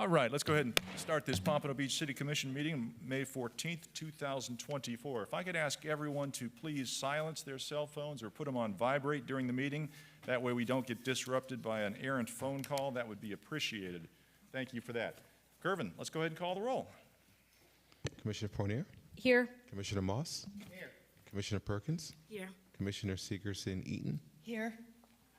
All right, let's go ahead and start this Pompano Beach City Commission meeting, May 14th, 2024. If I could ask everyone to please silence their cell phones or put them on vibrate during the meeting. That way we don't get disrupted by an errant phone call. That would be appreciated. Thank you for that. Gervin, let's go ahead and call the roll. Commissioner Fournier? Here. Commissioner Moss? Here. Commissioner Perkins? Here. Commissioner Segerson-Eaton? Here.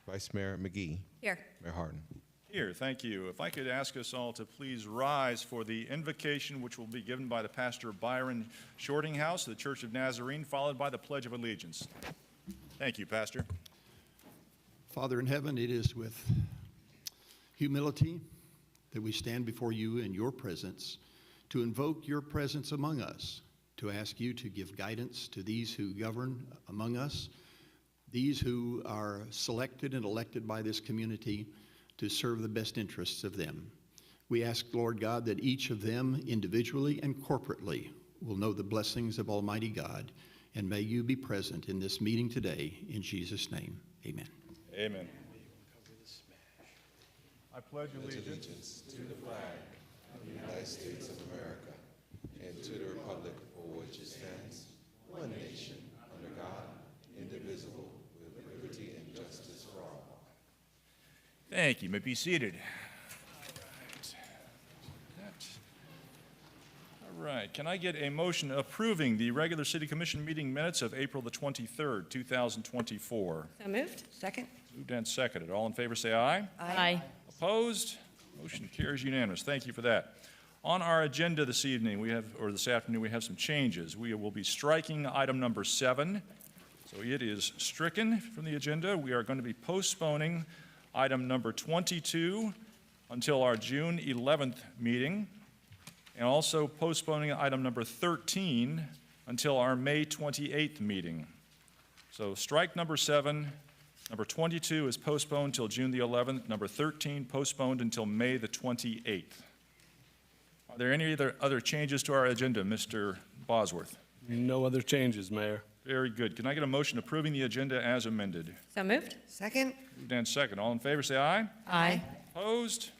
Vice Mayor McGee? Here. Mayor Harden? Here, thank you. If I could ask us all to please rise for the invocation which will be given by the pastor Byron Shortinghouse of the Church of Nazarene, followed by the Pledge of Allegiance. Thank you, Pastor. Father in heaven, it is with humility that we stand before you in your presence to invoke your presence among us, to ask you to give guidance to these who govern among us, these who are selected and elected by this community to serve the best interests of them. We ask, Lord God, that each of them individually and corporately will know the blessings of Almighty God, and may you be present in this meeting today. In Jesus' name, amen. Amen. I pledge allegiance to the flag of the United States of America and to the republic for which it stands, one nation, under God, indivisible, with liberty and justice for all. Thank you. You may be seated. All right. Can I get a motion approving the regular City Commission meeting minutes of April the 23rd, 2024? So moved. Second. Moved and seconded. All in favor say aye. Aye. Opposed? Motion carries unanimous. Thank you for that. On our agenda this afternoon, we have some changes. We will be striking item number 7. So it is stricken from the agenda. We are going to be postponing item number 22 until our June 11th meeting, and also postponing item number 13 until our May 28th meeting. So strike number 7. Number 22 is postponed till June the 11th. Number 13 postponed until May the 28th. Are there any other changes to our agenda, Mr. Bosworth? No other changes, Mayor. Very good. Can I get a motion approving the agenda as amended? So moved. Second. Moved and second. All in favor say aye. Aye. Opposed?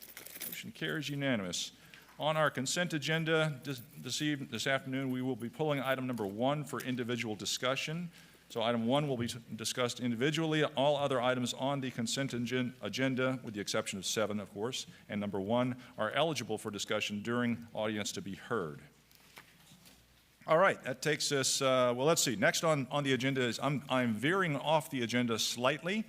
Motion carries unanimous. On our consent agenda this afternoon, we will be pulling item number 1 for individual discussion. So item 1 will be discussed individually. All other items on the consent agenda, with the exception of 7, of course, and number 1, are eligible for discussion during audience to be heard. All right, that takes us, well, let's see. Next on the agenda is I'm veering off the agenda slightly.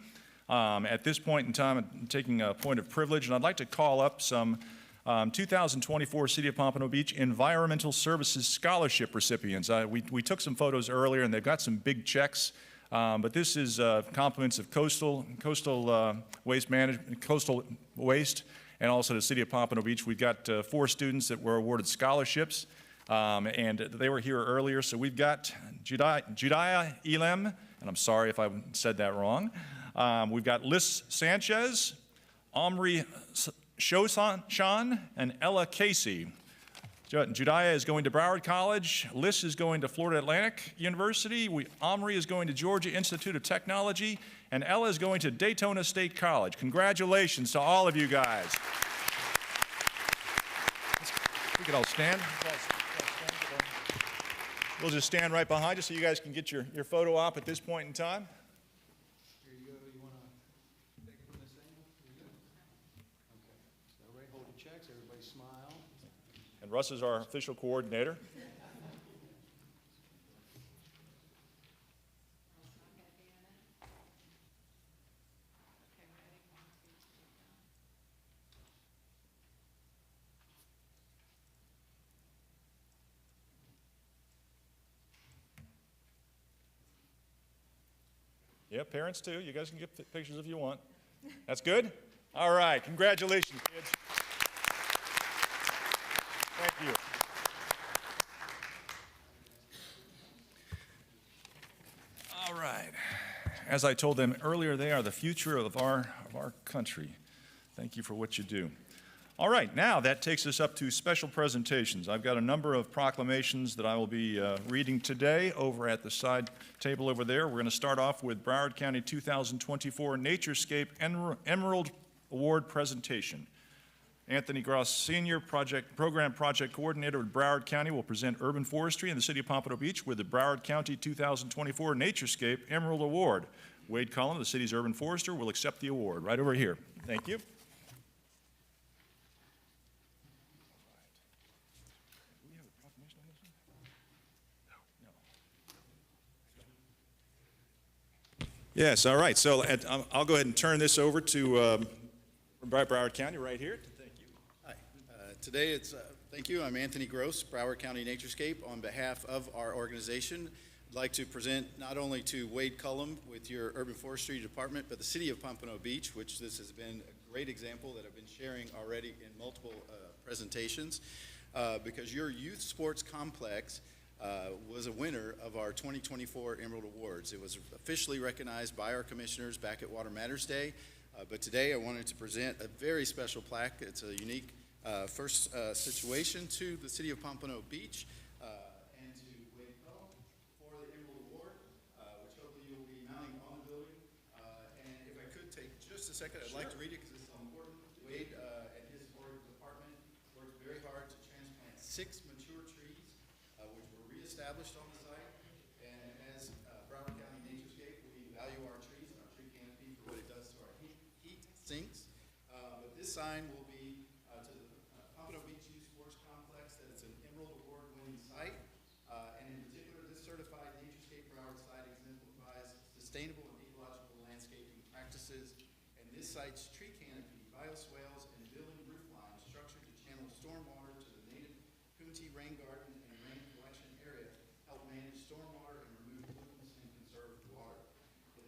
At this point in time, I'm taking a point of privilege, and I'd like to call up some 2024 City of Pompano Beach Environmental Services Scholarship recipients. We took some photos earlier, and they've got some big checks, but this is compliments of coastal waste management, coastal waste, and also the City of Pompano Beach. We've got 4 students that were awarded scholarships. And they were here earlier. So we've got Judaiah Elam, and I'm sorry if I said that wrong. We've got Liz Sanchez, Omri Shoshan, and Ella Casey. Judaiah is going to Broward College. Liz is going to Florida Atlantic University. Omri is going to Georgia Institute of Technology. And Ella is going to Daytona State College. Congratulations to all of you guys. We could all stand. We'll just stand right behind you so you guys can get your photo op at this point in time. Here you go. You want to take it from this angle? Here you go. Okay. So everybody hold your checks. Everybody smile. And Russ is our official coordinator. Yeah, parents too. You guys can get pictures if you want. That's good? All right. Congratulations, kids. Thank you. All right. As I told them earlier, they are the future of our country. Thank you for what you do. All right, now that takes us up to special presentations. I've got a number of proclamations that I will be reading today over at the side table over there. We're going to start off with Broward County 2024 Naturescape Emerald Award presentation. Anthony Gross Senior, Program Project Coordinator with Broward County, will present urban forestry in the city of Pompano Beach with the Broward County 2024 Naturescape Emerald Award. Wade Cullen, the city's urban forester, will accept the award right over here. Thank you. Yes, all right. So I'll go ahead and turn this over to Broward County right here. Thank you. Hi. Today thank you. I'm Anthony Gross, Broward County Naturescape. On behalf of our organization, I'd like to present not only to Wade Cullum with your Urban Forestry Department, but the City of Pompano Beach, which this has been a great example that I've been sharing already in multiple presentations, because your youth sports complex was a winner of our 2024 Emerald Awards. It was officially recognized by our commissioners back at Water Matters Day, but today I wanted to present a very special plaque. It's a unique first situation to the City of Pompano Beach and to Wade Cullum for the Emerald Award, which hopefully you'll be mounting on the building. And if I could take just a second, I'd like to read it because it's important. Wade and his department worked very hard to transplant 6 mature trees, which were reestablished on the site. And as Broward County Naturescape, we value our trees and our tree canopy for what it does to our heat sinks. But this sign will be to the Pompano Beach Youth Sports Complex that it's an Emerald Award-winning site. And in particular, this certified Naturescape Broward site exemplifies sustainable and ecological landscaping practices. And this site's tree canopy, bioswales, and building roof lines structured to channel stormwater to the native Coontie rain garden and rain collection area help manage stormwater and remove pollutants and conserve water. The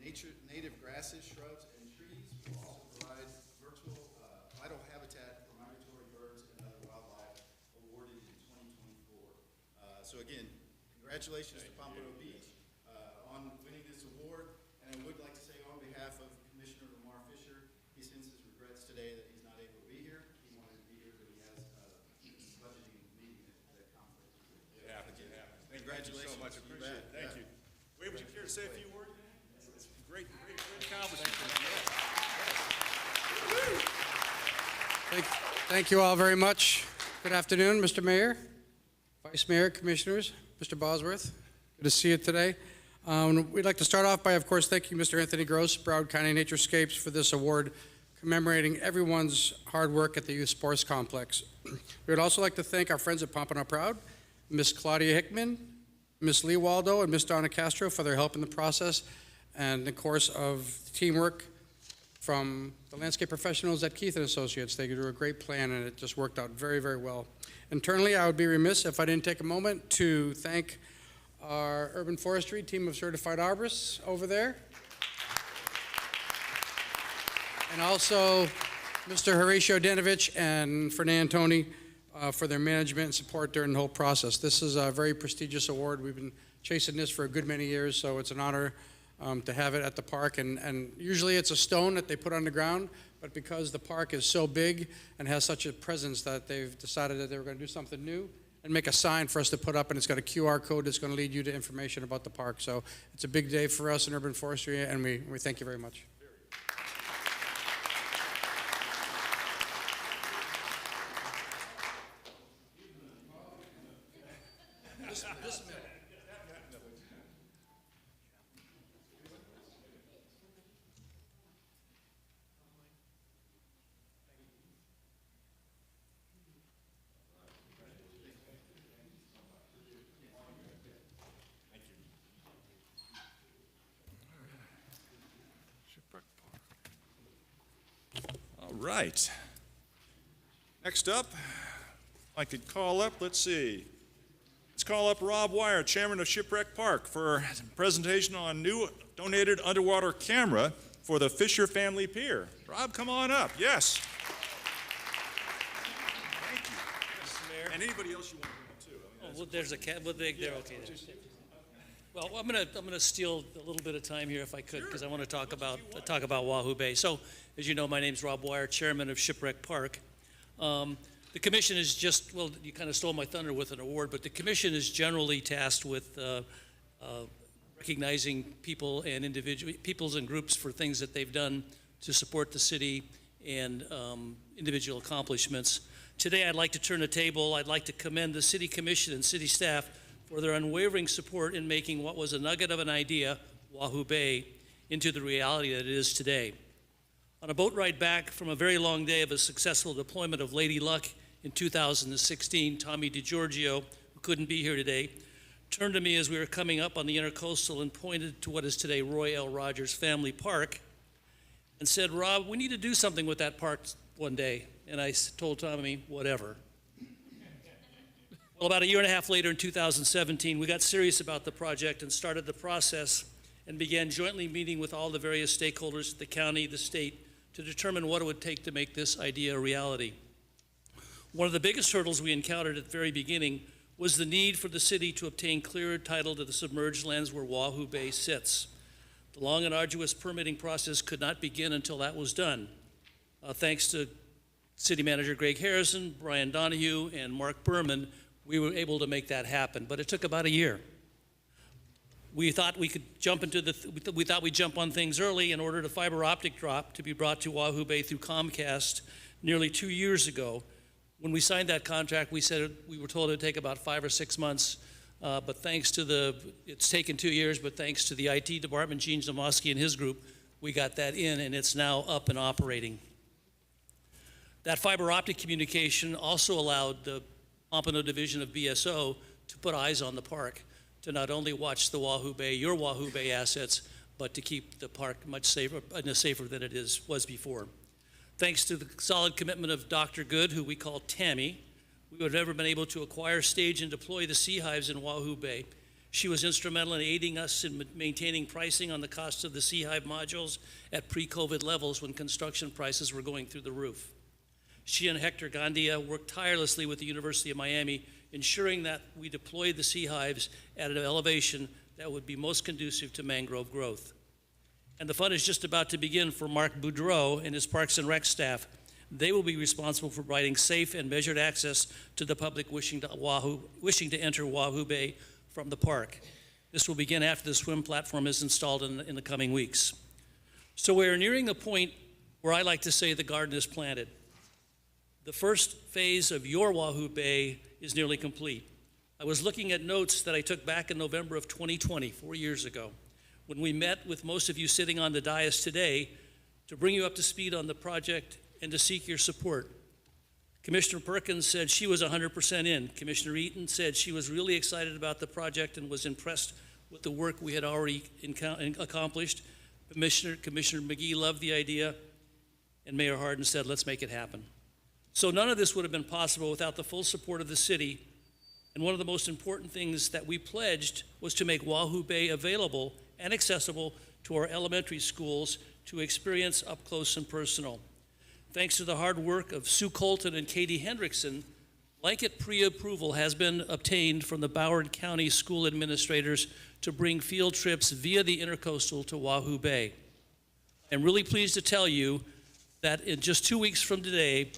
native grasses, shrubs, and trees will also provide virtual vital habitat for migratory birds and other wildlife awarded in 2024. So again, congratulations to Pompano Beach on winning this award. And I would like to say on behalf of Commissioner Lamar Fisher, he sends his regrets today that he's not able to be here. He wanted to be here, but he has a budgeting meeting that conflicts. It happens, it happens. Congratulations. Thank you so much. You Appreciate it. bet. Thank you. Wade, would you care to say a few words? It's great accomplishment. Thank you all very much. Good afternoon, Mr. Mayor, Vice Mayor, Commissioners, Mr. Bosworth. Good to see you today. We'd like to start off by, of course, thanking Mr. Anthony Gross, Broward County Naturescapes, for this award commemorating everyone's hard work at the Youth Sports Complex. We would also like to thank our friends at Pompano Proud, Miss Claudia Hickman, Miss Lee Waldo, and Miss Donna Castro for their help in the process, and of course of teamwork from the landscape professionals at Keith & Associates. They drew a great plan, and it just worked out very, very well. Internally, I would be remiss if I didn't take a moment to thank our urban forestry team of certified arborists over there, and also Mr. Horatio Danovich and Fernand Tony for their management and support during the whole process. This is a very prestigious award. We've been chasing this for a good many years, so it's an honor to have it at the park. And usually it's a stone that they put on the ground, but because the park is so big and has such a presence that they've decided that they were going to do something new and make a sign for us to put up, and it's got a QR code that's going to lead you to information about the park. So it's a big day for us in urban forestry, and we thank you very much. Shipwreck Park. All right. Next up, I could call up, let's call up Rob Wire, Chairman of Shipwreck Park, for a presentation on new donated underwater camera for the Fisher Family Pier. Rob, come on up. Yes. Thank you. Yes, Mayor. And anybody else you want to bring up too. I mean, Well, there's a cat, well, they're okay there. Well, I'm gonna steal a little bit of time here if I could, because I want to talk about Wahoo Bay. So, as you know, my name's Rob Wire, Chairman of Shipwreck Park. The commission is just, well, you kind of stole my thunder with an award, but the commission is generally tasked with recognizing people and peoples and groups for things that they've done to support the city and individual accomplishments. Today, I'd like to turn the table. I'd like to commend the City Commission and City staff for their unwavering support in making what was a nugget of an idea, Wahoo Bay, into the reality that it is today. On a boat ride back from a very long day of a successful deployment of Lady Luck in 2016, Tommy DiGiorgio, who couldn't be here today, turned to me as we were coming up on the Intercoastal and pointed to what is today Roy L. Rogers Family Park and said, "Rob, we need to do something with that park one day." And I told Tommy, "Whatever." Well, about a year and a half later in 2017, we got serious about the project and started the process and began jointly meeting with all the various stakeholders, the county, the state, to determine what it would take to make this idea a reality. One of the biggest hurdles we encountered at the very beginning was the need for the city to obtain clearer title to the submerged lands where Wahoo Bay sits. The long and arduous permitting process could not begin until that was done. Thanks to City Manager Greg Harrison, Brian Donahue, and Mark Berman, we were able to make that happen, but it took about a year. We thought we could we thought we'd jump on things early and ordered a fiber optic drop to be brought to Wahoo Bay through Comcast nearly 2 years ago. When we signed that contract, we were told it would take about 5 or 6 months, but it's taken 2 years, but thanks to the IT department, Gene Zamoski and his group, we got that in, and it's now up and operating. That fiber optic communication also allowed the Pompano division of BSO to put eyes on the park, to not only watch the Wahoo Bay, your Wahoo Bay assets, but to keep the park much safer than it was before. Thanks to the solid commitment of Dr. Good, who we call Tammy, we would have never been able to acquire, stage, and deploy the sea hives in Wahoo Bay. She was instrumental in aiding us in maintaining pricing on the cost of the sea hive modules at pre-COVID levels when construction prices were going through the roof. She and Hector Gandia worked tirelessly with the University of Miami, ensuring that we deployed the sea hives at an elevation that would be most conducive to mangrove growth. And the fun is just about to begin for Mark Boudreau and his Parks and Rec staff. They will be responsible for providing safe and measured access to the public wishing to enter Wahoo Bay from the park. This will begin after the swim platform is installed in the coming weeks. So we're nearing the point where I like to say the garden is planted. The first phase of your Wahoo Bay is nearly complete. I was looking at notes that I took back in November of 2020, 4 years ago, when we met with most of you sitting on the dais today to bring you up to speed on the project and to seek your support. Commissioner Perkins said she was 100% in. Commissioner Eaton said she was really excited about the project and was impressed with the work we had already accomplished. Commissioner McGee loved the idea, and Mayor Hardin said, let's make it happen. So none of this would have been possible without the full support of the city, and one of the most important things that we pledged was to make Wahoo Bay available and accessible to our elementary schools to experience up close and personal. Thanks to the hard work of Sue Colton and Katie Hendrickson, blanket pre-approval has been obtained from the Broward County school administrators to bring field trips via the Intercoastal to Wahoo Bay. I'm really pleased to tell you that in just 2 weeks from today,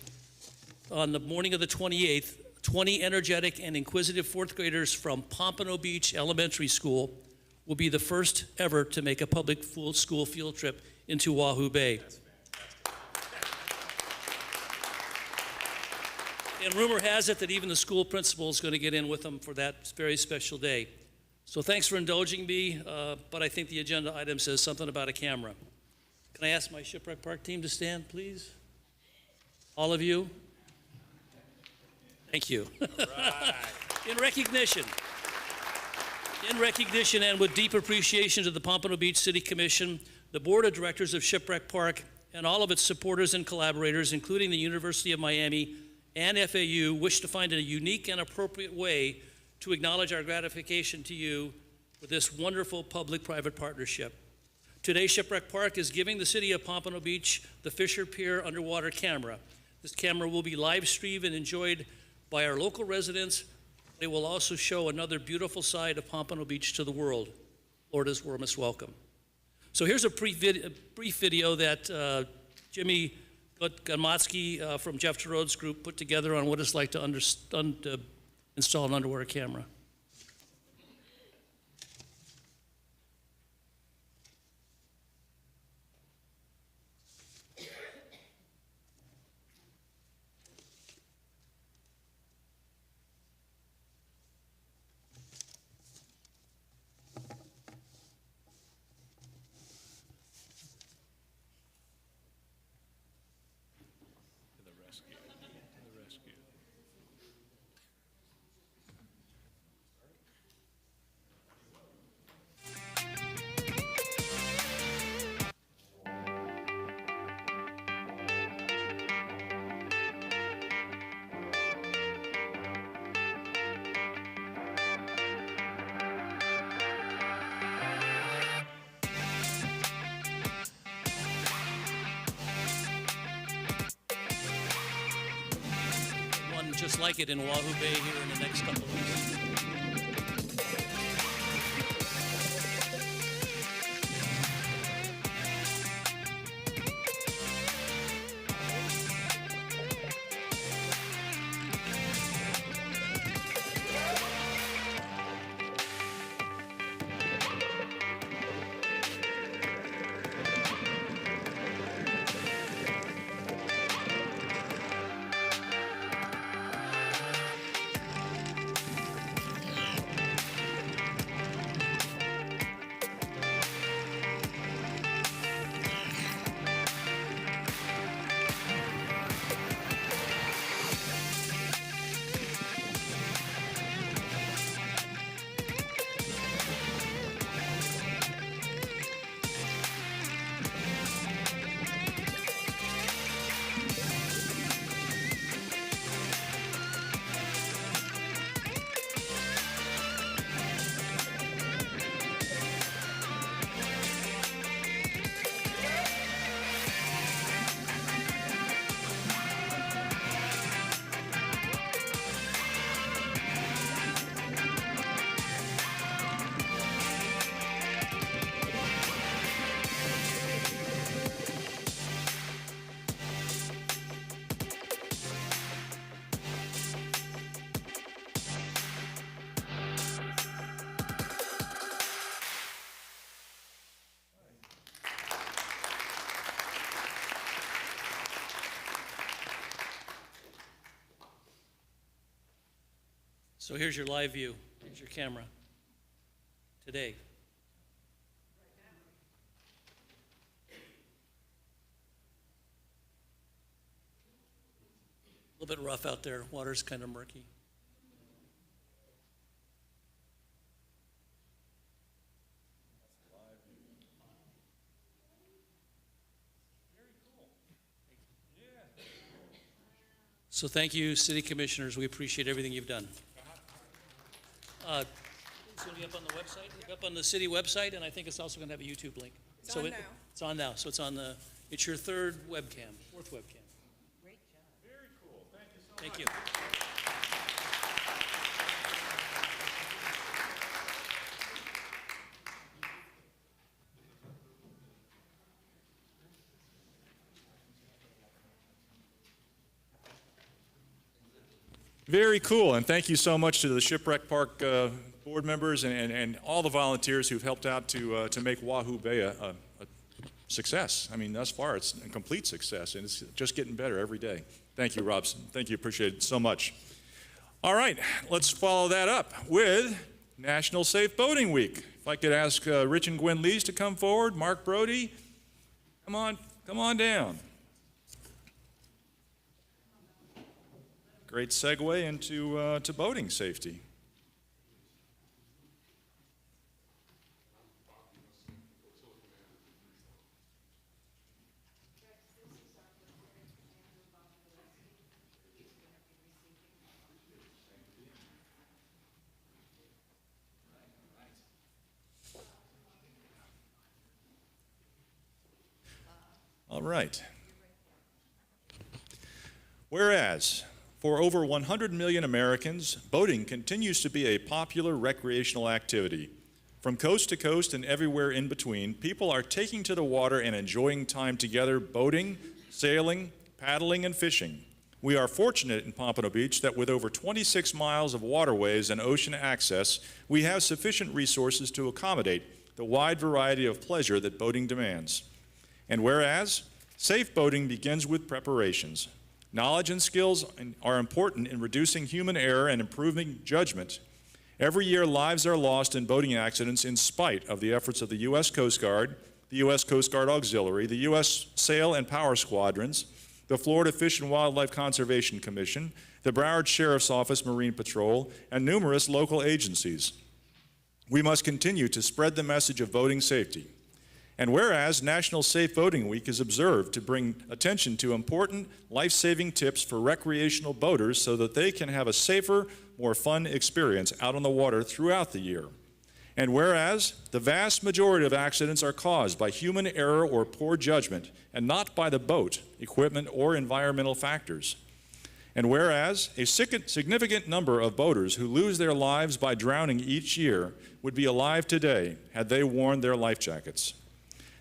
on the morning of the 28th, 20 energetic and inquisitive fourth graders from Pompano Beach Elementary School will be the first ever to make a public school field trip into Wahoo Bay. And rumor has it that even the school principal is going to get in with them for that very special day. So thanks for indulging me, but I think the agenda item says something about a camera. Can I ask my Shipwreck Park team to stand, please? All of you? Thank you. Right. In recognition and with deep appreciation to the Pompano Beach City Commission, the Board of Directors of Shipwreck Park, and all of its supporters and collaborators, including the University of Miami and FAU, wish to find a unique and appropriate way to acknowledge our gratification to you for this wonderful public-private partnership. Today, Shipwreck Park is giving the city of Pompano Beach the Fisher Pier underwater camera. This camera will be live streamed and enjoyed by our local residents. It will also show another beautiful side of Pompano Beach to the world. Florida's warmest welcome. So here's a brief video that Jimmy Gonmatsky from Jeff Terode group put together on what it's like to install an underwater camera. just like it in Wahoo Bay here in the next couple of weeks. So here's your live view. Here's your camera. Today. A little bit rough out there. Water's kind of murky. So thank you, city commissioners. We appreciate everything you've done. It's going to be up on the website, up on the city website, and I think it's also going to have a YouTube link. It's on now. It's on now. So it's your third webcam, fourth webcam. Great job. Very cool. Thank you so much. Thank you. Very cool, and thank you so much to the Shipwreck Park board members and all the volunteers who've helped out to make Wahoo Bay a success. I mean, thus far, it's a complete success, and it's just getting better every day. Thank you, Robson. Thank you, appreciate it so much. All right, let's follow that up with National Safe Boating Week. If I could ask Rich and Gwen Lees to come forward, Mark Brody, come on down. Great segue into to boating safety. All right. Whereas, for over 100 million Americans, boating continues to be a popular recreational activity. From coast to coast and everywhere in between, people are taking to the water and enjoying time together boating, sailing, paddling, and fishing. We are fortunate in Pompano Beach that with over 26 miles of waterways and ocean access, we have sufficient resources to accommodate the wide variety of pleasure that boating demands. And whereas, safe boating begins with preparations. Knowledge and skills are important in reducing human error and improving judgment. Every year, lives are lost in boating accidents in spite of the efforts of the U.S. Coast Guard, the U.S. Coast Guard Auxiliary, the U.S. Sail and Power Squadrons, the Florida Fish and Wildlife Conservation Commission, the Broward Sheriff's Office Marine Patrol, and numerous local agencies. We must continue to spread the message of boating safety. And whereas National Safe Boating Week is observed to bring attention to important life-saving tips for recreational boaters so that they can have a safer, more fun experience out on the water throughout the year. And whereas the vast majority of accidents are caused by human error or poor judgment and not by the boat, equipment, or environmental factors. And whereas a significant number of boaters who lose their lives by drowning each year would be alive today had they worn their life jackets.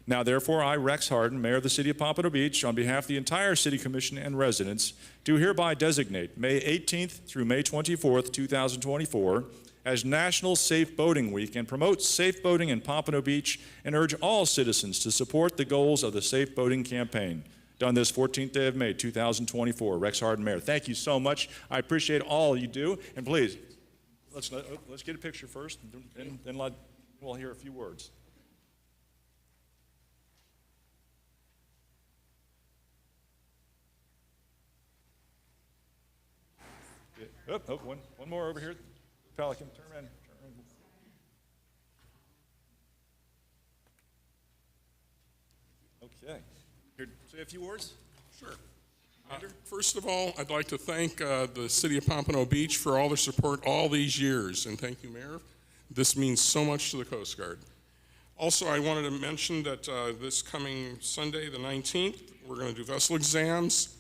Now, therefore, I, Rex Harden, Mayor of the City of Pompano Beach, on behalf of the entire City Commission and residents, do hereby designate May 18th through May 24th, 2024, as National Safe Boating Week and promote safe boating in Pompano Beach and urge all citizens to support the goals of the Safe Boating Campaign. Done this 14th day of May, 2024. Rex Harden, Mayor. Thank you so much. I appreciate all you do. And please, let's get a picture first, and then we'll hear a few words. One more over here. Pelican, turn around. Okay. Here, say a few words. Sure. First of all, I'd like to thank the City of Pompano Beach for all their support all these years, and thank you, Mayor. This means so much to the Coast Guard. Also, I wanted to mention that this coming Sunday, the 19th, we're going to do vessel exams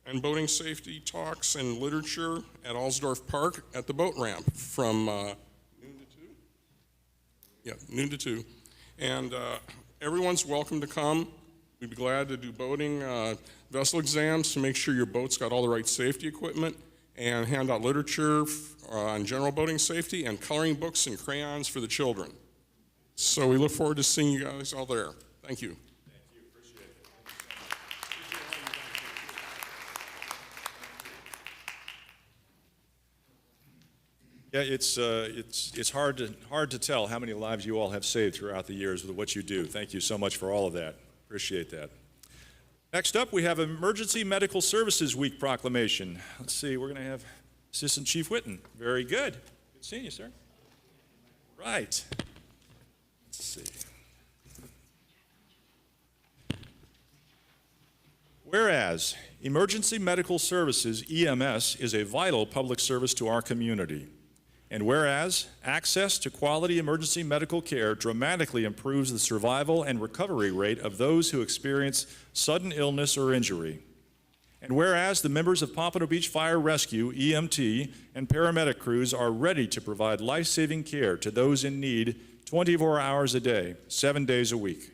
and boating safety talks and literature at Allsdorf Park at the boat ramp from noon to 2? Yeah, noon to 2. And everyone's welcome to come. We'd be glad to do boating vessel exams to make sure your boat's got all the right safety equipment, and hand out literature on general boating safety and coloring books and crayons for the children. So we look forward to seeing you guys all there. Thank you. Yeah, it's hard to tell how many lives you all have saved throughout the years with what you do. Thank you so much for all of that. Appreciate that. Next up, we have Emergency Medical Services Week proclamation. Let's see, we're going to have Assistant Chief Whitten. Very good. Good seeing you, sir. Right. Let's see. Whereas emergency medical services, EMS, is a vital public service to our community. And whereas access to quality emergency medical care dramatically improves the survival and recovery rate of those who experience sudden illness or injury. And whereas the members of Pompano Beach Fire Rescue, EMT, and paramedic crews are ready to provide life-saving care to those in need 24 hours a day, 7 days a week.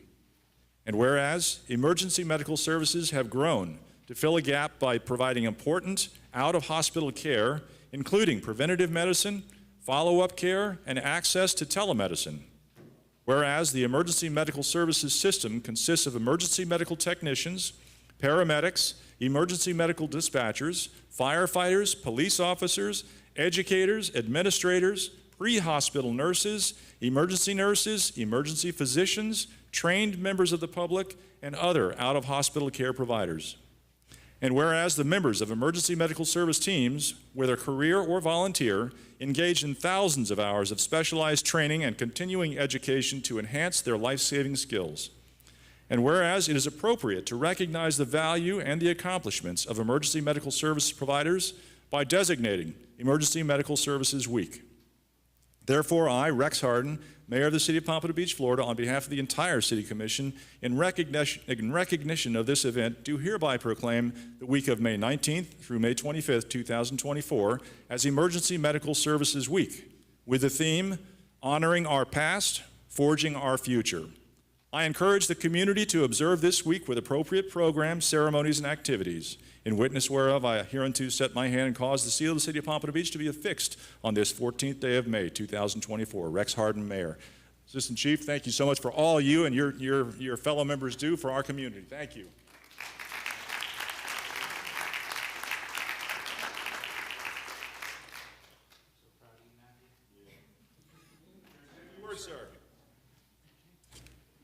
And whereas emergency medical services have grown to fill a gap by providing important out-of-hospital care, including preventative medicine, follow-up care, and access to telemedicine. Whereas the emergency medical services system consists of emergency medical technicians, paramedics, emergency medical dispatchers, firefighters, police officers, educators, administrators, pre-hospital nurses, emergency physicians, trained members of the public, and other out-of-hospital care providers. And whereas the members of emergency medical service teams, whether career or volunteer, engage in thousands of hours of specialized training and continuing education to enhance their life-saving skills. And whereas it is appropriate to recognize the value and the accomplishments of emergency medical service providers by designating Emergency Medical Services Week. Therefore, I, Rex Harden, Mayor of the City of Pompano Beach, Florida, on behalf of the entire City Commission, in recognition of this event, do hereby proclaim the week of May 19th through May 25th, 2024, as Emergency Medical Services Week, with the theme, Honoring Our Past, Forging Our Future. I encourage the community to observe this week with appropriate programs, ceremonies, and activities. In witness whereof, I hereunto set my hand and cause the seal of the City of Pompano Beach to be affixed on this 14th day of May, 2024. Rex Harden, Mayor. Assistant Chief, thank you so much for all you and your fellow members do for our community. Thank you. Sir.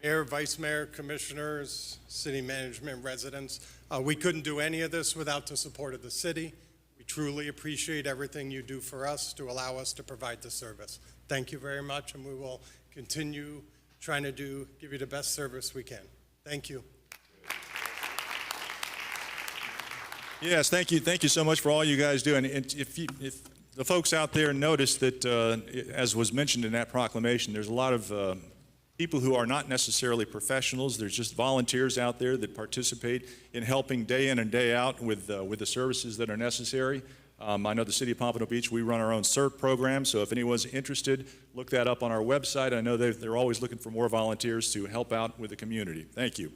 Mayor, Vice Mayor, Commissioners, City Management, residents, we couldn't do any of this without the support of the city. We truly appreciate everything you do for us to allow us to provide the service. Thank you very much, and we will continue trying to give you the best service we can. Thank you. Yes, thank you. Thank you so much for all you guys do. And if the folks out there notice that, as was mentioned in that proclamation, there's a lot of people who are not necessarily professionals. There's just volunteers out there that participate in helping day in and day out with the services that are necessary. I know the City of Pompano Beach, we run our own CERT program, so if anyone's interested, look that up on our website. I know they're always looking for more volunteers to help out with the community. Thank you.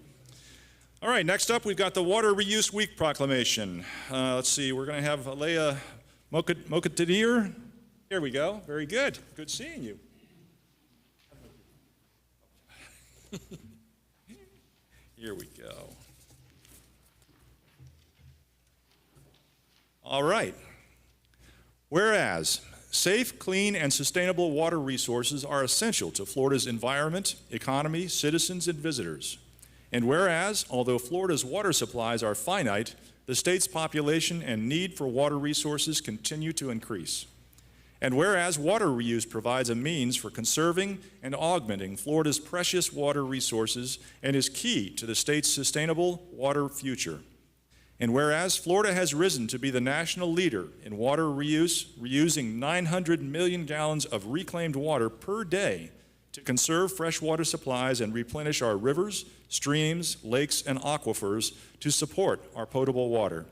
All right, next up, we've got the Water Reuse Week proclamation. Let's see, we're going to have Alea Mokatadir. Here we go. Very good. Good seeing you. Here we go. All right. Whereas safe, clean, and sustainable water resources are essential to Florida's environment, economy, citizens, and visitors. And whereas, although Florida's water supplies are finite, the state's population and need for water resources continue to increase. And whereas water reuse provides a means for conserving and augmenting Florida's precious water resources and is key to the state's sustainable water future. And whereas Florida has risen to be the national leader in water reuse, reusing 900 million gallons of reclaimed water per day to conserve freshwater supplies and replenish our rivers, streams, lakes, and aquifers to support our potable water.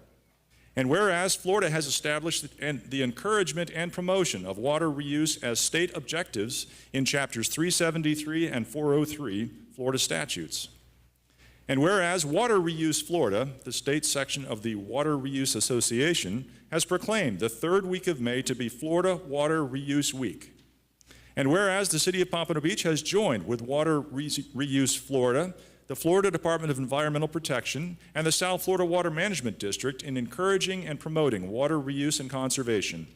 And whereas Florida has established the encouragement and promotion of water reuse as state objectives in chapters 373 and 403 Florida statutes. And whereas Water Reuse Florida, the state section of the Water Reuse Association, has proclaimed the third week of May to be Florida Water Reuse Week. And whereas the City of Pompano Beach has joined with Water Reuse Florida, the Florida Department of Environmental Protection, and the South Florida Water Management District in encouraging and promoting water reuse and conservation.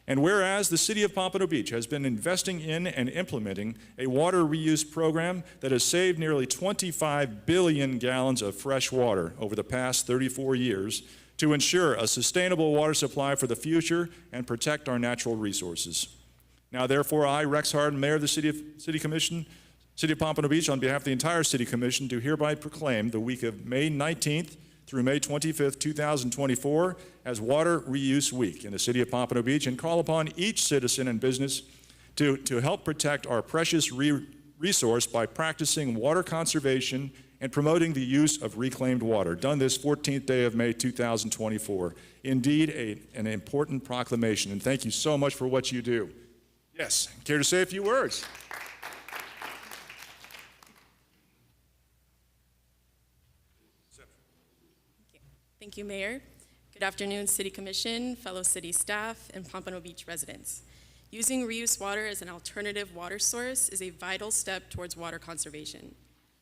And whereas the City of Pompano Beach has been investing in and implementing a water reuse program that has saved nearly 25 billion gallons of fresh water over the past 34 years to ensure a sustainable water supply for the future and protect our natural resources. Now, therefore, I, Rex Harden, Mayor of the City of Pompano Beach, on behalf of the entire City Commission, do hereby proclaim the week of May 19th through May 25th, 2024 as Water Reuse Week in the City of Pompano Beach and call upon each citizen and business to help protect our precious resource by practicing water conservation and promoting the use of reclaimed water. Done this 14th day of May 2024. Indeed, an important proclamation, and thank you so much for what you do. Yes, care to say a few words? Thank you, Mayor. Good afternoon, City Commission, fellow city staff, and Pompano Beach residents. Using reuse water as an alternative water source is a vital step towards water conservation.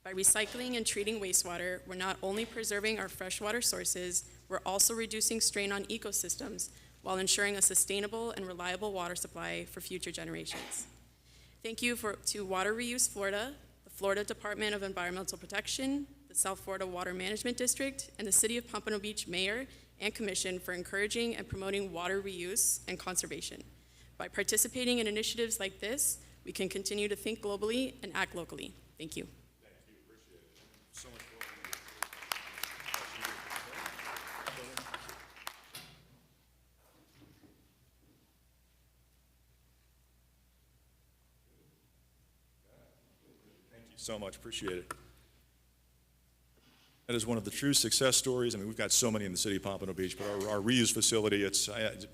By recycling and treating wastewater, we're not only preserving our freshwater sources, we're also reducing strain on ecosystems while ensuring a sustainable and reliable water supply for future generations. Thank you to Water Reuse Florida, the Florida Department of Environmental Protection, the South Florida Water Management District, and the City of Pompano Beach Mayor and Commission for encouraging and promoting water reuse and conservation. By participating in initiatives like this, we can continue to think globally and act locally. Thank you. Thank you, appreciate it. So much Thank you so much, appreciate it. That is one of the true success stories. I mean, we've got so many in the City of Pompano Beach, but our reuse facility,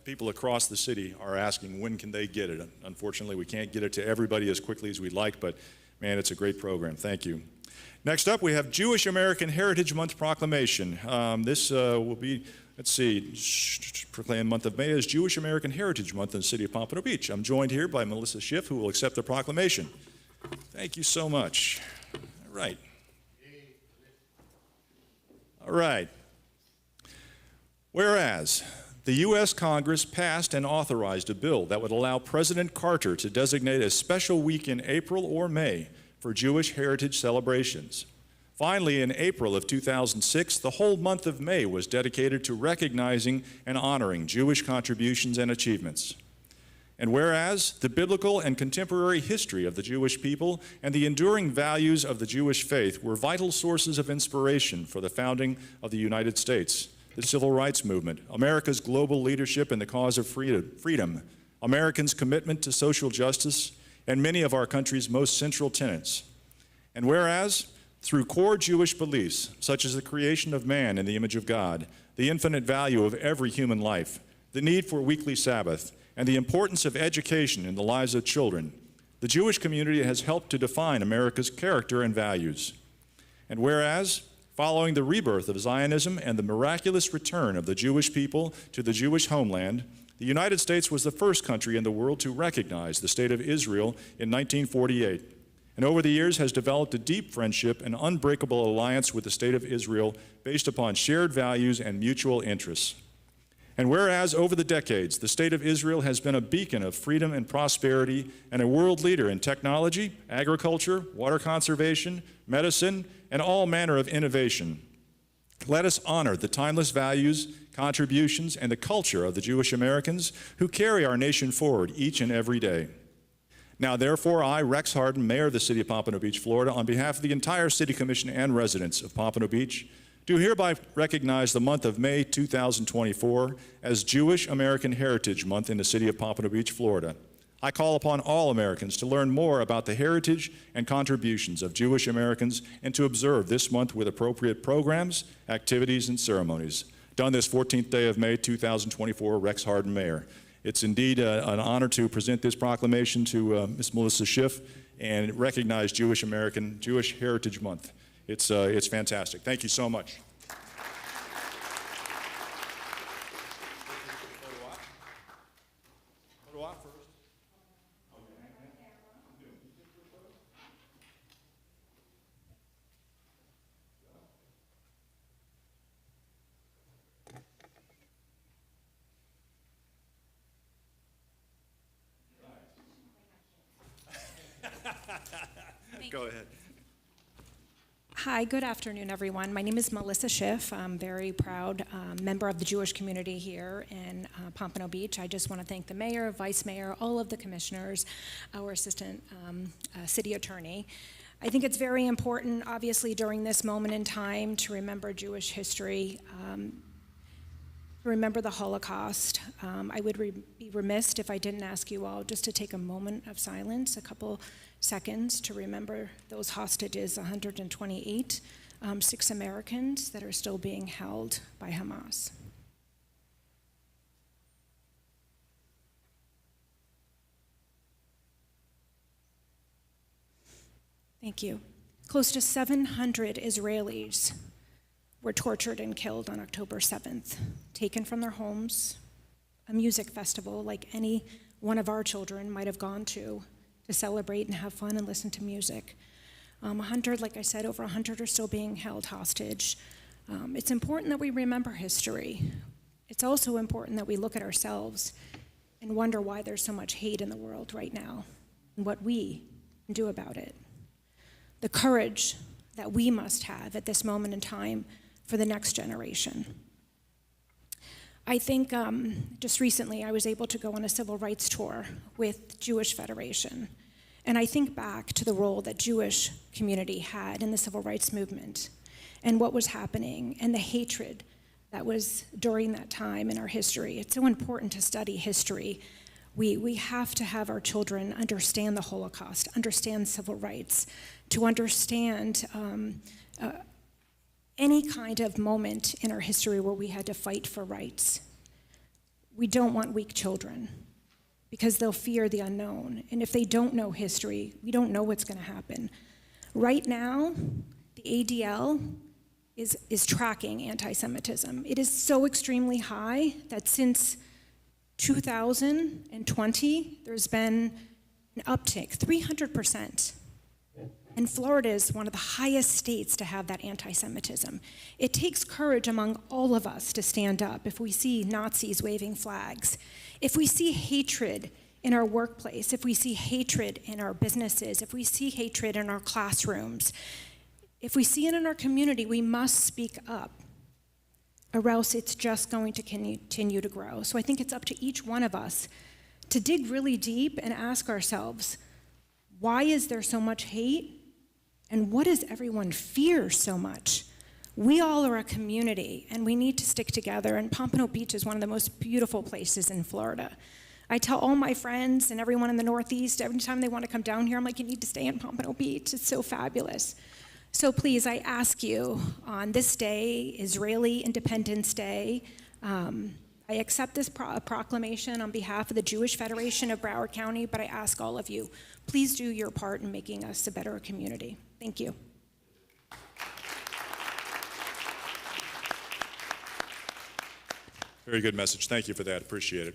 people across the city are asking when can they get it. Unfortunately, we can't get it to everybody as quickly as we'd like, but man, it's a great program. Thank you. Next up, we have Jewish American Heritage Month proclamation. This will be, let's see, proclaim month of May as Jewish American Heritage Month in the City of Pompano Beach. I'm joined here by Melissa Schiff, who will accept the proclamation. Thank you so much. All right. All right. Whereas the U.S. Congress passed and authorized a bill that would allow President Carter to designate a special week in April or May for Jewish heritage celebrations. Finally, in April of 2006, the whole month of May was dedicated to recognizing and honoring Jewish contributions and achievements. And whereas the biblical and contemporary history of the Jewish people and the enduring values of the Jewish faith were vital sources of inspiration for the founding of the United States, the Civil Rights Movement, America's global leadership in the cause of freedom, Americans' commitment to social justice, and many of our country's most central tenets. And whereas, through core Jewish beliefs, such as the creation of man in the image of God, the infinite value of every human life, the need for weekly Sabbath, and the importance of education in the lives of children, the Jewish community has helped to define America's character and values. And whereas, following the rebirth of Zionism and the miraculous return of the Jewish people to the Jewish homeland, the United States was the first country in the world to recognize the State of Israel in 1948, and over the years has developed a deep friendship and unbreakable alliance with the State of Israel based upon shared values and mutual interests. And whereas over the decades, the State of Israel has been a beacon of freedom and prosperity and a world leader in technology, agriculture, water conservation, medicine, and all manner of innovation, let us honor the timeless values, contributions, and the culture of the Jewish Americans who carry our nation forward each and every day. Now, therefore, I, Rex Harden, Mayor of the City of Pompano Beach, Florida, on behalf of the entire City Commission and residents of Pompano Beach, do hereby recognize the month of May 2024 as Jewish American Heritage Month in the City of Pompano Beach, Florida. I call upon all Americans to learn more about the heritage and contributions of Jewish Americans and to observe this month with appropriate programs, activities, and ceremonies. Done this 14th day of May 2024, Rex Harden, Mayor. It's indeed an honor to present this proclamation to Ms. Melissa Schiff and recognize Jewish Heritage Month. It's fantastic. Thank you so much. Go ahead. Hi, good afternoon, everyone. My name is Melissa Schiff. I'm very proud member of the Jewish community here in Pompano Beach. I just want to thank the mayor, vice mayor, all of the commissioners, our assistant city attorney. I think it's very important, obviously, during this moment in time to remember Jewish history, to remember the Holocaust. I would be remiss if I didn't ask you all just to take a moment of silence, a couple seconds, to remember those hostages, 128, 6 Americans that are still being held by Hamas. Thank you. Close to 700 Israelis were tortured and killed on October 7th, taken from their homes, a music festival like any one of our children might have gone to celebrate and have fun and listen to music. 100, like I said, over 100 are still being held hostage. It's important that we remember history. It's also important that we look at ourselves and wonder why there's so much hate in the world right now and what we can do about it. The courage that we must have at this moment in time for the next generation. I think just recently I was able to go on a civil rights tour with Jewish Federation. And I think back to the role that Jewish community had in the civil rights movement and what was happening and the hatred that was during that time in our history. It's so important to study history. We have to have our children understand the Holocaust, understand civil rights, to understand any kind of moment in our history where we had to fight for rights. We don't want weak children because they'll fear the unknown. And if they don't know history, we don't know what's going to happen. Right now, the ADL is tracking anti-Semitism. It is so extremely high that since 2020, there's been an uptick, 300%. And Florida is one of the highest states to have that anti-Semitism. It takes courage among all of us to stand up if we see Nazis waving flags, if we see hatred in our workplace, if we see hatred in our businesses, if we see hatred in our classrooms, if we see it in our community, we must speak up, or else it's just going to continue to grow. So I think it's up to each one of us to dig really deep and ask ourselves, why is there so much hate? And what does everyone fear so much? We all are a community, and we need to stick together. And Pompano Beach is one of the most beautiful places in Florida. I tell all my friends and everyone in the Northeast, every time they want to come down here, I'm like, you need to stay in Pompano Beach. It's so fabulous. So please, I ask you, on this day, Israeli Independence Day, I accept this proclamation on behalf of the Jewish Federation of Broward County, but I ask all of you, please do your part in making us a better community. Thank you. Very good message. Thank you for that. Appreciate it.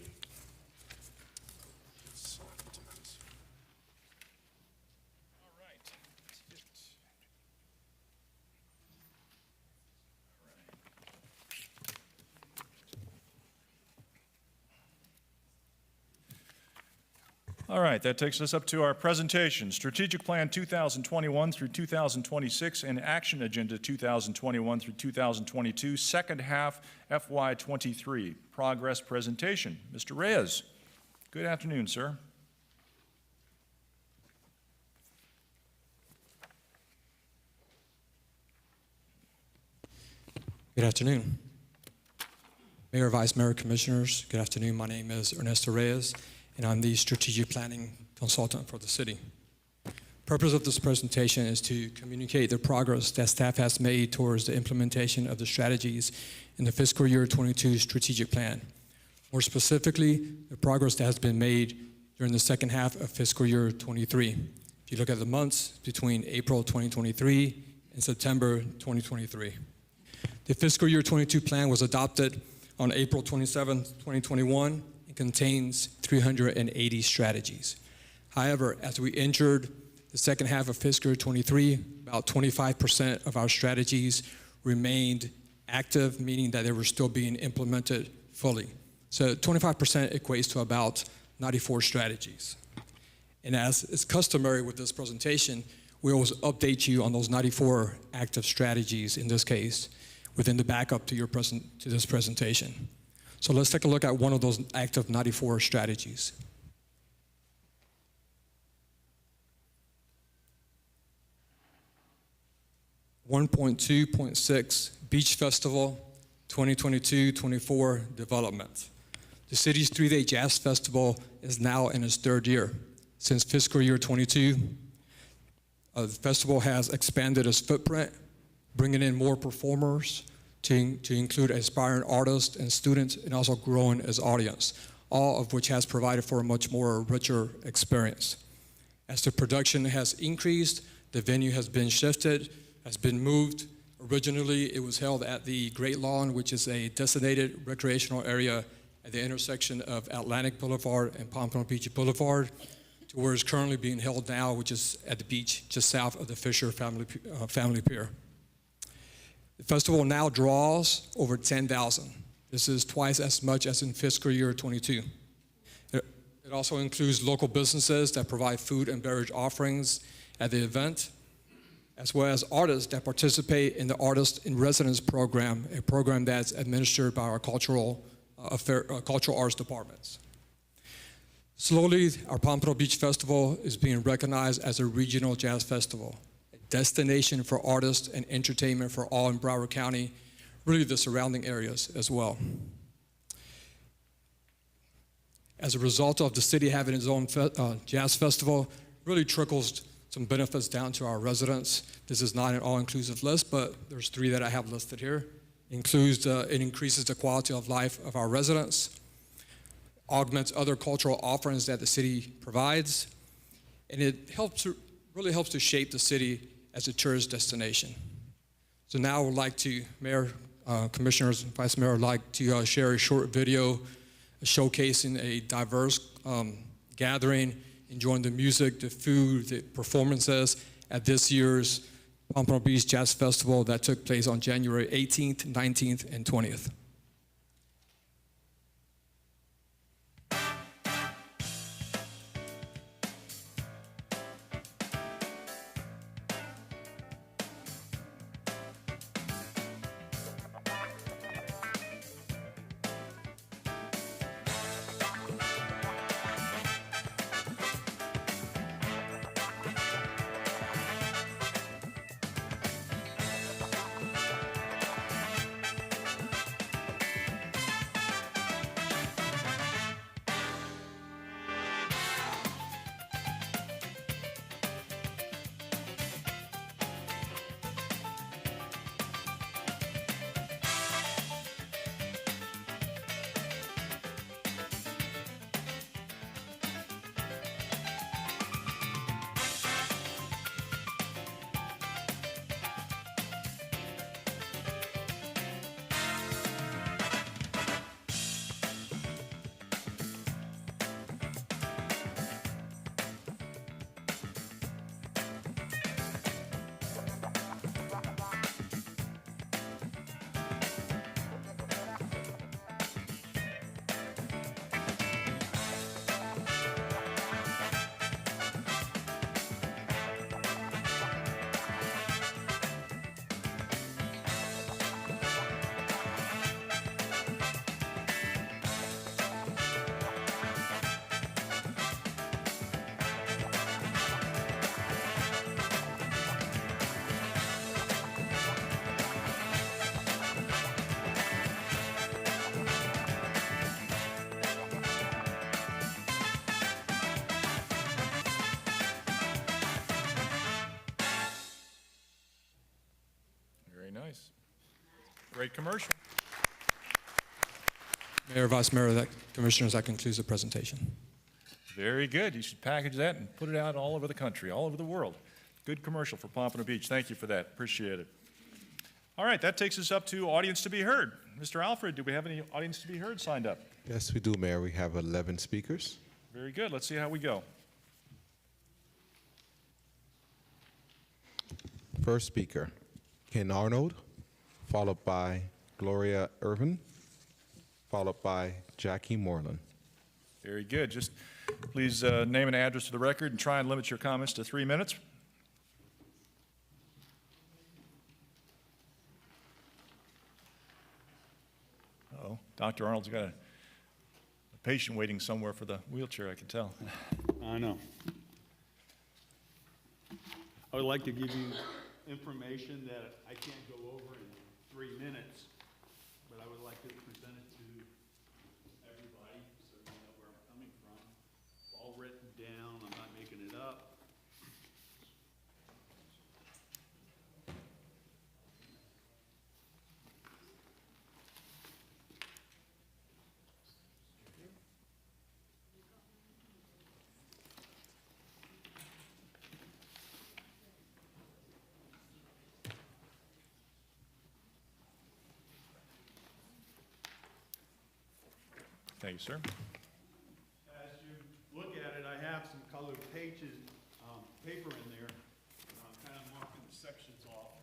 All right, that takes us up to our presentation, Strategic Plan 2021 through 2026 and Action Agenda 2021 through 2022, second half FY23. Progress presentation. Mr. Reyes, good afternoon, sir. Good afternoon. Mayor, Vice Mayor, Commissioners, good afternoon. My name is Ernesto Reyes, and I'm the Strategic Planning Consultant for the city. Purpose of this presentation is to communicate the progress that staff has made towards the implementation of the strategies in the fiscal year 22 strategic plan. More specifically, the progress that has been made during the second half of fiscal year 23. If you look at the months between April 2023 and September 2023. The fiscal year 22 plan was adopted on April 27, 2021, and contains 380 strategies. However, as we entered the second half of fiscal year 23, about 25% of our strategies remained active, meaning that they were still being implemented fully. So 25% equates to about 94 strategies. And as is customary with this presentation, we always update you on those 94 active strategies, in this case, within the backup to this presentation. So let's take a look at one of those active 94 strategies. $1.2.6 Beach Festival 2022-24 development. The city's three-day jazz festival is now in its third year. Since fiscal year 22, the festival has expanded its footprint, bringing in more performers to include aspiring artists and students, and also growing its audience, all of which has provided for a much more richer experience. As the production has increased, the venue has been shifted, has been moved. Originally, it was held at the Great Lawn, which is a designated recreational area at the intersection of Atlantic Boulevard and Pompano Beach Boulevard, to where it's currently being held now, which is at the beach just south of the Fisher Family Pier. The festival now draws over 10,000. This is twice as much as in fiscal year 22. It also includes local businesses that provide food and beverage offerings at the event, as well as artists that participate in the Artist in Residence program, a program that's administered by our cultural arts departments. Slowly, our Pompano Beach Festival is being recognized as a regional jazz festival, a destination for artists and entertainment for all in Broward County, really the surrounding areas as well. As a result of the city having its own jazz festival, really trickles some benefits down to our residents. This is not an all-inclusive list, but there's three that I have listed here. It increases the quality of life of our residents, augments other cultural offerings that the city provides, and it really helps to shape the city as a tourist destination. So now I would like to, Mayor, Commissioners, Vice Mayor, I'd like to share a short video showcasing a diverse gathering, enjoying the music, the food, the performances at this year's Pompano Beach Jazz Festival that took place on January 18th, 19th, and 20th. Very nice. Great commercial. Mayor, Vice Mayor, Commissioners, that concludes the presentation. Very good. You should package that and put it out all over the country, all over the world. Good commercial for Pompano Beach. Thank you for that. Appreciate it. All right, that takes us up to audience to be heard. Mr. Alfred, do we have any audience to be heard signed up? Yes, we do, Mayor. We have 11 speakers. Very good. Let's see how we go. First speaker, Ken Arnold, followed by Gloria Irvin, followed by Jackie Moreland. Very good. Just please name and address for the record and try and limit your comments to 3 minutes. Uh-oh, Dr. Arnold's got a patient waiting somewhere for the wheelchair, I can tell. I know. I would like to give you information that I can't go over in 3 minutes, but I would like to present it to everybody so you know where I'm coming from. It's all written down, I'm not making it up. Thank you, sir. As you look at it, I have some colored pages, paper in there, kind of marking the sections off.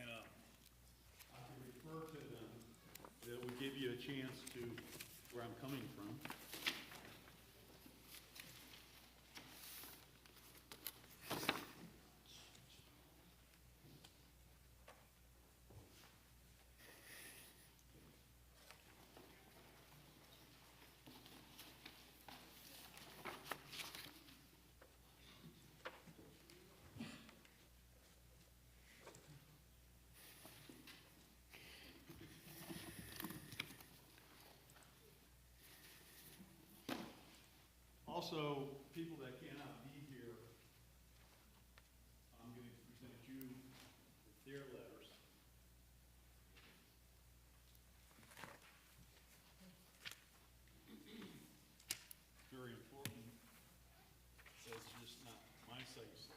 And I can refer to them. That will give you a chance to where I'm coming from. Also, people that cannot be here, I'm going to present you with their letters. Very important. That's just not my say-so.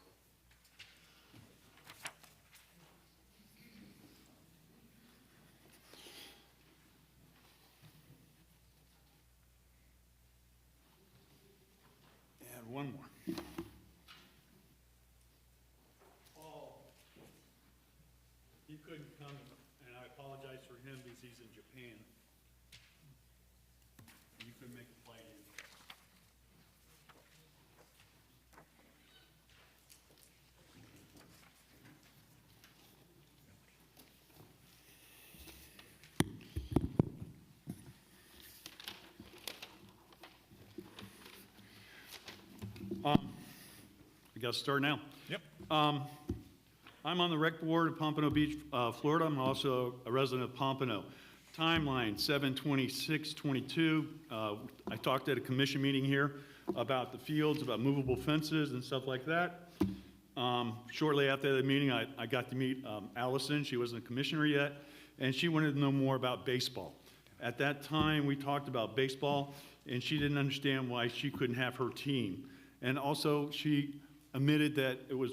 And one more. Paul, he couldn't come, and I apologize for him because he's in Japan. You couldn't make the flight in. I got to start now. Yep. I'm on the rec board of Pompano Beach, Florida. I'm also a resident of Pompano. Timeline 7/26/22. I talked at a commission meeting here about the fields, about movable fences and stuff like that. Shortly after the meeting, I got to meet Allison. She wasn't a commissioner yet, and she wanted to know more about baseball. At that time, we talked about baseball, and she didn't understand why she couldn't have her team. And also, she admitted that it was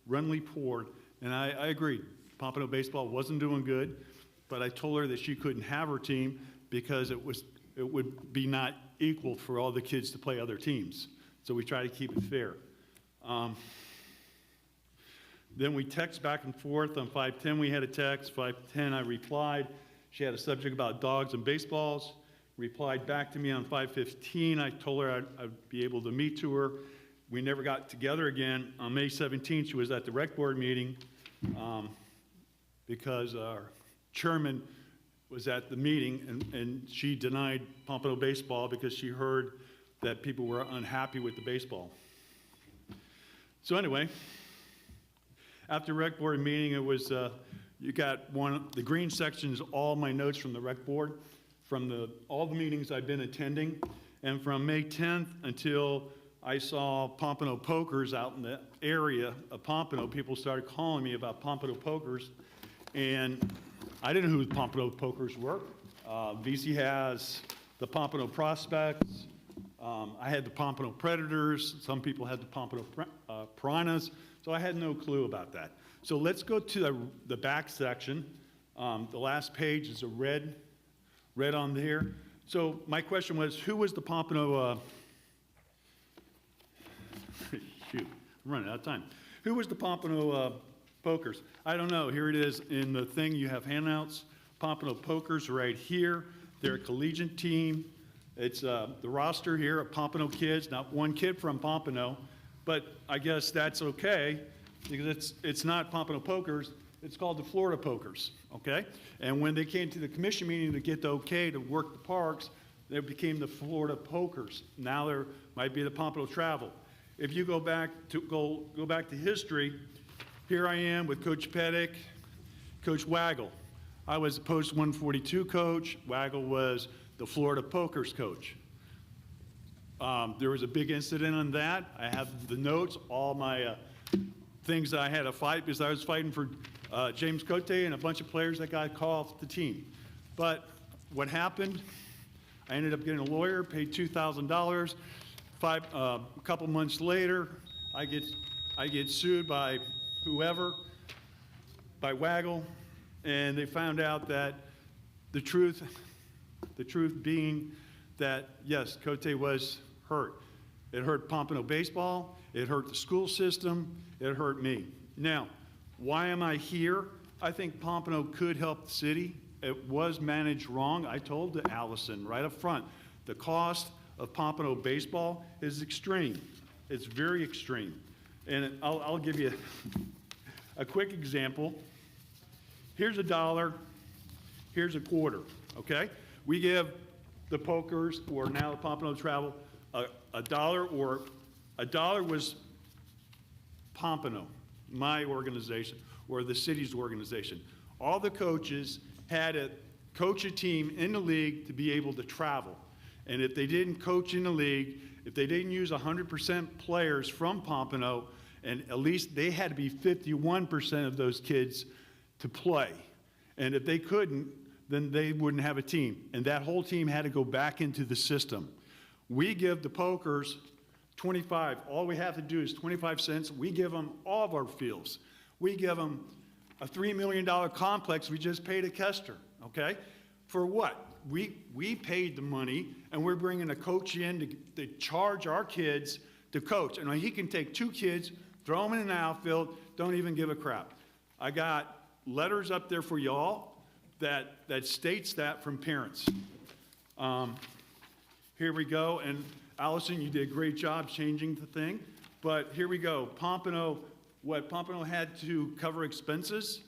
runly poor, and I agreed. Pompano baseball wasn't doing good, but I told her that she couldn't have her team because it would be not equal for all the kids to play other teams. So we try to keep it fair. Then we text back and forth. On 5/10, we had a text. 5/10, I replied. She had a subject about dogs and baseballs. Replied back to me on 5/15. I told her I'd be able to meet to her. We never got together again. On May 17th, she was at the rec board meeting because our chairman was at the meeting, and she denied Pompano baseball because she heard that people were unhappy with the baseball. So anyway, after rec board meeting, it was, you got the green section is all my notes from the rec board, from all the meetings I've been attending, and from May 10th until I saw Pompano pokers out in the area of Pompano. People started calling me about Pompano pokers, And I didn't know who the Pompano Pokers were. VC has the Pompano Prospects. I had the Pompano Predators. Some people had the Pompano Piranhas. So I had no clue about that. So let's go to the back section. The last page is a red on there. So my question was, who was the Pompano, shoot, I'm running out of time. Who was the Pompano Pokers? I don't know. Here it is in the thing. You have handouts. Pompano Pokers right here. They're a collegiate team. It's the roster here of Pompano kids. Not one kid from Pompano, but I guess that's okay because it's not Pompano Pokers. It's called the Florida Pokers, okay? And when they came to the commission meeting to get the okay to work the parks, they became the Florida Pokers. Now there might be the Pompano Travel. If you go back to history, here I am with Coach Pettick, Coach Waggle. I was the post 142 coach. Waggle was the Florida Pokers coach. There was a big incident on that. I have the notes, all my things that I had to fight because I was fighting for James Cote and a bunch of players that got called off the team. But what happened, I ended up getting a lawyer, paid $2,000. A couple months later, I get sued by whoever, by Waggle, and they found out that the truth being that, yes, Cote was hurt. It hurt Pompano baseball, it hurt the school system, it hurt me. Now, why am I here? I think Pompano could help the city. It was managed wrong. I told Allison right up front, the cost of Pompano baseball is extreme. It's very extreme. And I'll give you a quick example. Here's $1, here's a quarter, okay? We give the Pokers, or now the Pompano Travel, $1, or $1 was Pompano, my organization, or the city's organization. All the coaches had to coach a team in the league to be able to travel. And if they didn't coach in the league, if they didn't use 100% players from Pompano, and at least they had to be 51% of those kids to play. And if they couldn't, then they wouldn't have a team. And that whole team had to go back into the system. We give the Pokers 25. All we have to do is 25 cents. We give them all of our fields. We give them a $3 million complex we just paid at Kester, okay? For what? We paid the money, and we're bringing a coach in to charge our kids to coach. And he can take 2 kids, throw them in an outfield, don't even give a crap. I got letters up there for y'all that states that from parents. Here we go, and Allison, you did a great job changing the thing, but here we go. Pompano, what Pompano had to cover expenses,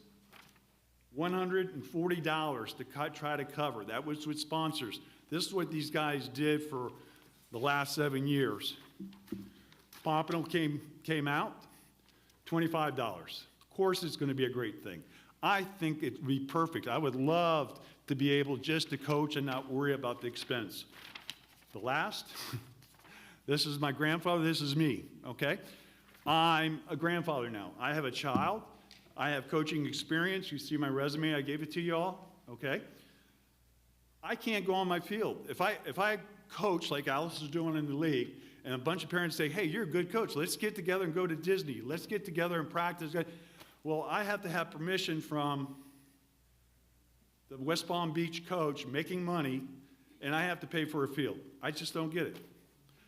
$140 to try to cover. That was with sponsors. This is what these guys did for the last 7 years. Pompano came out, $25. Of course it's going to be a great thing. I think it would be perfect. I would love to be able just to coach and not worry about the expense. The last, this is my grandfather, this is me, okay? I'm a grandfather now. I have a child. I have coaching experience. You see my resume, I gave it to you all, okay? I can't go on my field. If I coach like Alice is doing in the league, and a bunch of parents say, hey, you're a good coach, let's get together and go to Disney. Let's get together and practice. Well, I have to have permission from the West Palm Beach coach making money, and I have to pay for a field. I just don't get it.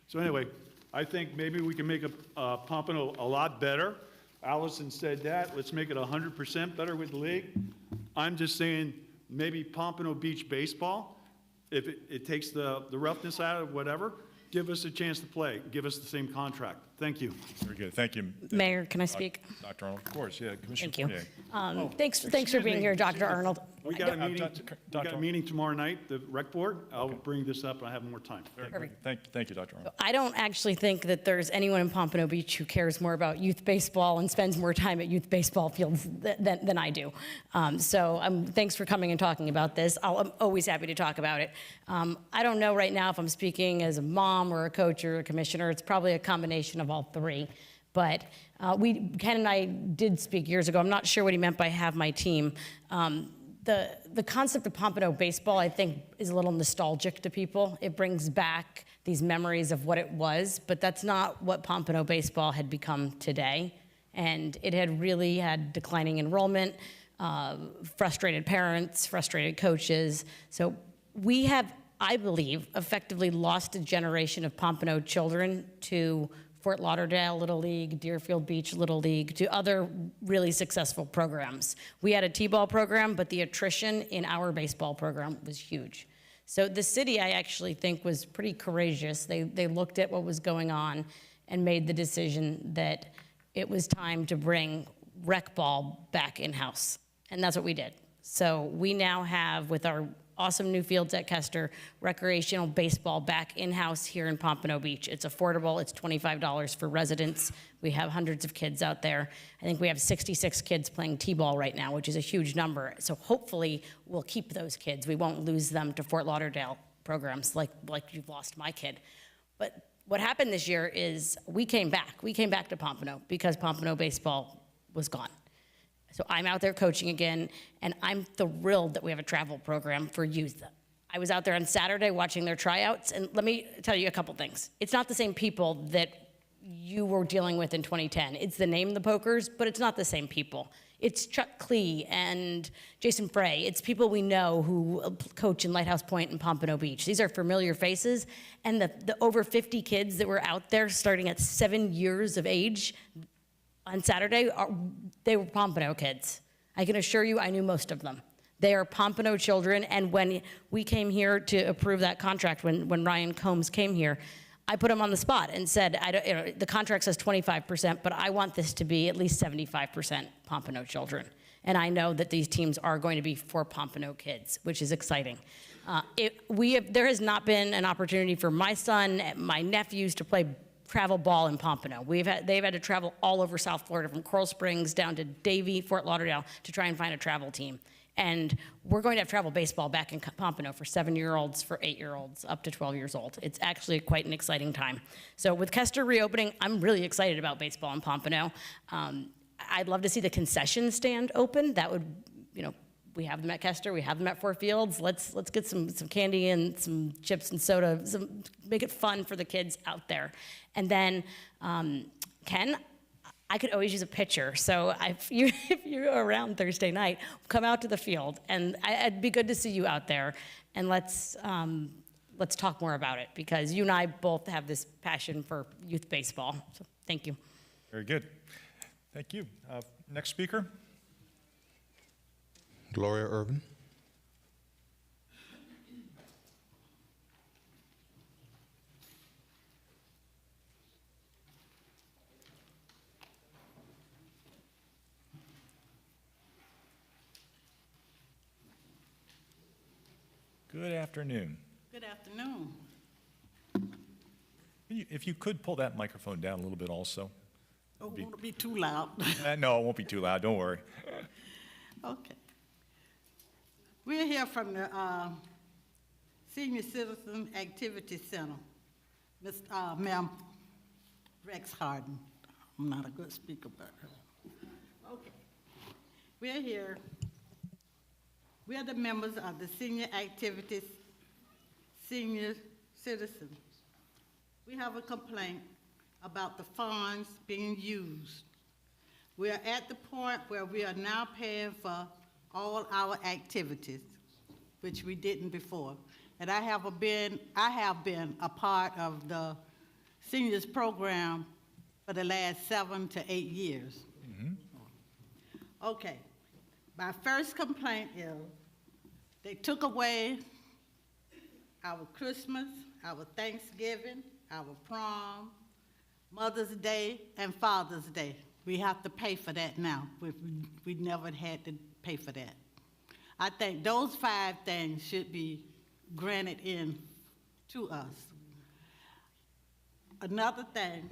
So anyway, I think maybe we can make a Pompano a lot better. Allison said that. Let's make it 100% better with the league. I'm just saying maybe Pompano Beach baseball, if it takes the roughness out of whatever, give us a chance to play. Give us the same contract. Thank you. Very good, thank you. Mayor, can I speak? Dr. Arnold, of course, yeah, Commissioner Thank you. Fournier. Thanks for being here, Dr. Arnold. We got a Dr. meeting tomorrow night, the rec board. I'll bring this up when I have more time. Perfect. Thank you, Dr. Arnold. I don't actually think that there's anyone in Pompano Beach who cares more about youth baseball and spends more time at youth baseball fields than I do. Thanks for coming and talking about this. I'm always happy to talk about it. I don't know right now if I'm speaking as a mom or a coach or a commissioner. It's probably a combination of all three. But Ken and I did speak years ago. I'm not sure what he meant by have my team. The concept of Pompano baseball, I think, is a little nostalgic to people. It brings back these memories of what it was, but that's not what Pompano baseball had become today. And it had really had declining enrollment, frustrated parents, frustrated coaches. So we have, I believe, effectively lost a generation of Pompano children to Fort Lauderdale Little League, Deerfield Beach Little League, to other really successful programs. We had a T-ball program, but the attrition in our baseball program was huge. So the city, I actually think, was pretty courageous. They looked at what was going on and made the decision that it was time to bring rec ball back in-house. And that's what we did. So we now have, with our awesome new fields at Kester, recreational baseball back in-house here in Pompano Beach. It's affordable. It's $25 for residents. We have hundreds of kids out there. I think we have 66 kids playing T-ball right now, which is a huge number. So hopefully we'll keep those kids. We won't lose them to Fort Lauderdale programs like you've lost my kid. But what happened this year is we came back. We came back to Pompano because Pompano baseball was gone. So I'm out there coaching again, and I'm thrilled that we have a travel program for youth. I was out there on Saturday watching their tryouts, and let me tell you a couple things. It's not the same people that you were dealing with in 2010. It's the name the Pokers, but it's not the same people. It's Chuck Klee and Jason Frey. It's people we know who coach in Lighthouse Point and Pompano Beach. These are familiar faces, and the over 50 kids that were out there starting at 7 years of age on Saturday, they were Pompano kids. I can assure you I knew most of them. They are Pompano children, and when we came here to approve that contract, when Ryan Combs came here, I put him on the spot and said, the contract says 25%, but I want this to be at least 75% Pompano children. And I know that these teams are going to be for Pompano kids, which is exciting. There has not been an opportunity for my son, my nephews to play travel ball in Pompano. They've had to travel all over South Florida, from Coral Springs down to Davie, Fort Lauderdale, to try and find a travel team. And we're going to have travel baseball back in Pompano for 7-year-olds, for 8-year-olds, up to 12 years old. It's actually quite an exciting time. So with Kester reopening, I'm really excited about baseball in Pompano. I'd love to see the concession stand open. That would, we have them at Kester, we have them at Four Fields. Let's get some candy and some chips and soda, make it fun for the kids out there. And then, Ken, I could always use a pitcher. So if you're around Thursday night, come out to the field, and it'd be good to see you out there. And let's talk more about it, because you and I both have this passion for youth baseball. So thank you. Very good. Thank you. Next speaker. Gloria Irvin. Good afternoon. Good afternoon. If you could pull that microphone down a little bit also. Oh, won't it be too loud? No, it won't be too loud. Don't worry. Okay. We're here from the Senior Citizen Activity Center, Ma'am Rex Harden. I'm not a good speaker, but okay. We're here. We are the members of the Senior Activities Senior Citizens. We have a complaint about the funds being used. We are at the point where we are now paying for all our activities, which we didn't before. And I have been a part of the seniors program for the last 7 to 8 years. Mm-hmm. Okay, my first complaint is they took away our Christmas, our Thanksgiving, our prom, Mother's Day, and Father's Day. We have to pay for that now. We never had to pay for that. I think those 5 things should be granted in to us. Another thing,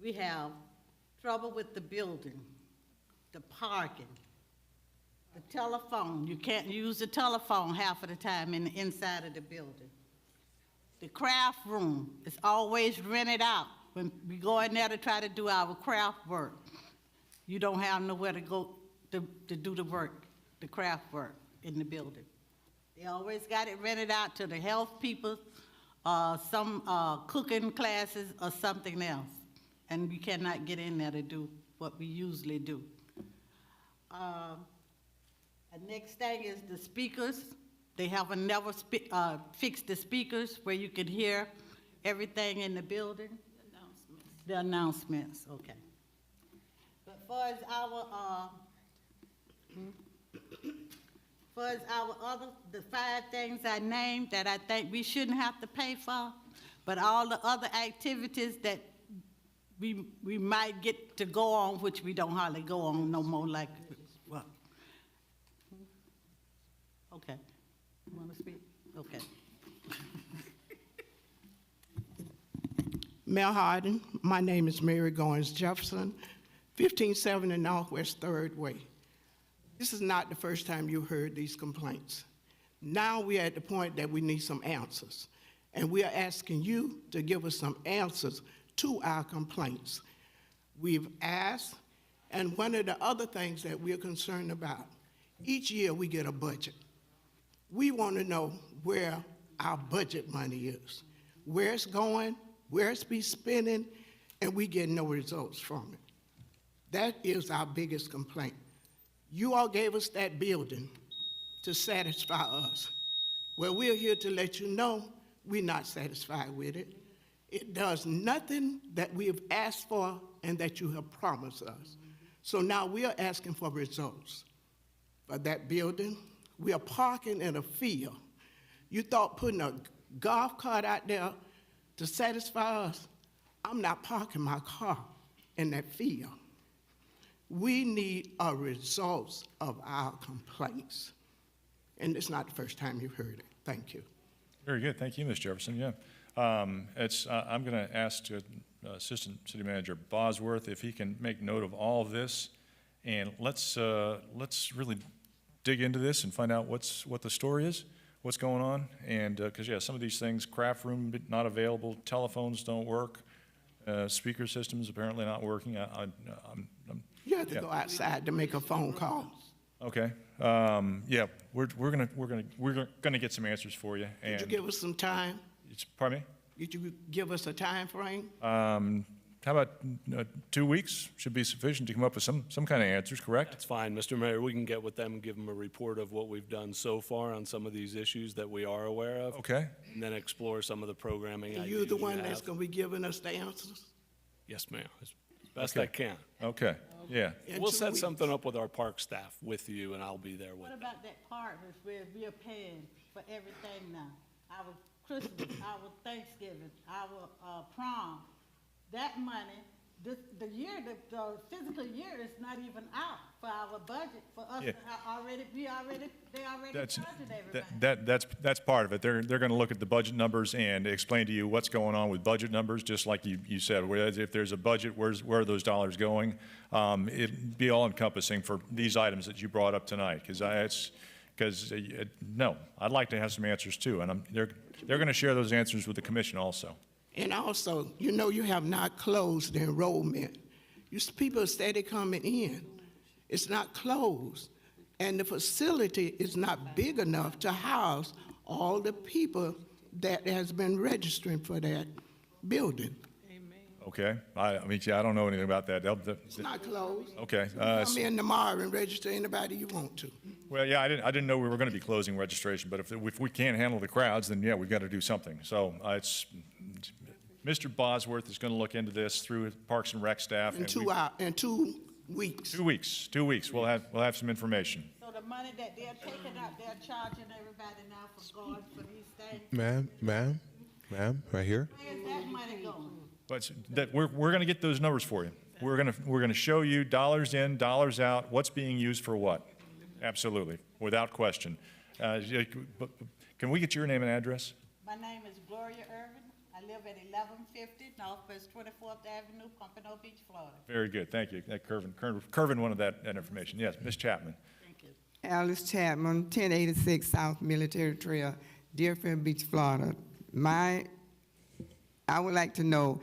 we have trouble with the building, the parking, the telephone. You can't use the telephone half of the time in the inside of the building. The craft room is always rented out when we go in there to try to do our craft work, you don't have nowhere to go to do the work, the craft work in the building. They always got it rented out to the health people, some cooking classes or something else. And we cannot get in there to do what we usually do. The next thing is the speakers. They haven't never fixed the speakers where you can hear everything in the building. The announcements, okay. But far as the 5 things I named that I think we shouldn't have to pay for, but all the other activities that we might get to go on, which we don't hardly go on no more, like, well, okay. You want to speak? Okay. Mayor Harden, my name is Mary Goins Jefferson, 1570 Northwest 3rd Way. This is not the first time you heard these complaints. Now we're at the point that we need some answers, and we are asking you to give us some answers to our complaints. We've asked, and one of the other things that we're concerned about, each year we get a budget. We want to know where our budget money is, where it's going, where it's be spending, and we get no results from it. That is our biggest complaint. You all gave us that building to satisfy us. Well, we're here to let you know we're not satisfied with it. It does nothing that we have asked for and that you have promised us. So now we are asking for results for that building. We are parking in a field. You thought putting a golf cart out there to satisfy us? I'm not parking my car in that field. We need a results of our complaints. And it's not the first time you've heard it. Thank you. Very good. Thank you, Ms. Jefferson. Yeah. I'm going to ask Assistant City Manager Bosworth if he can make note of all of this, and let's really dig into this and find out what the story is, what's going on, and because some of these things, craft room not available, telephones don't work, speaker systems apparently not working. You have to go outside to make a phone call. Okay. We're gonna get some answers for you. And Did you give us some time? Pardon me? Did you give us a time frame? How about 2 weeks? Should be sufficient to come up with some kind of answers, correct? That's fine, Mr. Mayor. We can get with them and give them a report of what we've done so far on some of these issues that we are aware of. Okay. And then explore some of the programming Are ideas you the you one have. that's going to be giving us the answers? Yes, ma'am. As best Okay. I can. Okay. Yeah. In We'll 2 set weeks. something up with our park staff with you, and I'll be there with What you. about that part where we are paying for everything now? Our Christmas, our Thanksgiving, our prom, that money, the physical year is not even out for our budget, for us Yeah. to they already That's charging everybody. that's part of it. They're going to look at the budget numbers and explain to you what's going on with budget numbers, just like you said. Whereas if there's a budget, where are those dollars going? It'd be all encompassing for these items that you brought up tonight. No, I'd like to have some answers too, and they're going to share those answers with the commission also. And also, you have not closed the enrollment. People are steady coming in. It's not closed. And the facility is not big enough to house all the people that has been registering for that building. Okay. I don't know anything about that. It's not closed. Okay. Come in tomorrow and register anybody you want to. Well, yeah, I didn't know we were going to be closing registration, but if we can't handle the crowds, then yeah, we've got to do something. So Mr. Bosworth is going to look into this through his Parks and Rec staff. In 2 weeks. 2 weeks. 2 weeks. We'll have some information. So the money that they're taking out, they're charging everybody now for going for these things. Ma'am, right here. Where is that money going? But we're going to get those numbers for you. We're going to show you dollars in, dollars out, what's being used for what. Absolutely, without question. Can we get your name and address? My name is Gloria Irvin. I live at 1150 Northwest 24th Avenue, Pompano Beach, Florida. Very good, thank you. Curvin wanted that information. Yes, Ms. Chapman. Thank you. Alice Chapman, 1086 South Military Trail, Deerfield Beach, Florida. I would like to know,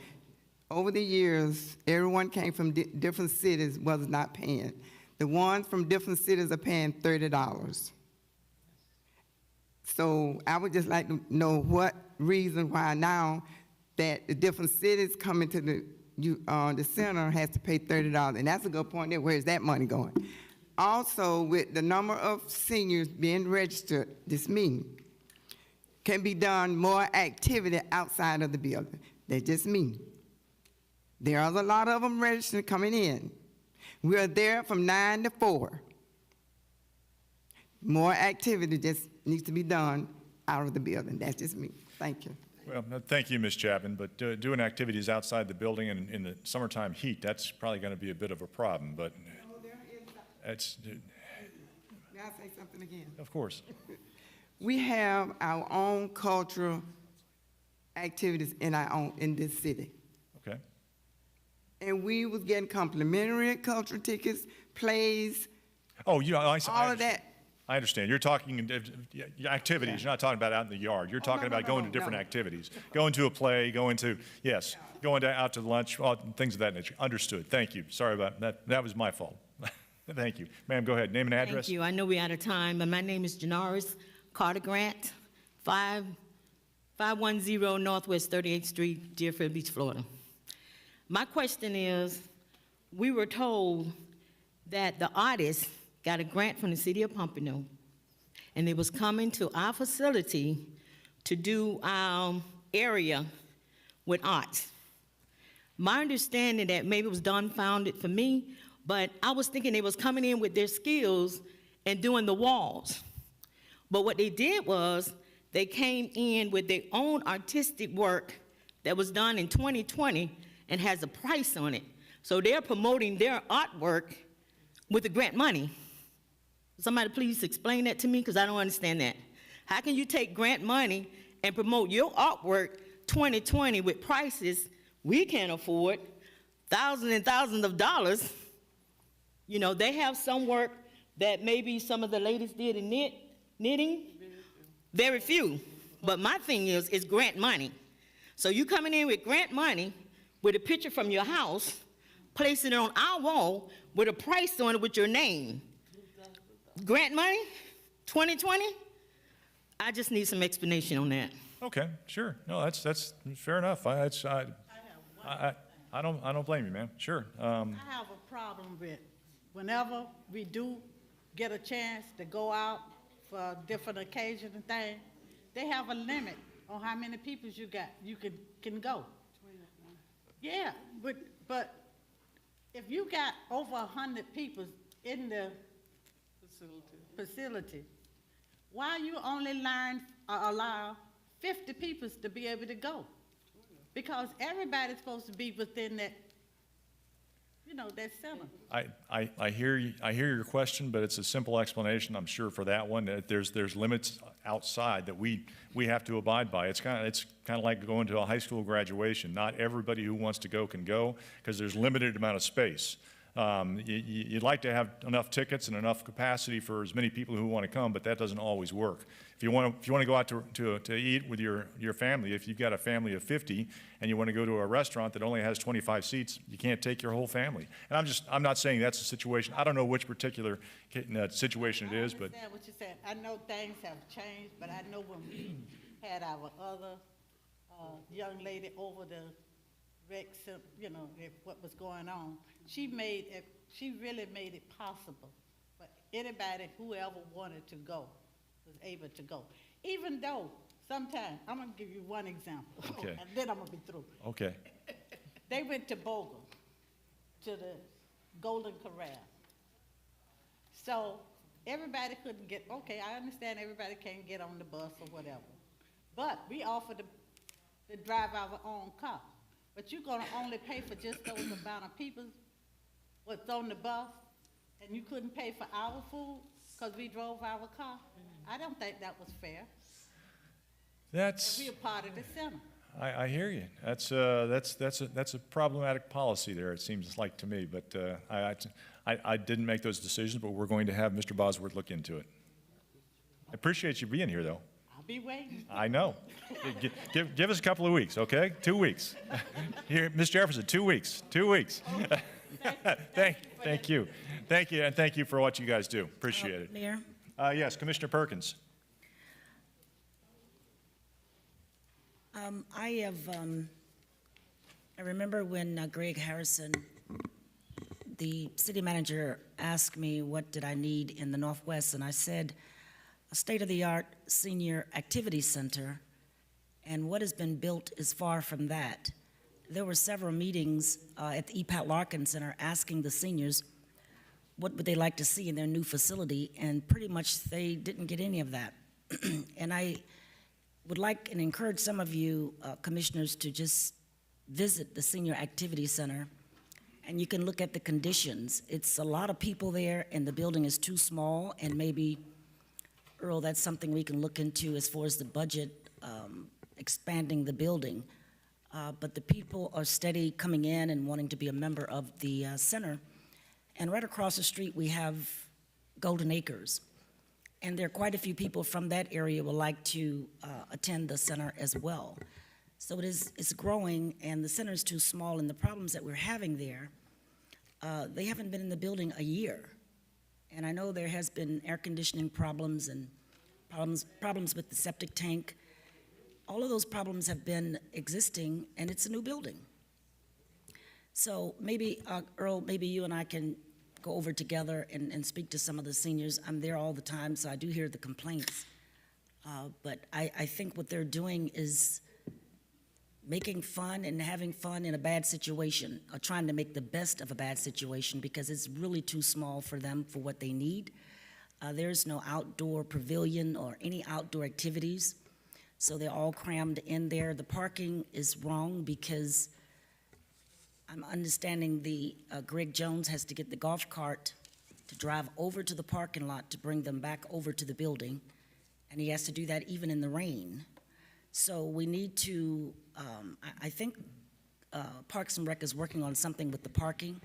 Over the years, everyone came from different cities was not paying. The ones from different cities are paying $30. So I would just like to know what reason why now that the different cities coming to the center has to pay $30. And that's a good point there. Where's that money going? Also, with the number of seniors being registered this meeting, can be done more activity outside of the building. That's just me. There are a lot of them registered coming in. We are there from 9 to 4. More activity just needs to be done out of the building. That's just me. Thank you. Well, thank you, Ms. Chapman, but doing activities outside the building in the summertime heat, that's probably going to be a bit of a problem, but it's... May I say something again? Of course. We have our own cultural activities in this city. Okay. And we was getting complimentary cultural tickets, plays, Oh, you know, all of that. I understand. You're talking activities. You're not talking about out in the yard. You're talking about going to different activities. Going to a play, going out to lunch, things of that nature. Understood. Thank you. Sorry about that. That was my fault. Thank you. Ma'am, go ahead. Name and address. Thank you. I know we're out of time, but my name is Janaris Carter Grant, 510 Northwest 38th Street, Deerfield Beach, Florida. My question is, we were told that the artists got a grant from the city of Pompano, and they was coming to our facility to do our area with art. My understanding that maybe it was dumbfounded for me, but I was thinking they was coming in with their skills and doing the walls. But what they did was they came in with their own artistic work that was done in 2020 and has a price on it. So they're promoting their artwork with the grant money. Somebody please explain that to me, because I don't understand that. How can you take grant money and promote your artwork 2020 with prices we can't afford, thousands and thousands of dollars? You know, they have some work that maybe some of the ladies did in knitting. Very few. But my thing is, it's grant money. So you coming in with grant money with a picture from your house, placing it on our wall with a price on it with your name. Grant money, 2020? I just need some explanation on that. Okay, sure. No, that's fair enough. I don't blame you, ma'am. Sure. I have a problem with whenever we do get a chance to go out for different occasions and things, they have a limit on how many people you can go. Yeah, but if you got over 100 people in the facility, why you only allow 50 people to be able to go? Because everybody's supposed to be within that, that center. I hear your question, but it's a simple explanation, I'm sure, for that one. That there's limits outside that we have to abide by. It's kind of like going to a high school graduation. Not everybody who wants to go can go because there's limited amount of space. You'd like to have enough tickets and enough capacity for as many people who want to come, but that doesn't always work. If you want to go out to eat with your family, if you've got a family of 50 and you want to go to a restaurant that only has 25 seats, you can't take your whole family. And I'm not saying that's the situation. I don't know which particular situation it is, but I understand what you're saying. I know things have changed, but I know when we had our other young lady over the rec, what was going on, she really made it possible for anybody, whoever wanted to go, was able to go. Even though sometimes, I'm going to give you one example, okay. And then I'm going to be through. Okay. They went to Bogle, to the Golden Corral. So everybody couldn't get, okay, I understand everybody can't get on the bus or whatever, but we offered to drive our own car. But you're going to only pay for just those amount of people what's on the bus, and you couldn't pay for our food because we drove our car? I don't think that was fair. And we're part of the center. I hear you. That's a problematic policy there, it seems like to me. But I didn't make those decisions, but we're going to have Mr. Bosworth look into it. I appreciate you being here, though. I'm Be waiting. I know. Give us a couple of weeks, okay? 2 weeks. Here, Ms. Jefferson, 2 weeks. 2 weeks. Thank you. Thank you, and thank you for what you guys do. Appreciate it. Mayor? Yes, Commissioner Perkins. I remember when Greg Harrison, the city manager, asked me what did I need in the Northwest, and I said a state-of-the-art senior activity center, and what has been built is far from that. There were several meetings at the EPAT Larkin Center asking the seniors what would they like to see in their new facility, and pretty much they didn't get any of that. And I would like and encourage some of you commissioners to just visit the Senior Activity Center, and you can look at the conditions. It's a lot of people there, and the building is too small, and maybe, Earl, that's something we can look into as far as the budget, expanding the building. But the people are steady coming in and wanting to be a member of the center. And right across the street, we have Golden Acres. And there are quite a few people from that area who would like to attend the center as well. So it's growing, and the center is too small, and the problems that we're having there, they haven't been in the building a year. And I know there has been air conditioning problems and problems with the septic tank. All of those problems have been existing, and it's a new building. So maybe, Earl, maybe you and I can go over together and speak to some of the seniors. I'm there all the time, so I do hear the complaints. But I think what they're doing is making fun and having fun in a bad situation, or trying to make the best of a bad situation, because it's really too small for them for what they need. There's no outdoor pavilion or any outdoor activities, so they're all crammed in there. The parking is wrong because I'm understanding the Greg Jones has to get the golf cart to drive over to the parking lot to bring them back over to the building, and he has to do that even in the rain. So we need to, I think Parks and Rec is working on something with the parking,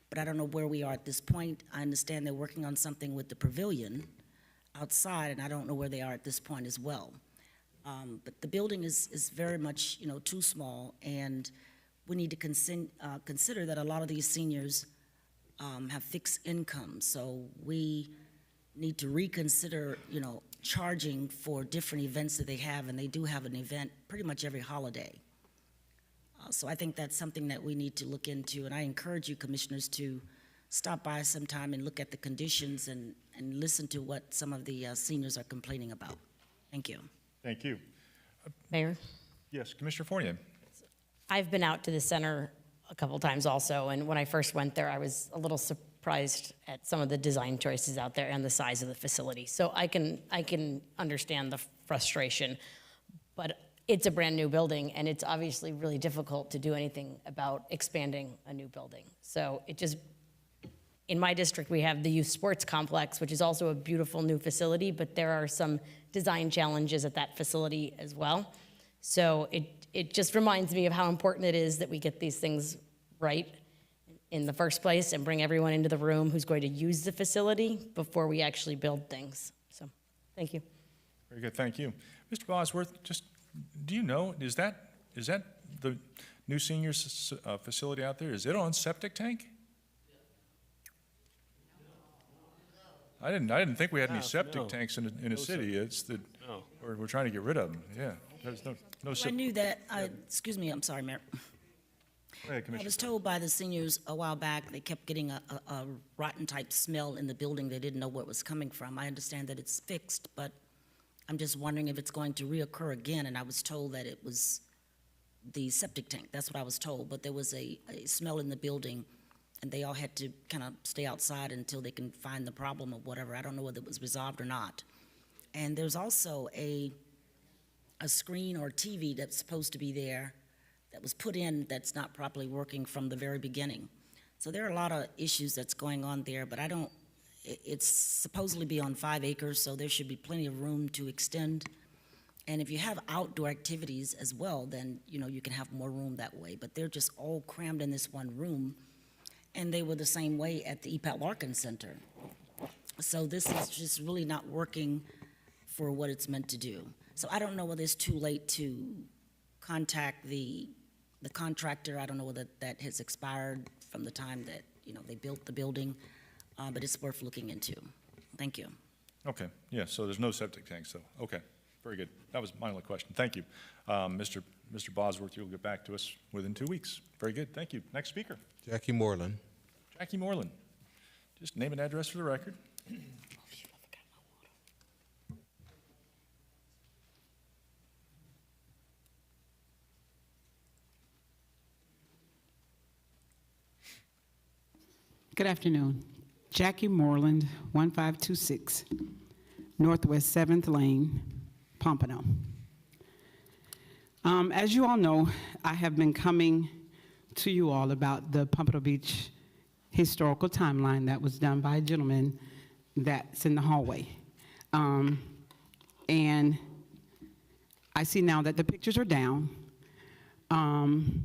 but I don't know where we are at this point. I understand they're working on something with the pavilion outside, and I don't know where they are at this point as well. But the building is very much, too small, and we need to consider that a lot of these seniors have fixed incomes. So we need to reconsider, charging for different events that they have, and they do have an event pretty much every holiday. So I think that's something that we need to look into, and I encourage you commissioners to stop by sometime and look at the conditions and listen to what some of the seniors are complaining about. Thank you. Thank you. Mayor? Yes, Commissioner Fournier. I've been out to the center a couple times also, and when I first went there, I was a little surprised at some of the design choices out there and the size of the facility. So I can understand the frustration, but it's a brand new building, and it's obviously really difficult to do anything about expanding a new building. So in my district, we have the youth sports complex, which is also a beautiful new facility, but there are some design challenges at that facility as well. So it just reminds me of how important it is that we get these things right in the first place and bring everyone into the room who's going to use the facility before we actually build things. So, thank you. Very good, thank you. Mr. Bosworth, just, do you know, is that the new seniors facility out there? Is it on septic tank? I didn't think we had any septic tanks in the city. It's the, we're trying to get rid of them, yeah. There's no I knew that, excuse me, I'm sorry, Mayor. Go ahead, Commissioner. I was told by the seniors a while back, they kept getting a rotten type smell in the building. They didn't know where it was coming from. I understand that it's fixed, but I'm just wondering if it's going to reoccur again. And I was told that it was the septic tank. That's what I was told. But there was a smell in the building, and they all had to kind of stay outside until they can find the problem or whatever. I don't know whether it was resolved or not. And there's also a screen or TV that's supposed to be there that was put in that's not properly working from the very beginning. So there are a lot of issues that's going on there, but it's supposedly be on 5 acres, so there should be plenty of room to extend. And if you have outdoor activities as well, then, you can have more room that way. But they're just all crammed in this one room, and they were the same way at the EPAT Larkin Center. So this is just really not working for what it's meant to do. So I don't know whether it's too late to contact the contractor. I don't know whether that has expired from the time that, they built the building, but it's worth looking into. Thank you. Okay, yeah, so there's no septic tank, so, okay, very good. That was my only question. Thank you. Mr. Bosworth, you'll get back to us within 2 weeks. Very good, thank you. Next speaker. Jackie Moreland. Jackie Moreland. Just name and address for the record. Good afternoon. Jackie Moreland, 1526 Northwest 7th Lane, Pompano. As you all know, I have been coming to you all about the Pompano Beach historical timeline that was done by a gentleman that's in the hallway. And I see now that the pictures are down, and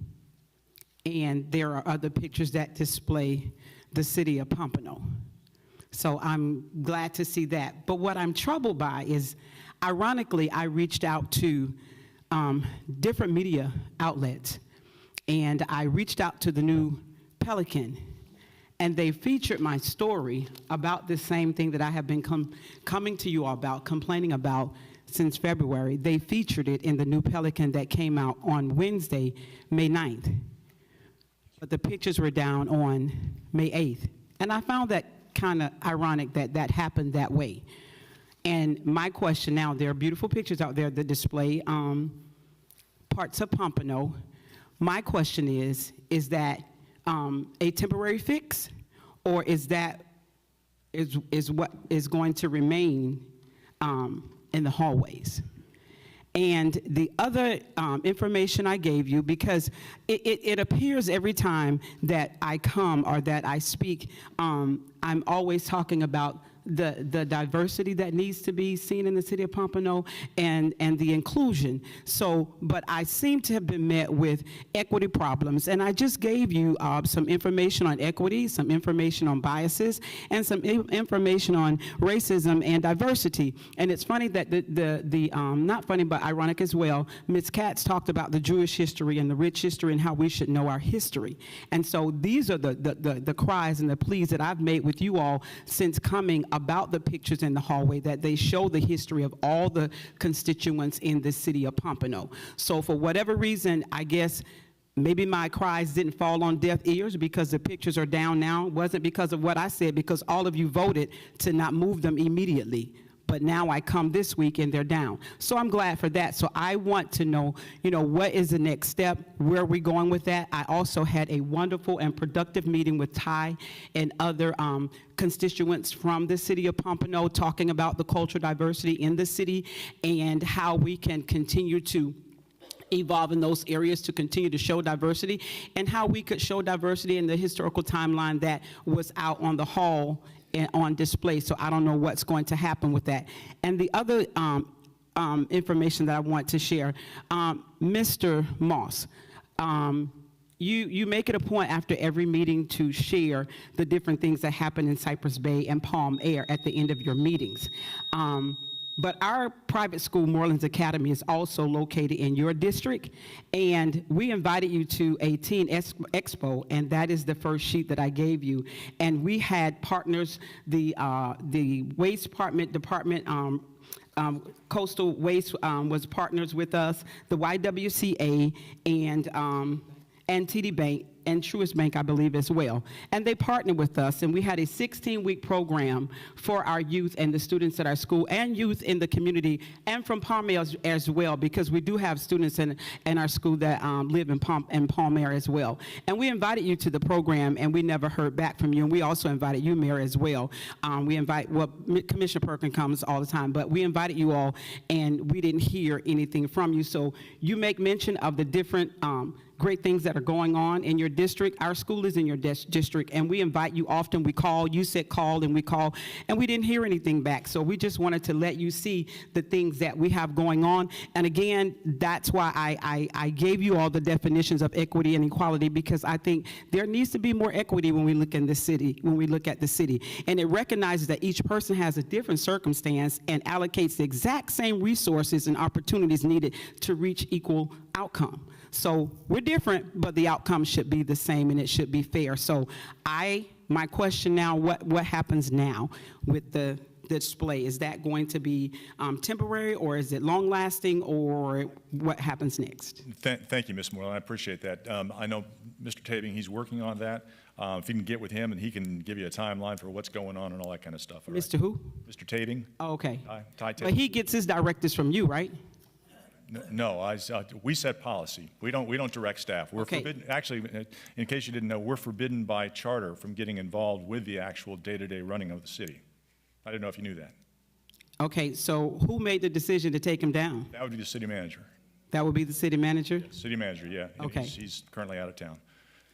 there are other pictures that display the city of Pompano. So I'm glad to see that. But what I'm troubled by is, ironically, I reached out to different media outlets, and I reached out to the New Pelican, and they featured my story about the same thing that I have been coming to you all about, complaining about since February. They featured it in the New Pelican that came out on Wednesday, May 9th. But the pictures were down on May 8th. And I found that kind of ironic that that happened that way. And my question now, there are beautiful pictures out there that display parts of Pompano. My question is that a temporary fix, or is that is what is going to remain in the hallways? And the other information I gave you, because it appears every time that I come or that I speak, I'm always talking about the diversity that needs to be seen in the city of Pompano and the inclusion. So, but I seem to have been met with equity problems, and I just gave you some information on equity, some information on biases, and some information on racism and diversity. And it's funny that not funny, but ironic as well, Ms. Katz talked about the Jewish history and the rich history and how we should know our history. And so these are the cries and the pleas that I've made with you all since coming about the pictures in the hallway, that they show the history of all the constituents in the city of Pompano. So for whatever reason, I guess maybe my cries didn't fall on deaf ears because the pictures are down now. It wasn't because of what I said, because all of you voted to not move them immediately. But now I come this week and they're down. So I'm glad for that. So I want to know, what is the next step? Where are we going with that? I also had a wonderful and productive meeting with Ty and other constituents from the city of Pompano, talking about the cultural diversity in the city and how we can continue to evolve in those areas to continue to show diversity, and how we could show diversity in the historical timeline that was out on the hall and on display. So I don't know what's going to happen with that. And the other information that I want to share, Mr. Moss, you make it a point after every meeting to share the different things that happen in Cypress Bay and Palm Air at the end of your meetings. But our private school, Morelands Academy, is also located in your district, and we invited you to a teen expo, and that is the first sheet that I gave you. And we had partners, the waste department, coastal waste was partners with us, the YWCA, and TD Bank, and Truist Bank, I believe, as well. And they partnered with us, and we had a 16-week program for our youth and the students at our school and youth in the community and from Palm Air as well, because we do have students in our school that live in Palm Air as well. And we invited you to the program, and we never heard back from you. And we also invited you, Mayor, as well. Commissioner Perkins comes all the time, but we invited you all, and we didn't hear anything from you. So you make mention of the different great things that are going on in your district. Our school is in your district, and we invite you often. We call, you said call, and we call, and we didn't hear anything back. So we just wanted to let you see the things that we have going on. And again, that's why I gave you all the definitions of equity and equality, because I think there needs to be more equity when we look in the city, when we look at the city. And it recognizes that each person has a different circumstance and allocates the exact same resources and opportunities needed to reach equal outcome. So we're different, but the outcome should be the same and it should be fair. So my question now, what happens now with the display? Is that going to be temporary, or is it long lasting, or what happens next? Thank you, Ms. Moreland. I appreciate that. I know Mr. Tabing, he's working on that. If you can get with him, and he can give you a timeline for what's going on and all that kind of stuff. All right? Mr. who? Mr. Tabing. Oh, okay. Ty Tabing. But he gets his directives from you, right? No, we set policy. We don't direct staff. We're Okay. forbidden. Actually, in case you didn't know, we're forbidden by charter from getting involved with the actual day-to-day running of the city. I didn't know if you knew that. Okay, so who made the decision to take him down? That would be the city manager. That would be the city manager? City manager, yeah. Okay. He's currently out of town.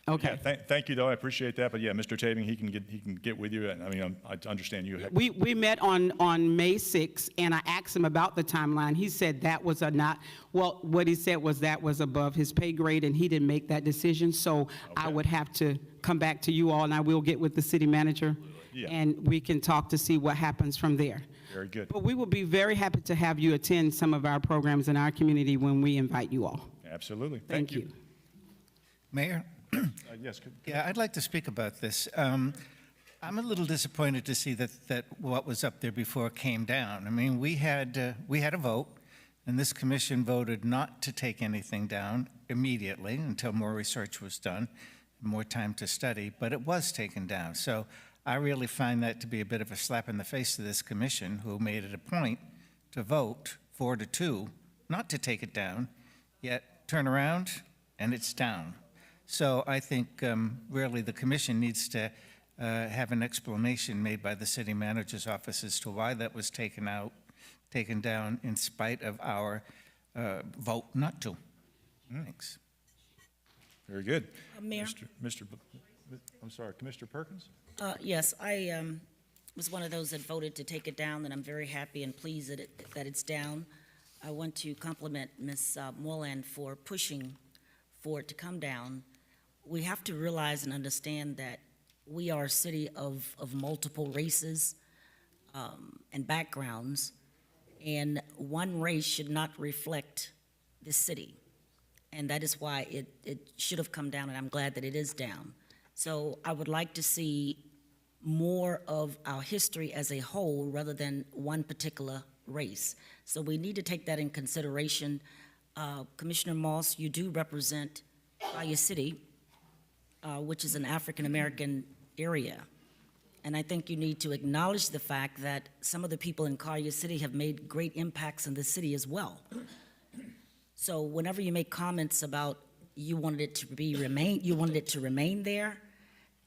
Okay. Yeah, thank you, though. I appreciate that. But yeah, Mr. Tabing, he can get with you. I mean, I understand you. We met on May 6th, and I asked him about the timeline. He said that was what he said was that was above his pay grade, and he didn't make that decision. So I would have to come back to you all, and I will get with the city manager, and we can talk to see what happens from there. Very good. But we will be very happy to have you attend some of our programs in our community when we invite you all. Absolutely. Thank you. Mayor? Yes. Yeah, I'd like to speak about this. I'm a little disappointed to see that what was up there before came down. I mean, we had a vote, and this commission voted not to take anything down immediately until more research was done, more time to study, but it was taken down. So I really find that to be a bit of a slap in the face to this commission, who made it a point to vote 4-2 not to take it down, yet turn around and it's down. So I think really the commission needs to have an explanation made by the city manager's office as to why that was taken down in spite of our vote not to. Thanks. Very good. Mayor? I'm sorry, Commissioner Perkins? Yes, I was one of those that voted to take it down, and I'm very happy and pleased that it's down. I want to compliment Ms. Moreland for pushing for it to come down. We have to realize and understand that we are a city of multiple races and backgrounds, and one race should not reflect this city. And that is why it should have come down, and I'm glad that it is down. So I would like to see more of our history as a whole rather than one particular race. So we need to take that in consideration. Commissioner Moss, you do represent Collier City, which is an African-American area. And I think you need to acknowledge the fact that some of the people in Collier City have made great impacts in the city as well. So whenever you make comments about you wanted it to remain there,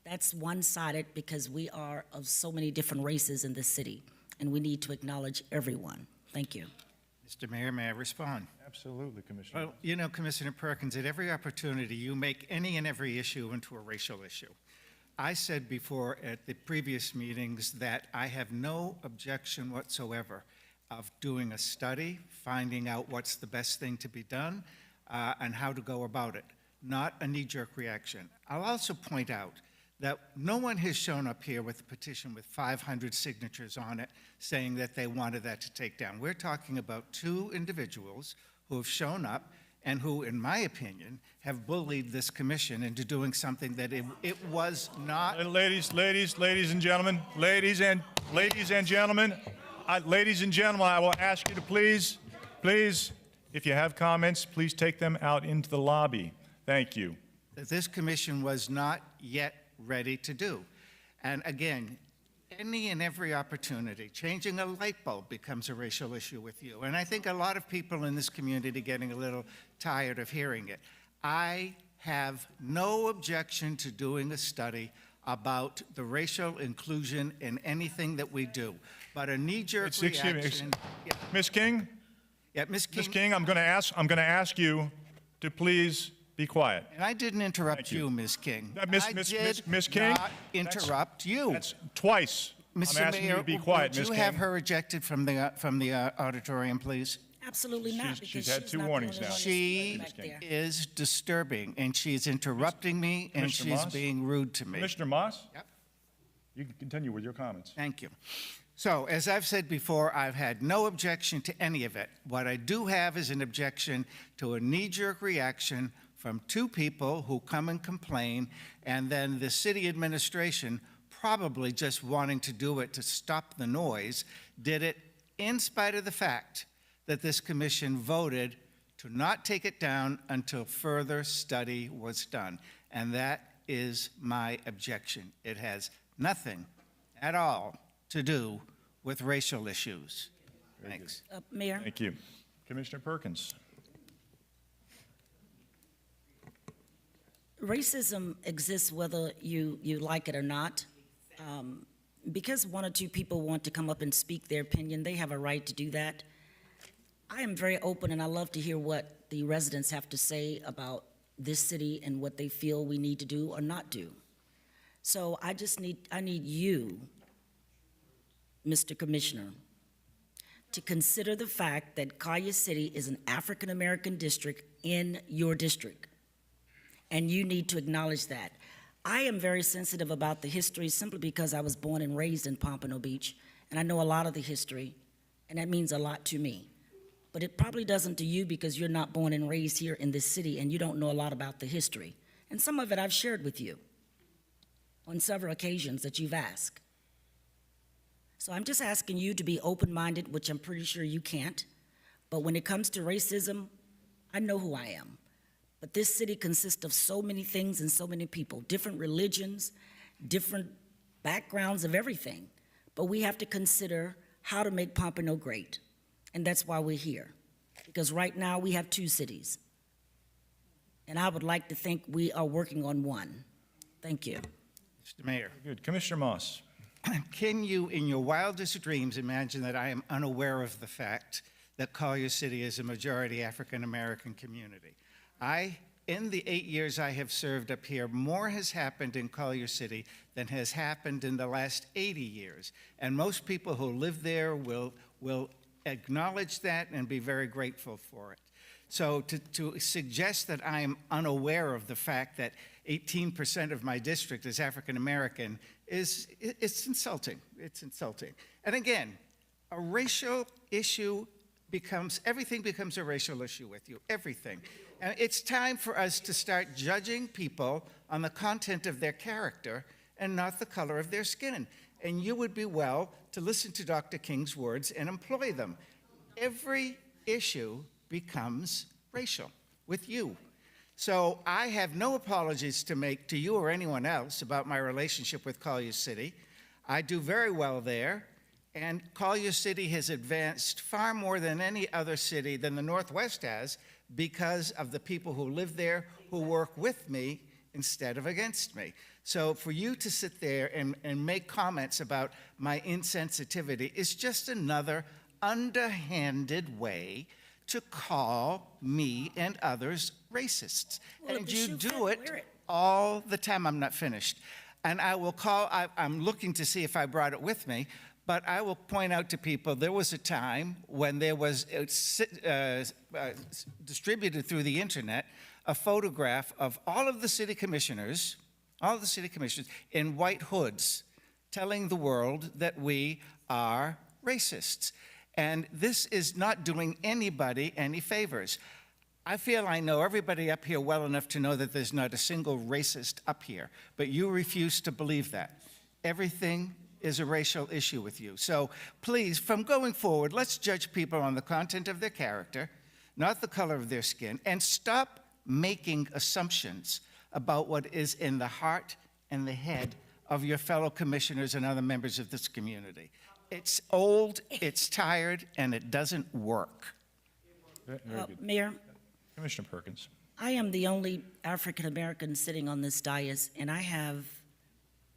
that's one-sided, because we are of so many different races in this city, and we need to acknowledge everyone. Thank you. Mr. Mayor, may I respond? Absolutely, Commissioner. Well, you know, Commissioner Perkins, at every opportunity, you make any and every issue into a racial issue. I said before at the previous meetings that I have no objection whatsoever of doing a study, finding out what's the best thing to be done, and how to go about it, not a knee-jerk reaction. I'll also point out that no one has shown up here with a petition with 500 signatures on it saying that they wanted that to take down. We're talking about two individuals who have shown up and who, in my opinion, have bullied this commission into doing something that it was not. Ladies and gentlemen, ladies and gentlemen, I will ask you to please, if you have comments, please take them out into the lobby. Thank you. That this commission was not yet ready to do. And again, any and every opportunity, changing a light bulb becomes a racial issue with you. And I think a lot of people in this community are getting a little tired of hearing it. I have no objection to doing a study about the racial inclusion in anything that we do. But a knee-jerk reaction. Ms. King? Yeah, Ms. King. Ms. King, I'm going to ask you to please Be quiet. And I didn't interrupt Thank you. you, Ms. King. Miss- I Miss- did Miss- Miss King? not interrupt you. That's twice. I'm Mr. asking you Mayor, to be quiet, would Ms. you King. have her ejected from the auditorium, please? Absolutely not, because she's had two not the warnings only now. one that's She back there. is disturbing, and she's interrupting me, and Commissioner she's Moss? being rude to me. Commissioner Moss? Yep. You can continue with your comments. Thank you. So, as I've said before, I've had no objection to any of it. What I do have is an objection to a knee-jerk reaction from two people who come and complain, and then the city administration, probably just wanting to do it to stop the noise, did it in spite of the fact that this commission voted to not take it down until further study was done. And that is my objection. It has nothing at all to do with racial issues. Thanks. Mayor? Thank you. Commissioner Perkins? Racism exists whether you like it or not. Because one or two people want to come up and speak their opinion, they have a right to do that. I am very open, and I love to hear what the residents have to say about this city and what they feel we need to do or not do. So I need you, Mr. Commissioner, to consider the fact that Collier City is an African-American district in your district, and you need to acknowledge that. I am very sensitive about the history simply because I was born and raised in Pompano Beach, and I know a lot of the history, and that means a lot to me. But it probably doesn't to you because you're not born and raised here in this city and you don't know a lot about the history. And some of it I've shared with you on several occasions that you've asked. So I'm just asking you to be open-minded, which I'm pretty sure you can't. But when it comes to racism, I know who I am. But this city consists of so many things and so many people, different religions, different backgrounds of everything. But we have to consider how to make Pompano great. And that's why we're here. Because right now we have two cities. And I would like to think we are working on one. Thank you. Mr. Mayor. Good. Commissioner Moss? Can you, in your wildest dreams, imagine that I am unaware of the fact that Collier City is a majority African-American community? In the 8 years I have served up here, more has happened in Collier City than has happened in the last 80 years. And most people who live there will acknowledge that and be very grateful for it. So to suggest that I am unaware of the fact that 18% of my district is African-American it's insulting. It's insulting. And again, a racial issue everything becomes a racial issue with you, everything. And it's time for us to start judging people on the content of their character and not the color of their skin. And you would be well to listen to Dr. King's words and employ them. Every issue becomes racial with you. So I have no apologies to make to you or anyone else about my relationship with Collier City. I do very well there. And Collier City has advanced far more than any other city than the Northwest has because of the people who live there who work with me instead of against me. So for you to sit there and make comments about my insensitivity is just another underhanded way to call me and others racists. Well, And if the you shoe do fits, wear it it. all the time. I'm not finished. And I will I'm looking to see if I brought it with me, but I will point out to people there was a time when there was distributed through the internet a photograph of all of the city commissioners in white hoods telling the world that we are racists. And this is not doing anybody any favors. I feel I know everybody up here well enough to know that there's not a single racist up here, but you refuse to believe that. Everything is a racial issue with you. So please, from going forward, let's judge people on the content of their character, not the color of their skin, and stop making assumptions about what is in the heart and the head of your fellow commissioners and other members of this community. It's old, it's tired, and it doesn't work. Very good. Mayor, Commissioner Perkins. I am the only African American sitting on this dais, and I have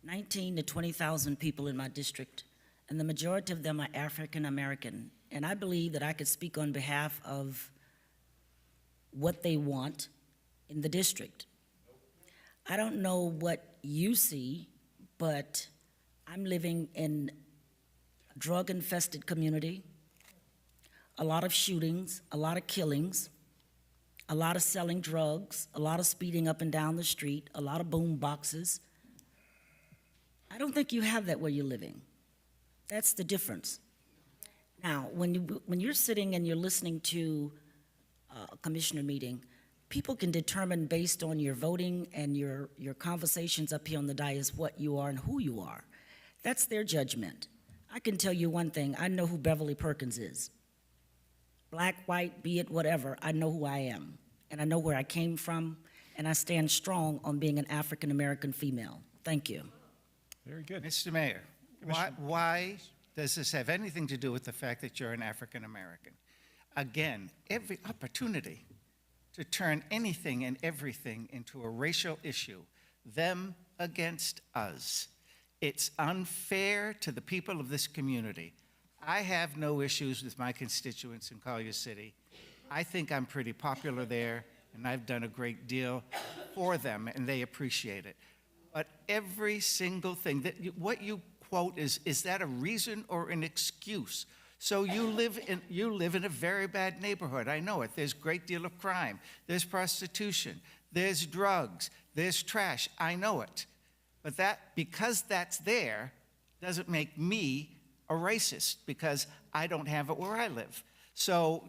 19 to 20,000 people in my district, and the majority of them are African American. And I believe that I could speak on behalf of what they want in the district. I don't know what you see, but I'm living in a drug-infested community, a lot of shootings, a lot of killings, a lot of selling drugs, a lot of speeding up and down the street, a lot of boom boxes. I don't think you have that where you're living. That's the difference. Now, when you're sitting and you're listening to a commissioner meeting, people can determine based on your voting and your conversations up here on the dais what you are and who you are. That's their judgment. I can tell you one thing, I know who Beverly Perkins is. Black, white, be it whatever, I know who I am. And I know where I came from, and I stand strong on being an African-American female. Thank you. Very good. Mr. Mayor, why does this have anything to do with the fact that you're an African-American? Again, every opportunity to turn anything and everything into a racial issue, them against us. It's unfair to the people of this community. I have no issues with my constituents in Collier City. I think I'm pretty popular there, and I've done a great deal for them, and they appreciate it. But every single thing, what you quote is that a reason or an excuse? So you live in a very bad neighborhood. I know it. There's a great deal of crime. There's prostitution. There's drugs. There's trash. I know it. But because that's there doesn't make me a racist because I don't have it where I live. So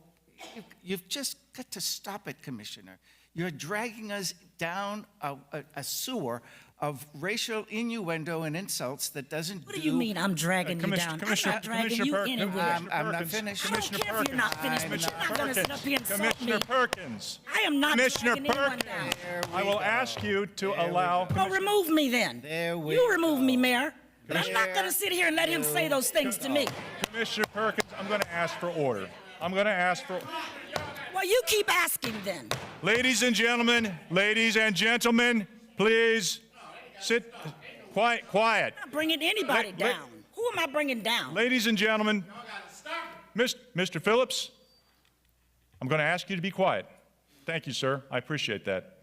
you've just got to stop it, Commissioner. You're dragging us down a sewer of racial innuendo and insults that doesn't What do you mean I'm dragging you down? I'm not dragging you anywhere. I'm not finished. I don't care if you're not finished, but you're not going to sit up here and insult me. Commissioner Perkins. I am not Commissioner dragging anyone Perkins. down. I will ask you to allow. Well, remove me then. You remove me, Mayor. But I'm not going to sit here and let him say those things to me. Commissioner Perkins, I'm going to ask for order. I'm going to ask for. Well, you keep asking then. Ladies and gentlemen, please sit quiet. I'm not bringing anybody down. Who am I bringing down? Ladies and gentlemen, Mr. Phillips, I'm going to ask you to be quiet. Thank you, sir. I appreciate that.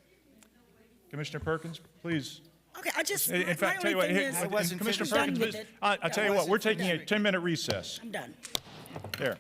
Commissioner Perkins, please. Okay, I just. In fact, tell you what, Commissioner Perkins, I'll tell you what, we're taking a 10-minute recess. I'm done. There.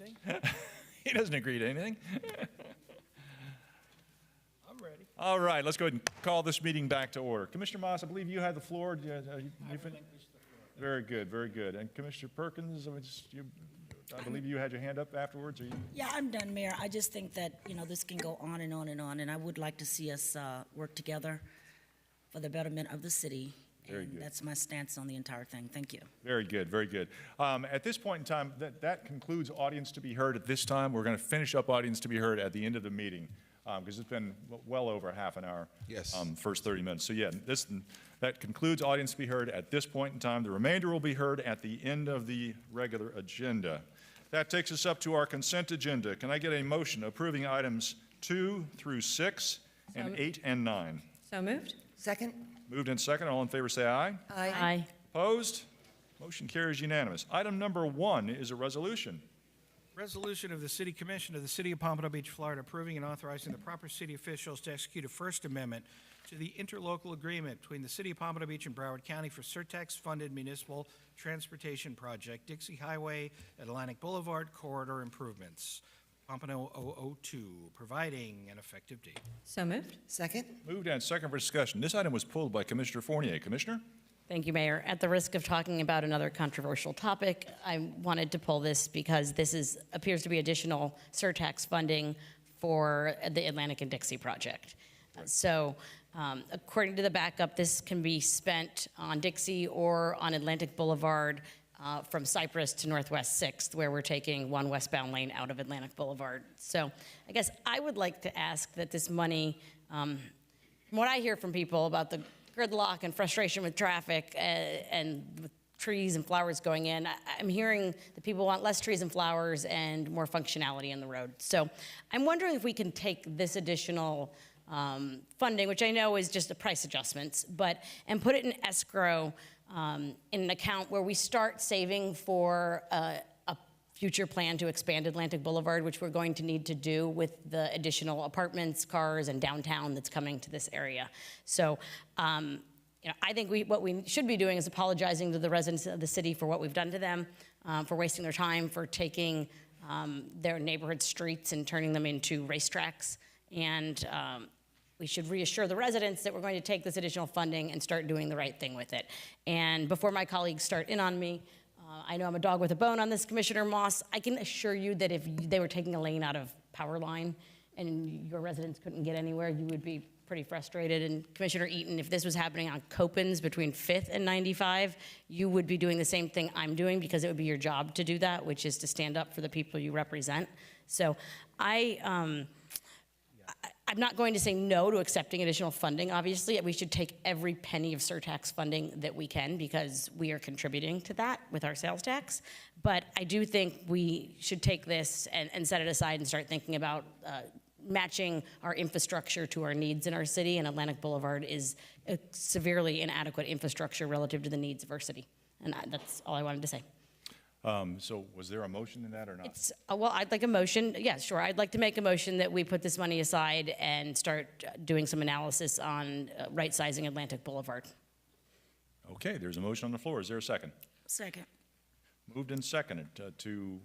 anything. He doesn't agree to anything. I'm ready. All right, let's go ahead and call this meeting back to order. Commissioner Moss, I believe you had the floor. Very good, very good. And Commissioner Perkins, I believe you had your hand up afterwards. Or you? Yeah, I'm done, Mayor. I just think that, this can go on and on and on, and I would like to see us work together for the betterment of the city. Very and good. That's my stance on the entire thing. Thank you. Very good, very good. At this point in time, that concludes audience to be heard at this time. We're going to finish up audience to be heard at the end of the meeting because it's been well over half an hour. Yes. First 30 minutes. So yeah, that concludes audience to be heard at this point in time. The remainder will be heard at the end of the regular agenda. That takes us up to our consent agenda. Can I get a motion approving items 2 through 6 and 8 and 9? So moved. Second. Moved and second. All in favor say aye. Aye. Opposed? Motion carries unanimous. Item number 1 is a resolution. Resolution of the City Commission of the City of Pompano Beach, Florida, approving and authorizing the proper city officials to execute a First Amendment to the interlocal agreement between the City of Pompano Beach and Broward County for surtax-funded municipal transportation project, Dixie Highway, Atlantic Boulevard Corridor Improvements, Pompano 002, providing an effective date. So moved. Second. Moved and second for discussion. This item was pulled by Commissioner Fournier. Commissioner? Thank you, Mayor. At the risk of talking about another controversial topic, I wanted to pull this because this appears to be additional surtax funding for the Atlantic and Dixie project. So according to the backup, this can be spent on Dixie or on Atlantic Boulevard from Cypress to Northwest 6th, where we're taking one westbound lane out of Atlantic Boulevard. So I guess I would like to ask that this money, from what I hear from people about the gridlock and frustration with traffic and with trees and flowers going in, I'm hearing that people want less trees and flowers and more functionality in the road. So I'm wondering if we can take this additional funding, which I know is just a price adjustments, and put it in escrow in an account where we start saving for a future plan to expand Atlantic Boulevard, which we're going to need to do with the additional apartments, cars, and downtown that's coming to this area. So, I think what we should be doing is apologizing to the residents of the city for what we've done to them, for wasting their time, for taking their neighborhood streets and turning them into racetracks. And we should reassure the residents that we're going to take this additional funding and start doing the right thing with it. And before my colleagues start in on me, I know I'm a dog with a bone on this, Commissioner Moss. I can assure you that if they were taking a lane out of power line and your residents couldn't get anywhere, you would be pretty frustrated. And Commissioner Eaton, if this was happening on Copans between 5th and 95, you would be doing the same thing I'm doing because it would be your job to do that, which is to stand up for the people you represent. So I'm not going to say no to accepting additional funding. Obviously, we should take every penny of surtax funding that we can because we are contributing to that with our sales tax. But I do think we should take this and set it aside and start thinking about matching our infrastructure to our needs in our city. And Atlantic Boulevard is a severely inadequate infrastructure relative to the needs of our city. And that's all I wanted to say. So was there a motion in that or not? Well, I'd like a motion. Yeah, sure. I'd like to make a motion that we put this money aside and start doing some analysis on right-sizing Atlantic Boulevard. Okay, there's a motion on the floor. Is there a second? Second. Moved and seconded to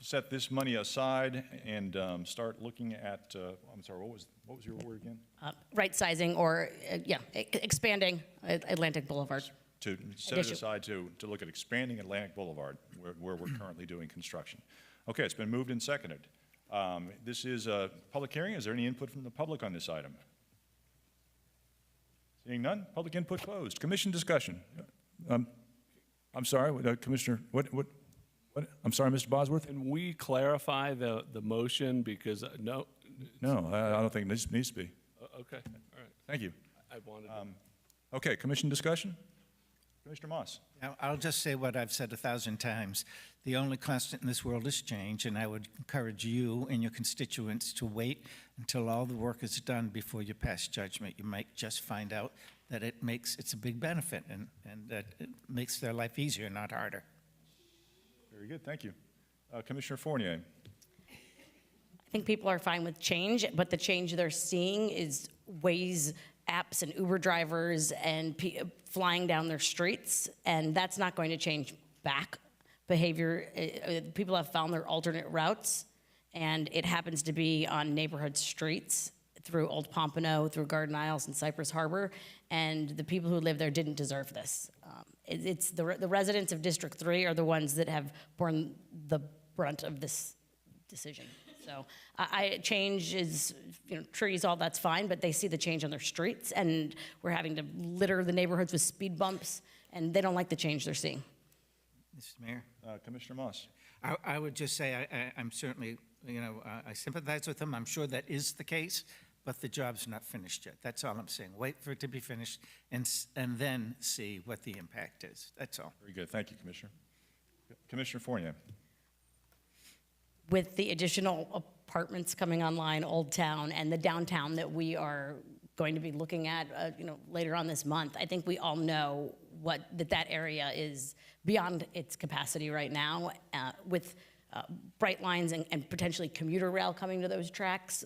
set this money aside and start looking at, I'm sorry, what was your word again? Right-sizing or, expanding Atlantic Boulevard. To set it aside to look at expanding Atlantic Boulevard, where we're currently doing construction. Okay, it's been moved and seconded. This is a public hearing. Is there any input from the public on this item? Seeing none, public input closed. Commission discussion. I'm sorry, Commissioner, what? I'm sorry, Mr. Bosworth? Can we clarify the motion because, no? No, I don't think this needs to be. Okay, all right. Thank you. I wanted Okay, commission discussion? Commissioner Moss. Now, I'll just say what I've said 1,000 times. The only constant in this world is change, and I would encourage you and your constituents to wait until all the work is done before you pass judgment. You might just find out that it's a big benefit and that it makes their life easier, not harder. Very good, thank you. Commissioner Fournier. I think people are fine with change, but the change they're seeing is Waze apps and Uber drivers and flying down their streets, and that's not going to change back behavior. People have found their alternate routes, and it happens to be on neighborhood streets through Old Pompano, through Garden Isles and Cypress Harbor, and the people who live there didn't deserve this. It's the residents of District 3 are the ones that have borne the brunt of this decision. So change is, trees, all that's fine, but they see the change on their streets, and we're having to litter the neighborhoods with speed bumps, and they don't like the change they're seeing. Mr. Mayor? Commissioner Moss. I would just say I'm certainly, I sympathize with them. I'm sure that is the case, but the job's not finished yet. That's all I'm saying. Wait for it to be finished and then see what the impact is. That's all. Very good. Thank you, Commissioner. Commissioner Fournier. With the additional apartments coming online, Old Town, and the downtown that we are going to be looking at, later on this month, I think we all know that area is beyond its capacity right now. With bright lines and potentially commuter rail coming to those tracks,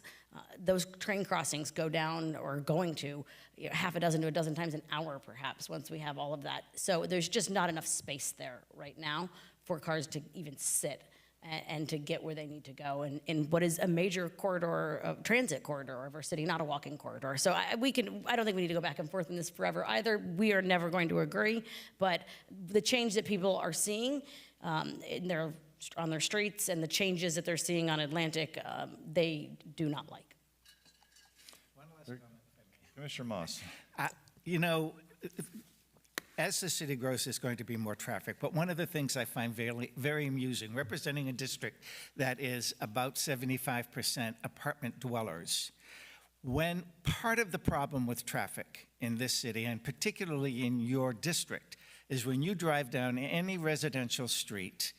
those train crossings go down, or going to, half a dozen to a dozen times an hour, perhaps, once we have all of that. So there's just not enough space there right now for cars to even sit and to get where they need to go in what is a major corridor, transit corridor of our city, not a walking corridor. So I don't think we need to go back and forth in this forever either. We are never going to agree, but the change that people are seeing on their streets and the changes that they're seeing on Atlantic, they do not like. One last comment. Commissioner Moss. As the city grows, there's going to be more traffic. But one of the things I find very, very amusing, representing a district that is about 75% apartment dwellers, when part of the problem with traffic in this city, and particularly in your district, is when you drive down any residential street,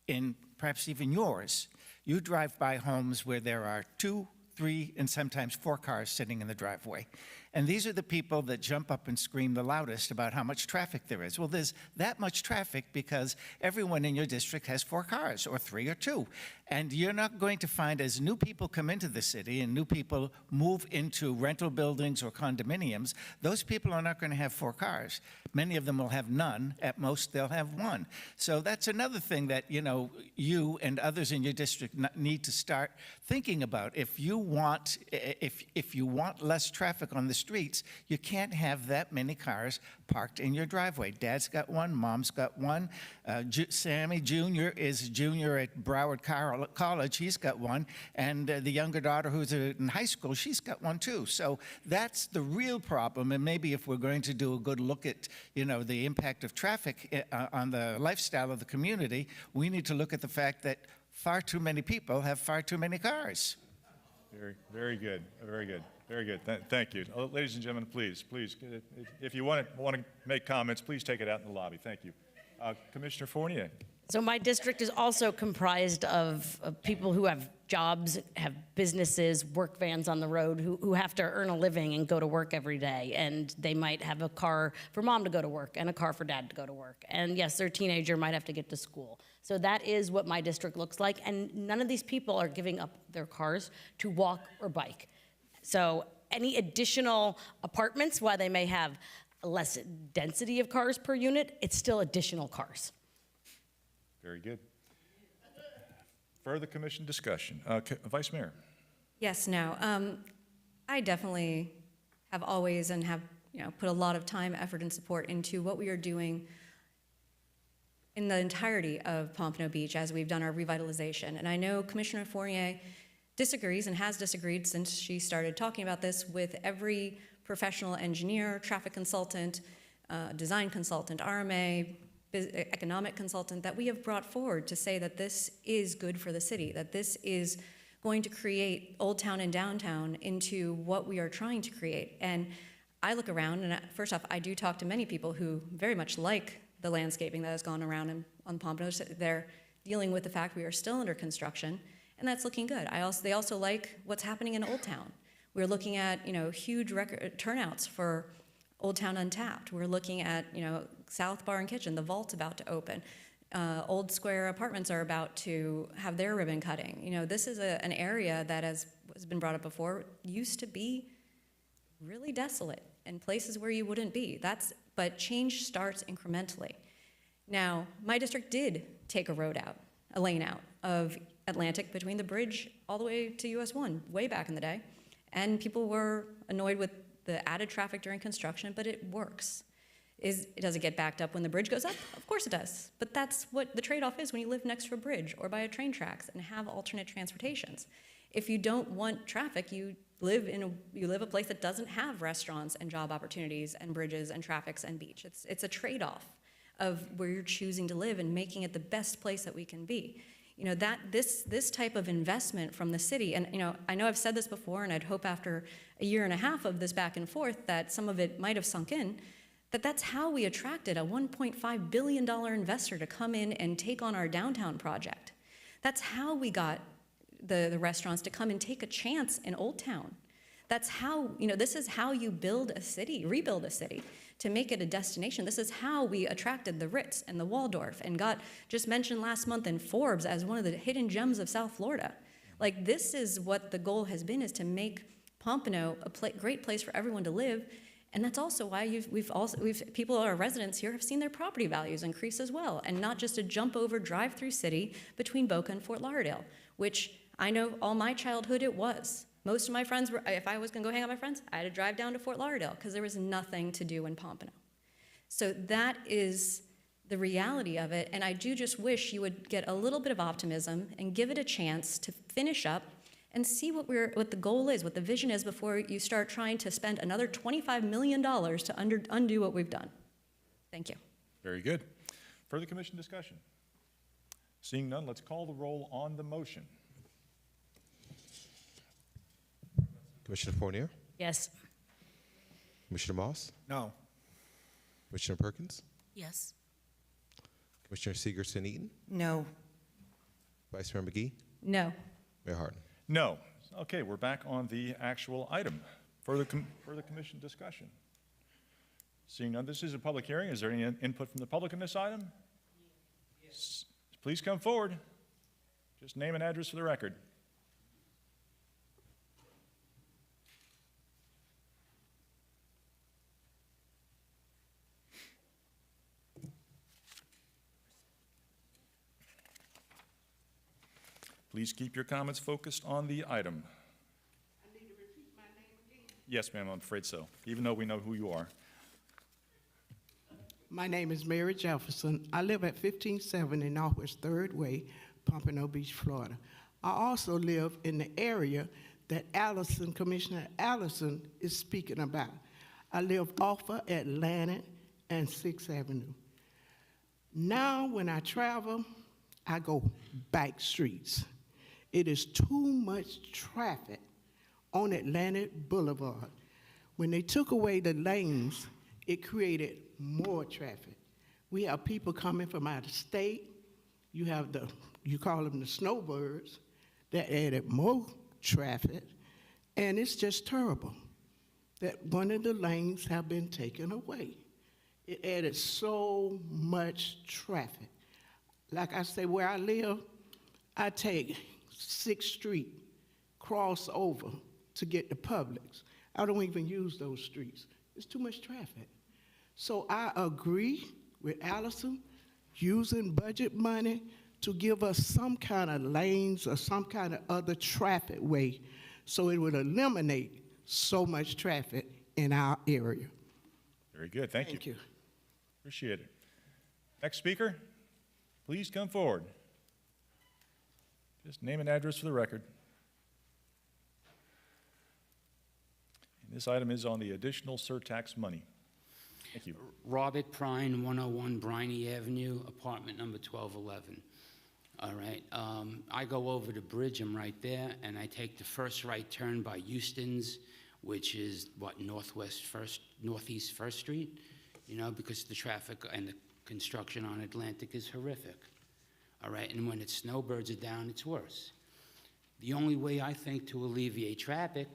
in perhaps even yours, you drive by homes where there are 2, 3, and sometimes 4 cars sitting in the driveway. And these are the people that jump up and scream the loudest about how much traffic there is. Well, there's that much traffic because everyone in your district has 4 cars, or 3 or 2. And you're not going to find, as new people come into the city and new people move into rental buildings or condominiums, those people are not going to have 4 cars. Many of them will have none. At most, they'll have 1. So that's another thing that, you and others in your district need to start thinking about. If you want less traffic on the streets, you can't have that many cars parked in your driveway. Dad's got 1, Mom's got 1. Sammy Jr. is a junior at Broward College. He's got 1. And the younger daughter who's in high school, she's got 1 too. So that's the real problem. And maybe if we're going to do a good look at, the impact of traffic on the lifestyle of the community, we need to look at the fact that far too many people have far too many cars. Very, very good. Very good. Very good. Thank you. Ladies and gentlemen, please, if you want to make comments, please take it out in the lobby. Thank you. Commissioner Fournier. So my district is also comprised of people who have jobs, have businesses, work vans on the road, who have to earn a living and go to work every day. And they might have a car for mom to go to work and a car for dad to go to work. And yes, their teenager might have to get to school. So that is what my district looks like. And none of these people are giving up their cars to walk or bike. So any additional apartments, while they may have less density of cars per unit, it's still additional cars. Very good. Further commission discussion. Vice Mayor. Yes, no. I definitely have always and have put a lot of time, effort, and support into what we are doing in the entirety of Pompano Beach as we've done our revitalization. And I know Commissioner Fournier disagrees and has disagreed since she started talking about this with every professional engineer, traffic consultant, design consultant, RMA, economic consultant that we have brought forward to say that this is good for the city, that this is going to create Old Town and Downtown into what we are trying to create. And I look around, and first off, I do talk to many people who very much like the landscaping that has gone around on Pompano. They're dealing with the fact we are still under construction, and that's looking good. They also like what's happening in Old Town. We're looking at huge turnouts for Old Town Untapped. We're looking at South Bar and Kitchen, the vault's about to open. Old Square Apartments are about to have their ribbon cutting. This is an area that, as has been brought up before, used to be really desolate and places where you wouldn't be. But change starts incrementally. Now, my district did take a road out, a lane out of Atlantic between the bridge all the way to US 1, way back in the day. And people were annoyed with the added traffic during construction, but it works. Does it get backed up when the bridge goes up? Of course it does. But that's what the trade-off is when you live next to a bridge or by a train tracks and have alternate transportations. If you don't want traffic, you live a place that doesn't have restaurants and job opportunities and bridges and traffics and beach. It's a trade-off of where you're choosing to live and making it the best place that we can be. You know, this type of investment from the city, and you know, I know I've said this before, and I'd hope after a year and a half of this back and forth that some of it might have sunk in, that's how we attracted a $1.5 billion investor to come in and take on our downtown project. That's how we got the restaurants to come and take a chance in Old Town. That's how, you know, this is how you build a city, rebuild a city, to make it a destination. This is how we attracted the Ritz and the Waldorf and got just mentioned last month in Forbes as one of the hidden gems of South Florida. Like, this is what the goal has been, is to make Pompano a great place for everyone to live. And that's also why people, our residents here, have seen their property values increase as well, and not just a jump over drive-through city between Boca and Fort Lauderdale, which I know all my childhood it was. Most of my friends were, if I was gonna go hang out with my friends, I had to drive down to Fort Lauderdale because there was nothing to do in Pompano. So that is the reality of it, and I do just wish you would get a little bit of optimism and give it a chance to finish up and see what the goal is, what the vision is, before you start trying to spend another $25 million to undo what we've done. Thank you. Very good. Further commission discussion? Seeing none, let's call the roll on the motion. Commissioner Fournier? Yes. Commissioner Moss? No. Commissioner Perkins? Yes. Commissioner Segerson-Eaton? No. Vice Mayor McGee? No. Mayor Harden? No. Okay, we're back on the actual item. Further commission discussion? Seeing none, this is a public hearing. Is there any input from the public in this item? Yes. Please come forward. Just name and address for the record. Please keep your comments focused on the item. I need to repeat my name again. Yes, ma'am, I'm afraid so, even though we know who you are. My name is Mary Jefferson. I live at 1570 Northwest 3rd Way, Pompano Beach, Florida. I also live in the area that Commissioner Allison is speaking about. I live off of Atlantic and 6th Avenue. Now, when I travel, I go back streets. It is too much traffic on Atlantic Boulevard. When they took away the lanes, it created more traffic. We have people coming from out of state. You have you call them the snowbirds, that added more traffic, and it's just terrible that one of the lanes have been taken away. It added so much traffic. Like I say, where I live, I take 6th Street, cross over to get to Publix. I don't even use those streets. It's too much traffic. So I agree with Allison, using budget money to give us some kind of lanes or some kind of other traffic way so it would eliminate so much traffic in our area. Very good, thank you. Thank you. Appreciate it. Next speaker, please come forward. Just name and address for the record. And this item is on the additional surtax money. Thank you. Robert Prine, 101 Briney Avenue, apartment number 1211. All right, I go over the bridge, I'm right there, and I take the first right turn by Houston's, which is northeast 1st Street, you know, because the traffic and the construction on Atlantic is horrific. All right, and when it's snowbirds are down, it's worse. The only way I think to alleviate traffic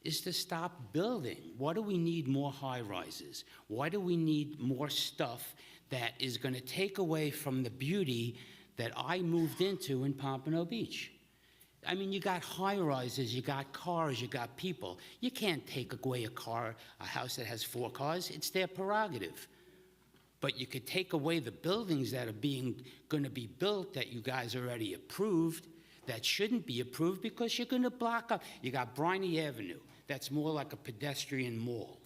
is to stop building. Why do we need more high-rises? Why do we need more stuff that is going to take away from the beauty that I moved into in Pompano Beach? I mean, you got high-rises, you got cars, you got people. You can't take away a house that has 4 cars. It's their prerogative. But you could take away the buildings that are going to be built that you guys already approved that shouldn't be approved because you're going to block up. You got Briney Avenue, that's more like a pedestrian mall.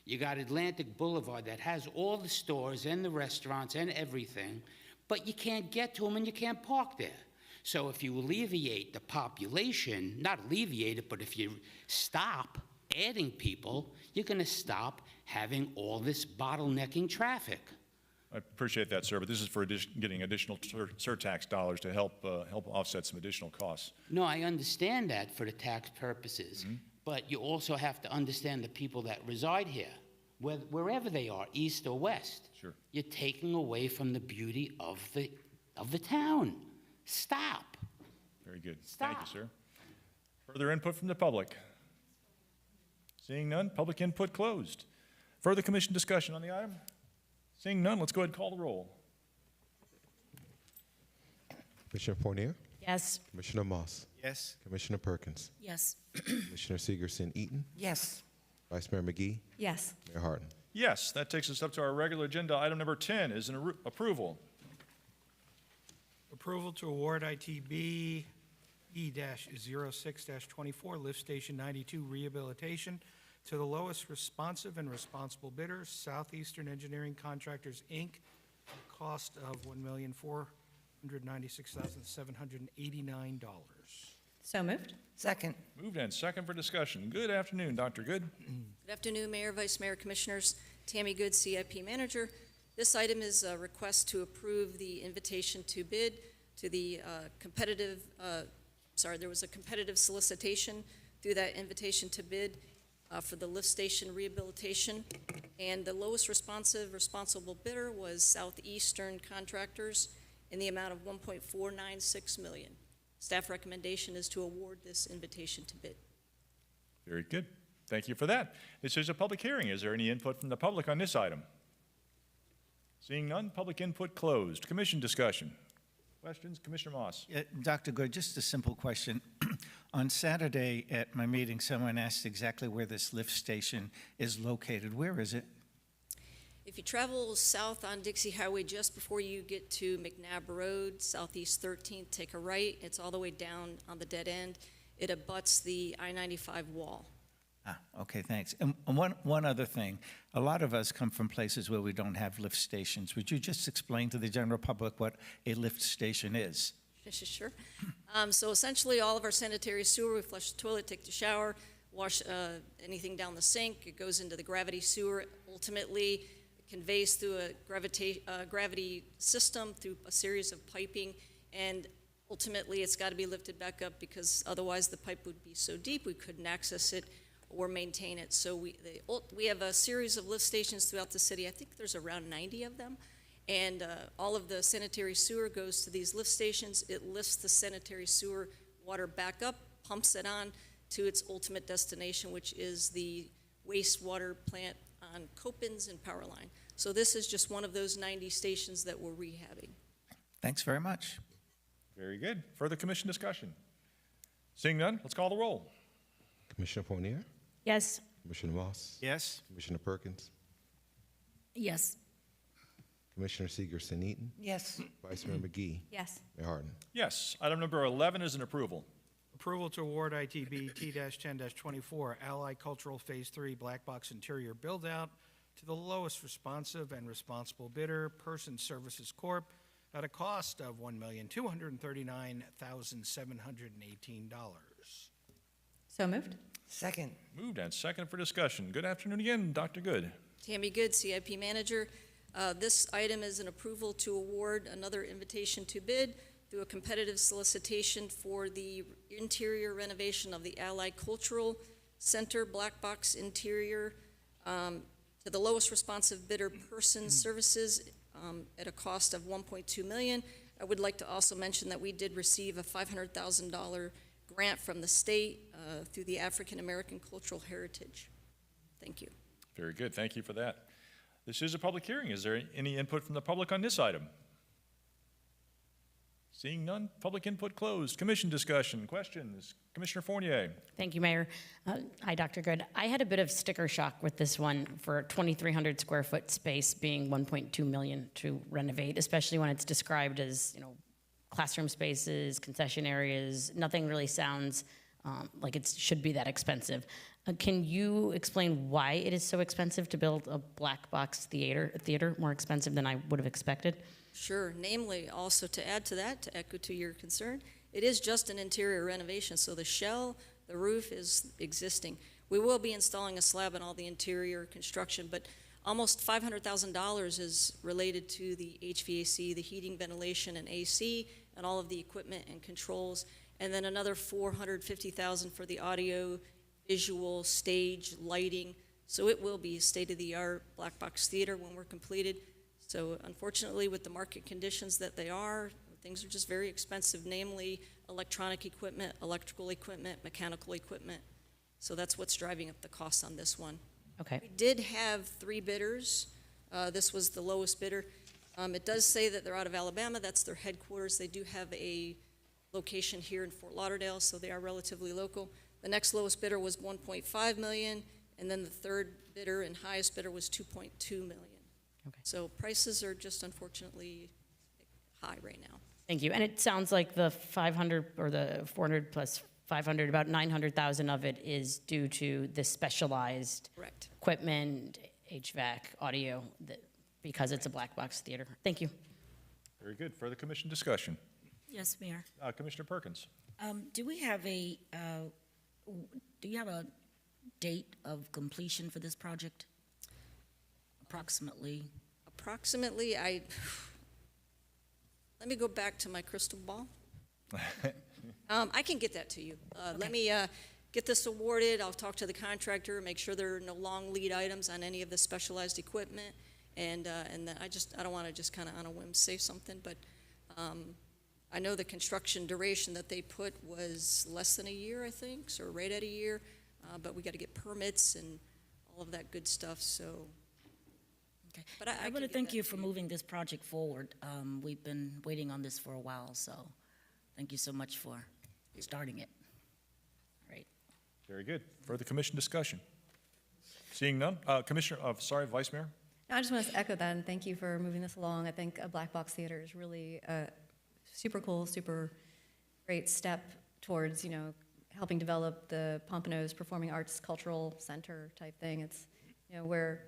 You got Atlantic Boulevard that has all the stores and the restaurants and everything, but you can't get to them and you can't park there. So if you alleviate the population, not alleviate it, but if you stop adding people, you're going to stop having all this bottlenecking traffic. I appreciate that, sir, but this is for getting additional surtax dollars to help offset some additional costs. No, I understand that for the tax purposes, but you also have to understand the people that reside here, wherever they are, east or west. Sure. You're taking away from the beauty of the town. Stop. Very good. Stop. Thank you, sir. Further input from the public? Seeing none, public input closed. Further commission discussion on the item? Seeing none, let's go ahead and call the roll. Commissioner Fournier, Yes. Commissioner Moss, Yes. Commissioner Perkins, Yes. Commissioner Segerson-Eaton, Yes. Vice Mayor McGee, Yes. Mayor Harden. Yes, that takes us up to our regular agenda. Item number 10 is an approval. Approval to award ITB E-06-24 Lift Station 92 rehabilitation to the lowest responsive and responsible bidder, Southeastern Engineering Contractors, Inc., cost of $1,496,789. So moved. Second. Moved and second for discussion. Good afternoon, Dr. Good. Good afternoon, Mayor, Vice Mayor, Commissioners. Tammy Good, CIP Manager. This item is a request to approve the invitation to bid to the there was a competitive solicitation through that invitation to bid for the lift station rehabilitation. And the lowest responsible bidder was Southeastern Contractors in the amount of $1.496 million. Staff recommendation is to award this invitation to bid. Very good. Thank you for that. This is a public hearing. Is there any input from the public on this item? Seeing none, public input closed. Commission discussion. Questions? Commissioner Moss. Dr. Good, just a simple question. On Saturday at my meeting, someone asked exactly where this lift station is located. Where is it? If you travel south on Dixie Highway just before you get to McNabb Road, Southeast 13th, take a right. It's all the way down on the dead end. It abuts the I-95 wall. Okay, thanks. And one other thing. A lot of us come from places where we don't have lift stations. Would you just explain to the general public what a lift station is? Sure. So essentially, all of our sanitary sewer, we flush the toilet, take the shower, wash anything down the sink. It goes into the gravity sewer. Ultimately, it conveys through a gravity system through a series of piping, and ultimately, it's got to be lifted back up because otherwise the pipe would be so deep we couldn't access it or maintain it. So we have a series of lift stations throughout the city. I think there's around 90 of them. And all of the sanitary sewer goes to these lift stations. It lifts the sanitary sewer water back up, pumps it on to its ultimate destination, which is the wastewater plant on Copins and Powerline. So this is just one of those 90 stations that we're rehabbing. Thanks very much. Very good. Further commission discussion. Seeing none, let's call the roll. Commissioner Fournier, Yes. Commissioner Moss, Yes. Commissioner Perkins, Yes. Commissioner Segerson-Eaton, Yes. Vice Mayor McGee, Yes. Mayor Harden. Yes. Item number 11 is an approval. Approval to award ITB T-10-24 Ally Cultural Phase 3 Black Box Interior Build-Out to the lowest responsive and responsible bidder, Person Services Corp., at a cost of $1,239,718. So moved. Second. Moved and second for discussion. Good afternoon again, Dr. Good. Tammy Good, CIP Manager. This item is an approval to award another invitation to bid through a competitive solicitation for the interior renovation of the Allied Cultural Center Black Box Interior to the lowest responsive bidder, Person Services, at a cost of $1.2 million. I would like to also mention that we did receive a $500,000 grant from the state through the African American Cultural Heritage. Thank you. Very good. Thank you for that. This is a public hearing. Is there any input from the public on this item? Seeing none, public input closed. Commission discussion, questions? Commissioner Fournier. Thank you, Mayor. Hi, Dr. Good. I had a bit of sticker shock with this one for 2,300 square foot space being 1.2 million to renovate, especially when it's described as, classroom spaces, concession areas. Nothing really sounds like it should be that expensive. Can you explain why it is so expensive to build a black box theater more expensive than I would have expected? Sure. Namely, also to add to that, to echo to your concern, it is just an interior renovation, so the shell, the roof is existing. We will be installing a slab on all the interior construction, but almost $500,000 is related to the HVAC, the heating, ventilation, and AC, and all of the equipment and controls, and then another $450,000 for the audio, visual, stage, lighting. So it will be state-of-the-art black box theater when we're completed. So unfortunately, with the market conditions that they are, things are just very expensive, namely electronic equipment, electrical equipment, mechanical equipment. So that's what's driving up the costs on this one. Okay. We did have 3 bidders. This was the lowest bidder. It does say that they're out of Alabama. That's their headquarters. They do have a location here in Fort Lauderdale, so they are relatively local. The next lowest bidder was $1.5 million, and then the third bidder and highest bidder was $2.2 million. Okay. So prices are just unfortunately high right now. Thank you. And it sounds like the 500 or the 400 plus 500, about 900,000 of it is due to the specialized Correct. equipment, HVAC, audio, because it's a black box theater. Thank you. Very good. Further commission discussion. Yes, Mayor. Commissioner Perkins. Do you have a date of completion for this project? Approximately? Approximately, let me go back to my crystal ball. I can get that to you. Let me get this awarded. I'll talk to the contractor, make sure there are no long lead items on any of the specialized equipment. And then I don't want to just kind of on a whim say something, but I know the construction duration that they put was less than a year, I think, so right at a year. But we got to get permits and all of that good stuff, so. Okay. But I want to thank you for moving this project forward. We've been waiting on this for a while, so thank you so much for starting it. Right. Very good. Further commission discussion. Seeing none, Vice Mayor. No, I just want to echo that and thank you for moving this along. I think a black box theater is really a super cool, super great step towards, helping develop the Pompano's Performing Arts Cultural Center type thing. It's, where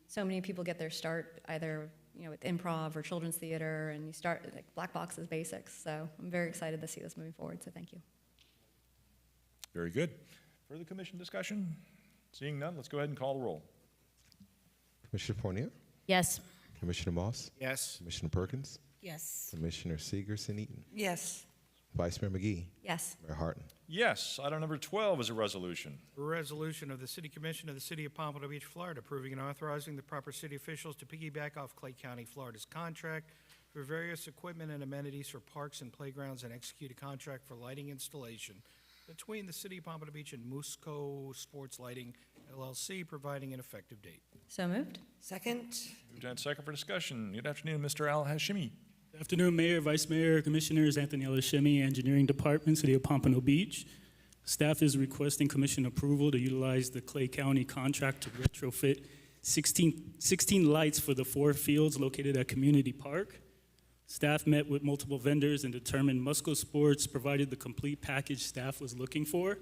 so many people get their start either, with improv or children's theater, and you start, like, black box is basics. So I'm very excited to see this moving forward, so thank you. Very good. Further commission discussion? Seeing none, let's go ahead and call the roll. Commissioner Fournier? Yes. Commissioner Moss? Yes. Commissioner Perkins? Yes. Commissioner Seegerson-Eaton? Yes. Vice Mayor McGee? Yes. Mayor Harton? Yes. Item number 12 is a resolution. A resolution of the City Commission of the City of Pompano Beach, Florida, approving and authorizing the proper city officials to piggyback off Clay County, Florida's contract for various equipment and amenities for parks and playgrounds and execute a contract for lighting installation between the City of Pompano Beach and Musco Sports Lighting LLC, providing an effective date. So moved. Second. Moved and second for discussion. Good afternoon, Mr. Al Hashimi. Good afternoon, Mayor, Vice Mayor, Commissioners. Anthony Elishemi, Engineering Department, City of Pompano Beach. Staff is requesting commission approval to utilize the Clay County contract to retrofit 16 lights for the 4 fields located at Community Park. Staff met with multiple vendors and determined Musco Sports provided the complete package staff was looking for.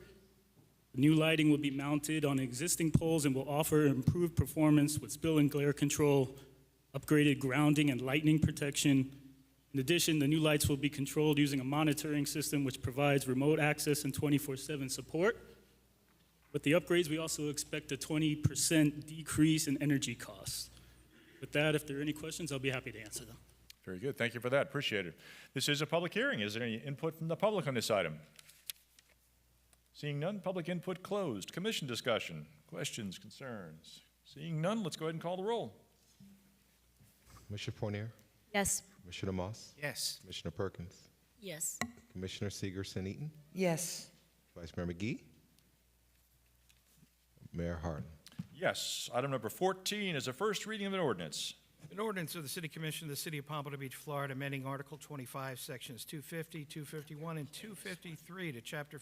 The new lighting will be mounted on existing poles and will offer improved performance with spill and glare control, upgraded grounding and lightning protection. In addition, the new lights will be controlled using a monitoring system which provides remote access and 24/7 support. With the upgrades, we also expect a 20% decrease in energy costs. With that, if there are any questions, I'll be happy to answer them. Very good. Thank you for that. Appreciate it. This is a public hearing. Is there any input from the public on this item? Seeing none, public input closed. Commission discussion. Questions, concerns? Seeing none, let's go ahead and call the roll. Commissioner Fournier? Yes. Commissioner Moss? Yes. Commissioner Perkins? Yes. Commissioner Seegerson-Eaton? Yes. Vice Mayor McGee? Mayor Harton? Yes. Item number 14 is a first reading of an ordinance. An ordinance of the City Commission of the City of Pompano Beach, Florida, amending Article 25, Sections 250, 251, and 253 to Chapter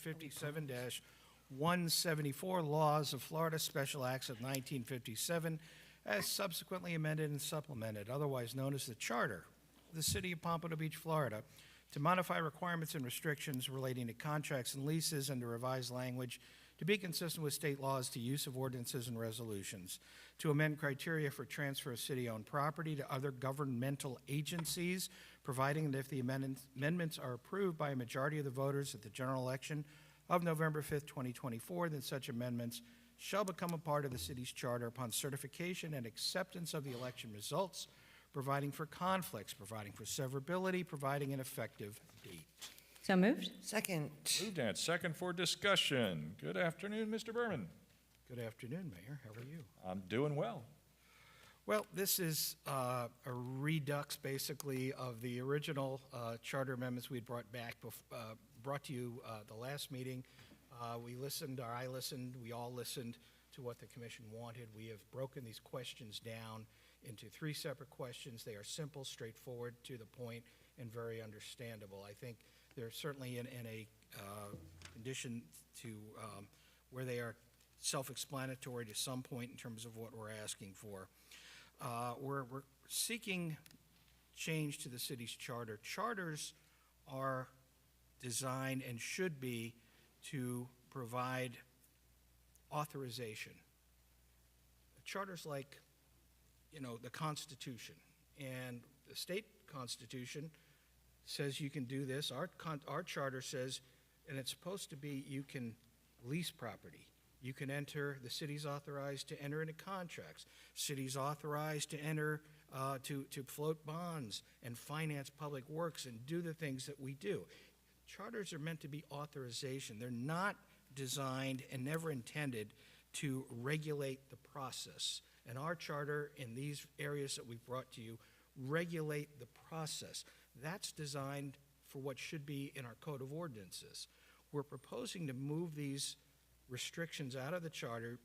57-174 Laws of Florida Special Acts of 1957, as subsequently amended and supplemented, otherwise known as the Charter of the City of Pompano Beach, Florida, to modify requirements and restrictions relating to contracts and leases and to revise language to be consistent with state laws to use of ordinances and resolutions, to amend criteria for transfer of city-owned property to other governmental agencies, providing that if the amendments are approved by a majority of the voters at the general election of November 5th, 2024, then such amendments shall become a part of the city's charter upon certification and acceptance of the election results, providing for conflicts, providing for severability, providing an effective date. So moved. Second. Moved and second for discussion. Good afternoon, Mr. Berman. Good afternoon, Mayor. How are you? I'm doing well. Well, this is a redux, basically, of the original charter amendments we had brought to you the last meeting. We listened, or I listened, we all listened to what the commission wanted. We have broken these questions down into 3 separate questions. They are simple, straightforward, to the point, and very understandable. I think they're certainly in a condition to where they are self-explanatory to some point in terms of what we're asking for. We're seeking change to the city's charter. Charters are designed and should be to provide authorization. Charters like, the Constitution, and the state Constitution says you can do this. Our charter says, and it's supposed to be, you can lease property. You can enter, the city's authorized to enter into contracts. City's authorized to enter, to float bonds and finance public works and do the things that we do. Charters are meant to be authorization. They're not designed and never intended to regulate the process. And our charter in these areas that we've brought to you regulate the process. That's designed for what should be in our code of ordinances. We're proposing to move these restrictions out of the charter.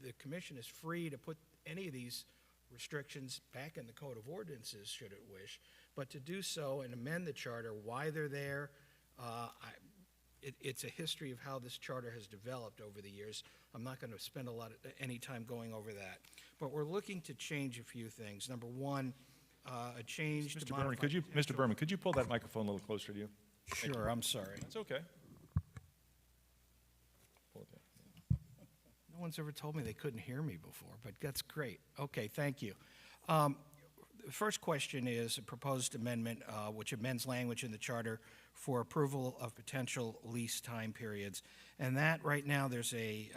The commission is free to put any of these restrictions back in the code of ordinances, should it wish, but to do so and amend the charter, why they're there, it's a history of how this charter has developed over the years. I'm not going to spend any time going over that. But we're looking to change a few things. Number one, a change to modify... Mr. Berman, could you pull that microphone a little closer to you? Sure, I'm sorry. That's okay. Pull it down. No one's ever told me they couldn't hear me before, but that's great. Okay, thank you. The first question is a proposed amendment which amends language in the charter for approval of potential lease time periods. And that, right now, there's a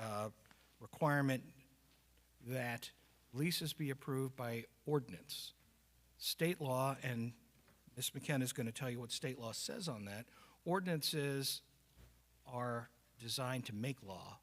requirement that leases be approved by ordinance. State law, and Ms. McKenna is going to tell you what state law says on that, ordinances are designed to make law,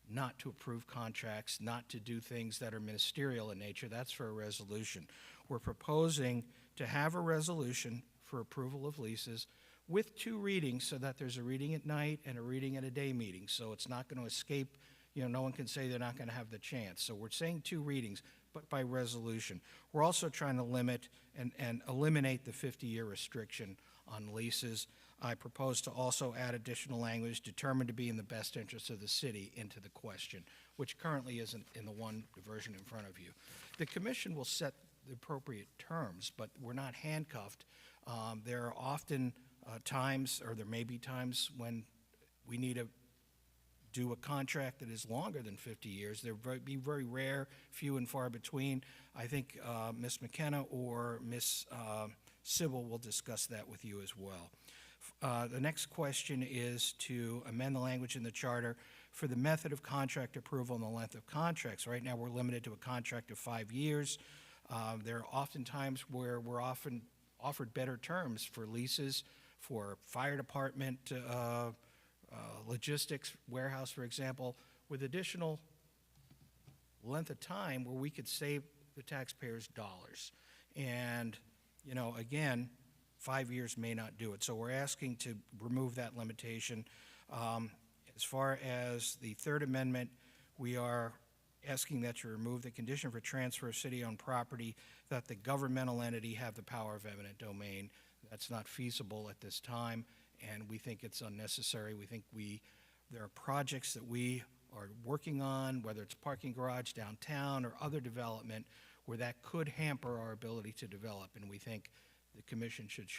not to approve contracts, not to do things that are ministerial in nature. That's for a resolution. We're proposing to have a resolution for approval of leases with 2 readings, so that there's a reading at night and a reading at a day meeting. So it's not going to escape, no one can say they're not going to have the chance. So we're saying 2 readings, but by resolution. We're also trying to limit and eliminate the 50-year restriction on leases. I propose to also add additional language determined to be in the best interest of the city into the question, which currently isn't in the one version in front of you. The commission will set the appropriate terms, but we're not handcuffed. There are often times, or there may be times, when we need to do a contract that is longer than 50 years. They'll be very rare, few and far between. I think Ms. McKenna or Ms. Sybil will discuss that with you as well. The next question is to amend the language in the charter for the method of contract approval and the length of contracts. Right now, we're limited to a contract of 5 years. There are often times where we're often offered better terms for leases, for fire department, logistics, warehouse, for example, with additional length of time where we could save the taxpayers dollars. And, again, 5 years may not do it. So we're asking to remove that limitation. As far as the Third Amendment, we are asking that you remove the condition for transfer of city-owned property, that the governmental entity have the power of eminent domain. That's not feasible at this time, and we think it's unnecessary. We think there are projects that we are working on, whether it's parking garage downtown or other development, where that could hamper our ability to develop, and we think the commission should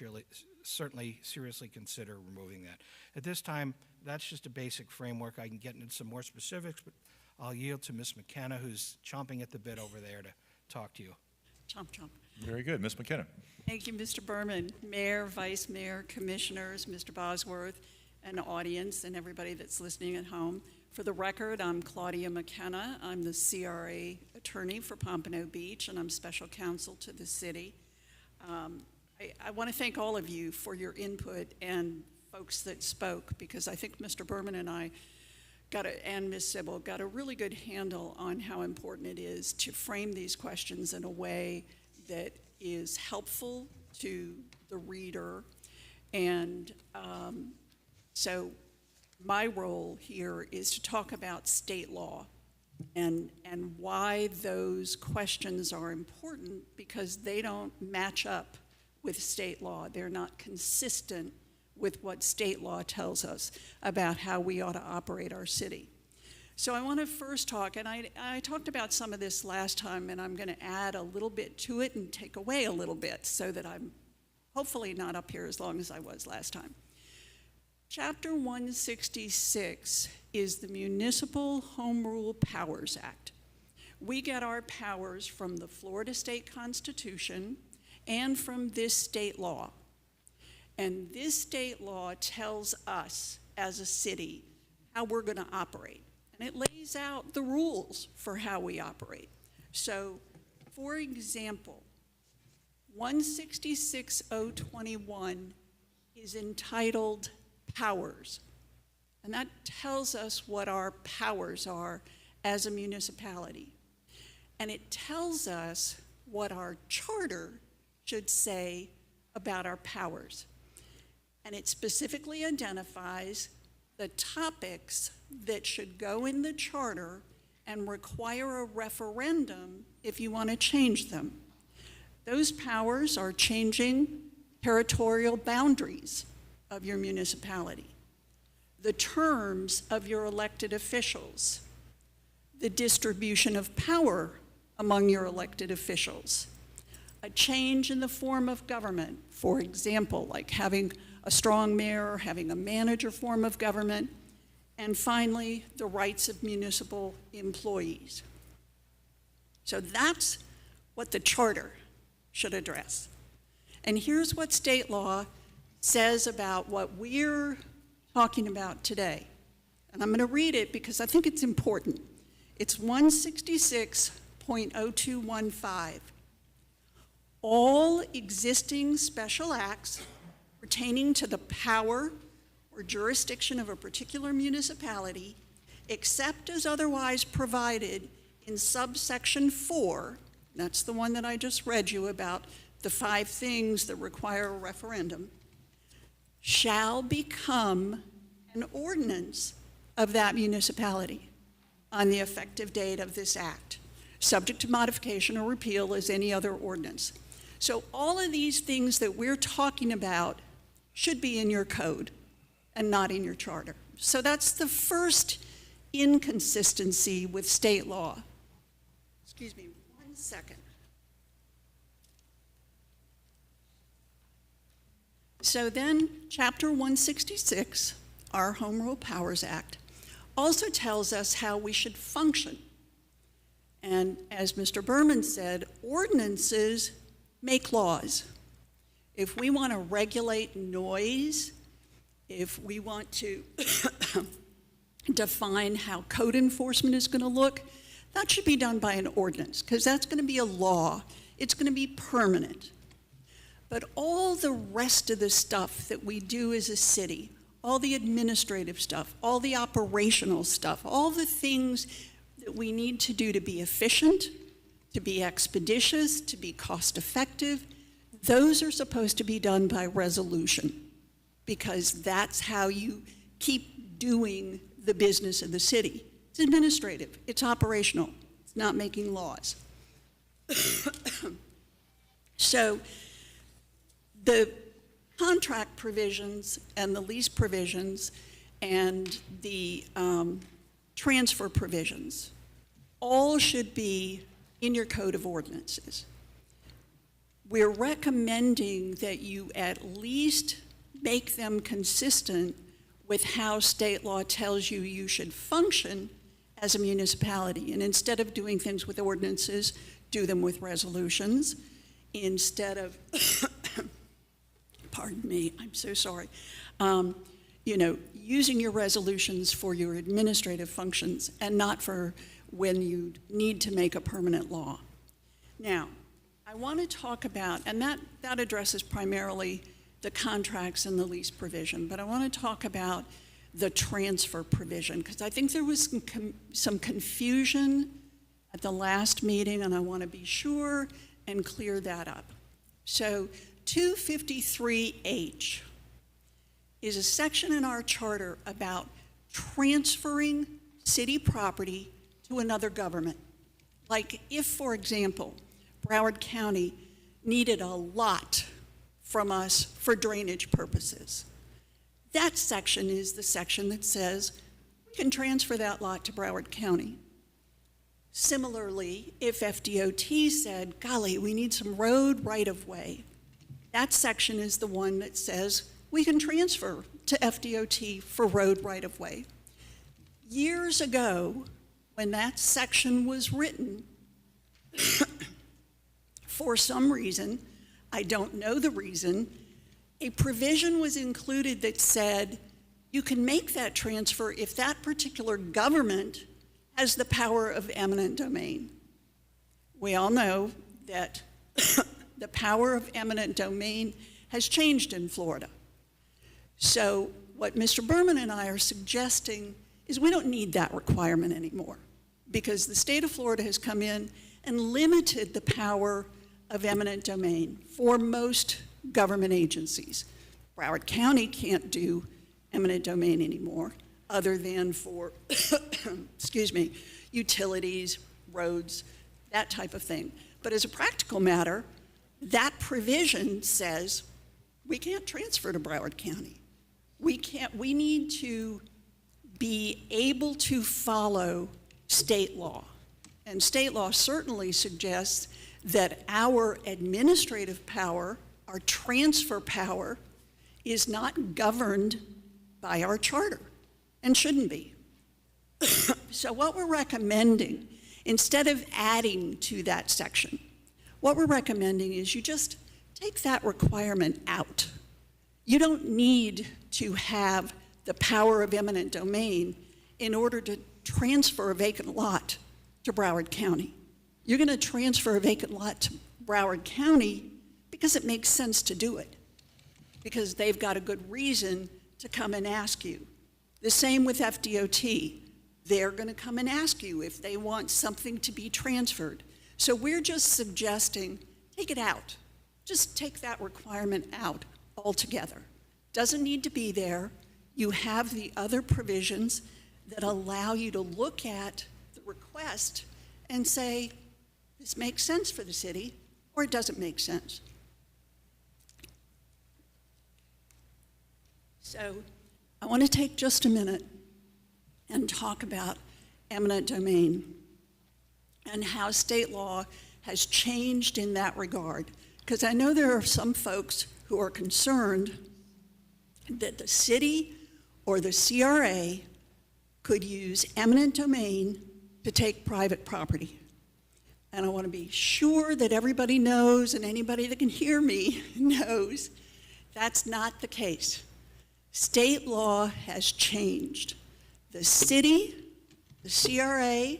certainly seriously consider removing that. At this time, that's just a basic framework. I can get into some more specifics, but I'll yield to Ms. McKenna, who's chomping at the bit over there to talk to you. Chomp, chomp. Very good. Ms. McKenna. Thank you, Mr. Berman, Mayor, Vice Mayor, Commissioners, Mr. Bosworth, and the audience, and everybody that's listening at home. For the record, I'm Claudia McKenna. I'm the CRA attorney for Pompano Beach, and I'm special counsel to the city. I want to thank all of you for your input and folks that spoke, because I think Mr. Berman and I and Ms. Sybil got a really good handle on how important it is to frame these questions in a way that is helpful to the reader. And so my role here is to talk about state law and why those questions are important, because they don't match up with state law. They're not consistent with what state law tells us about how we ought to operate our city. So I want to first talk, and I talked about some of this last time, and I'm going to add a little bit to it and take away a little bit so that I'm hopefully not up here as long as I was last time. Chapter 166 is the Municipal Home Rule Powers Act. We get our powers from the Florida State Constitution and from this state law. And this state law tells us as a city how we're going to operate. And it lays out the rules for how we operate. So, for example, 166.021 is entitled Powers. And that tells us what our powers are as a municipality. And it tells us what our charter should say about our powers. And it specifically identifies the topics that should go in the charter and require a referendum if you want to change them. Those powers are changing territorial boundaries of your municipality, the terms of your elected officials, the distribution of power among your elected officials, a change in the form of government, for example, like having a strong mayor, having a manager form of government, and finally, the rights of municipal employees. So that's what the charter should address. And here's what state law says about what we're talking about today. And I'm going to read it because I think it's important. It's 166.0215. All existing special acts pertaining to the power or jurisdiction of a particular municipality, except as otherwise provided in subsection 4, that's the one that I just read you about, the 5 things that require a referendum, shall become an ordinance of that municipality on the effective date of this act, subject to modification or repeal as any other ordinance. So all of these things that we're talking about should be in your code and not in your charter. So that's the first inconsistency with state law. Excuse me, 1 second. So then, Chapter 166, our Home Rule Powers Act, also tells us how we should function. And as Mr. Berman said, ordinances make laws. If we want to regulate noise, if we want to define how code enforcement is going to look, that should be done by an ordinance, because that's going to be a law. It's going to be permanent. But all the rest of the stuff that we do as a city, all the administrative stuff, all the operational stuff, all the things that we need to do to be efficient, to be expeditious, to be cost-effective, those are supposed to be done by resolution, because that's how you keep doing the business of the city. It's administrative, it's operational, It's not making laws. So the contract provisions and the lease provisions and the transfer provisions all should be in your code of ordinances. We're recommending that you at least make them consistent with how state law tells you you should function as a municipality. And instead of doing things with ordinances, do them with resolutions. Instead of, pardon me, I'm so sorry, using your resolutions for your administrative functions and not for when you need to make a permanent law. Now, I want to talk about, and that addresses primarily the contracts and the lease provision, but I want to talk about the transfer provision, because I think there was some confusion at the last meeting, and I want to be sure and clear that up. So 253H is a section in our charter about transferring city property to another government. Like if, for example, Broward County needed a lot from us for drainage purposes. That section is the section that says we can transfer that lot to Broward County. Similarly, if FDOT said, golly, we need some road right-of-way, that section is the one that says we can transfer to FDOT for road right-of-way. Years ago, when that section was written, for some reason, I don't know the reason, a provision was included that said you can make that transfer if that particular government has the power of eminent domain. We all know that the power of eminent domain has changed in Florida. So what Mr. Berman and I are suggesting is we don't need that requirement anymore, because the state of Florida has come in and limited the power of eminent domain for most government agencies. Broward County can't do eminent domain anymore, other than for, excuse me, utilities, roads, that type of thing. But as a practical matter, that provision says we can't transfer to Broward County. We need to be able to follow state law. And state law certainly suggests that our administrative power, our transfer power, is not governed by our charter and shouldn't be. So what we're recommending, instead of adding to that section, what we're recommending is you just take that requirement out. You don't need to have the power of eminent domain in order to transfer a vacant lot to Broward County. You're going to transfer a vacant lot to Broward County because it makes sense to do it, because they've got a good reason to come and ask you. The same with FDOT. They're going to come and ask you if they want something to be transferred. So we're just suggesting, take it out. Just take that requirement out altogether. Doesn't need to be there. You have the other provisions that allow you to look at the request and say, this makes sense for the city, or it doesn't make sense. So I want to take just a minute and talk about eminent domain and how state law has changed in that regard. Because I know there are some folks who are concerned that the city or the CRA could use eminent domain to take private property. And I want to be sure that everybody knows, and anybody that can hear me knows, that's not the case. State law has changed. The city, the CRA,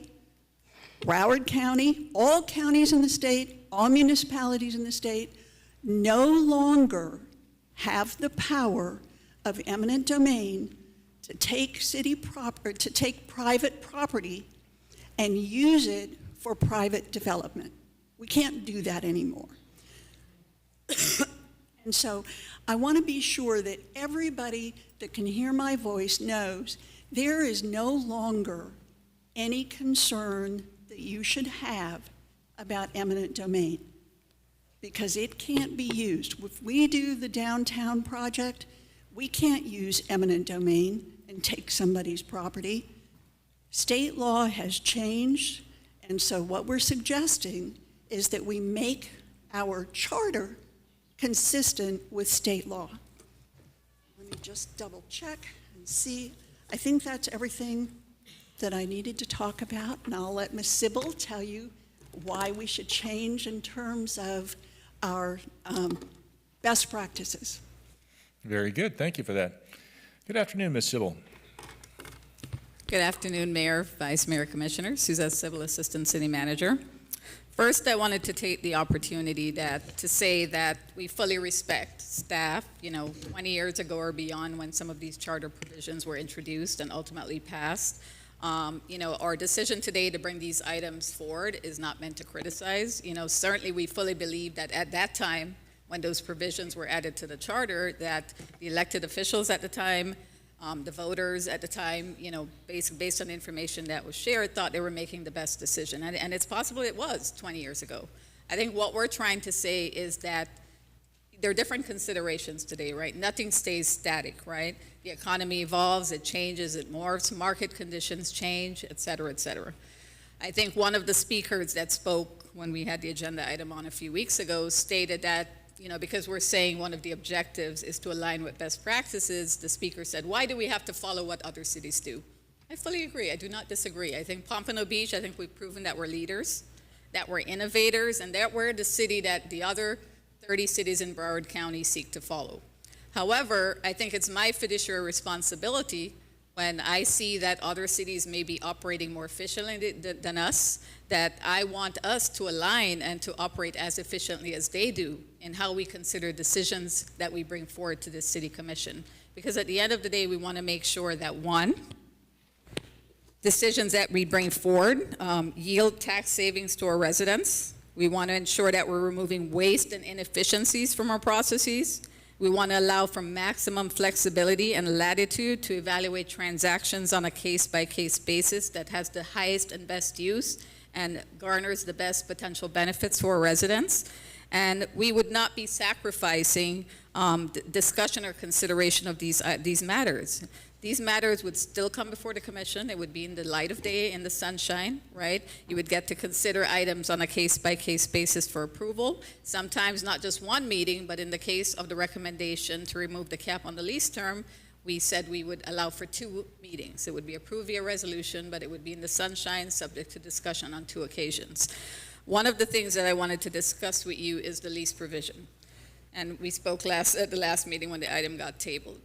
Broward County, all counties in the state, all municipalities in the state, no longer have the power of eminent domain to take private property and use it for private development. We can't do that anymore. And so I want to be sure that everybody that can hear my voice knows there is no longer any concern that you should have about eminent domain, because it can't be used. If we do the downtown project, we can't use eminent domain and take somebody's property. State law has changed, and so what we're suggesting is that we make our charter consistent with state law. Let me just double check and see. I think that's everything that I needed to talk about, and I'll let Ms. Sybil tell you why we should change in terms of our best practices. Very good. Thank you for that. Good afternoon, Ms. Sybil. Good afternoon, Mayor, Vice Mayor, Commissioner. Suzette Sybil, Assistant City Manager. First, I wanted to take the opportunity to say that we fully respect staff, 20 years ago or beyond when some of these charter provisions were introduced and ultimately passed. Our decision today to bring these items forward is not meant to criticize. Certainly we fully believe that at that time, when those provisions were added to the charter, that the elected officials at the time, the voters at the time, based on the information that was shared, thought they were making the best decision. And it's possible it was 20 years ago. I think what we're trying to say is that there are different considerations today, right? Nothing stays static, right? The economy evolves, it changes, it morphs, market conditions change, et cetera, et cetera. I think one of the speakers that spoke when we had the agenda item on a few weeks ago stated that, because we're saying one of the objectives is to align with best practices, the speaker said, why do we have to follow what other cities do? I fully agree. I do not disagree. I think Pompano Beach, I think we've proven that we're leaders, that we're innovators, and that we're the city that the other 30 cities in Broward County seek to follow. However, I think it's my fiduciary responsibility when I see that other cities may be operating more efficiently than us, that I want us to align and to operate as efficiently as they do in how we consider decisions that we bring forward to the City Commission. Because at the end of the day, we want to make sure that, one, decisions that we bring forward yield tax savings to our residents. We want to ensure that we're removing waste and inefficiencies from our processes. We want to allow for maximum flexibility and latitude to evaluate transactions on a case-by-case basis that has the highest and best use and garners the best potential benefits for our residents. And we would not be sacrificing discussion or consideration of these matters. These matters would still come before the commission. It would be in the light of day, in the sunshine, right? You would get to consider items on a case-by-case basis for approval. Sometimes not just one meeting, but in the case of the recommendation to remove the cap on the lease term, we said we would allow for 2 meetings. It would be approved via resolution, but it would be in the sunshine, subject to discussion on 2 occasions. One of the things that I wanted to discuss with you is the lease provision. And we spoke at the last meeting when the item got tabled.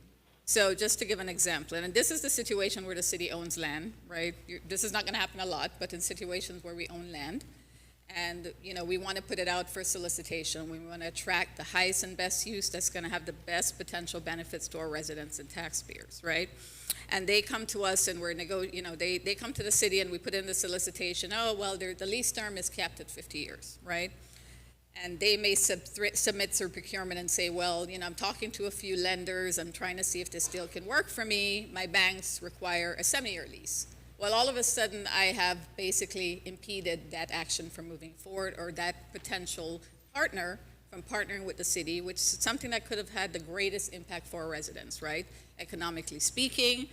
So just to give an example, and this is the situation where the city owns land, right? This is not going to happen a lot, but in situations where we own land, and we want to put it out for solicitation. We want to attract the highest and best use that's going to have the best potential benefits to our residents and taxpayers, right? And they come to us and they come to the city and we put in the solicitation. Oh, well, the lease term is capped at 50 years, right? And they may submit their procurement and say, well, I'm talking to a few lenders. I'm trying to see if this deal can work for me. My banks require a 7-year lease. Well, all of a sudden, I have basically impeded that action from moving forward, or that potential partner from partnering with the city, which is something that could have had the greatest impact for our residents, right? Economically speaking,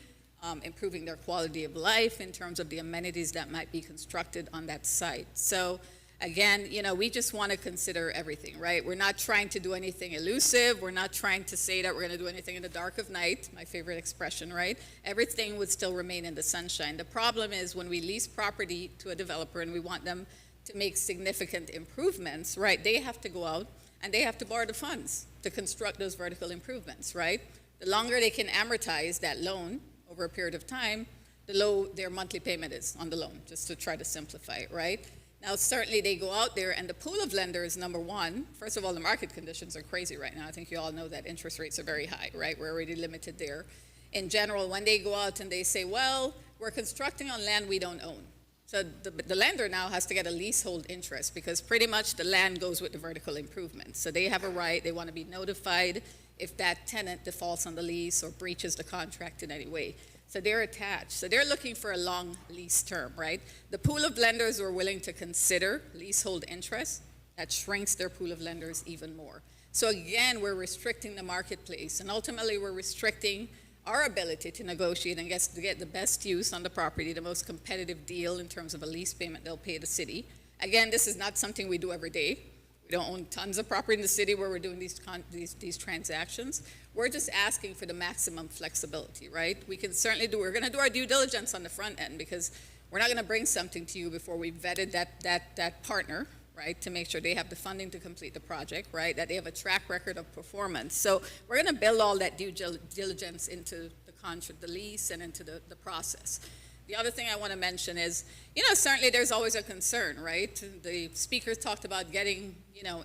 improving their quality of life in terms of the amenities that might be constructed on that site. So again, we just want to consider everything, right? We're not trying to do anything elusive. We're not trying to say that we're going to do anything in the dark of night, my favorite expression, right? Everything would still remain in the sunshine. The problem is when we lease property to a developer and we want them to make significant improvements, right? They have to go out and they have to borrow the funds to construct those vertical improvements, right? The longer they can amortize that loan over a period of time, the low their monthly payment is on the loan, just to try to simplify it, right? Now, certainly they go out there and the pool of lenders, number one, first of all, the market conditions are crazy right now. I think you all know that interest rates are very high, right? We're already limited there. In general, when they go out and they say, well, we're constructing on land we don't own. So the lender now has to get a leasehold interest because pretty much the land goes with the vertical improvements. So they have a right, they want to be notified if that tenant defaults on the lease or breaches the contract in any way. So they're attached. So they're looking for a long lease term, right? The pool of lenders who are willing to consider leasehold interest, that shrinks their pool of lenders even more. So again, we're restricting the marketplace, and ultimately we're restricting our ability to negotiate and to get the best use on the property, the most competitive deal in terms of a lease payment they'll pay the city. Again, this is not something we do every day. We don't own tons of property in the city where we're doing these transactions. We're just asking for the maximum flexibility, right? We're going to do our due diligence on the front end, because we're not going to bring something to you before we've vetted that partner, right, to make sure they have the funding to complete the project, right, that they have a track record of performance. So we're going to build all that due diligence into the contract, the lease, and into the process. The other thing I want to mention is, certainly there's always a concern, right? The speakers talked about getting,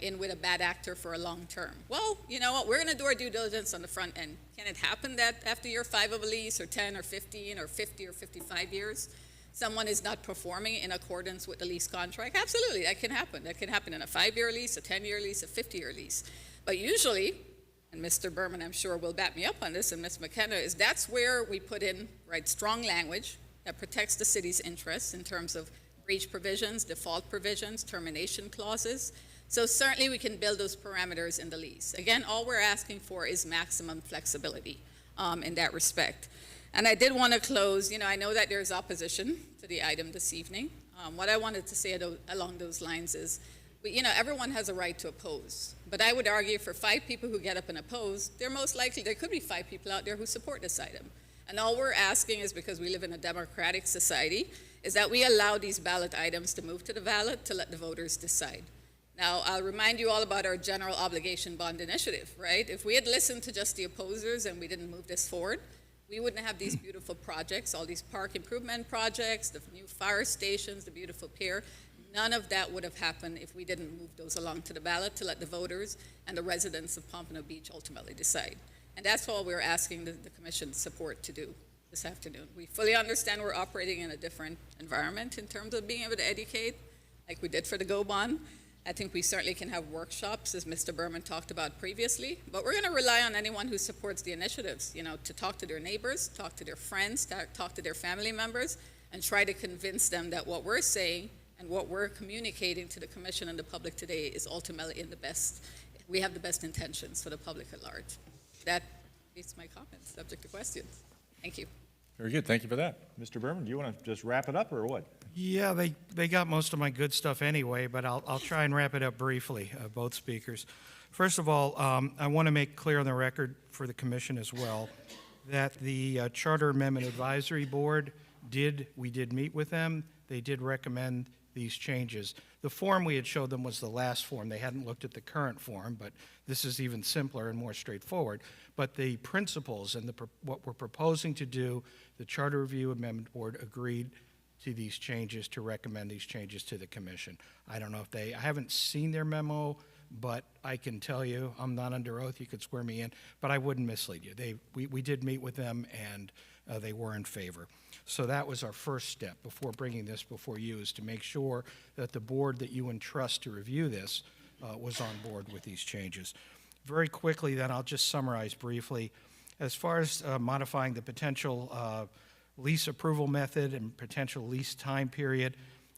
in with a bad actor for a long term. Well, you know what? We're going to do our due diligence on the front end. Can it happen that after year 5 of a lease, or 10 or 15 or 50 or 55 years, someone is not performing in accordance with the lease contract? Absolutely, that can happen. That can happen in a 5-year lease, a 10-year lease, a 50-year lease. But usually, and Mr. Berman, I'm sure, will back me up on this, and Ms. McKenna, is that's where we put in, right, strong language that protects the city's interests in terms of breach provisions, default provisions, termination clauses. So certainly we can build those parameters in the lease. Again, all we're asking for is maximum flexibility in that respect. And I did want to close, I know that there's opposition to the item this evening. What I wanted to say along those lines is, everyone has a right to oppose. But I would argue for 5 people who get up and oppose, there could be 5 people out there who support this item. And all we're asking is, because we live in a democratic society, is that we allow these ballot items to move to the ballot to let the voters decide. Now, I'll remind you all about our general obligation bond initiative, right? If we had listened to just the opposers and we didn't move this forward, we wouldn't have these beautiful projects, all these park improvement projects, the new fire stations, the beautiful pier. None of that would have happened if we didn't move those along to the ballot to let the voters and the residents of Pompano Beach ultimately decide. And that's all we're asking the Commission's support to do this afternoon. We fully understand we're operating in a different environment in terms of being able to educate, like we did for the GO bond. I think we certainly can have workshops, as Mr. Berman talked about previously, but we're going to rely on anyone who supports the initiatives, to talk to their neighbors, talk to their friends, talk to their family members, and try to convince them that what we're saying and what we're communicating to the Commission and the public today is ultimately we have the best intentions for the public at large. That is my comments, subject to questions. Thank you. Very good. Thank you for that. Mr. Berman, do you want to just wrap it up, or what? Yeah, they got most of my good stuff anyway, but I'll try and wrap it up briefly, both speakers. First of all, I want to make clear on the record for the Commission as well that the Charter Amendment Advisory Board we did meet with them. They did recommend these changes. The form we had showed them was the last form. They hadn't looked at the current form, but this is even simpler and more straightforward. But the principles and what we're proposing to do, the Charter Review Amendment Board agreed to these changes, to recommend these changes to the Commission. I don't know if I haven't seen their memo, but I can tell you, I'm not under oath, you could swear me in, but I wouldn't mislead you. We did meet with them, and they were in favor. So that was our first step before bringing this before you, is to make sure that the board that you entrust to review this was on board with these changes. Very quickly, then, I'll just summarize briefly. As far as modifying the potential lease approval method and potential lease time period,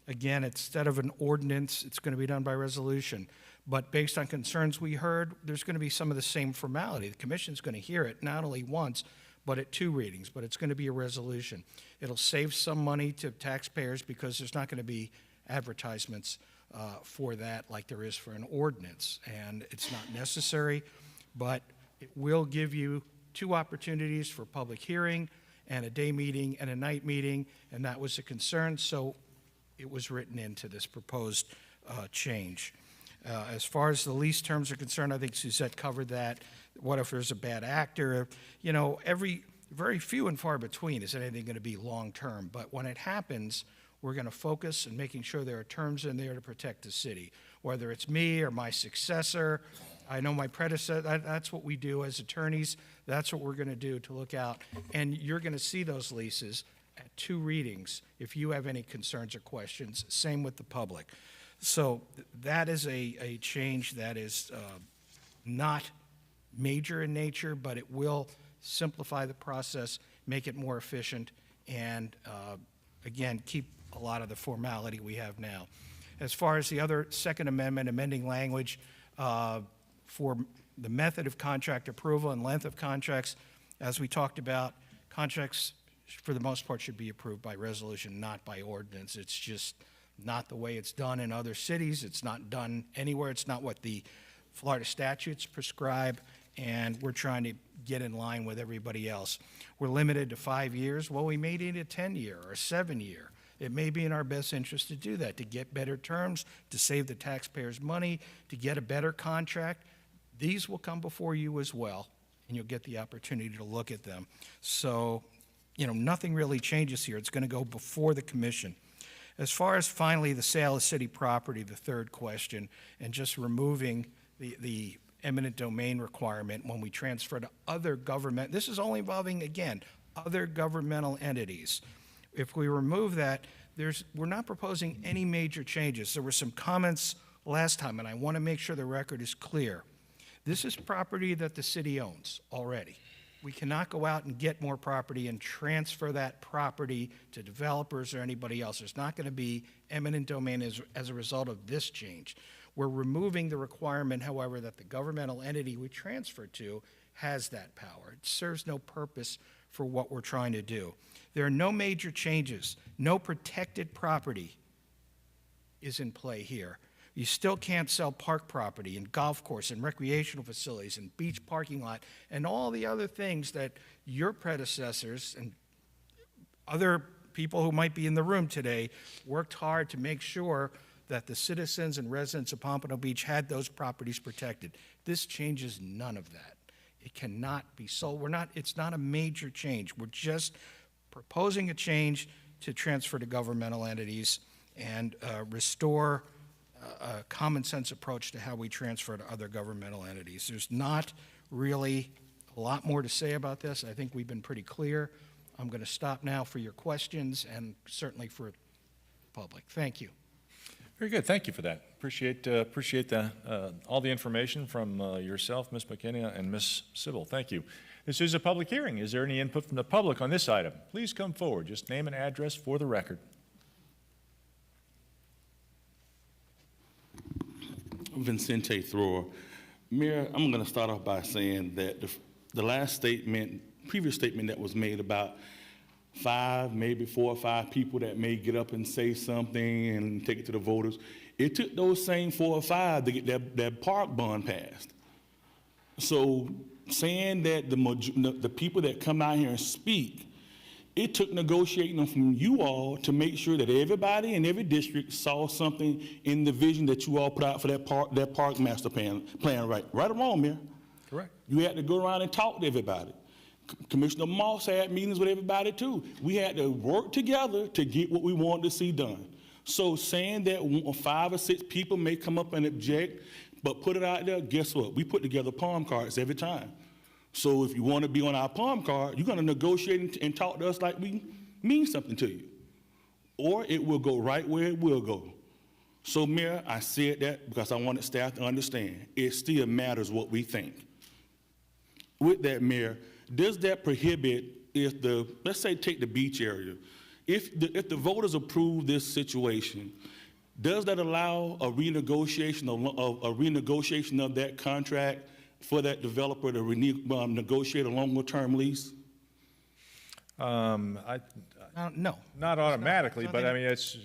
again, instead of an ordinance, it's going to be done by resolution. But based on concerns we heard, there's going to be some of the same formality. The Commission's going to hear it not only once, but at 2 readings, but it's going to be a resolution. It'll save some money to taxpayers because there's not going to be advertisements for that like there is for an ordinance. And it's not necessary, but it will give you 2 opportunities for public hearing and a day meeting and a night meeting, and that was a concern, so it was written into this proposed change. As far as the lease terms are concerned, I think Suzette covered that. What if there's a bad actor? Very few and far between is anything going to be long-term, but when it happens, we're going to focus on making sure there are terms in there to protect the city, whether it's me or my successor. I know my predecessor, that's what we do as attorneys. That's what we're going to do to look out. And you're going to see those leases at 2 readings if you have any concerns or questions. Same with the public. So that is a change that is not major in nature, but it will simplify the process, make it more efficient, and again, keep a lot of the formality we have now. As far as the other Second Amendment, amending language for the method of contract approval and length of contracts, as we talked about, contracts, for the most part, should be approved by resolution, not by ordinance. It's just not the way it's done in other cities. It's not done anywhere. It's not what the Florida statutes prescribe, and we're trying to get in line with everybody else. We're limited to 5 years. Well, we may need a 10-year or a 7-year. It may be in our best interest to do that, to get better terms, to save the taxpayers money, to get a better contract. These will come before you as well, and you'll get the opportunity to look at them. So, nothing really changes here. It's going to go before the commission. As far as finally the sale of city property, the third question, and just removing the eminent domain requirement when we transfer to other government, this is only involving, again, other governmental entities. If we remove that, we're not proposing any major changes. There were some comments last time, and I want to make sure the record is clear. This is property that the city owns already. We cannot go out and get more property and transfer that property to developers or anybody else. There's not going to be eminent domain as a result of this change. We're removing the requirement, however, that the governmental entity we transfer to has that power. It serves no purpose for what we're trying to do. There are no major changes. No protected property is in play here. You still can't sell park property and golf course and recreational facilities and beach parking lot and all the other things that your predecessors and other people who might be in the room today worked hard to make sure that the citizens and residents of Pompano Beach had those properties protected. This changes none of that. It cannot be sold. It's not a major change. We're just proposing a change to transfer to governmental entities and restore a common sense approach to how we transfer to other governmental entities. There's not really a lot more to say about this. I think we've been pretty clear. I'm going to stop now for your questions and certainly for the public. Thank you. Very good. Thank you for that. Appreciate all the information from yourself, Ms. McKinney, and Ms. Sybil. Thank you. This is a public hearing. Is there any input from the public on this item? Please come forward. Just name and address for the record. Vincente Thrower. Mayor, I'm going to start off by saying that the last previous statement that was made about 5, maybe 4 or 5 people that may get up and say something and take it to the voters, it took those same 4 or 5 to get that park bond passed. So saying that the people that come out here and speak, it took negotiating from you all to make sure that everybody in every district saw something in the vision that you all put out for that park master plan, right or wrong, Mayor? Correct. You had to go around and talk to everybody. Commissioner Moss had meetings with everybody too. We had to work together to get what we wanted to see done. So saying that 5 or 6 people may come up and object, but put it out there, guess what? We put together palm cards every time. So if you want to be on our palm card, you're going to negotiate and talk to us like we mean something to you. Or it will go right where it will go. So, Mayor, I said that because I wanted staff to understand. It still matters what we think. With that, Mayor, does that prohibit let's say take the beach area. If the voters approve this situation, does that allow a renegotiation of that contract for that developer to negotiate a longer-term lease? No. Not automatically, but I mean, it's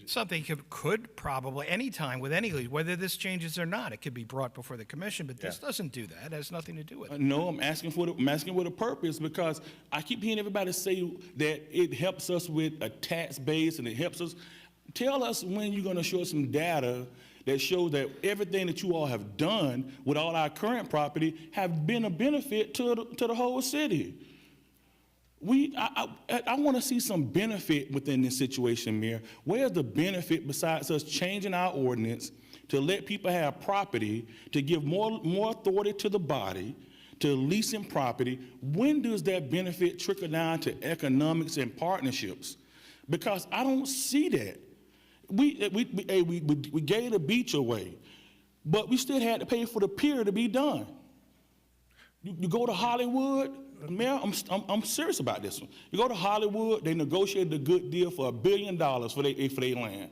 something could probably, anytime with any lead, whether this changes or not, it could be brought before the commission, but this doesn't do that. It has nothing to do with it. No, I'm asking with a purpose, because I keep hearing everybody say that it helps us with a tax base and it helps us. Tell us when you're going to show us some data that shows that everything that you all have done with all our current property have been a benefit to the whole city. I want to see some benefit within this situation, Mayor. Where's the benefit besides us changing our ordinance to let people have property, to give more authority to the body, to leasing property? When does that benefit trickle down to economics and partnerships? Because I don't see that. We gave the beach away, but we still had to pay for the pier to be done. You go to Hollywood, Mayor, I'm serious about this one. You go to Hollywood, they negotiated a good deal for $1 billion for their land.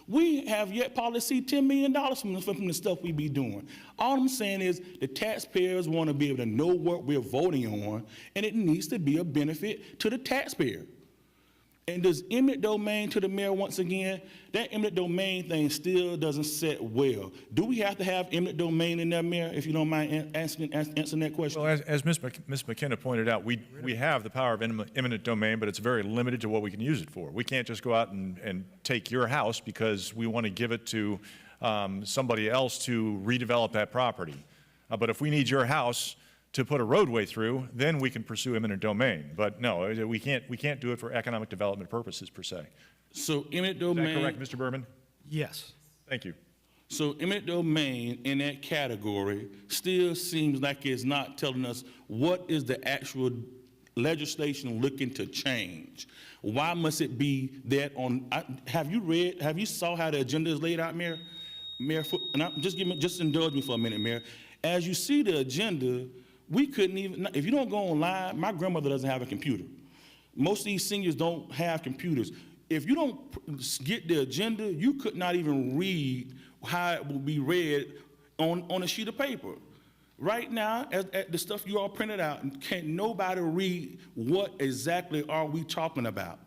We have yet probably see $10 million from the stuff we be doing. All I'm saying is the taxpayers want to be able to know what we're voting on, and it needs to be a benefit to the taxpayer. And does eminent domain, to the mayor once again, that eminent domain thing still doesn't set well. Do we have to have eminent domain in there, Mayor, if you don't mind answering that question? Well, as Ms. McKenna pointed out, we have the power of eminent domain, but it's very limited to what we can use it for. We can't just go out and take your house because we want to give it to somebody else to redevelop that property. But if we need your house to put a roadway through, then we can pursue eminent domain. But no, we can't do it for economic development purposes per se. So eminent domain. Is that correct, Mr. Berman? Yes. Thank you. So eminent domain in that category still seems like it's not telling us what is the actual legislation looking to change. Why must it be that on? Have you saw how the agenda is laid out, Mayor? Mayor, and just indulge me for a minute, Mayor. As you see the agenda, we couldn't even, if you don't go online, my grandmother doesn't have a computer. Most of these seniors don't have computers. If you don't get the agenda, you could not even read how it will be read on a sheet of paper. Right now, at the stuff you all printed out, can't nobody read what exactly are we talking about.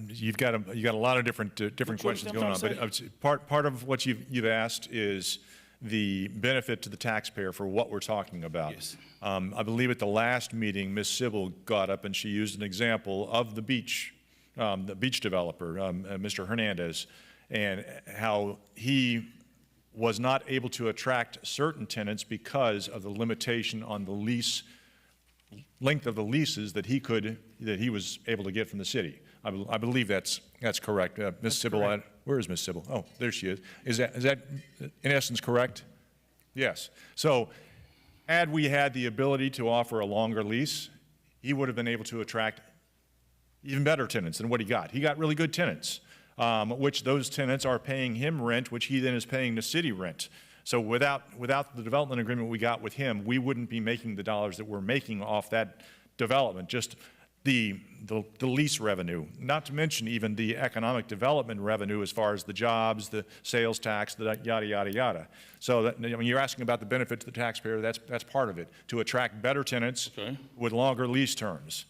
You've got a lot of different questions going on, but part of what you've asked is the benefit to the taxpayer for what we're talking about. Yes. I believe at the last meeting, Ms. Sybil got up and she used an example of the beach developer, Mr. Hernandez, and how he was not able to attract certain tenants because of the limitation on the length of the leases that he was able to get from the city. I believe that's correct. Ms. Sybil, where is Ms. Sybil? Oh, there she is. Is that in essence correct? Yes. So had we had the ability to offer a longer lease, he would have been able to attract even better tenants than what he got. He got really good tenants, which those tenants are paying him rent, which he then is paying the city rent. So without the development agreement we got with him, we wouldn't be making the dollars that we're making off that development. Just the lease revenue, not to mention even the economic development revenue as far as the jobs, the sales tax, the yada, yada, yada. So when you're asking about the benefit to the taxpayer, that's part of it, to attract better tenants with longer lease terms,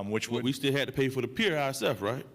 which would... We still had to pay for the pier ourselves, right?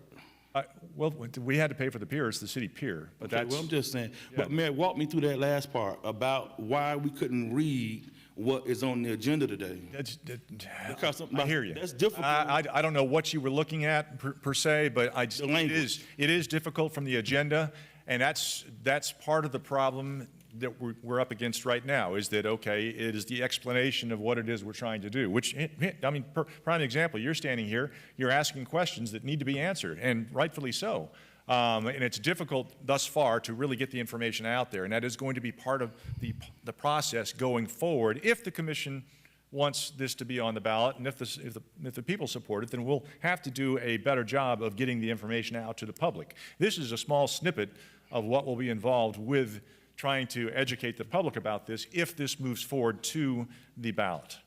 Well, we had to pay for the pier, it's the city pier, but that's... Well, I'm just saying. Yeah. But Mayor, walk me through that last part about why we couldn't read what is on the agenda today. I hear you. That's difficult. I don't know what you were looking at per se, but it is difficult from the agenda, and that's part of the problem that we're up against right now, is that, okay, it is the explanation of what it is we're trying to do, which, I mean, prime example, you're standing here, you're asking questions that need to be answered, and rightfully so. And it's difficult thus far to really get the information out there, and that is going to be part of the process going forward. If the commission wants this to be on the ballot, and if the people support it, then we'll have to do a better job of getting the information out to the public. This is a small snippet of what will be involved with trying to educate the public about this if this moves forward to the ballot.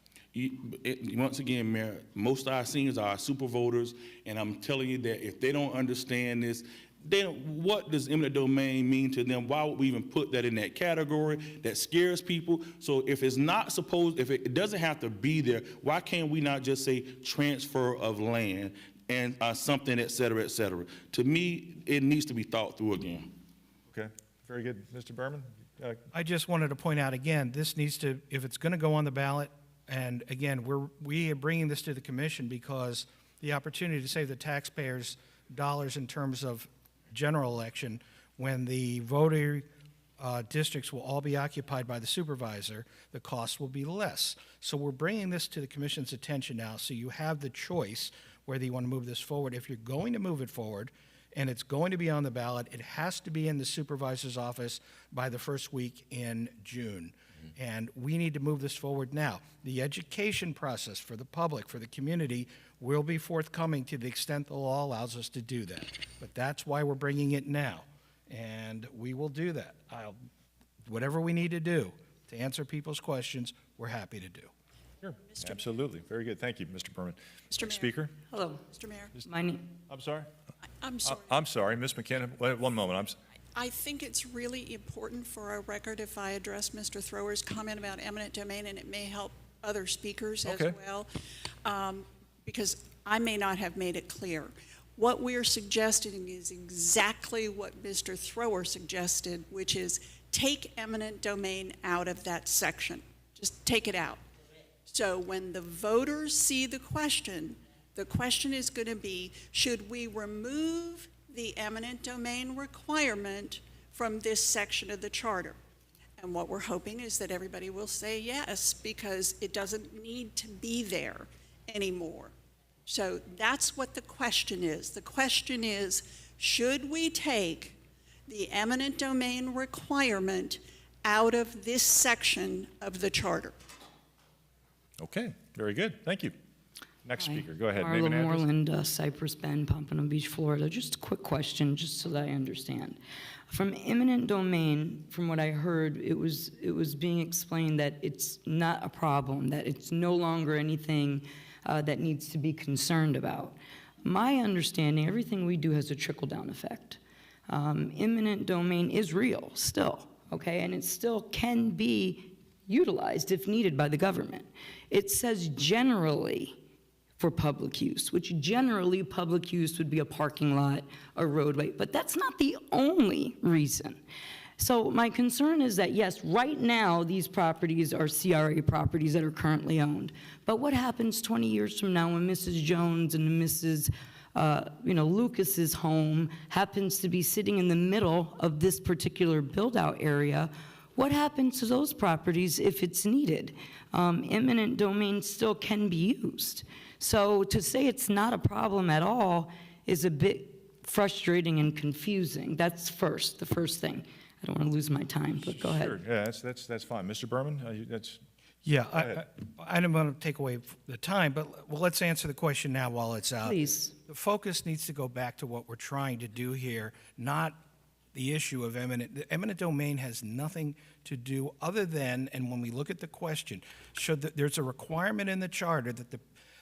Once again, Mayor, most of our seniors are our super voters, and I'm telling you that if they don't understand this, what does eminent domain mean to them? Why would we even put that in that category? That scares people. So if it's not supposed, if it doesn't have to be there, why can't we not just say transfer of land and something, et cetera, et cetera? To me, it needs to be thought through again. Okay, very good. Mr. Berman? I just wanted to point out again, this needs to, if it's going to go on the ballot, and again, we are bringing this to the commission because the opportunity to save the taxpayers dollars in terms of general election, when the voter districts will all be occupied by the supervisor, the cost will be less. So we're bringing this to the commission's attention now, so you have the choice whether you want to move this forward. If you're going to move it forward, and it's going to be on the ballot, it has to be in the supervisor's office by the first week in June. And we need to move this forward now. The education process for the public, for the community, will be forthcoming to the extent the law allows us to do that. But that's why we're bringing it now. And we will do that. Whatever we need to do to answer people's questions, we're happy to do. Sure, absolutely. Very good. Thank you, Mr. Berman. Mr. Mayor. Speaker? Hello. Mr. Mayor, My name, I'm sorry? I'm sorry. I'm sorry, Ms. McKenna. Wait, one moment. I think it's really important for our record if I address Mr. Thrower's comment about eminent domain, and it may help other speakers as Okay. well, because I may not have made it clear. What we're suggesting is exactly what Mr. Thrower suggested, which is take eminent domain out of that section. Just take it out. So when the voters see the question is going to be, should we remove the eminent domain requirement from this section of the charter? And what we're hoping is that everybody will say yes, because it doesn't need to be there anymore. So that's what the question is. The question is, should we take the eminent domain requirement out of this section of the charter? Okay, very good. Thank you. Next speaker, go ahead. Marla Name and address. Moreland, Cypress Bend, Pompano Beach, Florida. Just a quick question, just so that I understand. From eminent domain, from what I heard, it was being explained that it's not a problem, that it's no longer anything that needs to be concerned about. My understanding, everything we do has a trickle-down effect. Eminent domain is real still, okay, and it still can be utilized if needed by the government. It says generally for public use, which generally public use would be a parking lot, a roadway, but that's not the only reason. So my concern is that, yes, right now these properties are CRA properties that are currently owned, but what happens 20 years from now when Mrs. Jones and Mrs. Lucas's home happens to be sitting in the middle of this particular build-out area? What happens to those properties if it's needed? Eminent domain still can be used. So to say it's not a problem at all is a bit frustrating and confusing. That's the first thing. I don't want to lose my time, but go ahead. Sure, yeah, that's fine. Mr. Berman, that's... Yeah, ahead. I don't want to take away the time, but let's answer the question now while it's out. Please. The focus needs to go back to what we're trying to do here, not the issue of the eminent domain has nothing to do other than, and when we look at the question, there's a requirement in the charter that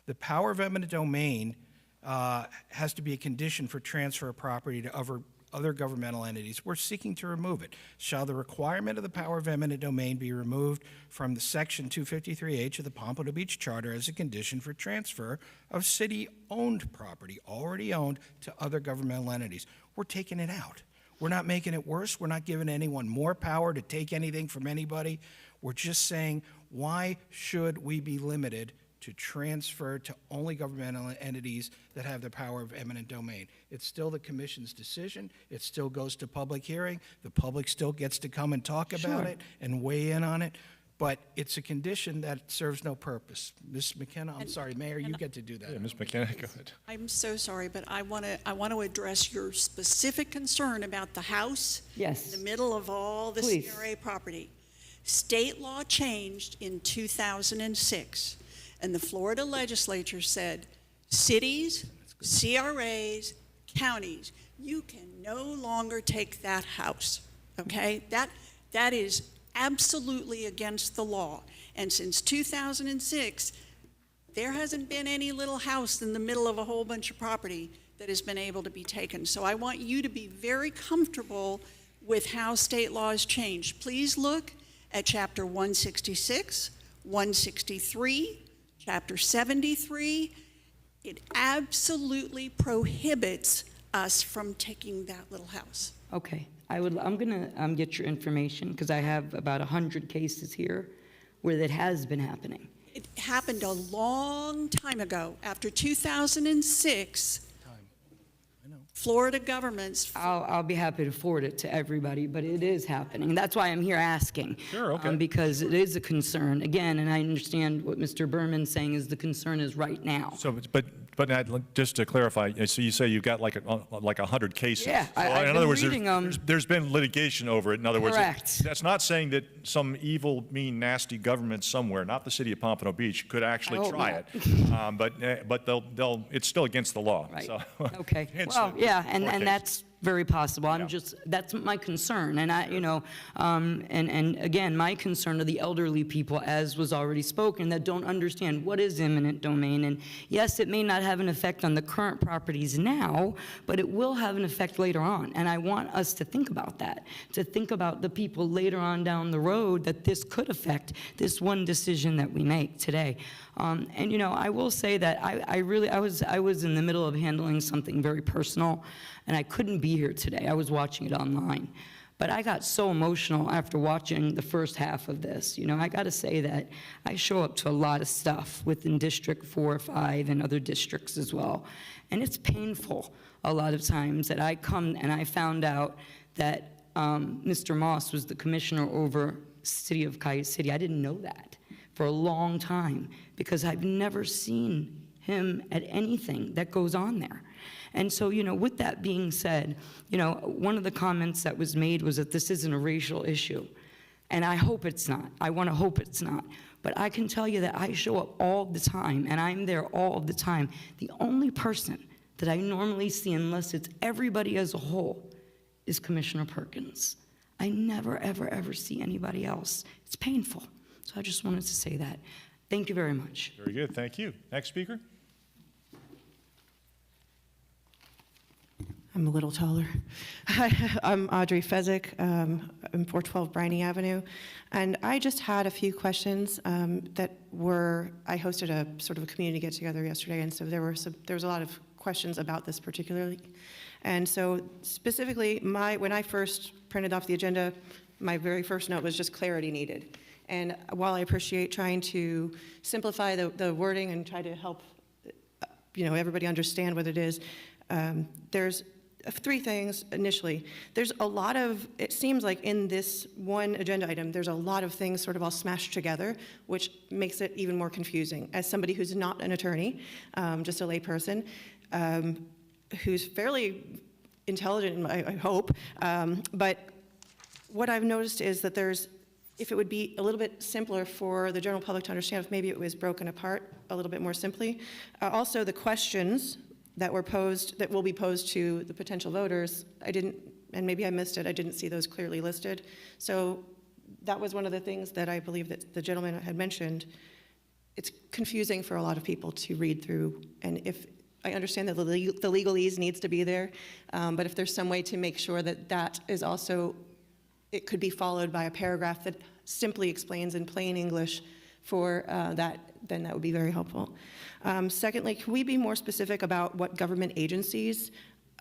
the power of eminent domain has to be a condition for transfer of property to other governmental entities. We're seeking to remove it. Shall the requirement of the power of eminent domain be removed from the section 253H of the Pompano Beach Charter as a condition for transfer of city-owned property, already owned, to other governmental entities? We're taking it out. We're not making it worse. We're not giving anyone more power to take anything from anybody. We're just saying, why should we be limited to transfer to only governmental entities that have the power of eminent domain? It's still the commission's decision. It still goes to public hearing. The public still gets to come and talk about it and weigh in on it. But it's a condition that serves no purpose. Ms. McKenna, I'm sorry, Mayor, you get to do that. Yeah, Ms. McKenna, go ahead. I'm so sorry, but I want to address your specific concern about the house Yes. in the middle of all the Please. CRA property. State law changed in 2006, and the Florida legislature said, cities, CRAs, counties, you can no longer take that house, okay? That is absolutely against the law. And since 2006, there hasn't been any little house in the middle of a whole bunch of property that has been able to be taken. So I want you to be very comfortable with how state law has changed. Please look at Chapter 166, 163, Chapter 73. It absolutely prohibits us from taking that little house. Okay, I'm gonna get your information, because I have about 100 cases here where that has been happening. It happened a long time ago. After 2006, Florida governments... I'll be happy to forward it to everybody, but it is happening. That's why I'm here asking. Sure, okay. Because it is a concern, again, and I understand what Mr. Berman's saying is the concern is right now. So, but just to clarify, so you say you've got like 100 cases. Yeah, So I've in been other words, reading them. there's been litigation over it. In other words, Correct. that's not saying that some evil, mean, nasty government somewhere, not the city of Pompano Beach, could actually hope try not. it. But it's still against the law. Right. So, Okay. hence Well, the yeah, court and case. that's very possible. That's my concern. And and again, my concern are the elderly people, as was already spoken, that don't understand what is eminent domain. And yes, it may not have an effect on the current properties now, but it will have an effect later on. And I want us to think about that, to think about the people later on down the road that this could affect, this one decision that we make today. And I will say that I was in the middle of handling something very personal, and I couldn't be here today. I was watching it online. But I got so emotional after watching the first half of this. I got to say that I show up to a lot of stuff within District 4 or 5 and other districts as well. And it's painful a lot of times that I come and I found out that Mr. Moss was the commissioner over City of Coyote City. I didn't know that for a long time because I've never seen him at anything that goes on there. And so, with that being said, one of the comments that was made was that this isn't a racial issue. And I hope it's not. I want to hope it's not. But I can tell you that I show up all the time, and I'm there all the time. The only person that I normally see, unless it's everybody as a whole, is Commissioner Perkins. I never, ever, ever see anybody else. It's painful. So I just wanted to say that. Thank you very much. Very good. Thank you. Next speaker. I'm a little taller. Hi, I'm Audrey Fezzik. I'm 412 Briney Avenue. And I just had a few questions I hosted a sort of a community get-together yesterday, and so there was a lot of questions about this particularly. And so specifically, when I first printed off the agenda, my very first note was just clarity needed. And while I appreciate trying to simplify the wording and try to help everybody understand what it is, there's three things initially. There's a lot of, it seems like in this one agenda item, there's a lot of things sort of all smashed together, which makes it even more confusing. As somebody who's not an attorney, just a layperson, who's fairly intelligent, I hope, but what I've noticed is that if it would be a little bit simpler for the general public to understand, if maybe it was broken apart a little bit more simply. Also, the questions that will be posed to the potential voters, and maybe I missed it, I didn't see those clearly listed. So that was one of the things that I believe that the gentleman had mentioned. It's confusing for a lot of people to read through, and if I understand that the legalese needs to be there, but if there's some way to make sure that is also, it could be followed by a paragraph that simply explains in plain English for that, then that would be very helpful. Secondly, can we be more specific about what government agencies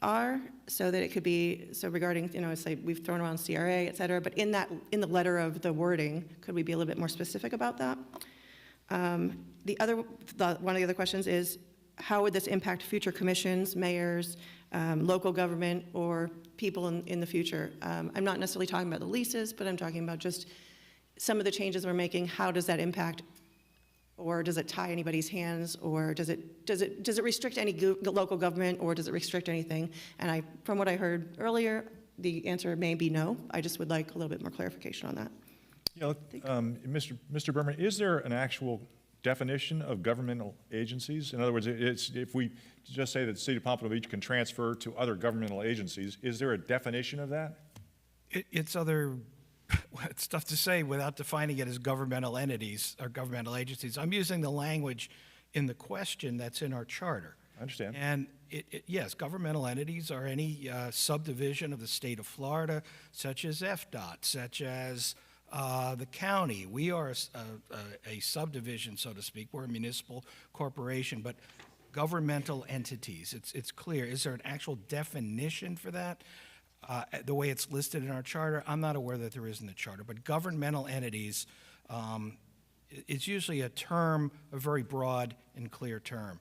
are, so that it could be, regarding, say we've thrown around CRA, et cetera, but in the letter of the wording, could we be a little bit more specific about that? One of the other questions is, how would this impact future commissions, mayors, local government, or people in the future? I'm not necessarily talking about the leases, but I'm talking about just some of the changes we're making. How does that impact, or does it tie anybody's hands, or does it restrict any local government, or does it restrict anything? And from what I heard earlier, the answer may be no. I just would like a little bit more clarification on that. Mr. Berman, is there an actual definition of governmental agencies? In other words, if we just say that the City of Pompano Beach can transfer to other governmental agencies, is there a definition of that? It's tough to say without defining it as governmental entities or governmental agencies. I'm using the language in the question that's in our charter. I understand. And yes, governmental entities are any subdivision of the state of Florida, such as FDOT, such as the county. We are a subdivision, so to speak. We're a municipal corporation, but governmental entities, it's clear. Is there an actual definition for that? The way it's listed in our charter, I'm not aware that there is in the charter, but governmental entities, it's usually a very broad and clear term.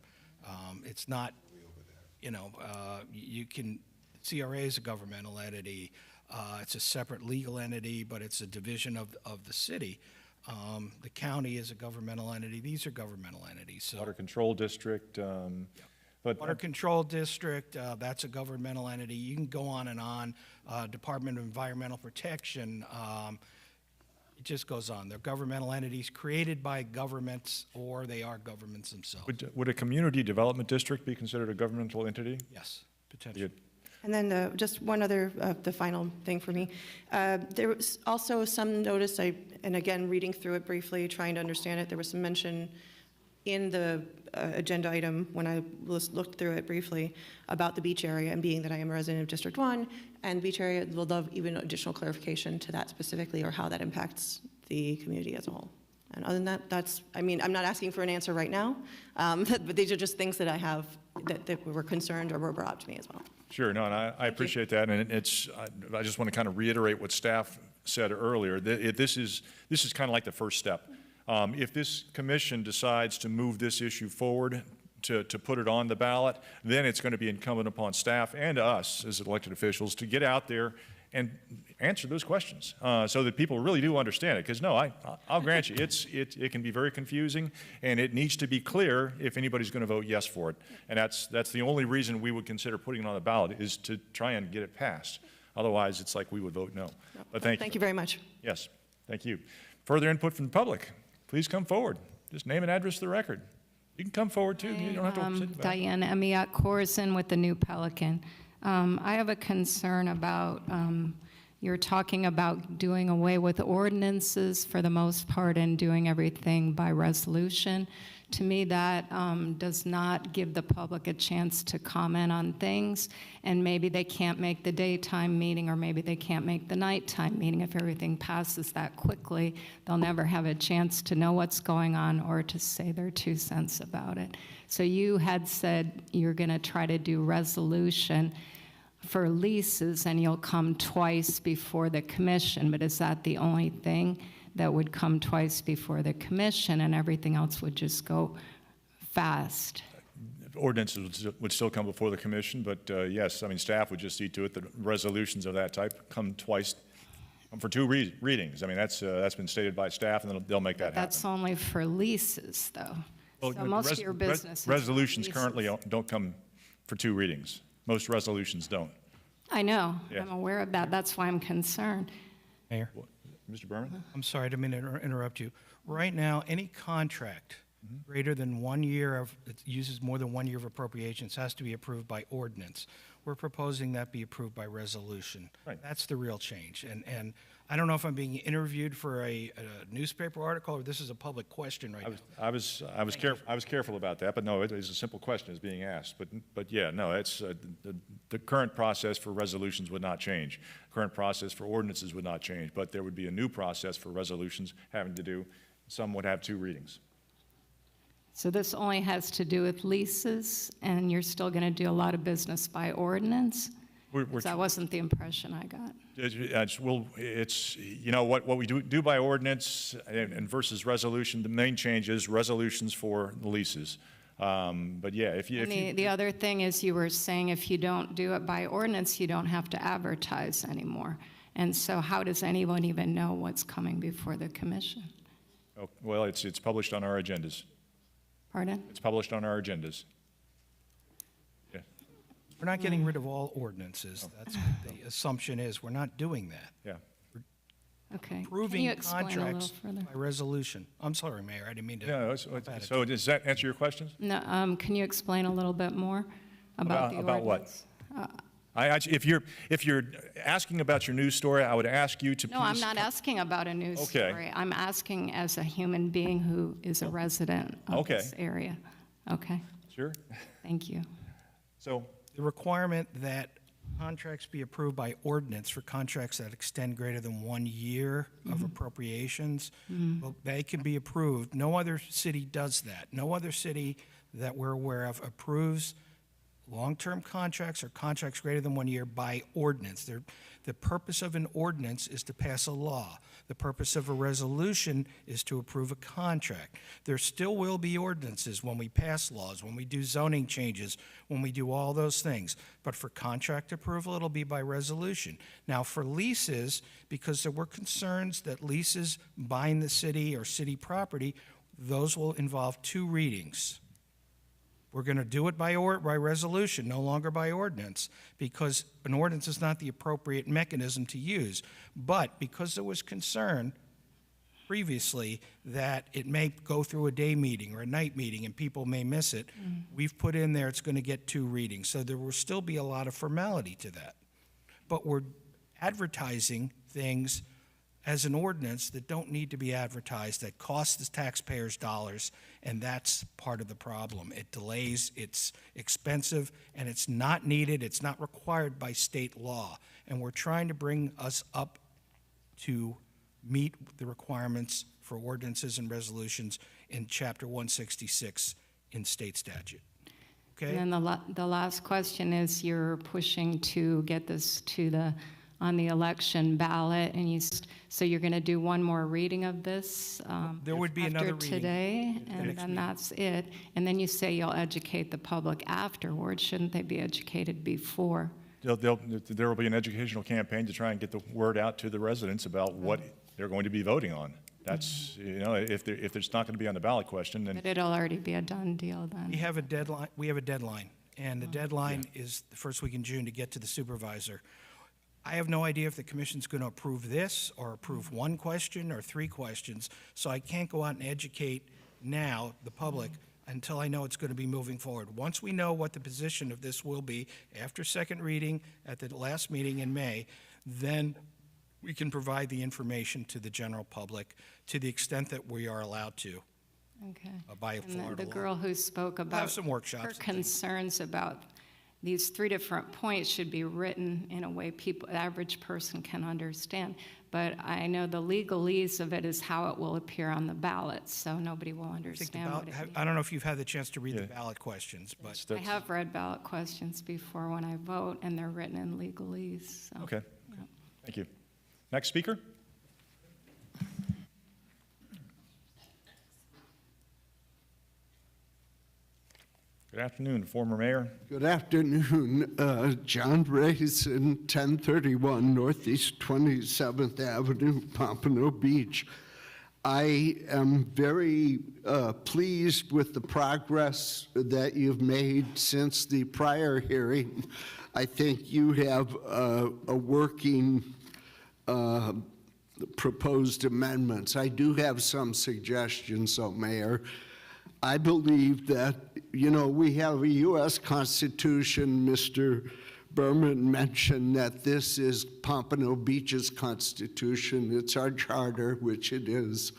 It's not, CRA is a governmental entity. It's a separate legal entity, but it's a division of the city. The county is a governmental entity. These are governmental entities. So, Water Control District. Water Control District, that's a governmental entity. You can go on and on. Department of Environmental Protection, it just goes on. They're governmental entities created by governments, or they are governments themselves. Would a community development district be considered a governmental entity? Yes, potentially. And then just one other, the final thing for me. There was also some notice, and again, reading through it briefly, trying to understand it, there was some mention in the agenda item when I looked through it briefly about the beach area, and being that I am a resident of District 1, and beach area, we'll love even additional clarification to that specifically, or how that impacts the community as a whole. And other than that, I'm not asking for an answer right now, but these are just things that I have that were concerned or were brought up to me as well. Sure, no, and I appreciate that, and I just want to kind of reiterate what staff said earlier. This is kind of like the first step. If this commission decides to move this issue forward, to put it on the ballot, then it's going to be incumbent upon staff and us as elected officials to get out there and answer those questions so that people really do understand it. Because no, I'll grant you, it can be very confusing, and it needs to be clear if anybody's going to vote yes for it. And that's the only reason we would consider putting it on the ballot, is to try and get it passed. Otherwise, it's like we would vote no. But Thank you very much. Yes, thank you. Further input from the public, please come forward. Just name and address for the record. You can come forward too. You don't have to sit back. Diane Emiat Corson with the New Pelican. I have a concern about, you're talking about doing away with ordinances for the most part and doing everything by resolution. To me, that does not give the public a chance to comment on things, and maybe they can't make the daytime meeting, or maybe they can't make the nighttime meeting. If everything passes that quickly, they'll never have a chance to know what's going on or to say their 2 cents about it. So you had said you're going to try to do resolution for leases, and you'll come twice before the commission, but is that the only thing that would come twice before the commission, and everything else would just go fast? Ordinances would still come before the commission, but yes, I mean, staff would just see to it that resolutions of that type come twice, for 2 readings. I mean, that's been stated by staff, and they'll make that happen. That's only for leases, though. Well, So most of your business is resolutions leases. currently don't come for 2 readings. Most resolutions don't. I know. Yeah. I'm aware of that. That's why I'm concerned. Mayor? Mr. Berman? I'm sorry, I didn't mean to interrupt you. Right now, any contract greater than 1 year that uses more than 1 year of appropriations has to be approved by ordinance. We're proposing that be approved by resolution. Right. That's the real change. And I don't know if I'm being interviewed for a newspaper article, or this is a public question right now. I was careful about that, but no, it is a simple question is being asked. But yeah, no, it's the current process for resolutions would not change. Current process for ordinances would not change, but there would be a new process for resolutions having to do. Some would have 2 readings. So this only has to do with leases, and you're still going to do a lot of business by ordinance? That wasn't the impression I got. It's you know, what we do by ordinance and versus resolution, the main change is resolutions for the leases. But yeah, The other thing is, you were saying if you don't do it by ordinance, you don't have to advertise anymore. And so how does anyone even know what's coming before the commission? Oh, well, it's published on our agendas. Pardon? It's published on our agendas. Yeah. We're not getting rid of all ordinances. That's what the assumption is. We're not doing that. Yeah. Okay. Can Approving you explain a little contracts further? by resolution. I'm sorry, Mayor, I didn't mean to. Yeah, so does that answer your questions? No, can you explain a little bit more about the About what? ordinance? If you're asking about your news story, I would ask you to please. No, I'm not asking about a news Okay. story. I'm asking as a human being who is a resident of this area. Okay, Sure. thank you. So The requirement that contracts be approved by ordinance for contracts that extend greater than 1 year of appropriations, well, they can be approved. No other city does that. No other city that we're aware of approves long-term contracts or contracts greater than 1 year by ordinance. The purpose of an ordinance is to pass a law. The purpose of a resolution is to approve a contract. There still will be ordinances when we pass laws, when we do zoning changes, when we do all those things. But for contract approval, it'll be by resolution. Now, for leases, because there were concerns that leases bind the city or city property, those will involve 2 readings. We're going to do it by resolution, no longer by ordinance, because an ordinance is not the appropriate mechanism to use. But because there was concern previously that it may go through a day meeting or a night meeting and people may miss it. We've put in there it's going to get 2 readings, so there will still be a lot of formality to that. But we're advertising things as an ordinance that don't need to be advertised, that cost the taxpayers dollars, and that's part of the problem. It delays, it's expensive, and it's not needed, it's not required by state law. And we're trying to bring us up to meet the requirements for ordinances and resolutions in Chapter 166 in state statute. Okay? And then the last question is, you're pushing to get this to on the election ballot, and so you're going to do one more reading of this there would be another after reading today, at the and next then meeting. that's it. And then you say you'll educate the public afterwards. Shouldn't they be educated before? There will be an educational campaign to try and get the word out to the residents about what they're going to be voting on. That's, if it's not going to be on the ballot question, then But it'll already be a done deal then. We have a deadline, and the deadline is the first week in June to get to the supervisor. I have no idea if the commission's going to approve this or approve 1 question or 3 questions, so I can't go out and educate now the public until I know it's going to be moving forward. Once we know what the position of this will be after second reading at the last meeting in May, then we can provide the information to the general public to the extent that we are allowed to. Okay. By And Florida the law. girl who spoke We'll about have some workshops her and things. concerns about these 3 different points should be written in a way the average person can understand. But I know the legalese of it is how it will appear on the ballot, so nobody will understand what it means. I don't know if you've had the chance to read the ballot questions, but I have read ballot questions before when I vote, and they're written in legalese. So. okay. Thank you. Next speaker? Good afternoon, former mayor. Good afternoon. John Raisin, 1031 Northeast 27th Avenue, Pompano Beach. I am very pleased with the progress that you've made since the prior hearing. I think you have a working proposed amendments. I do have some suggestions, though, Mayor. I believe that, we have a U.S. Constitution. Mr. Berman mentioned that this is Pompano Beach's Constitution. It's our charter, which it is.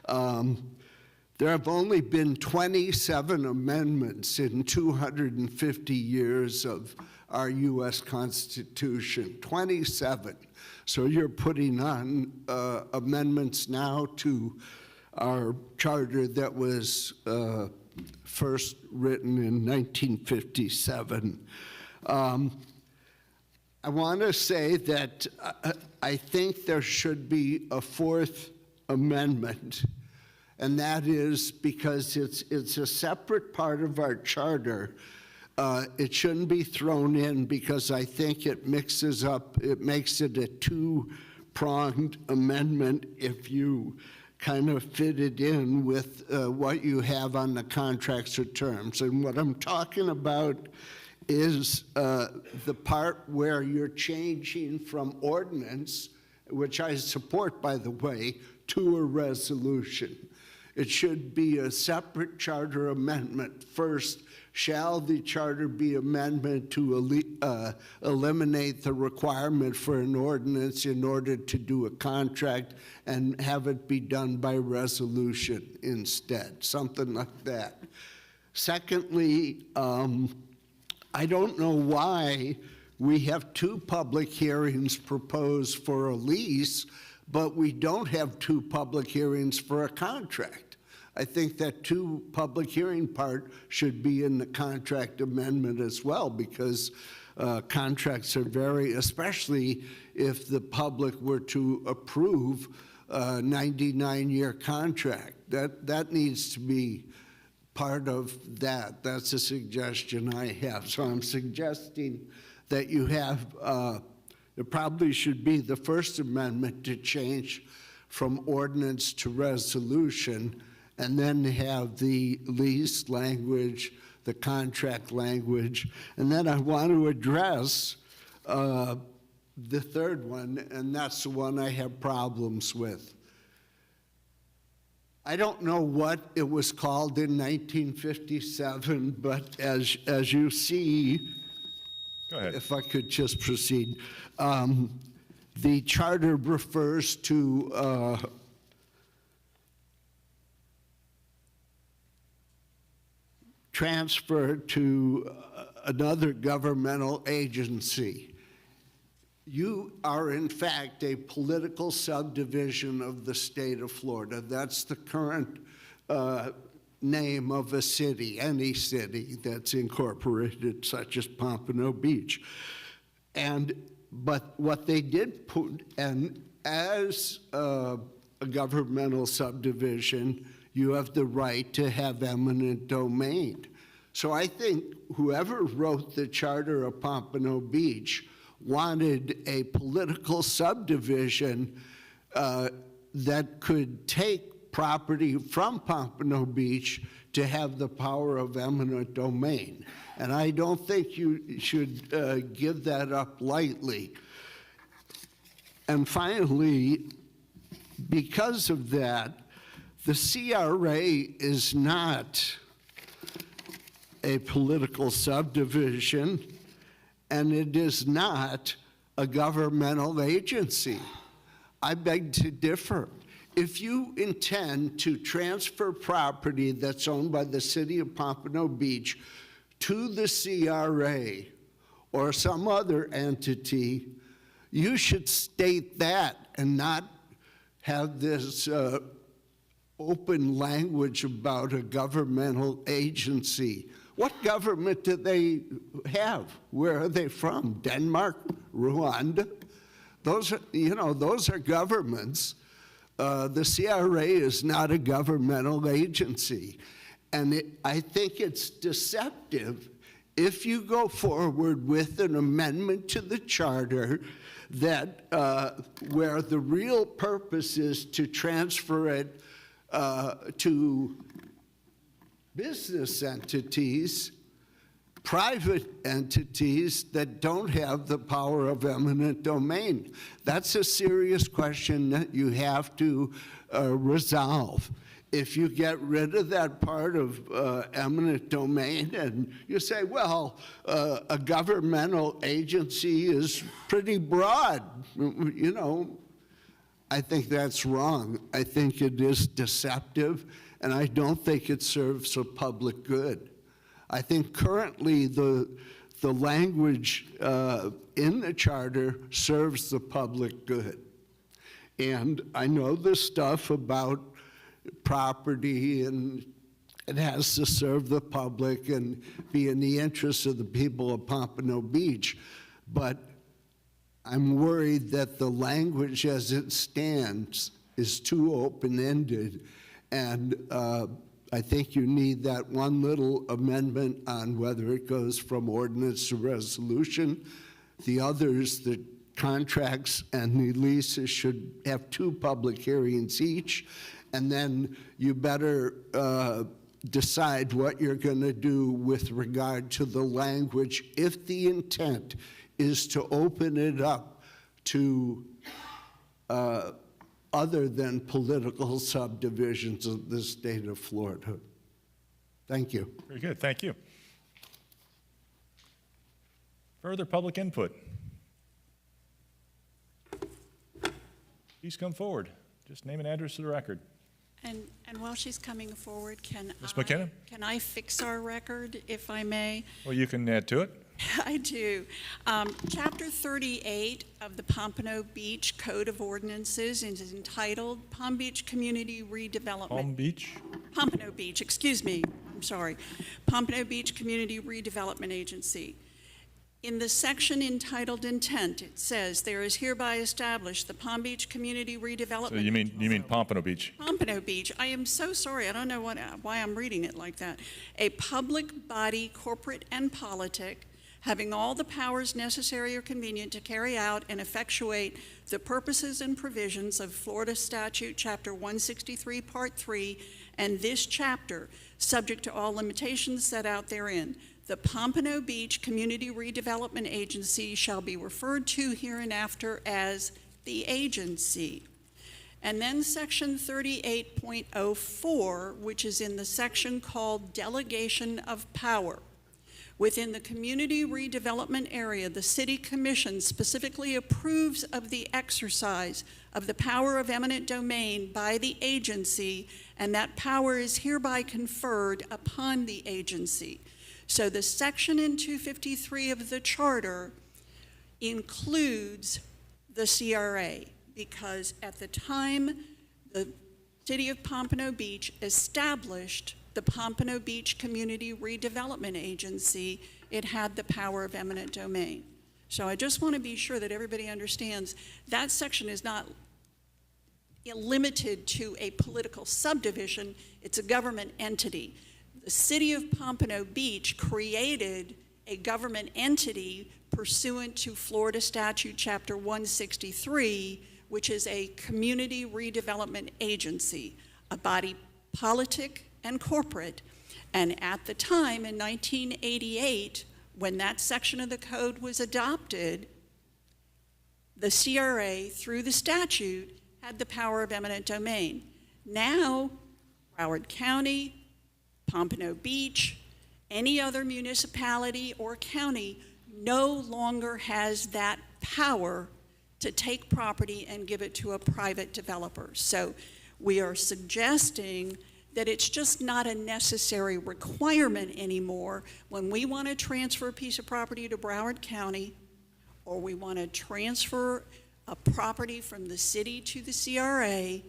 There have only been 27 amendments in 250 years of our U.S. Constitution, 27. So you're putting on amendments now to our charter that was first written in 1957. I want to say that I think there should be a 4th amendment, and that is because it's a separate part of our charter. It shouldn't be thrown in because I think it makes it a 2-pronged amendment if you kind of fit it in with what you have on the contracts or terms. And what I'm talking about is the part where you're changing from ordinance, which I support, by the way, to a resolution. It should be a separate charter amendment. First, shall the charter be amended to eliminate the requirement for an ordinance in order to do a contract and have it be done by resolution instead, something like that. Secondly, I don't know why we have 2 public hearings proposed for a lease, but we don't have 2 public hearings for a contract. I think that 2 public hearing part should be in the contract amendment as well, because contracts are especially if the public were to approve a 99-year contract. That needs to be part of that. That's a suggestion I have. So I'm suggesting that you have, it probably should be the First Amendment to change from ordinance to resolution, and then have the lease language, the contract language. And then I want to address the 3rd one, and that's the one I have problems with. I don't know what it was called in 1957, but as you see, Go ahead. if I could just proceed, the charter refers to transfer to another governmental agency. You are, in fact, a political subdivision of the state of Florida. That's the current name of a city, any city that's incorporated, such as Pompano Beach. But what they did put, and as a governmental subdivision, you have the right to have eminent domain. So I think whoever wrote the Charter of Pompano Beach wanted a political subdivision that could take property from Pompano Beach to have the power of eminent domain. And I don't think you should give that up lightly. And finally, because of that, the CRA is not a political subdivision, and it is not a governmental agency. I beg to differ. If you intend to transfer property that's owned by the city of Pompano Beach to the CRA or some other entity, you should state that and not have this open language about a governmental agency. What government do they have? Where are they from? Denmark? Rwanda? Those are governments. The CRA is not a governmental agency. And I think it's deceptive if you go forward with an amendment to the charter that where the real purpose is to transfer it to business entities, private entities that don't have the power of eminent domain. That's a serious question that you have to resolve. If you get rid of that part of eminent domain and you say, well, a governmental agency is pretty broad, I think that's wrong. I think it is deceptive, and I don't think it serves a public good. I think currently the language in the charter serves the public good. And I know the stuff about property, and it has to serve the public and be in the interest of the people of Pompano Beach. But I'm worried that the language as it stands is too open-ended, and I think you need that one little amendment on whether it goes from ordinance to resolution. The others, the contracts and the leases, should have 2 public hearings each, and then you better decide what you're going to do with regard to the language if the intent is to open it up to other than political subdivisions of the state of Florida. Thank you. Very good, thank you. Further public input? Please come forward. Just name and address to the record. And while she's coming forward, Ms. McKenna? can I fix our record, if I may? Well, you can add to it. I do. Chapter 38 of the Pompano Beach Code of Ordinances is entitled Palm Beach Community Redevelopment. Palm Beach? Pompano Beach, excuse me, I'm sorry. Pompano Beach Community Redevelopment Agency. In the section entitled Intent, it says, there is hereby established the Palm Beach Community Redevelopment. So you mean Pompano Beach? Pompano Beach. I am so sorry. I don't know why I'm reading it like that. A public body, corporate and politic, having all the powers necessary or convenient to carry out and effectuate the purposes and provisions of Florida Statute Chapter 163, Part 3, and this chapter, subject to all limitations set out therein. The Pompano Beach Community Redevelopment Agency shall be referred to hereinafter as the agency. And then section 38.04, which is in the section called Delegation of Power. Within the community redevelopment area, the City Commission specifically approves of the exercise of the power of eminent domain by the agency, and that power is hereby conferred upon the agency. So the section in 253 of the charter includes the CRA, because at the time the City of Pompano Beach established the Pompano Beach Community Redevelopment Agency, it had the power of eminent domain. So I just want to be sure that everybody understands that section is not limited to a political subdivision, it's a government entity. The City of Pompano Beach created a government entity pursuant to Florida Statute Chapter 163, which is a community redevelopment agency, a body politic and corporate. And at the time, in 1988, when that section of the code was adopted, the CRA, through the statute, had the power of eminent domain. Now, Broward County, Pompano Beach, any other municipality or county no longer has that power to take property and give it to a private developer. So we are suggesting that it's just not a necessary requirement anymore when we want to transfer a piece of property to Broward County, or we want to transfer a property from the city to the CRA.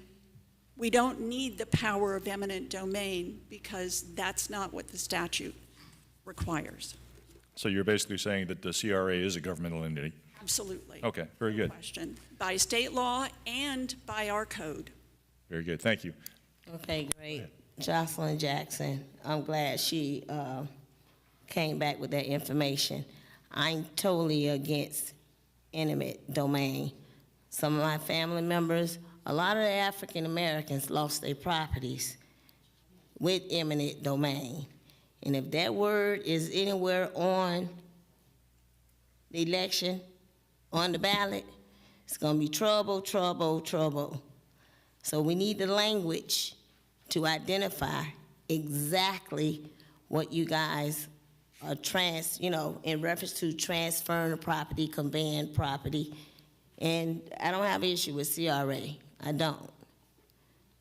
We don't need the power of eminent domain because that's not what the statute requires. So you're basically saying that the CRA is a governmental entity? Absolutely. Okay, very good. Question. By state law and by our code. Very good, thank you. Okay, great. Jocelyn Jackson, I'm glad she came back with that information. I'm totally against eminent domain. Some of my family members, a lot of the African Americans lost their properties with eminent domain. And if that word is anywhere on the election, on the ballot, it's gonna be trouble, trouble, trouble. So we need the language to identify exactly what you guys are in reference to transferring the property, conveying property. And I don't have an issue with CRA, I don't.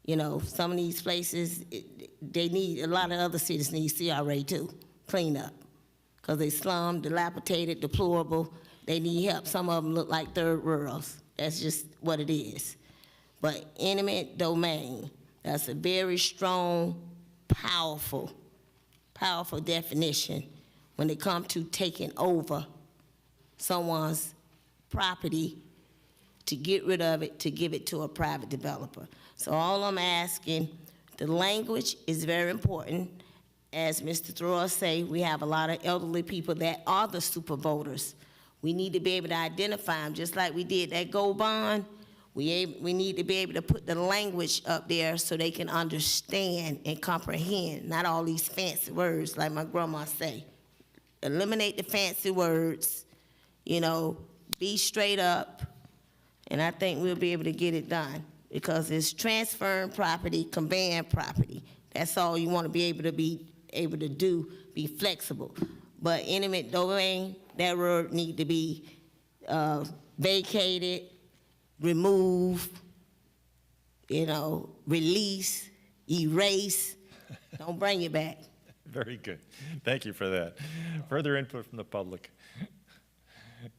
You know, some of these places, a lot of other cities need CRA too, clean up. Because they slum, dilapidated, deplorable, they need help. Some of them look like third worlds. That's just what it is. But eminent domain, that's a very strong, powerful definition when it comes to taking over someone's property to get rid of it, to give it to a private developer. So all I'm asking, the language is very important. As Mr. Thrower say, we have a lot of elderly people that are the super voters. We need to be able to identify them, just like we did that gold bond. We need to be able to put the language up there so they can understand and comprehend, not all these fancy words like my grandma say. Eliminate the fancy words, be straight up, and I think we'll be able to get it done because it's transferring property, conveying property. That's all you want to be able to do, be flexible. But eminent domain, that word need to be vacated, remove, release, erase. Don't bring it back. Very good. Thank you for that. Further input from the public.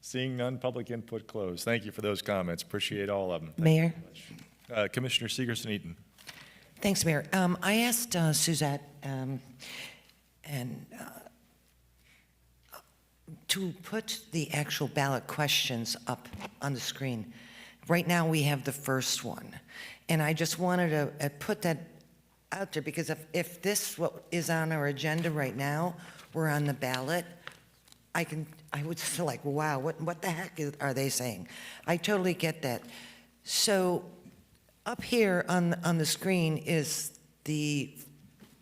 Seeing none, public input closed. Thank you for those comments. Appreciate all of them. Mayor? Commissioner Segerson-Eaton. Thanks, Mayor. I asked Suzette to put the actual ballot questions up on the screen. Right now, we have the first one. And I just wanted to put that out there because if this what is on our agenda right now were on the ballot, I would feel like, wow, what the heck are they saying? I totally get that. So up here on the screen is the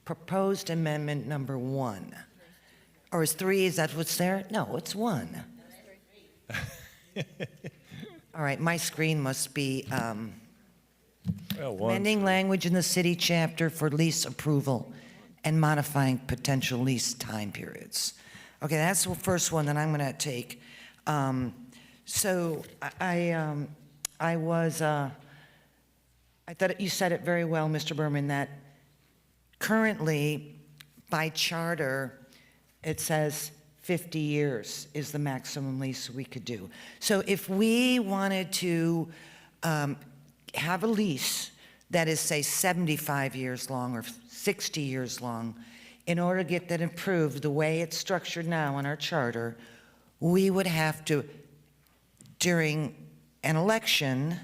proposed amendment number 1. Or is 3, is that what's there? No, it's 1. All right, my screen must be Well, one, Amending language in the city chapter for lease approval and modifying potential lease time periods. Okay, that's the first one that I'm going to take. So I thought you said it very well, Mr. Berman, that currently by charter, it says 50 years is the maximum lease we could do. So if we wanted to have a lease that is, say, 75 years long or 60 years long, in order to get that approved the way it's structured now in our charter, we would have to, during an election,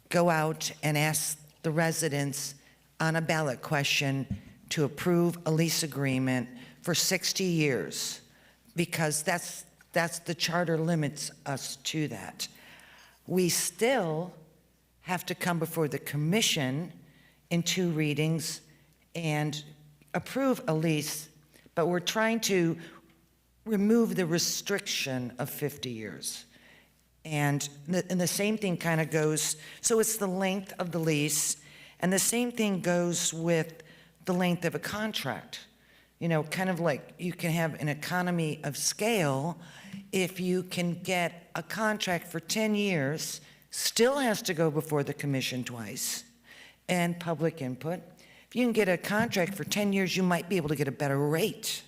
go out and ask the residents on a ballot question to approve a lease agreement for 60 years, because that's the charter limits us to that. We still have to come before the commission in 2 readings and approve a lease, but we're trying to remove the restriction of 50 years. And the same thing kind of goes, so it's the length of the lease, and the same thing goes with the length of a contract. You know, kind of like you can have an economy of scale if you can get a contract for 10 years, still has to go before the commission twice, and public input. If you can get a contract for 10 years, you might be able to get a better rate,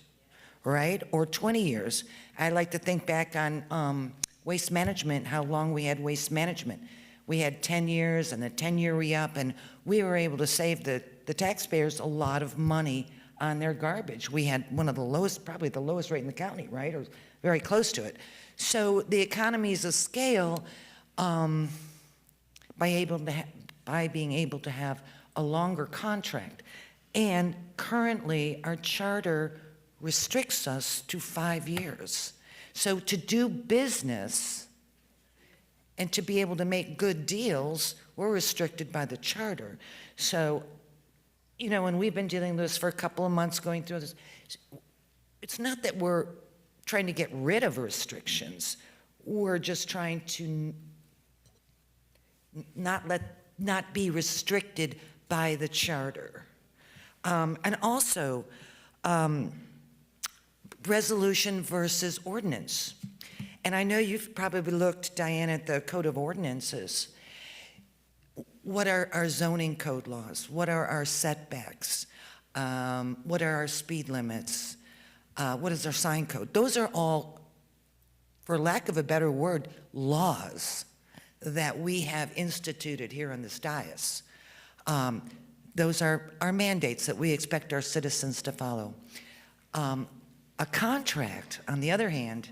right? Or 20 years. I like to think back on waste management, how long we had waste management. We had 10 years and a 10-year re-up, and we were able to save the taxpayers a lot of money on their garbage. We had one of the lowest, probably the lowest rate in the county, right? Or very close to it. So the economies of scale, by being able to have a longer contract. And currently, our charter restricts us to 5 years. So to do business and to be able to make good deals, we're restricted by the charter. So, you know, and we've been dealing with this for a couple of months, going through this. It's not that we're trying to get rid of restrictions. We're just trying to not be restricted by the charter. And also, resolution versus ordinance. And I know you've probably looked, Diane, at the Code of Ordinances. What are our zoning code laws? What are our setbacks? What are our speed limits? What is our sign code? Those are all, for lack of a better word, laws that we have instituted here on this dais. Those are our mandates that we expect our citizens to follow. A contract, on the other hand,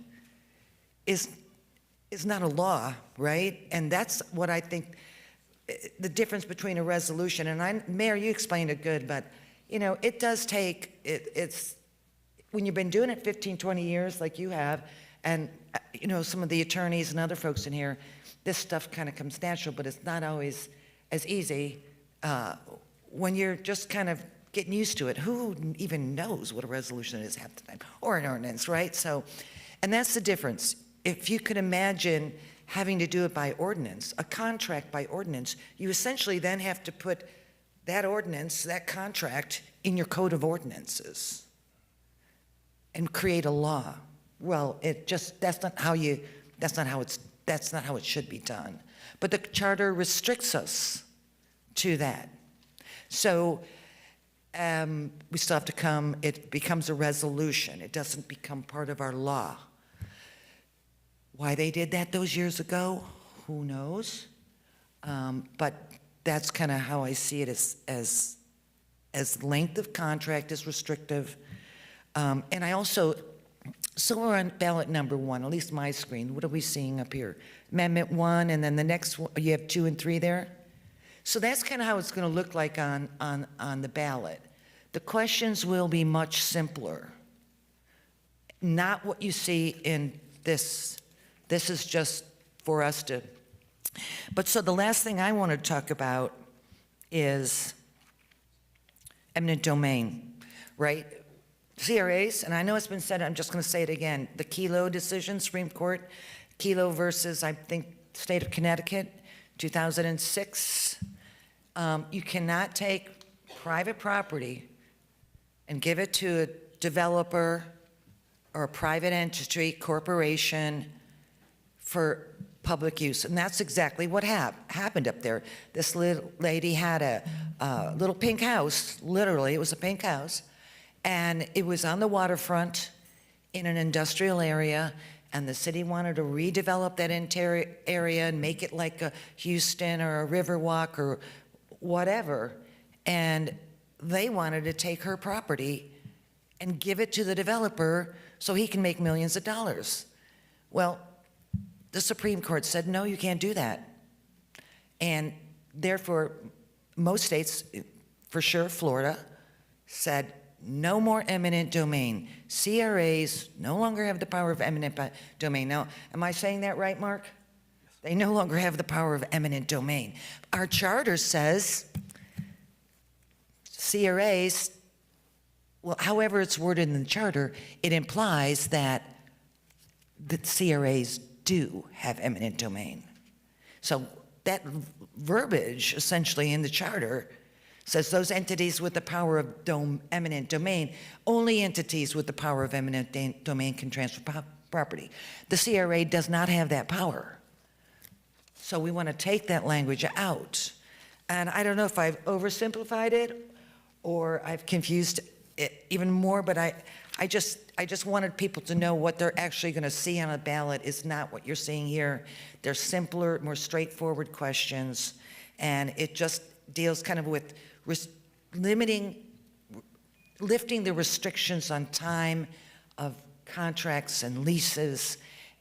is not a law, right? And that's what I think the difference between a resolution, and Mayor, you explained it good, but you know, it does take, it's when you've been doing it 15, 20 years like you have, and you know, some of the attorneys and other folks in here, this stuff kind of comes natural, but it's not always as easy when you're just kind of getting used to it. Who even knows what a resolution is half the time, or an ordinance, right? So, and that's the difference. If you could imagine having to do it by ordinance, a contract by ordinance, you essentially then have to put that ordinance, that contract, in your code of ordinances and create a law. Well, that's not how it should be done. But the charter restricts us to that. So we still have to come, it becomes a resolution. It doesn't become part of our law. Why they did that those years ago, who knows? But that's kind of how I see it, as length of contract is restrictive. And I also, so we're on ballot number 1, at least my screen. What are we seeing up here? Amendment 1, and then the next one, you have 2 and 3 there? So that's kind of how it's going to look like on the ballot. The questions will be much simpler. Not what you see in this. This is just for us to, but so the last thing I want to talk about is eminent domain, right? CRAs, and I know it's been said, I'm just going to say it again, the Kelo decision, Supreme Court, Kelo versus, I think, state of Connecticut, 2006. You cannot take private property and give it to a developer or a private entity, corporation, for public use. And that's exactly what happened up there. This little lady had a little pink house, literally, it was a pink house, and it was on the waterfront in an industrial area, and the city wanted to redevelop that interior area and make it like a Houston or a Riverwalk or whatever, and they wanted to take her property and give it to the developer so he can make millions of dollars. Well, the Supreme Court said, no, you can't do that. And therefore, most states, for sure Florida, said no more eminent domain. CRAs no longer have the power of eminent domain. Now, am I saying that right, Mark? They no longer have the power of eminent domain. Our charter says CRAs, well, however it's worded in the charter, it implies that the CRAs do have eminent domain. So that verbiage essentially in the charter says those entities with the power of eminent domain, only entities with the power of eminent domain can transfer property. The CRA does not have that power. So we want to take that language out. And I don't know if I've oversimplified it or I've confused it even more, but I just wanted people to know what they're actually going to see on a ballot is not what you're seeing here. They're simpler, more straightforward questions, and it just deals kind of with lifting the restrictions on time of contracts and leases,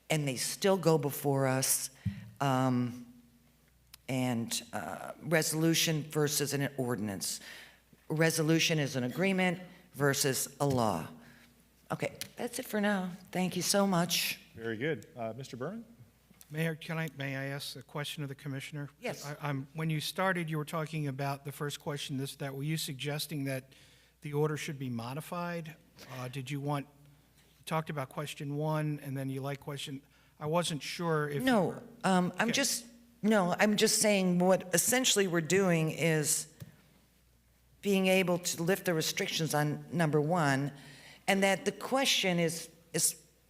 and they still go before us. Resolution versus an ordinance. Resolution is an agreement versus a law. Okay, that's it for now. Thank you so much. Very good. Mr. Berman? Mayor, may I ask a question of the commissioner? Yes. When you started, you were talking about the first question, were you suggesting that the order should be modified? You talked about question 1, and then you like question, I wasn't sure if. No, I'm just saying what essentially we're doing is being able to lift the restrictions on number 1, and that the question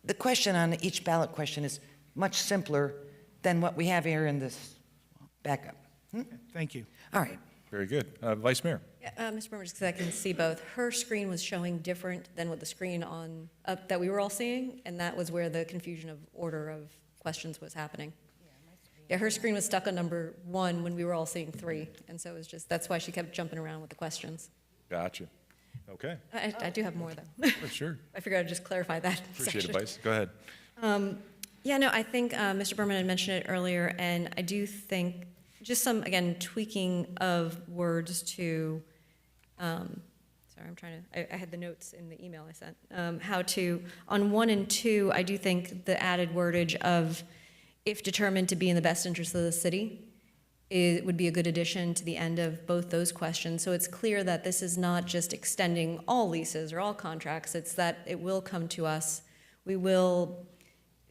the question on each ballot question is much simpler than what we have here in this backup. Thank you. All right. Very good. Vice Mayor? Yeah, Mr. Burman, just because I can see both. Her screen was showing different than what the screen that we were all seeing, and that was where the confusion of order of questions was happening. Yeah, her screen was stuck on number 1 when we were all seeing 3, and so it was that's why she kept jumping around with the questions. Gotcha. Okay. I do have more, though. Sure. I figured I'd just clarify that Appreciate section. it, Vice. Go ahead. Yeah, no, I think Mr. Berman had mentioned it earlier, and I do think just some, again, tweaking of words to, sorry, I had the notes in the email I sent, how to, on 1 and 2, I do think the added wordage of if determined to be in the best interest of the city, it would be a good addition to the end of both those questions. So it's clear that this is not just extending all leases or all contracts, it's that it will come to us. We will,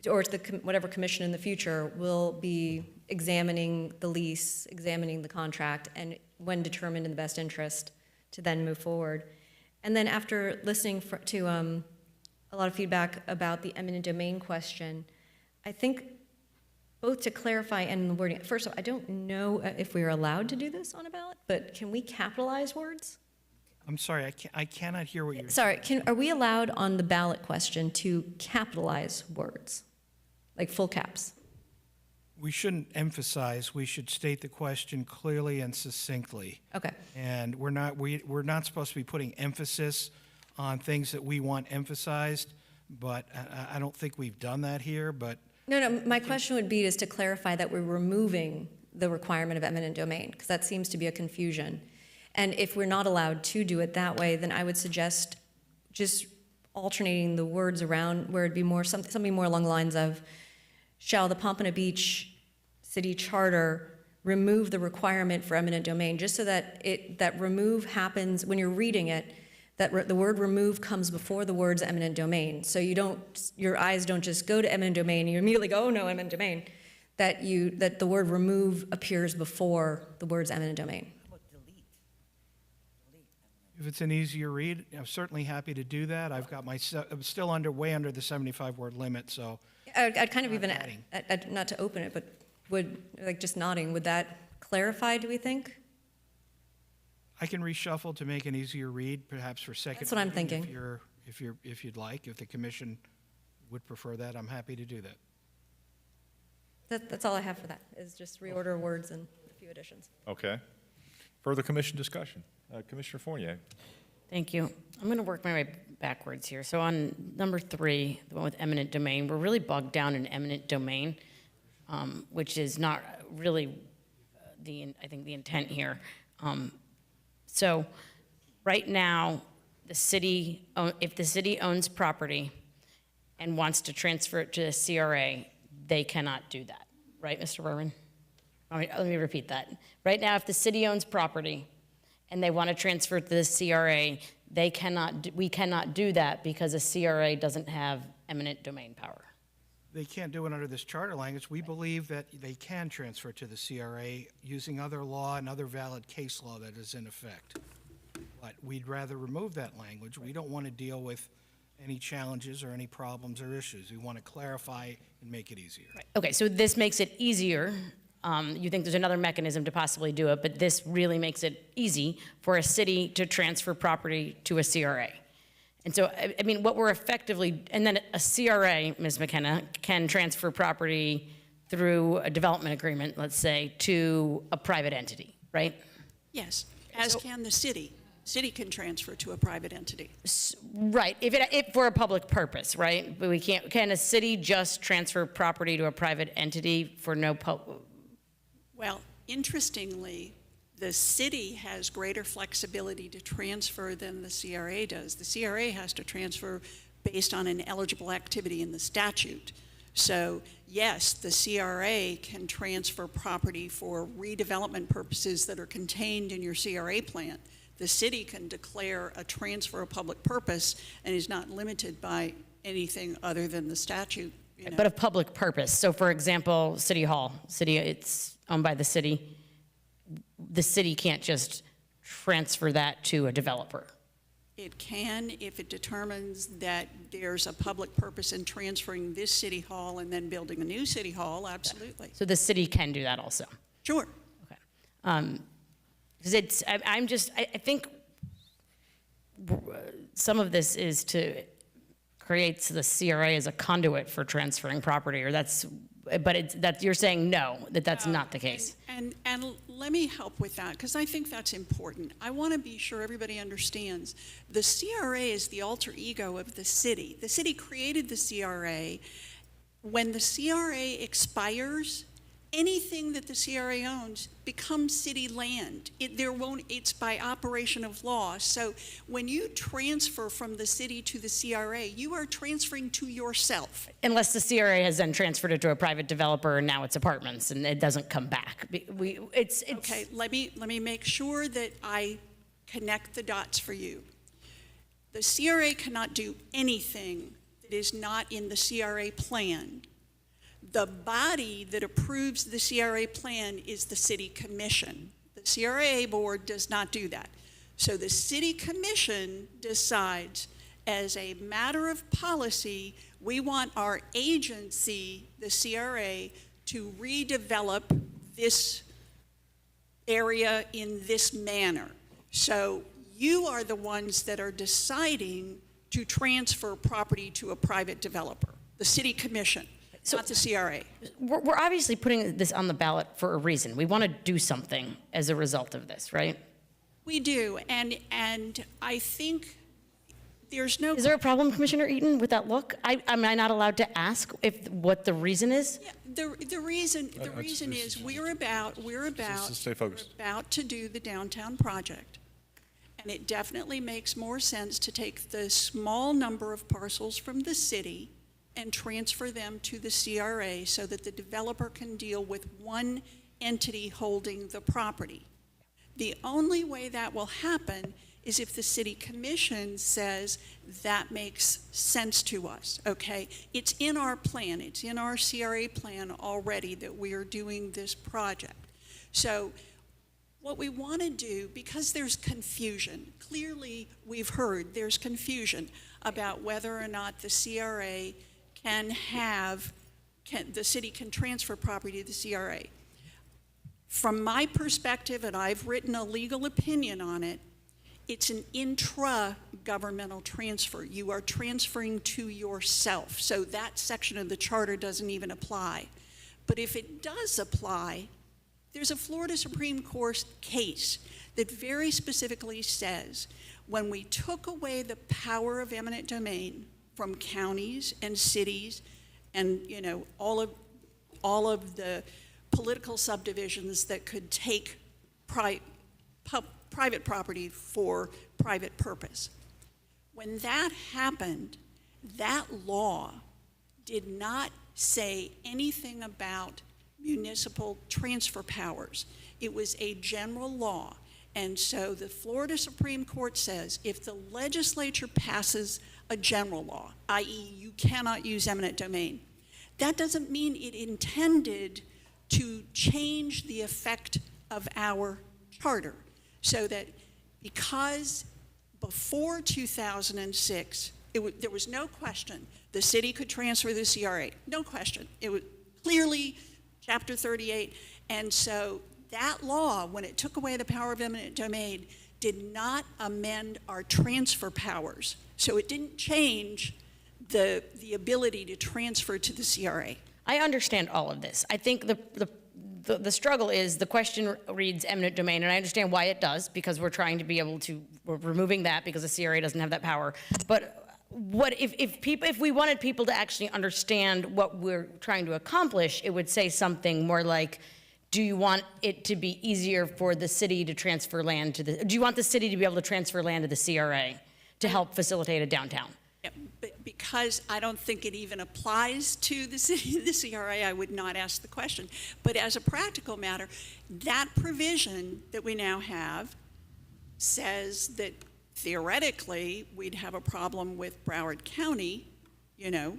or whatever commission in the future will be examining the lease, examining the contract, and when determined in the best interest, to then move forward. And then after listening to a lot of feedback about the eminent domain question, I think both to clarify and the wording, first of all, I don't know if we are allowed to do this on a ballot, but can we capitalize words? I'm sorry, I cannot hear what you're Sorry, are we allowed on the ballot question to capitalize words, like full caps? We shouldn't emphasize, we should state the question clearly and succinctly. Okay. And we're not supposed to be putting emphasis on things that we want emphasized, but I don't think we've done that here, but. No, my question would be is to clarify that we're removing the requirement of eminent domain, because that seems to be a confusion. And if we're not allowed to do it that way, then I would suggest just alternating the words around where it'd be more something more along the lines of, shall the Pompano Beach City Charter remove the requirement for eminent domain, just so that that remove happens when you're reading it, that the word remove comes before the words eminent domain. So your eyes don't just go to eminent domain and you immediately go, oh no, eminent domain. That the word remove appears before the words eminent domain. If it's an easier read, I'm certainly happy to do that. I'm still way under the 75-word limit, so. I'd kind of Not even, adding. not to open it, but just nodding, would that clarify, do we think? I can reshuffle to make an easier read, perhaps for second. That's what I'm reading thinking. If you'd like, if the commission would prefer that, I'm happy to do that. That's all I have for that, is just reorder words and a few additions. Okay. Further commission discussion. Commissioner Fournier. Thank you. I'm going to work my way backwards here. So on number 3, the one with eminent domain, we're really bogged down in eminent domain, which is not really I think the intent here. So right now, if the city owns property and wants to transfer it to the CRA, they cannot do that. Right, Mr. Berman? Let me repeat that. Right now, if the city owns property and they want to transfer it to the CRA, we cannot do that because a CRA doesn't have eminent domain power. They can't do it under this charter language. We believe that they can transfer to the CRA using other law and other valid case law that is in effect. But we'd rather remove that language. We don't want to deal with any challenges or any problems or issues. We want to clarify and make it easier. Okay, so this makes it easier. You think there's another mechanism to possibly do it, but this really makes it easy for a city to transfer property to a CRA. And so, I mean, what we're effectively, and then a CRA, Ms. McKenna, can transfer property through a development agreement, let's say, to a private entity, right? Yes, as can the city. City can transfer to a private entity. Right, if for a public purpose, right? But we can't, can a city just transfer property to a private entity for no Well, interestingly, the city has greater flexibility to transfer than the CRA does. The CRA has to transfer based on an eligible activity in the statute. So yes, the CRA can transfer property for redevelopment purposes that are contained in your CRA plan. The city can declare a transfer of public purpose and is not limited by anything other than the statute. You know. But of public purpose. So for example, City Hall, it's owned by the city. The city can't just transfer that to a developer. It can if it determines that there's a public purpose in transferring this city hall and then building a new city hall, absolutely. So the city can do that also? Sure. Okay. Because I think some of this is to create the CRA as a conduit for transferring property, or you're saying no, that's not the case. And let me help with that, because I think that's important. I want to be sure everybody understands the CRA is the alter ego of the city. The city created the CRA. When the CRA expires, anything that the CRA owns becomes city land. It's by operation of law. So when you transfer from the city to the CRA, you are transferring to yourself. Unless the CRA has then transferred it to a private developer and now it's apartments and it doesn't come back. Okay, let me make sure that I connect the dots for you. The CRA cannot do anything that is not in the CRA plan. The body that approves the CRA plan is the city commission. The CRA board does not do that. So the city commission decides, as a matter of policy, we want our agency, the CRA, to redevelop this area in this manner. So you are the ones that are deciding to transfer property to a private developer, the city commission. Not the CRA. We're obviously putting this on the ballot for a reason. We want to do something as a result of this, right? We do, and I think there's no... Is there a problem, Commissioner Eaton, with that look? Am I not allowed to ask what the reason is? Yeah, the reason is we're about to do the downtown project, and it definitely makes more sense to take the small number of parcels from the city and transfer them to the CRA so that the developer can deal with one entity holding the property. The only way that will happen is if the city commission says that makes sense to us, okay? It's in our plan, it's in our CRA plan already that we are doing this project. So What we want to do, because there's confusion, clearly we've heard there's confusion about whether or not the CRA the city can transfer property to the CRA. From my perspective, and I've written a legal opinion on it, it's an intra-governmental transfer. You are transferring to yourself, so that section of the charter doesn't even apply. But if it does apply, there's a Florida Supreme Court case that very specifically says when we took away the power of eminent domain from counties and cities and, you know, all of the political subdivisions that could take private property for private purpose. When that happened, that law did not say anything about municipal transfer powers. It was a general law. And so the Florida Supreme Court says if the legislature passes a general law, i.e. you cannot use eminent domain, that doesn't mean it intended to change the effect of our charter. So that because before 2006, there was no question the city could transfer the CRA, no question. It was clearly Chapter 38, and so that law, when it took away the power of eminent domain, did not amend our transfer powers. So it didn't change the ability to transfer to the CRA. I understand all of this. I think the struggle is the question reads eminent domain, and I understand why it does, because we're trying to be able to, we're removing that because the CRA doesn't have that power. But what if we wanted people to actually understand what we're trying to accomplish, it would say something more like, do you want it to be easier for the city to transfer land to the, do you want the city to be able to transfer land to the CRA to help facilitate a downtown? Yeah, but because I don't think it even applies to the city, the CRA, I would not ask the question. But as a practical matter, that provision that we now have says that theoretically we'd have a problem with Broward County, you know,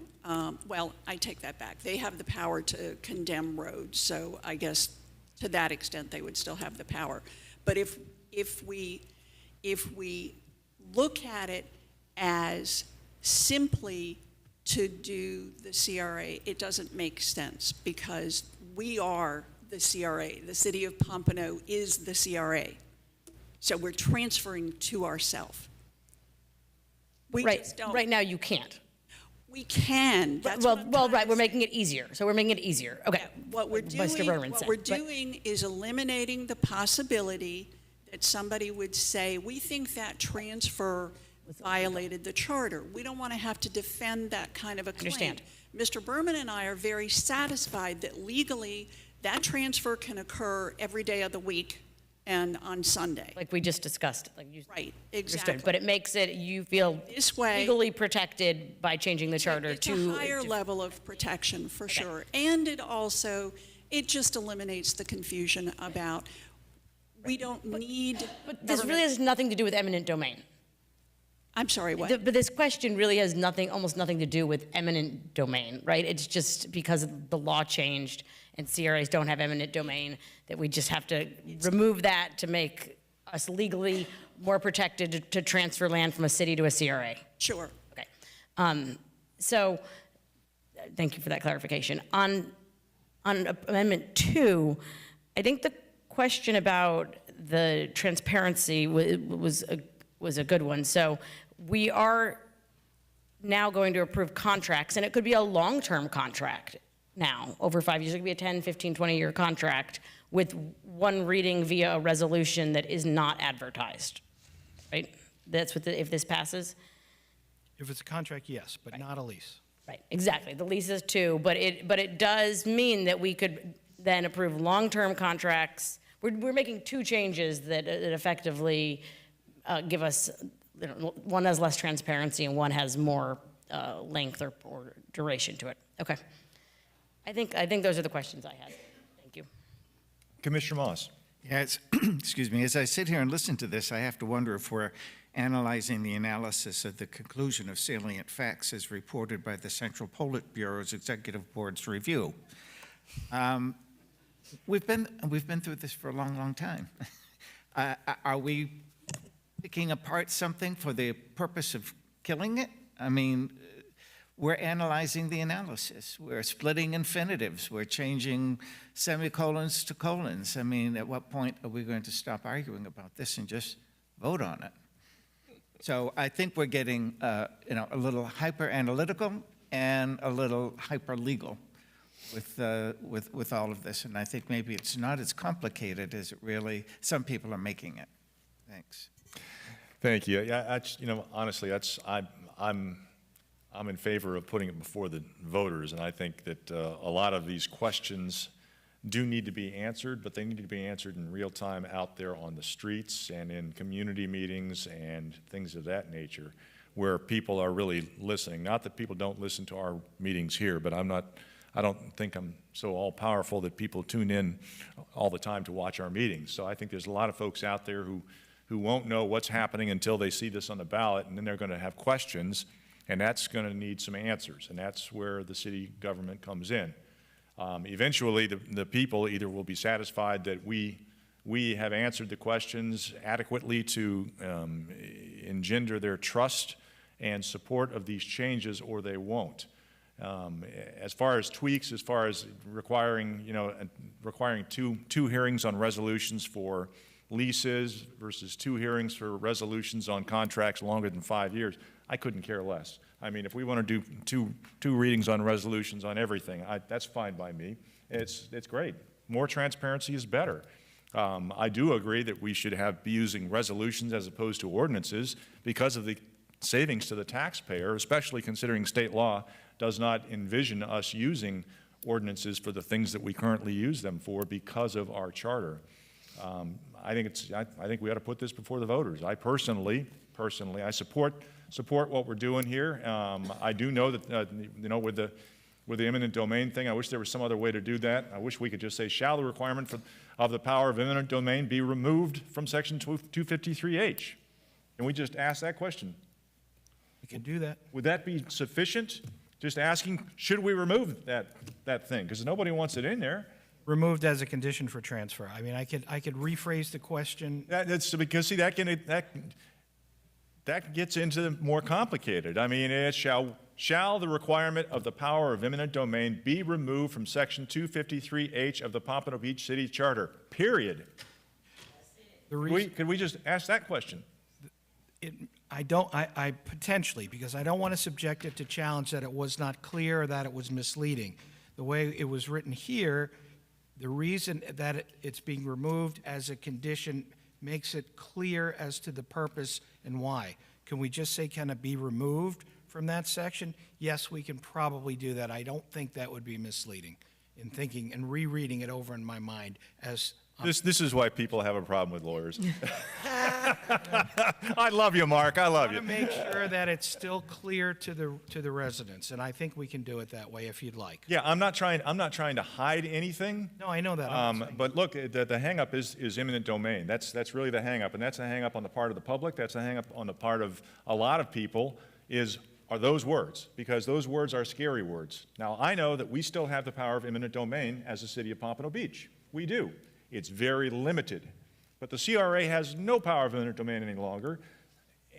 well, I take that back. They have the power to condemn roads, so I guess to that extent they would still have the power. But if we look at it as simply to do the CRA, it doesn't make sense because we are the CRA. The city of Pompano is the CRA. So we're transferring to ourselves. Right now you can't. We can. That's Right, we're making it easier. So we're making it easier. Okay. Yeah, what we're doing is eliminating the possibility that somebody would say, we think that transfer violated the charter. We don't want to have to defend that kind of a claim. Understand. Mr. Berman and I are very satisfied that legally that transfer can occur every day of the week and on Sunday. Like we just discussed. Right, exactly. But it makes it, you feel this way, legally protected by changing the charter it's to a higher level of protection for sure. And it just eliminates the confusion about we don't need. But this really has nothing to do with eminent domain. I'm sorry, what? But this question really has almost nothing to do with eminent domain, right? It's just because the law changed and CRAs don't have eminent domain that we just have to remove that to make us legally more protected to transfer land from a city to a CRA. Sure. Okay. So thank you for that clarification. On Amendment 2, I think the question about the transparency was a good one. So we are now going to approve contracts, and it could be a long-term contract now, over 5 years. It could be a 10, 15, 20-year contract with one reading via a resolution that is not advertised, right? That's what if this passes? If it's a contract, yes, but not a lease. Right, exactly. The lease is too, but it does mean that we could then approve long-term contracts. We're making two changes that effectively give us, one has less transparency and one has more length or duration to it. Okay. I think those are the questions I had. Thank you. Commissioner Moss. Yeah, excuse me. As I sit here and listen to this, I have to wonder if we're analyzing the analysis of the conclusion of salient facts as reported by the Central Politburo's Executive Board's review. We've been through this for a long, long time. Are we picking apart something for the purpose of killing it? I mean, we're analyzing the analysis. We're splitting infinitives. We're changing semicolons to colons. I mean, at what point are we going to stop arguing about this and just vote on it? So I think we're getting, a little hyper-analytical and a little hyper-legal with all of this. And I think maybe it's not as complicated as it really, some people are making it. Thanks. Thank you. Yeah, honestly, I'm in favor of putting it before the voters, and I think that a lot of these questions do need to be answered, but they need to be answered in real time out there on the streets and in community meetings and things of that nature, where people are really listening. Not that people don't listen to our meetings here, but I don't think I'm so all-powerful that people tune in all the time to watch our meetings. So I think there's a lot of folks out there who won't know what's happening until they see this on the ballot, and then they're going to have questions, and that's going to need some answers, and that's where the city government comes in. Eventually, the people either will be satisfied that we have answered the questions adequately to engender their trust and support of these changes, or they won't. As far as tweaks, as far as requiring two hearings on resolutions for leases versus 2 hearings for resolutions on contracts longer than 5 years, I couldn't care less. I mean, if we want to do two readings on resolutions on everything, that's fine by me. It's great. More transparency is better. I do agree that we should be using resolutions as opposed to ordinances because of the savings to the taxpayer, especially considering state law does not envision us using ordinances for the things that we currently use them for because of our charter. I think we ought to put this before the voters. I personally, I support what we're doing here. I do know that with the eminent domain thing, I wish there was some other way to do that. I wish we could just say, shall the requirement of the power of eminent domain be removed from Section 253H? Can we just ask that question? We can do that. Would that be sufficient? Just asking, should we remove that thing? Because nobody wants it in there. Removed as a condition for transfer. I mean, I could rephrase the question. That's because, see, that gets into the more complicated. I mean, it shall the requirement of the power of eminent domain be removed from Section 253H of the Pompano Beach City Charter, period. Could we just ask that question? I potentially, because I don't want to subject it to challenge that it was not clear or that it was misleading. The way it was written here, the reason that it's being removed as a condition makes it clear as to the purpose and why. Can we just say, can it be removed from that section? Yes, we can probably do that. I don't think that would be misleading in thinking and rereading it over in my mind as This is why people have a problem with lawyers. I love you, Mark. I love you. I want to make sure that it's still clear to the residents, and I think we can do it that way if you'd like. Yeah, I'm not trying to hide anything. No, I know that. But look, the hang-up is eminent domain. That's really the hang-up, and that's a hang-up on the part of the public. That's a hang-up on the part of a lot of people are those words, because those words are scary words. Now, I know that we still have the power of eminent domain as the city of Pompano Beach. We do. It's very limited. But the CRA has no power of eminent domain any longer.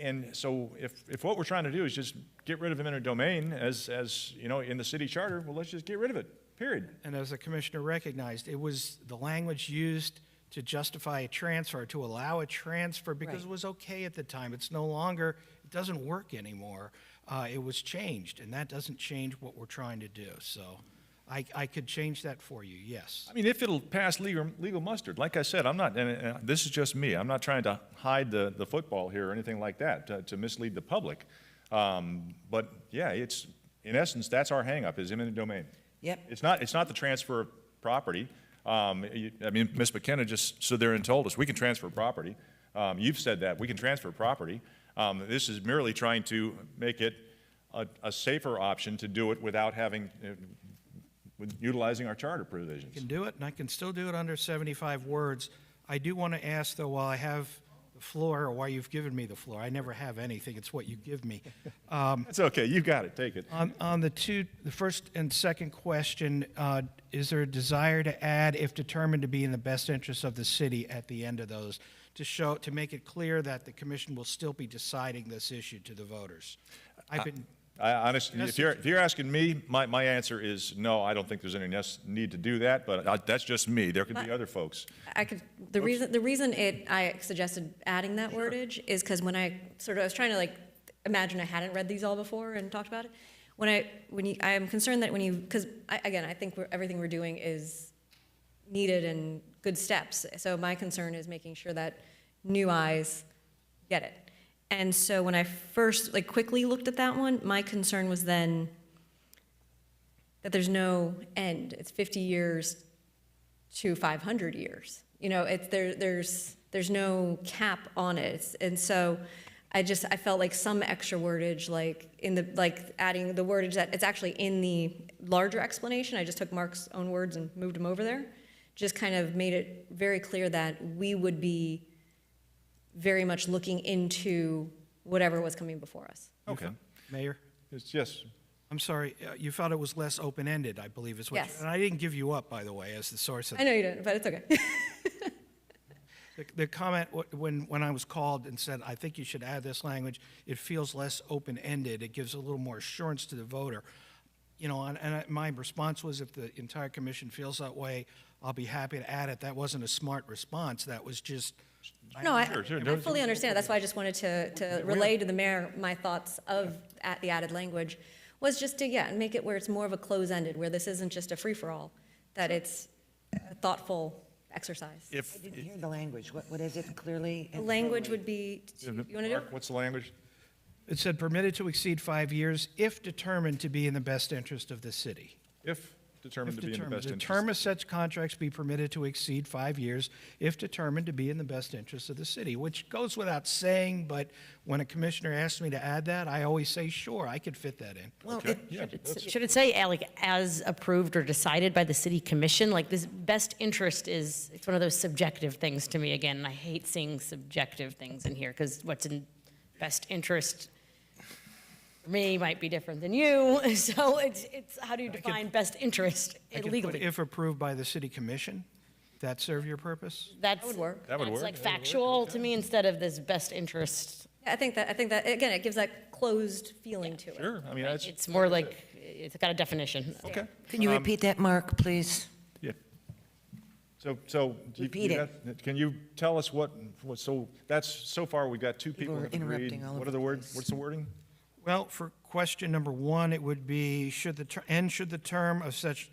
And so if what we're trying to do is just get rid of eminent domain as in the city charter, well, let's just get rid of it, period. And as the commissioner recognized, it was the language used to justify a transfer, to allow a transfer because It was okay at the time. It's no longer, it doesn't work anymore. It was changed, and that doesn't change what we're trying to do. So I could change that for you, yes. I mean, if it'll pass legal muster. Like I said, I'm not, and this is just me, I'm not trying to hide the football here or anything like that to mislead the public. But yeah, in essence, that's our hang-up, is eminent domain. Yep. It's not the transfer of property. I mean, Ms. McKenna just stood there and told us we can transfer property. You've said that, we can transfer property. This is merely trying to make it a safer option to do it without having, utilizing our charter provisions. I can do it, and I can still do it under 75 words. I do want to ask, though, while I have the floor, or while you've given me the floor, I never have anything, it's what you give me. It's okay, you got it, take it. On the first and second question, is there a desire to add, if determined to be in the best interest of the city, at the end of those, to make it clear that the commission will still be deciding this issue to the voters. I've been, I honestly, if you're asking me, my answer is no, I don't think there's any need to do that, but that's just me. There could be other folks. The reason I suggested adding that wordage is because when I was trying to like imagine I hadn't read these all before and talked about it. I am concerned that because I think everything we're doing is needed and good steps. So my concern is making sure that new eyes get it. And so when I first quickly looked at that one, my concern was then that there's no end. It's 50 years to 500 years. There's no cap on it. And so I felt like some extra wordage, adding the wordage that it's actually in the larger explanation. I just took Mark's own words and moved them over there. Just kind of made it very clear that we would be very much looking into whatever was coming before us. Okay. Mayor? Yes. I'm sorry, you felt it was less open-ended, I believe is what Yes. and I didn't give you up, by the way, as the source of I know you didn't, but it's okay. The comment when I was called and said, I think you should add this language, it feels less open-ended, it gives a little more assurance to the voter. My response was, if the entire commission feels that way, I'll be happy to add it. That wasn't a smart response, that was just... No, I fully understand. That's why I just wanted to relay to the mayor my thoughts of the added language, was just to, make it where it's more of a close-ended, where this isn't just a free-for-all, that it's a thoughtful exercise. I didn't hear the language. What is it clearly? The language would be, you want to do Mark, it? what's the language? It said permitted to exceed 5 years if determined to be in the best interest of the city. If determined to be in the best The interest. term of such contracts be permitted to exceed 5 years if determined to be in the best interest of the city, which goes without saying, but when a commissioner asks me to add that, I always say, sure, I could fit that in. Well, Okay. should it say as approved or decided by the city commission? Like this best interest it's one of those subjective things to me again, and I hate seeing subjective things in here because what's in best interest for me might be different than you. So it's how do you define best interest I could put legally? if approved by the city commission. That serve your purpose? That would work. That would That's work. like factual to me instead of this best interest. I think that again, it gives that closed feeling to it. Sure, I mean, that's, It's more like it's got a definition. okay. Can you repeat that, Mark, please? Yeah. So. Repeat Can you tell us so far we've got two people are who have agreed. interrupting all What over are the the words, place. what's the wording? Well, for question number one, it would be, shall the term of such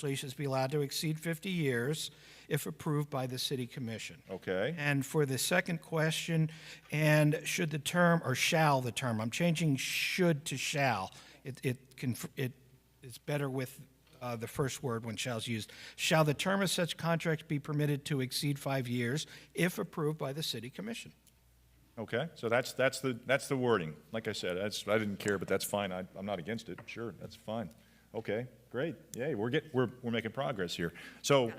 leases be allowed to exceed 50 years if approved by the city commission? Okay. And for the second question, and should the term, or shall the term, I'm changing should to shall. It's better with the first word when shall is used. Shall the term of such contract be permitted to exceed 5 years if approved by the city commission? Okay, so that's the wording. Like I said, I didn't care, but that's fine. I'm not against it. Sure, that's fine. Okay, great. Yay, we're making progress here. So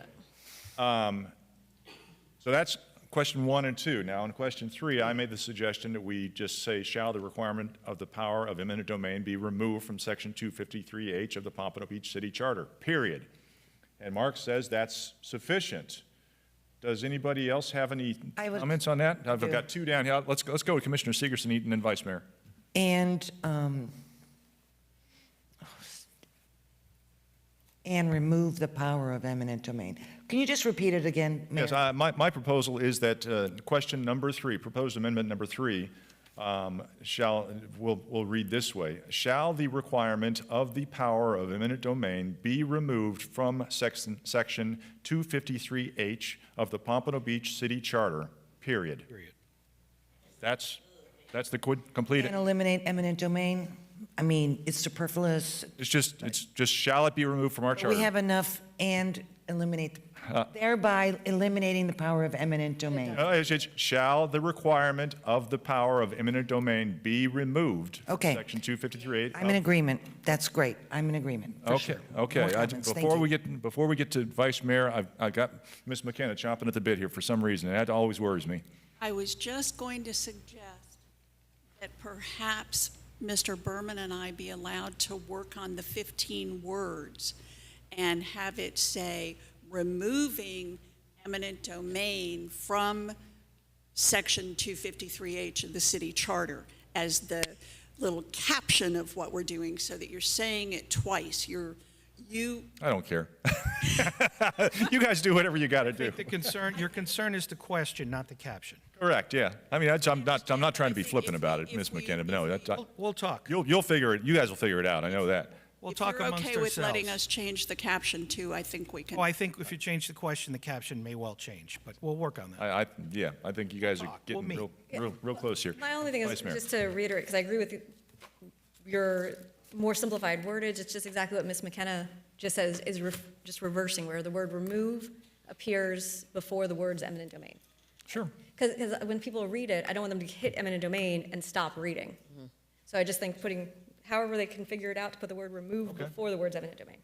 that's question 1 and 2. Now, in question 3, I made the suggestion that we just say, shall the requirement of the power of eminent domain be removed from section 253H of the Pompano Beach City Charter, period. And Mark says that's sufficient. Does anybody else have any comments on that? I've got 2 down here. Let's go with Commissioner Segerson and then Vice Mayor. And remove the power of eminent domain. Can you just repeat it again, Mayor? Yes, my proposal is that question number 3, proposed amendment number 3, will read this way. Shall the requirement of the power of eminent domain be removed from section 253H of the Pompano Beach City Charter, period. That's the complete. And eliminate eminent domain? I mean, it's superfluous. It's just shall it be removed from our charter? We have enough and eliminate, thereby eliminating the power of eminent domain. No, it's shall the requirement of the power of eminent domain be removed from Okay. section 253H? I'm in agreement. That's great. I'm in agreement, for Okay, sure. okay. More comments. Thank you. Before we get to Vice Mayor, I've got Ms. McKenna chomping at the bit here for some reason, and that always worries me. I was just going to suggest that perhaps Mr. Berman and I be allowed to work on the 15 words and have it say removing eminent domain from Section 253H of the city charter as the little caption of what we're doing, so that you're saying it twice. I don't care. You guys do whatever you got to do. Your concern is the question, not the caption. Correct, yeah. I mean, I'm not trying to be flippant about it, Ms. McKenna, but no, We'll talk. you'll figure it, you guys will figure it out, I know that. We'll If talk you're amongst okay with letting ourselves. us change the caption too, I think we can. Oh, I think if you change the question, the caption may well change, but we'll work on that. I think you guys are We'll getting meet. real close here. My only thing is, Vice Mayor. just to reiterate, because I agree with you, your more simplified wordage, it's just exactly what Ms. McKenna just says, is just reversing, where the word remove appears before the words eminent domain. Sure. Because when people read it, I don't want them to hit eminent domain and stop reading. So I just think putting, however they can figure it out, to put the word remove Okay. before the words eminent domain.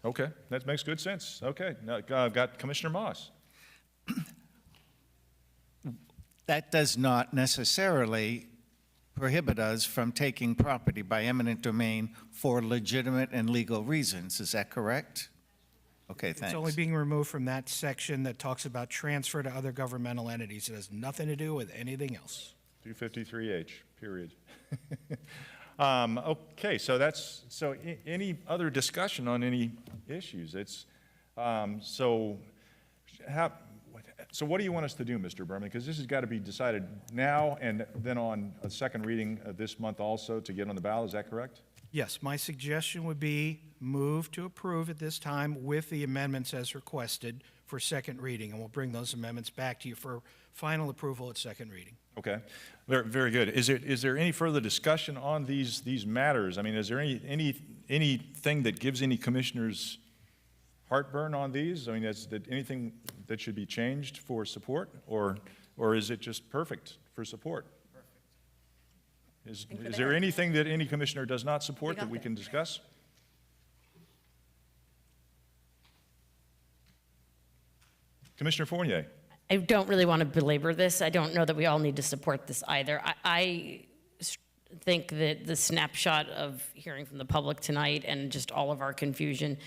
Okay, that makes good sense. Okay, now I've got Commissioner Moss. That does not necessarily prohibit us from taking property by eminent domain for legitimate and legal reasons. Is that correct? Okay, It's thanks. only being removed from that section that talks about transfer to other governmental entities. It has nothing to do with anything else. 253H, period. Okay, so any other discussion on any issues? So what do you want us to do, Mr. Berman? Because this has got to be decided now and then on a second reading this month also to get on the ballot, is that correct? Yes, my suggestion would be move to approve at this time with the amendments as requested for second reading, and we'll bring those amendments back to you for final approval at second reading. Okay, very good. Is there any further discussion on these matters? I mean, is there anything that gives any commissioners heartburn on these? I mean, is that anything that should be changed for support, or is it just perfect for support? Is there anything that any commissioner does not support that we can discuss? Commissioner Fournier. I don't really want to belabor this. I don't know that we all need to support this either. I think that the snapshot of hearing from the public tonight and just all of our confusion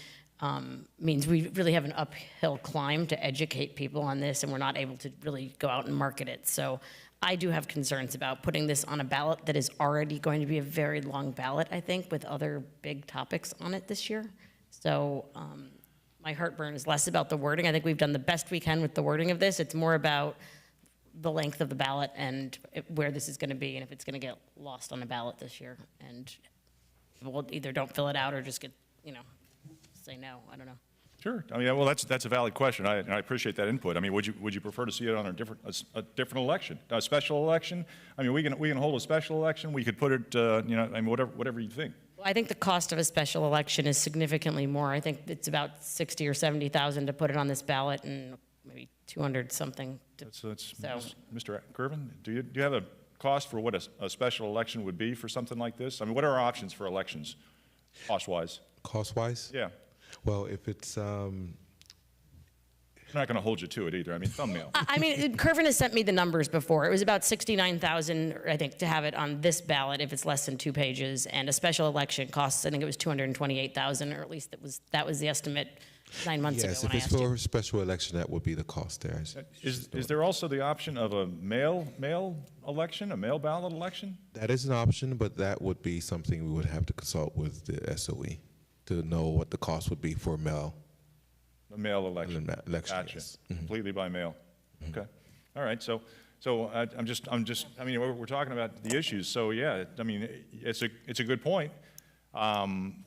means we really have an uphill climb to educate people on this, and we're not able to really go out and market it. So I do have concerns about putting this on a ballot that is already going to be a very long ballot, I think, with other big topics on it this year. So my heartburn is less about the wording. I think we've done the best we can with the wording of this. It's more about the length of the ballot and where this is going to be, and if it's going to get lost on the ballot this year. And people either don't fill it out or just get, say no. I don't know. Sure. I mean, well, that's a valid question. I appreciate that input. I mean, would you prefer to see it on a different election, a special election? I mean, we can hold a special election. We could put it, I mean, whatever you think. Well, I think the cost of a special election is significantly more. I think it's about $60,000 or $70,000 to put it on this ballot, and maybe 200 something. Mr. Kervin, do you have a cost for what a special election would be for something like this? I mean, what are our options for elections, cost-wise? Cost-wise? Yeah. Well, if it's I'm not going to hold you to it either. I mean, thumbnail. I mean, Kervin has sent me the numbers before. It was about $69,000, I think, to have it on this ballot if it's less than 2 pages, and a special election costs, I think it was $228,000, or at least that was the estimate 9 months ago yes, when if I it's asked for you. a special election, that would be the cost there. Is there also the option of a mail election, a mail ballot election? That is an option, but that would be something we would have to consult with the SOE to know what the cost would be for mail. A mail election. Election, Gotcha. yes. Completely by mail. Okay. All right. So I'm just. I mean, we're talking about the issues. So yeah. I mean, it's a good point.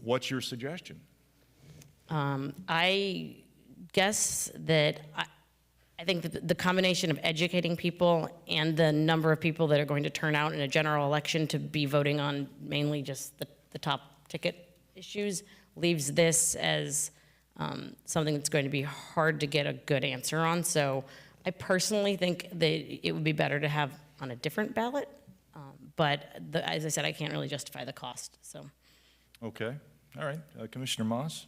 What's your suggestion? I guess that I think that the combination of educating people and the number of people that are going to turn out in a general election to be voting on mainly just the top ticket issues leaves this as something that's going to be hard to get a good answer on. So I personally think that it would be better to have on a different ballot. But as I said, I can't really justify the cost. So. Okay. All right. Commissioner Moss?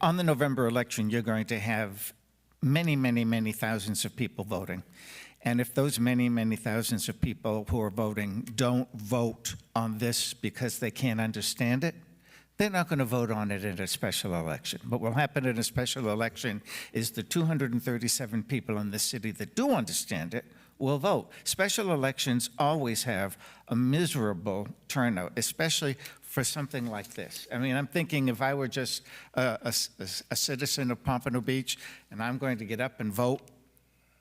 On the November election, you're going to have many, many, many thousands of people voting. And if those many, many thousands of people who are voting don't vote on this because they can't understand it, they're not going to vote on it in a special election. What will happen in a special election is the 237 people in the city that do understand it will vote. Special elections always have a miserable turnout, especially for something like this. I mean, I'm thinking if I were just a citizen of Pompano Beach and I'm going to get up and vote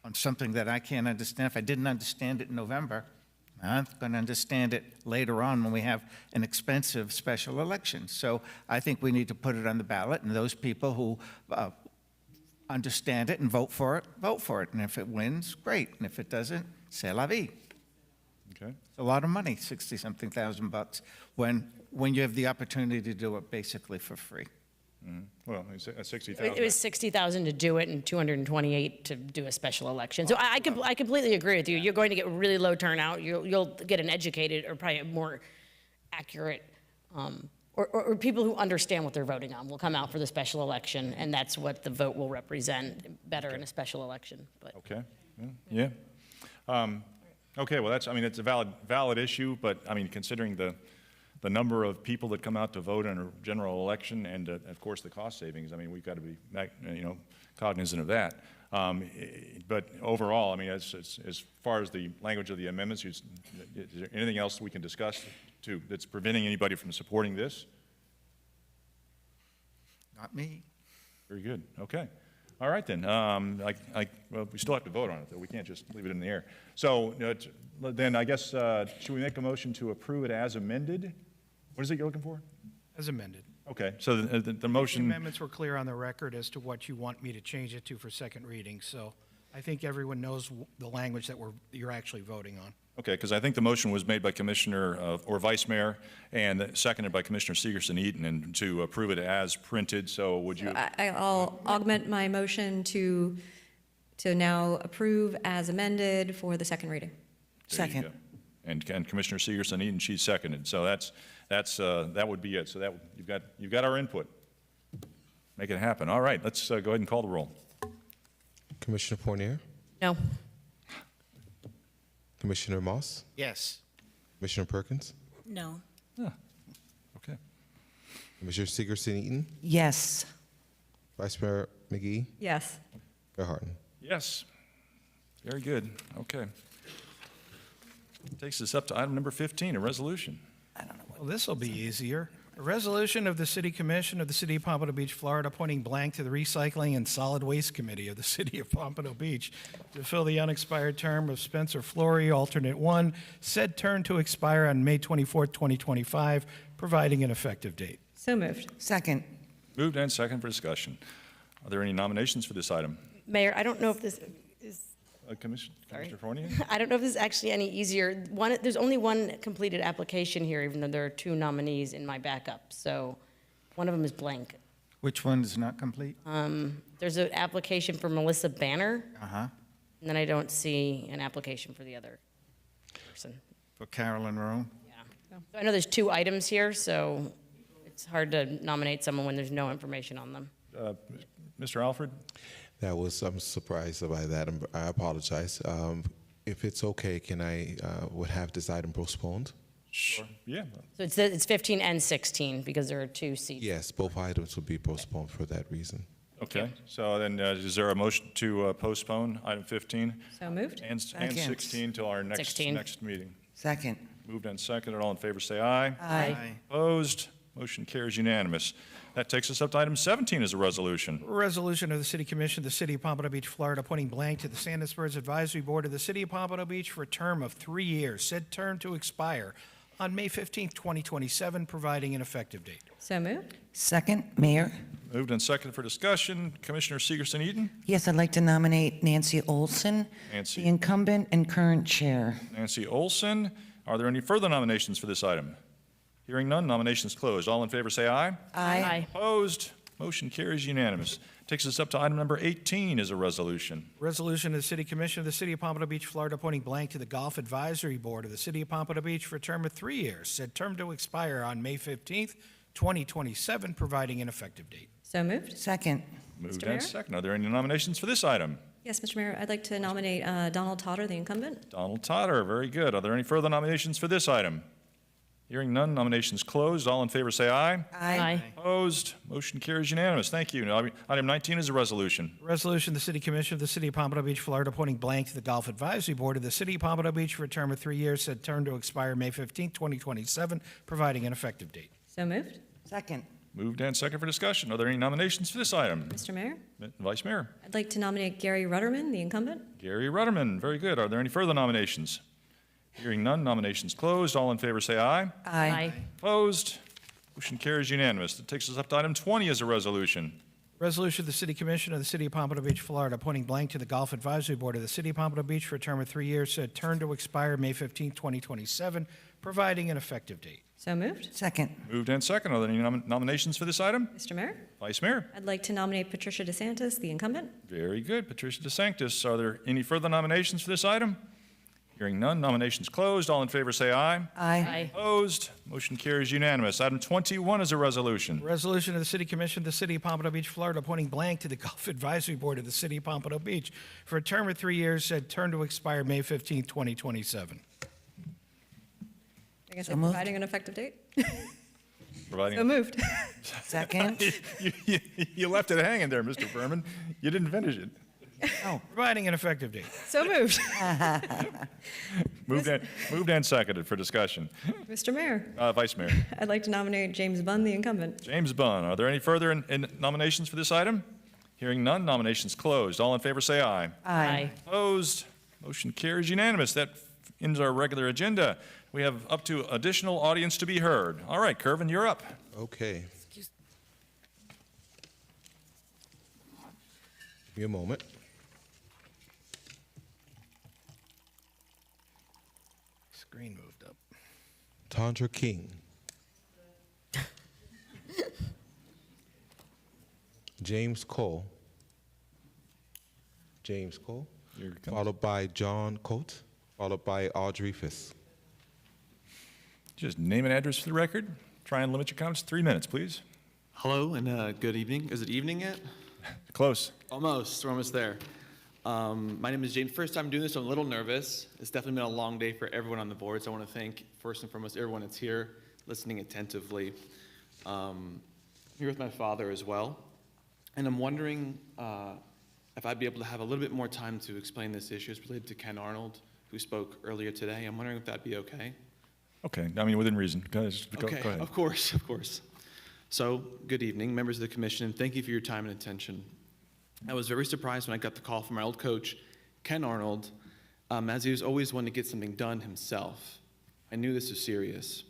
on something that I can't understand, if I didn't understand it in November, I'm going to understand it later on when we have an expensive special election. So I think we need to put it on the ballot, and those people who understand it and vote for it. And if it wins, great. And if it doesn't, c'est la vie. Okay. It's a lot of money, 60-something thousand bucks, when you have the opportunity to do it basically for free. Mhm. Well, it's 60,000. It was 60,000 to do it and 228 to do a special election. So I completely agree with you. You're going to get really low turnout. You'll get an educated or probably a more accurate, or people who understand what they're voting on will come out for the special election, and that's what the vote will represent better in a special election. But Okay, yeah. Okay, well, it's a valid issue, but, I mean, considering the number of people that come out to vote in a general election and, of course, the cost savings, I mean, we've got to be, cognizant of that. But overall, I mean, as far as the language of the amendments, is there anything else we can discuss that's preventing anybody from supporting this? Not me. Very good, okay. All right, then. Well, we still have to vote on it, though. We can't just leave it in the air. So then I guess, should we make a motion to approve it as amended? What is it you're looking for? As amended. Okay, so the The motion, amendments were clear on the record as to what you want me to change it to for second reading, so I think everyone knows the language that you're actually voting on. okay, because I think the motion was made by Commissioner or Vice Mayor and seconded by Commissioner Segerson Eaton, and to approve it as printed, so would you? I'll augment my motion to now approve as amended for the second reading. There you go. And Commissioner Segerson Eaton, she's seconded, so that would be it. So that you've got our input. Make it happen. All right, let's go ahead and call the roll. Commissioner Fournier, no. Commissioner Moss, Yes. Commissioner Perkins, No. Okay. Commissioner Segerson Eaton, Yes. Vice Mayor McGee, Yes. Mayor Harton. Yes. Very good. Okay. Takes us up to item number 15, a resolution. Well, this will be easier. A resolution of the City Commission of the City of Pompano Beach, Florida, appointing blank to the Recycling and Solid Waste Committee of the City of Pompano Beach to fill the unexpired term of Spencer Flory, alternate 1, said term to expire on May 24th, 2025, providing an effective date. So moved. Second. Moved and second for discussion. Are there any nominations for this item? Mayor, I don't know if this is, Commissioner Fournier? I don't know if this is actually any easier. There's only one completed application here, even though there are 2 nominees in my backup. So one of them is blank. Which one is not complete? There's an application for Melissa Banner, Uh-huh. and then I don't see an application for the other person. For Carolyn Rome? So I know there's 2 items here, so it's hard to nominate someone when there's no information on them. Mr. Alfred? I'm surprised by that. I apologize. If it's okay, can would have this item postponed? Sure. Yeah. So it's 15 and 16 because there are 2 seats. Yes, both items will be postponed for that reason. Okay. So then is there a motion to postpone item 15? So moved. And 16 till our next 16. next meeting? Second. Moved and seconded. All in favor say aye. Aye. Opposed? Motion carries unanimous. That takes us up to item 17 as a resolution. Resolution of the City Commission of the City of Pompano Beach, Florida, appointing blank to the Sandus Birds Advisory Board of the City of Pompano Beach for a term of 3 years, said term to expire on May 15th, 2027, providing an effective date. So moved. Second. Mayor? Moved and seconded for discussion. Commissioner Segerson Eaton? Yes, I'd like to nominate Nancy Olson, Nancy. the incumbent and current chair. Nancy Olson. Are there any further nominations for this item? Hearing none, nominations closed. All in favor say aye. Aye. Opposed? Motion carries unanimous. Takes us up to item number 18 as a resolution. Resolution of the City Commission of the City of Pompano Beach, Florida, appointing blank to the Golf Advisory Board of the City of Pompano Beach for a term of 3 years, said term to expire on May 15th, 2027, providing an effective date. So moved. Second. Moved Mayor? and seconded. Are there any nominations for this item? Yes, Mr. Mayor, I'd like to nominate Donald Totter, the incumbent. Donald Totter, very good. Are there any further nominations for this item? Hearing none, nominations closed. All in favor say aye. Aye. Opposed? Motion carries unanimous. Thank you. Now, item 19 is a resolution. Resolution, the City Commission of the City of Pompano Beach, Florida, appointing blank to the Golf Advisory Board of the City of Pompano Beach for a term of 3 years, said term to expire May 15, 2027, providing an effective date. So moved. Second. Moved and second for discussion. Are there any nominations for this item? Mr. Mayor, Vice Mayor. I'd like to nominate Gary Rudderman, the incumbent. Gary Rudderman. Very good. Are there any further nominations? Hearing none, nominations closed. All in favor say aye. Aye. Opposed? Motion carries unanimous. That takes us up to item 20 as a resolution. Resolution of the City Commission of the City of Pompano Beach, Florida, appointing blank to the Golf Advisory Board of the City of Pompano Beach for a term of 3 years, said term to expire May 15, 2027, providing an effective date. So moved. Second. Moved and second. Are there any nominations for this item? Mr. Mayor, Vice Mayor. I'd like to nominate Patricia DeSantis, the incumbent. Very good. Patricia DeSanctis. Are there any further nominations for this item? Hearing none, nominations closed. All in favor say aye. Aye. Opposed? Motion carries unanimous. Item 21 is a resolution. Resolution of the City Commission of the City of Pompano Beach, Florida, appointing blank to the Golf Advisory Board of the City of Pompano Beach for a term of 3 years, said term to expire May 15, 2027. I guess So I'm moved. providing an effective date. Providing So moved. Second. You left it hanging there, Mr. Berman. You didn't finish it. Providing an effective date. So moved. Moved and seconded for discussion. Mr. Mayor, Vice Mayor. I'd like to nominate James Bunn, the incumbent. James Bunn. Are there any further nominations for this item? Hearing none, nominations closed. All in favor say aye. Aye. Opposed? Motion carries unanimous. That ends our regular agenda. We have up to additional audience to be heard. All right, Kervin, you're up. Okay. Give me a moment. Screen moved up. Tandra King. James Cole. James Cole. Here it comes. Followed by John Coates. Followed by Audrey Fiss. Just name and address for the record. Try and limit your comments to 3 minutes, please. Hello and good evening. Is it evening yet? Close. Almost. We're almost there. My name is James. First time doing this, so I'm a little nervous. It's definitely been a long day for everyone on the board, so I want to thank, first and foremost, everyone that's here, listening attentively. I'm here with my father as well, and I'm wondering if I'd be able to have a little bit more time to explain this issue. It's related to Ken Arnold, who spoke earlier today. I'm wondering if that'd be okay. Okay, I mean, within reason. Go Okay, ahead. of course. So, good evening, members of the commission, and thank you for your time and attention. I was very surprised when I got the call from my old coach, Ken Arnold, as he was always one to get something done himself. I knew this was serious.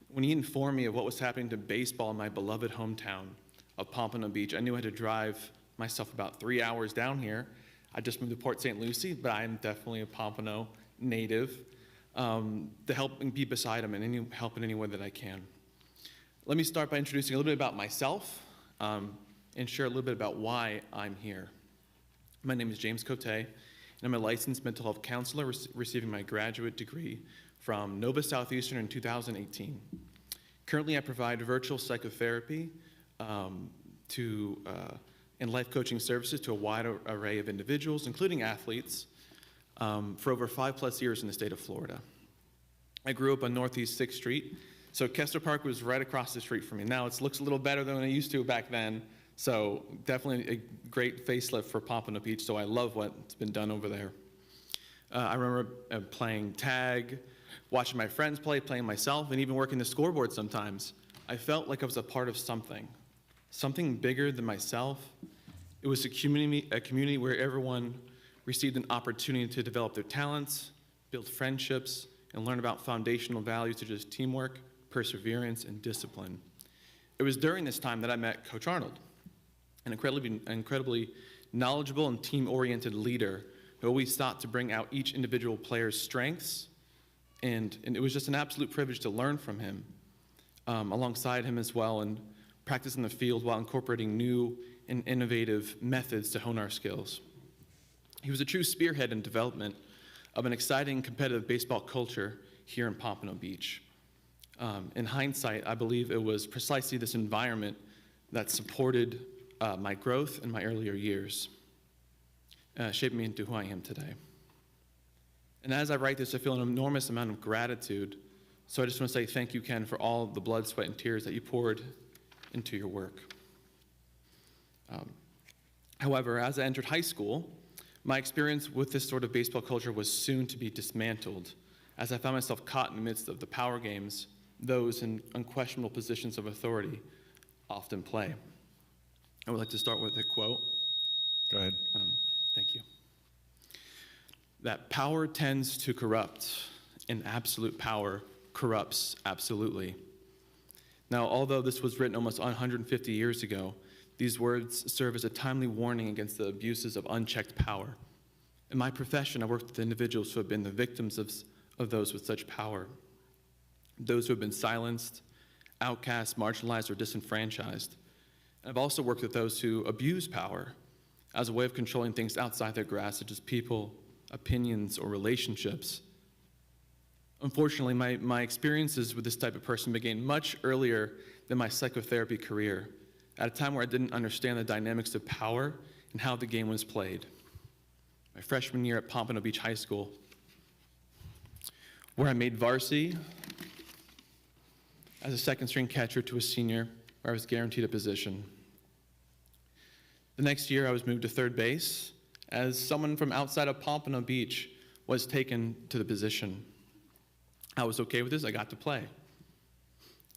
When he informed me of what was happening to baseball in my beloved hometown of Pompano Beach, I knew I had to drive myself about 3 hours down here. I just moved to Port St. Lucie, but I am definitely a Pompano native, to help and be beside him and help in any way that I can. Let me start by introducing a little bit about myself and share a little bit about why I'm here. My name is James Cote, and I'm a licensed mental health counselor receiving my graduate degree from Nova Southeastern in 2018. Currently, I provide virtual psychotherapy and life coaching services to a wide array of individuals, including athletes, for over 5+ years in the state of Florida. I grew up on Northeast 6th Street, so Kessler Park was right across the street from me. Now it looks a little better than it used to back then, so definitely a great facelift for Pompano Beach, so I love what's been done over there. I remember playing tag, watching my friends play, playing myself, and even working the scoreboard sometimes. I felt like I was a part of something bigger than myself. It was a community where everyone received an opportunity to develop their talents, build friendships, and learn about foundational values such as teamwork, perseverance, and discipline. It was during this time that I met Coach Arnold, an incredibly knowledgeable and team-oriented leader who always sought to bring out each individual player's strengths, and it was just an absolute privilege to learn from him, alongside him as well, and practice in the field while incorporating new and innovative methods to hone our skills. He was a true spearhead in development of an exciting competitive baseball culture here in Pompano Beach. In hindsight, I believe it was precisely this environment that supported my growth in my earlier years, shaped me into who I am today. And as I write this, I feel an enormous amount of gratitude, So I just want to say thank you, Ken, for all the blood, sweat, and tears that you poured into your work. However, as I entered high school, my experience with this sort of baseball culture was soon to be dismantled, as I found myself caught in the midst of the power games those in unquestionable positions of authority often play. I would like to start with a quote. Go ahead. Thank you. That power tends to corrupt, and absolute power corrupts absolutely. Now, although this was written almost 150 years ago, these words serve as a timely warning against the abuses of unchecked power. In my profession, I worked with individuals who have been the victims of those with such power, those who have been silenced, outcast, marginalized, or disenfranchised. And I've also worked with those who abuse power as a way of controlling things outside their grasp, such as people, opinions, or relationships. Unfortunately, my experiences with this type of person began much earlier than my psychotherapy career, at a time where I didn't understand the dynamics of power and how the game was played. My freshman year at Pompano Beach High School, where I made varsity as a second-string catcher to a senior, where I was guaranteed a position. The next year, I was moved to third base, as someone from outside of Pompano Beach was taken to the position. I was okay with this, I got to play.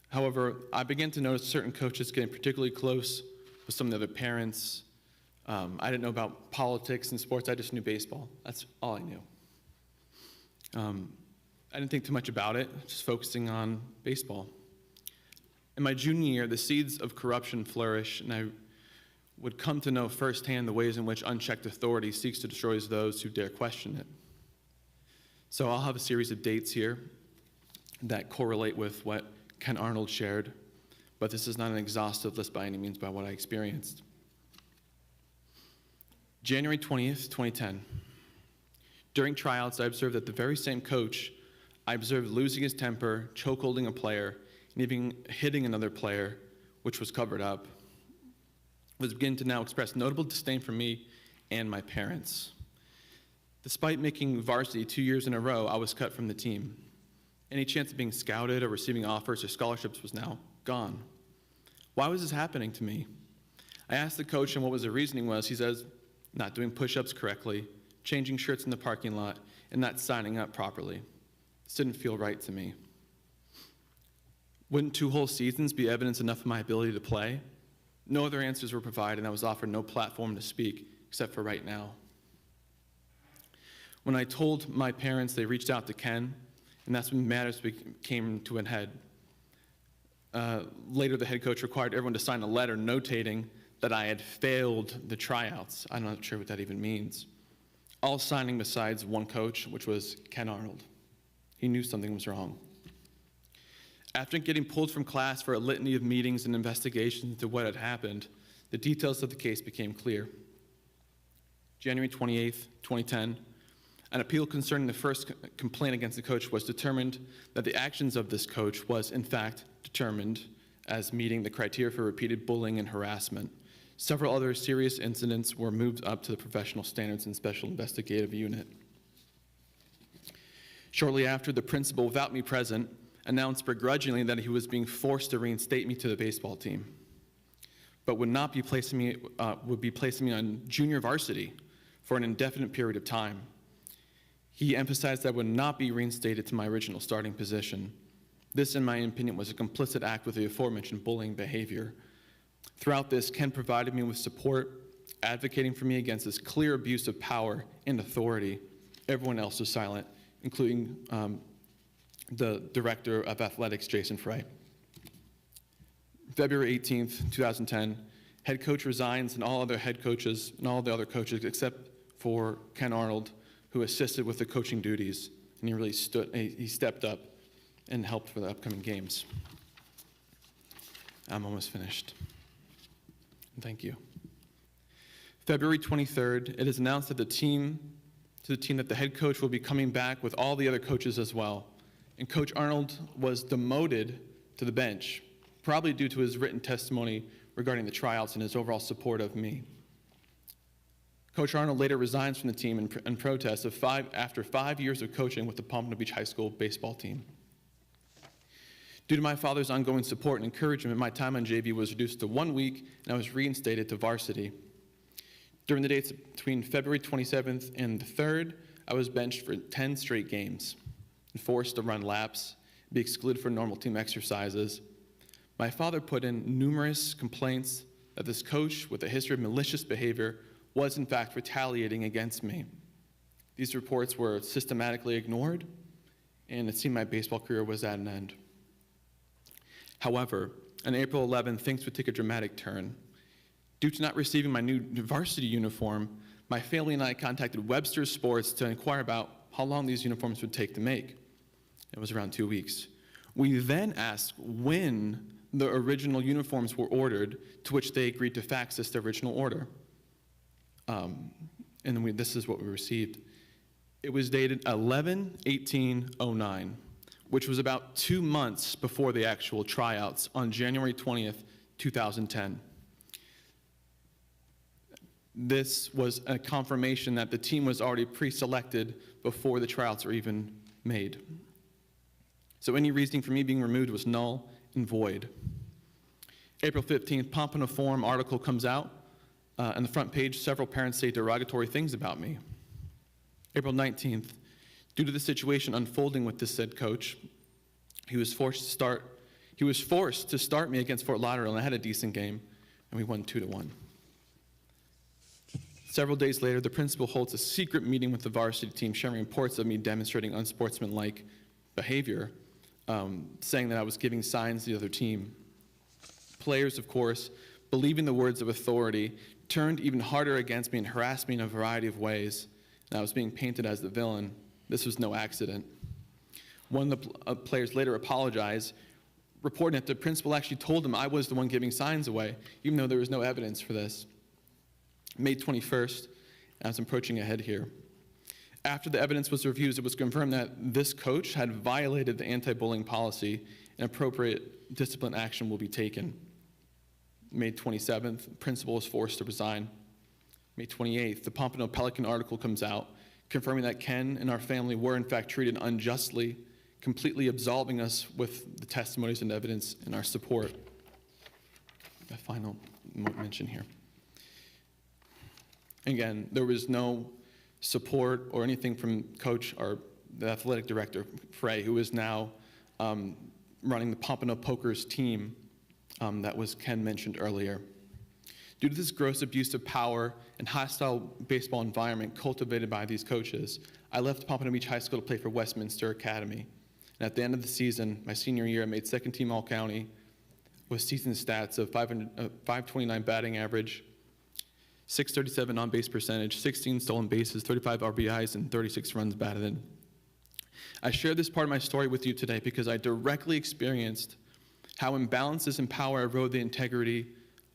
However, I began to notice certain coaches getting particularly close with some of the other parents. I didn't know about politics and sports, I just knew baseball. That's all I knew. I didn't think too much about it, just focusing on baseball. In my junior year, the seeds of corruption flourished, and I would come to know firsthand the ways in which unchecked authority seeks to destroy those who dare question it. So I'll have a series of dates here that correlate with what Ken Arnold shared, but this is not an exhaustive list by any means by what I experienced. January 20th, 2010. During tryouts, I observed that the very same coach I observed losing his temper, chokeholding a player, and even hitting another player, which was covered up, was beginning to now express notable disdain for me and my parents. Despite making varsity 2 years in a row, I was cut from the team. Any chance of being scouted or receiving offers or scholarships was now gone. Why was this happening to me? I asked the coach and what the reasoning was. He says, not doing push-ups correctly, changing shirts in the parking lot, and not signing up properly. This didn't feel right to me. Wouldn't 2 whole seasons be evidence enough of my ability to play? No other answers were provided, and I was offered no platform to speak, except for right now. When I told my parents, they reached out to Ken, and that's when matters came to an head. Later, the head coach required everyone to sign a letter notating that I had failed the tryouts. I'm not sure what that even means. All signing besides one coach, which was Ken Arnold. He knew something was wrong. After getting pulled from class for a litany of meetings and investigations into what had happened, the details of the case became clear. January 28th, 2010, an appeal concerning the first complaint against the coach was determined that the actions of this coach was, in fact, determined as meeting the criteria for repeated bullying and harassment. Several other serious incidents were moved up to the professional standards and special investigative unit. Shortly after, the principal, without me present, announced begrudgingly that he was being forced to reinstate me to the baseball team, but would be placing me on junior varsity for an indefinite period of time. He emphasized that I would not be reinstated to my original starting position. This, in my opinion, was a complicit act with the aforementioned bullying behavior. Throughout this, Ken provided me with support, advocating for me against this clear abuse of power and authority. Everyone else was silent, including the director of athletics, Jason Frey. February 18th, 2010, head coach resigns and all other head coaches and all the other coaches except for Ken Arnold, who assisted with the coaching duties, and he stepped up and helped for the upcoming games. I'm almost finished. Thank you. February 23rd, it is announced that the team that the head coach will be coming back with all the other coaches as well. And Coach Arnold was demoted to the bench, probably due to his written testimony regarding the tryouts and his overall support of me. Coach Arnold later resigns from the team in protest after 5 years of coaching with the Pompano Beach High School baseball team. Due to my father's ongoing support and encouragement, my time on JV was reduced to 1 week, and I was reinstated to varsity. During the dates between February 27th and the 3rd, I was benched for 10 straight games and forced to run laps, be excluded from normal team exercises. My father put in numerous complaints that this coach with a history of malicious behavior was in fact retaliating against me. These reports were systematically ignored, and it seemed my baseball career was at an end. However, on April 11th, things would take a dramatic turn. Due to not receiving my new varsity uniform, my family and I contacted Webster Sports to inquire about how long these uniforms would take to make. It was around 2 weeks. We then asked when the original uniforms were ordered, to which they agreed to fax us the original order. This is what we received. It was dated 11/18/09, which was about 2 months before the actual tryouts on January 20th, 2010. This was a confirmation that the team was already pre-selected before the tryouts were even made. So any reasoning for me being removed was null and void. April 15th, Pompano Forum article comes out. On the front page, several parents say derogatory things about me. April 19th, due to the situation unfolding with this said coach, he was forced to start me against Fort Lauderdale, and I had a decent game, and we won 2-1. Several days later, the principal holds a secret meeting with the varsity team, sharing reports of me demonstrating unsportsmanlike behavior, saying that I was giving signs to the other team. Players, of course, believing the words of authority, turned even harder against me and harassed me in a variety of ways, and I was being painted as the villain. This was no accident. One of the players later apologized, reporting that the principal actually told him I was the one giving signs away, even though there was no evidence for this. May 21st, as I'm approaching ahead here. After the evidence was reviewed, it was confirmed that this coach had violated the anti-bullying policy, and appropriate discipline action will be taken. May 27th, the principal is forced to resign. May 28th, the Pompano Pelican article comes out, confirming that Ken and our family were in fact treated unjustly, completely absolving us with the testimonies and evidence in our support. A final mention here. Again, there was no support or anything from coach or the athletic director, Frey, who is now running the Pompano Pokers team that was Ken mentioned earlier. Due to this gross abuse of power and hostile baseball environment cultivated by these coaches, I left Pompano Beach High School to play for Westminster Academy. And at the end of the season, my senior year, I made second team All-County with season stats of 529 batting average, 637 on-base percentage, 16 stolen bases, 35 RBIs, and 36 runs batted in. I share this part of my story with you today because I directly experienced how imbalances in power erode the integrity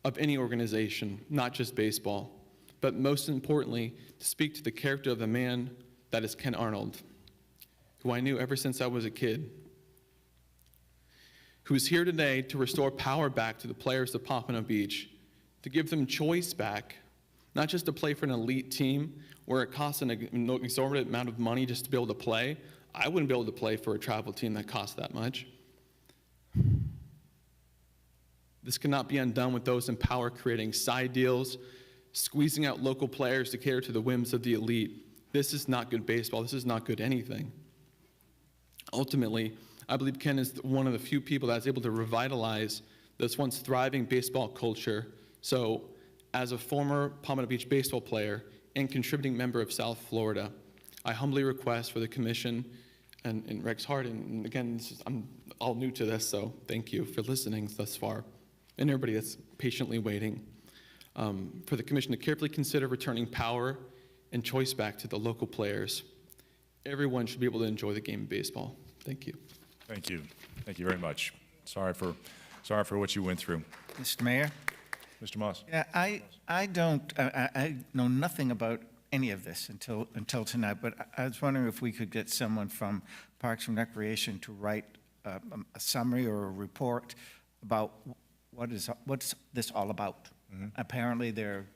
of any organization, not just baseball, but most importantly, to speak to the character of the man that is Ken Arnold, who I knew ever since I was a kid, who is here today to restore power back to the players of Pompano Beach, to give them choice back, not just to play for an elite team where it costs an exorbitant amount of money just to be able to play. I wouldn't be able to play for a travel team that costs that much. This cannot be undone with those in power creating side deals, squeezing out local players to cater to the whims of the elite. This is not good baseball. This is not good anything. Ultimately, I believe Ken is one of the few people that's able to revitalize this once thriving baseball culture. So, as a former Pompano Beach baseball player and contributing member of South Florida, I humbly request for the commission and Rex Hart, and again, I'm all new to this, so thank you for listening thus far, and everybody that's patiently waiting, for the commission to carefully consider returning power and choice back to the local players. Everyone should be able to enjoy the game of baseball. Thank you. Thank you. Thank you very much. Sorry for what you went through. Mr. Mayor? Mr. Moss. Yeah, I know nothing about any of this until tonight, but I was wondering if we could get someone from Parks and Recreation to write a summary or a report about what's this all about. Mm-hmm. Apparently there are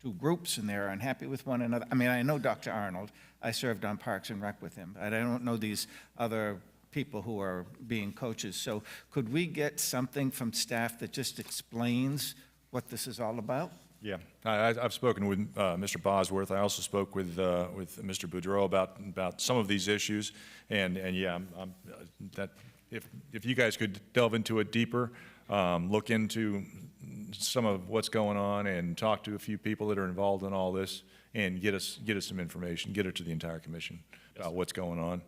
two groups and they're unhappy with one another. I mean, I know Dr. Arnold. I served on Parks and Rec with him, but I don't know these other people who are being coaches. So could we get something from staff that just explains what this is all about? Yeah, I've spoken with Mr. Bosworth. I also spoke with Mr. Boudreau about some of these issues, and yeah, that if you guys could delve into it deeper, look into some of what's going on, and talk to a few people that are involved in all this, and get us some information, get it to the entire commission about what's going on,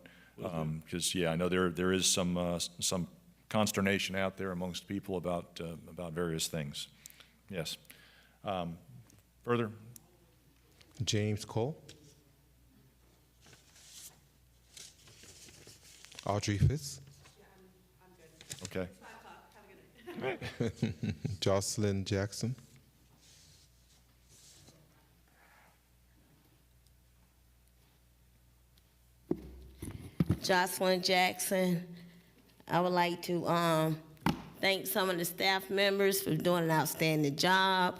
because yeah, I know there is some consternation out there amongst people about various things. Yes. Further? James Cole. Audrey Fitz. Okay. Jocelyn Jackson. Jocelyn Jackson. I would like to thank some of the staff members for doing an outstanding job.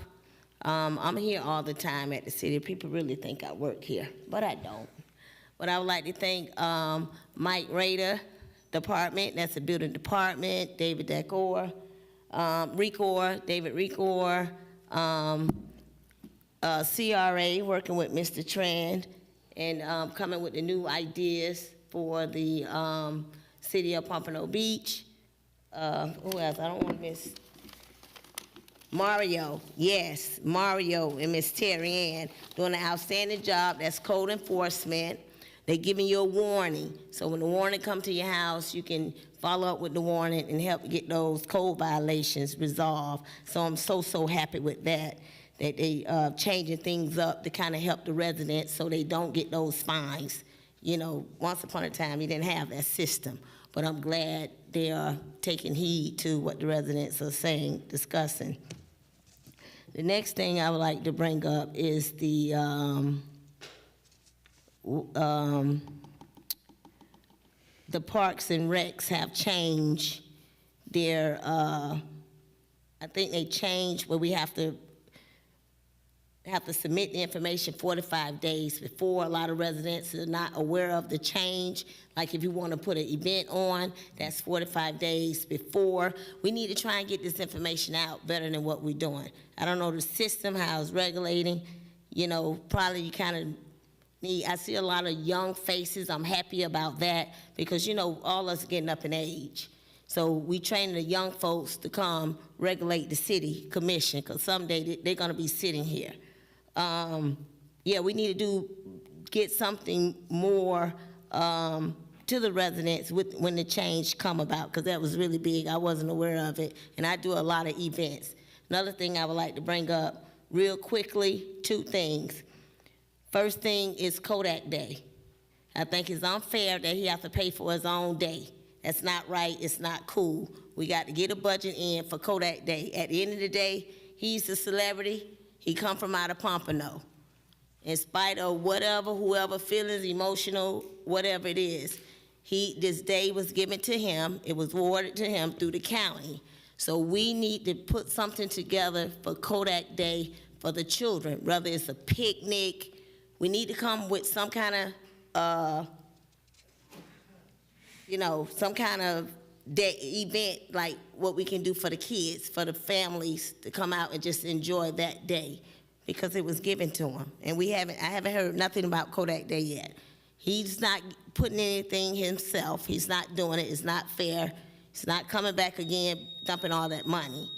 I'm here all the time at the city. People really think I work here, but I don't. But I would like to thank Mike Rader department, that's the building department, David Decor, David Recor, CRA working with Mr. Trend, and coming with the new ideas for the city of Pompano Beach. Who else? I don't want to miss. Mario, yes, Mario and Miss Terry Ann doing an outstanding job. That's code enforcement. They're giving you a warning. So when the warning comes to your house, you can follow up with the warning and help get those code violations resolved. So I'm so happy with that they changing things up to kind of help the residents so they don't get those fines. You know, once upon a time, you didn't have that system. But I'm glad they are taking heed to what the residents are saying, discussing. The next thing I would like to bring up is the parks and recs have changed their, I think they changed where we have to submit the information 45 days before. A lot of residents are not aware of the change. Like if you want to put an event on, that's 45 days before. We need to try and get this information out better than what we're doing. I don't know the system, how it's regulating. You know, probably you kind of need, I see a lot of young faces. I'm happy about that because, you know, all of us are getting up in age. So we train the young folks to come regulate the city commission because someday they're going to be sitting here. Yeah, we need to get something more to the residents when the change come about, because that was really big. I wasn't aware of it, and I do a lot of events. Another thing I would like to bring up real quickly, 2 things. First thing is Kodak Day. I think it's unfair that he has to pay for his own day. That's not right. It's not cool. We got to get a budget in for Kodak Day. At the end of the day, he's a celebrity. He come from out of Pompano. In spite of whatever, whoever feelings, emotional, whatever it is, this day was given to him. It was awarded to him through the county. So we need to put something together for Kodak Day for the children, whether it's a picnic. We need to come with some kind of, you know, some kind of day event like what we can do for the kids, for the families to come out and just enjoy that day because it was given to them. And I haven't heard nothing about Kodak Day yet. He's not putting anything himself. He's not doing it. It's not fair. It's not coming back again, dumping all that money.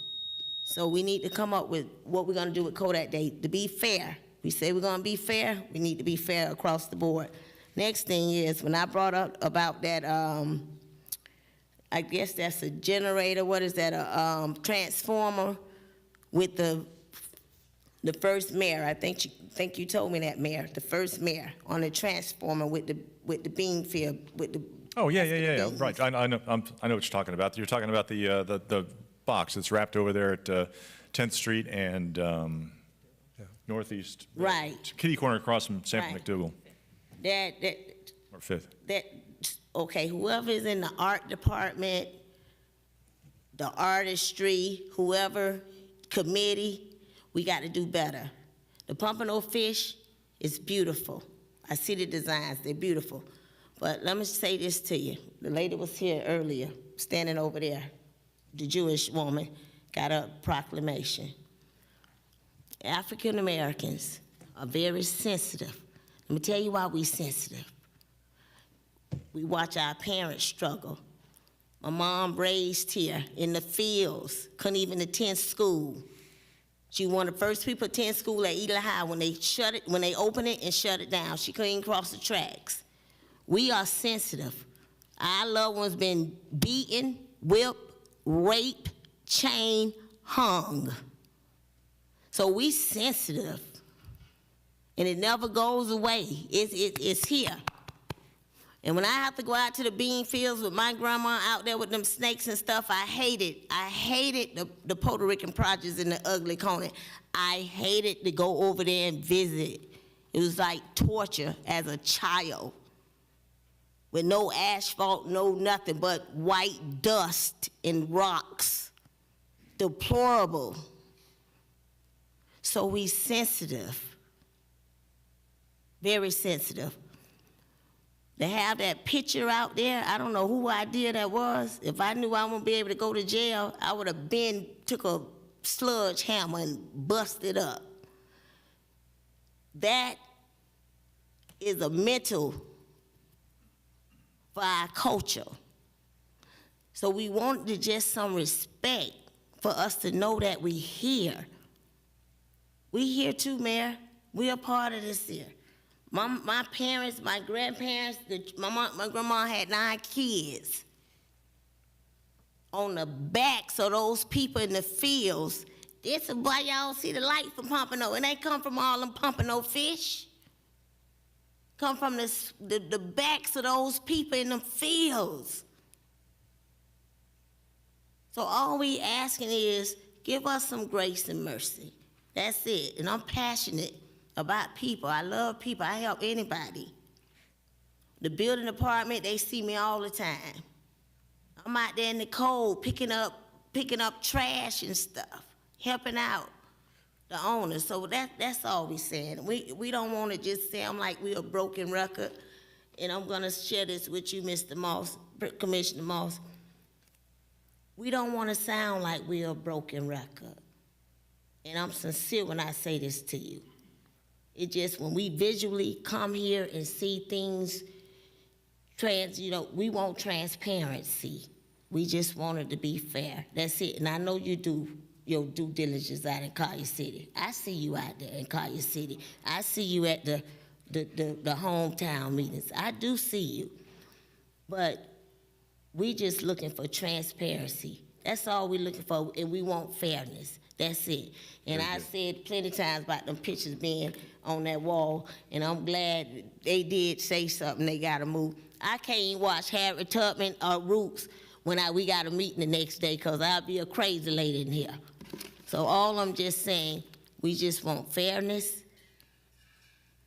So we need to come up with what we're going to do with Kodak Day to be fair. We say we're going to be fair. We need to be fair across the board. Next thing is, when I brought up about that, I guess that's a generator, what is that, a transformer with the first mayor. I think you told me that, Mayor, the first mayor on the transformer with the beam field, with the. Oh, yeah, right. I know what you're talking about. You're talking about the box that's wrapped over there at 10th Street and Northeast. Right. Kitty corner across from Sanford Right. McDougal. Or 5th. Okay, whoever is in the art department, the artistry, whoever, committee, we got to do better. The Pompano fish is beautiful. I see the designs, they're beautiful. But let me say this to you. The lady was here earlier, standing over there. The Jewish woman got a proclamation. African Americans are very sensitive. Let me tell you why we sensitive. We watch our parents struggle. My mom raised here in the fields, couldn't even attend school. She was one of the first people to attend school at Ely High when they opened it and shut it down. She couldn't even cross the tracks. We are sensitive. Our loved ones been beaten, whipped, raped, chained, hung. So we sensitive, and it never goes away. It's here. And when I have to go out to the bean fields with my grandma out there with them snakes and stuff, I hate it. I hated the Puerto Rican projects in the ugly corner. I hated to go over there and visit. It was like torture as a child with no asphalt, no nothing but white dust and rocks. Deplorable. So we sensitive, very sensitive. To have that picture out there, I don't know who idea that was. If I knew I wouldn't be able to go to jail, I would have took a sledgehammer and busted up. That is a mental for our culture. So we want to just some respect for us to know that we here. We here too, Mayor. We are part of this here. My parents, my grandparents, my grandma had 9 kids. On the backs of those people in the fields, this is why y'all see the light from Pompano. And they come from all them Pompano fish. Come from the backs of those people in the fields. So all we asking is, give us some grace and mercy. That's it. And I'm passionate about people. I love people. I help anybody. The building department, they see me all the time. I'm out there in the cold picking up trash and stuff, helping out the owners. So that's all we saying. We don't want to just sound like we're a broken record. And I'm gonna share this with you, Mr. Moss, Commissioner Moss. We don't want to sound like we're a broken record. And I'm sincere when I say this to you. It just, when we visually come here and see things, we want transparency. We just want it to be fair. That's it. And I know you do your due diligence out in Collier City. I see you out there in Collier City. I see you at the hometown meetings. I do see you. But we just looking for transparency. That's all we're looking for, and we want fairness. That's it. And I said plenty of times about them pictures being on that wall, and I'm glad they did say something. They got to move. I can't even watch Harriet Tubman or Roots when we got a meeting the next day, because I'll be a crazy lady in here. So all I'm just saying, we just want fairness.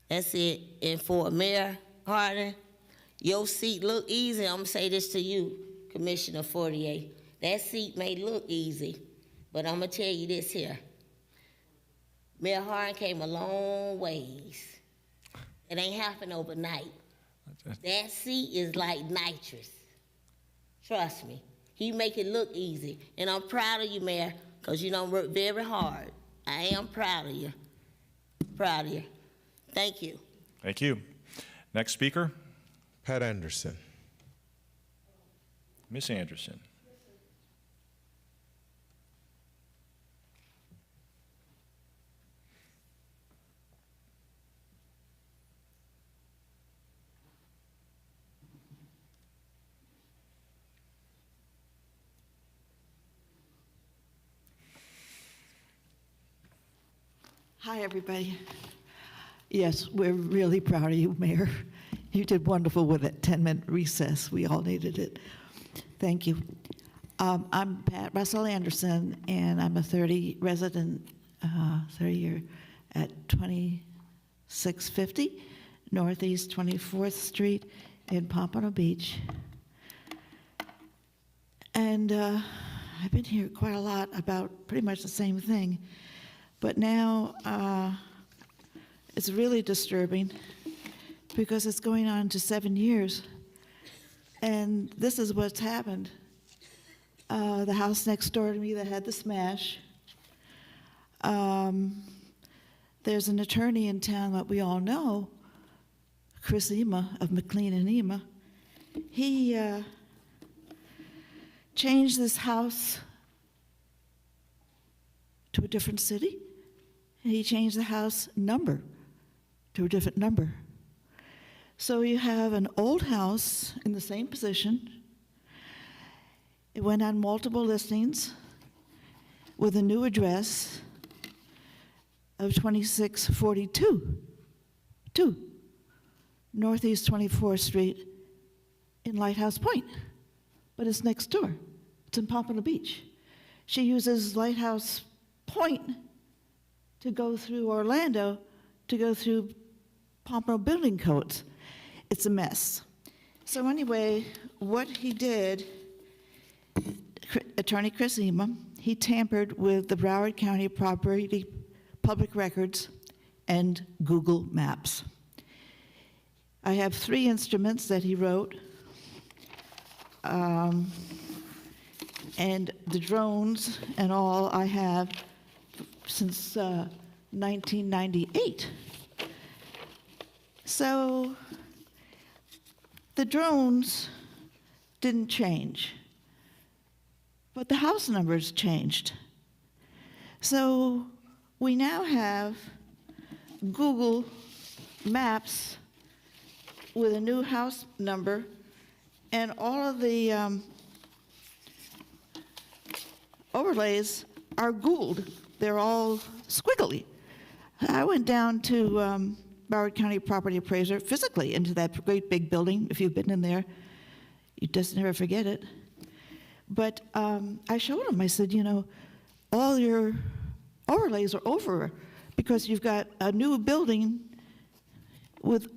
That's it. And for Mayor Hardin, your seat look easy. I'm going to say this to you, Commissioner Fortier. That seat may look easy, but I'm going to tell you this here. Mayor Hardin came a long ways. It ain't happened overnight. That seat is like nitrous. Trust me. He make it look easy. And I'm proud of you, Mayor, because you done work very hard. I am proud of you. Proud of you. Thank you. Thank you. Next speaker, Pat Anderson. Miss Anderson. Hi, everybody. Yes, we're really proud of you, Mayor. You did wonderful with that 10-minute recess. We all needed it. Thank you. I'm Pat Russell Anderson, and I'm a 30 resident, 30-year at 2650 Northeast 24th Street in Pompano Beach. And I've been here quite a lot about pretty much the same thing. But now it's really disturbing because it's going on to 7 years And this is what's happened. The house next door to me that had the smash, there's an attorney in town that we all know, Chris Ema of McLean and Ema. He changed this house to a different city, and he changed the house number to a different number. So you have an old house in the same position. It went on multiple listings with a new address of 2642 Northeast 24th Street in Lighthouse Point, but it's next door. It's in Pompano Beach. She uses Lighthouse Point to go through Orlando, to go through Pompano building codes. It's a mess. So anyway, what he did, Attorney Chris Ema, he tampered with the Broward County Property Public Records and Google Maps. I have 3 instruments that he wrote, and the drones and all I have since 1998. So the drones didn't change, but the house numbers changed. So we now have Google Maps with a new house number, and all of the overlays are Googled. They're all squiggly. I went down to Broward County Property Appraiser physically into that great big building. If you've been in there, you just never forget it. But I showed him, I said, you know, all your overlays are over because you've got a new building with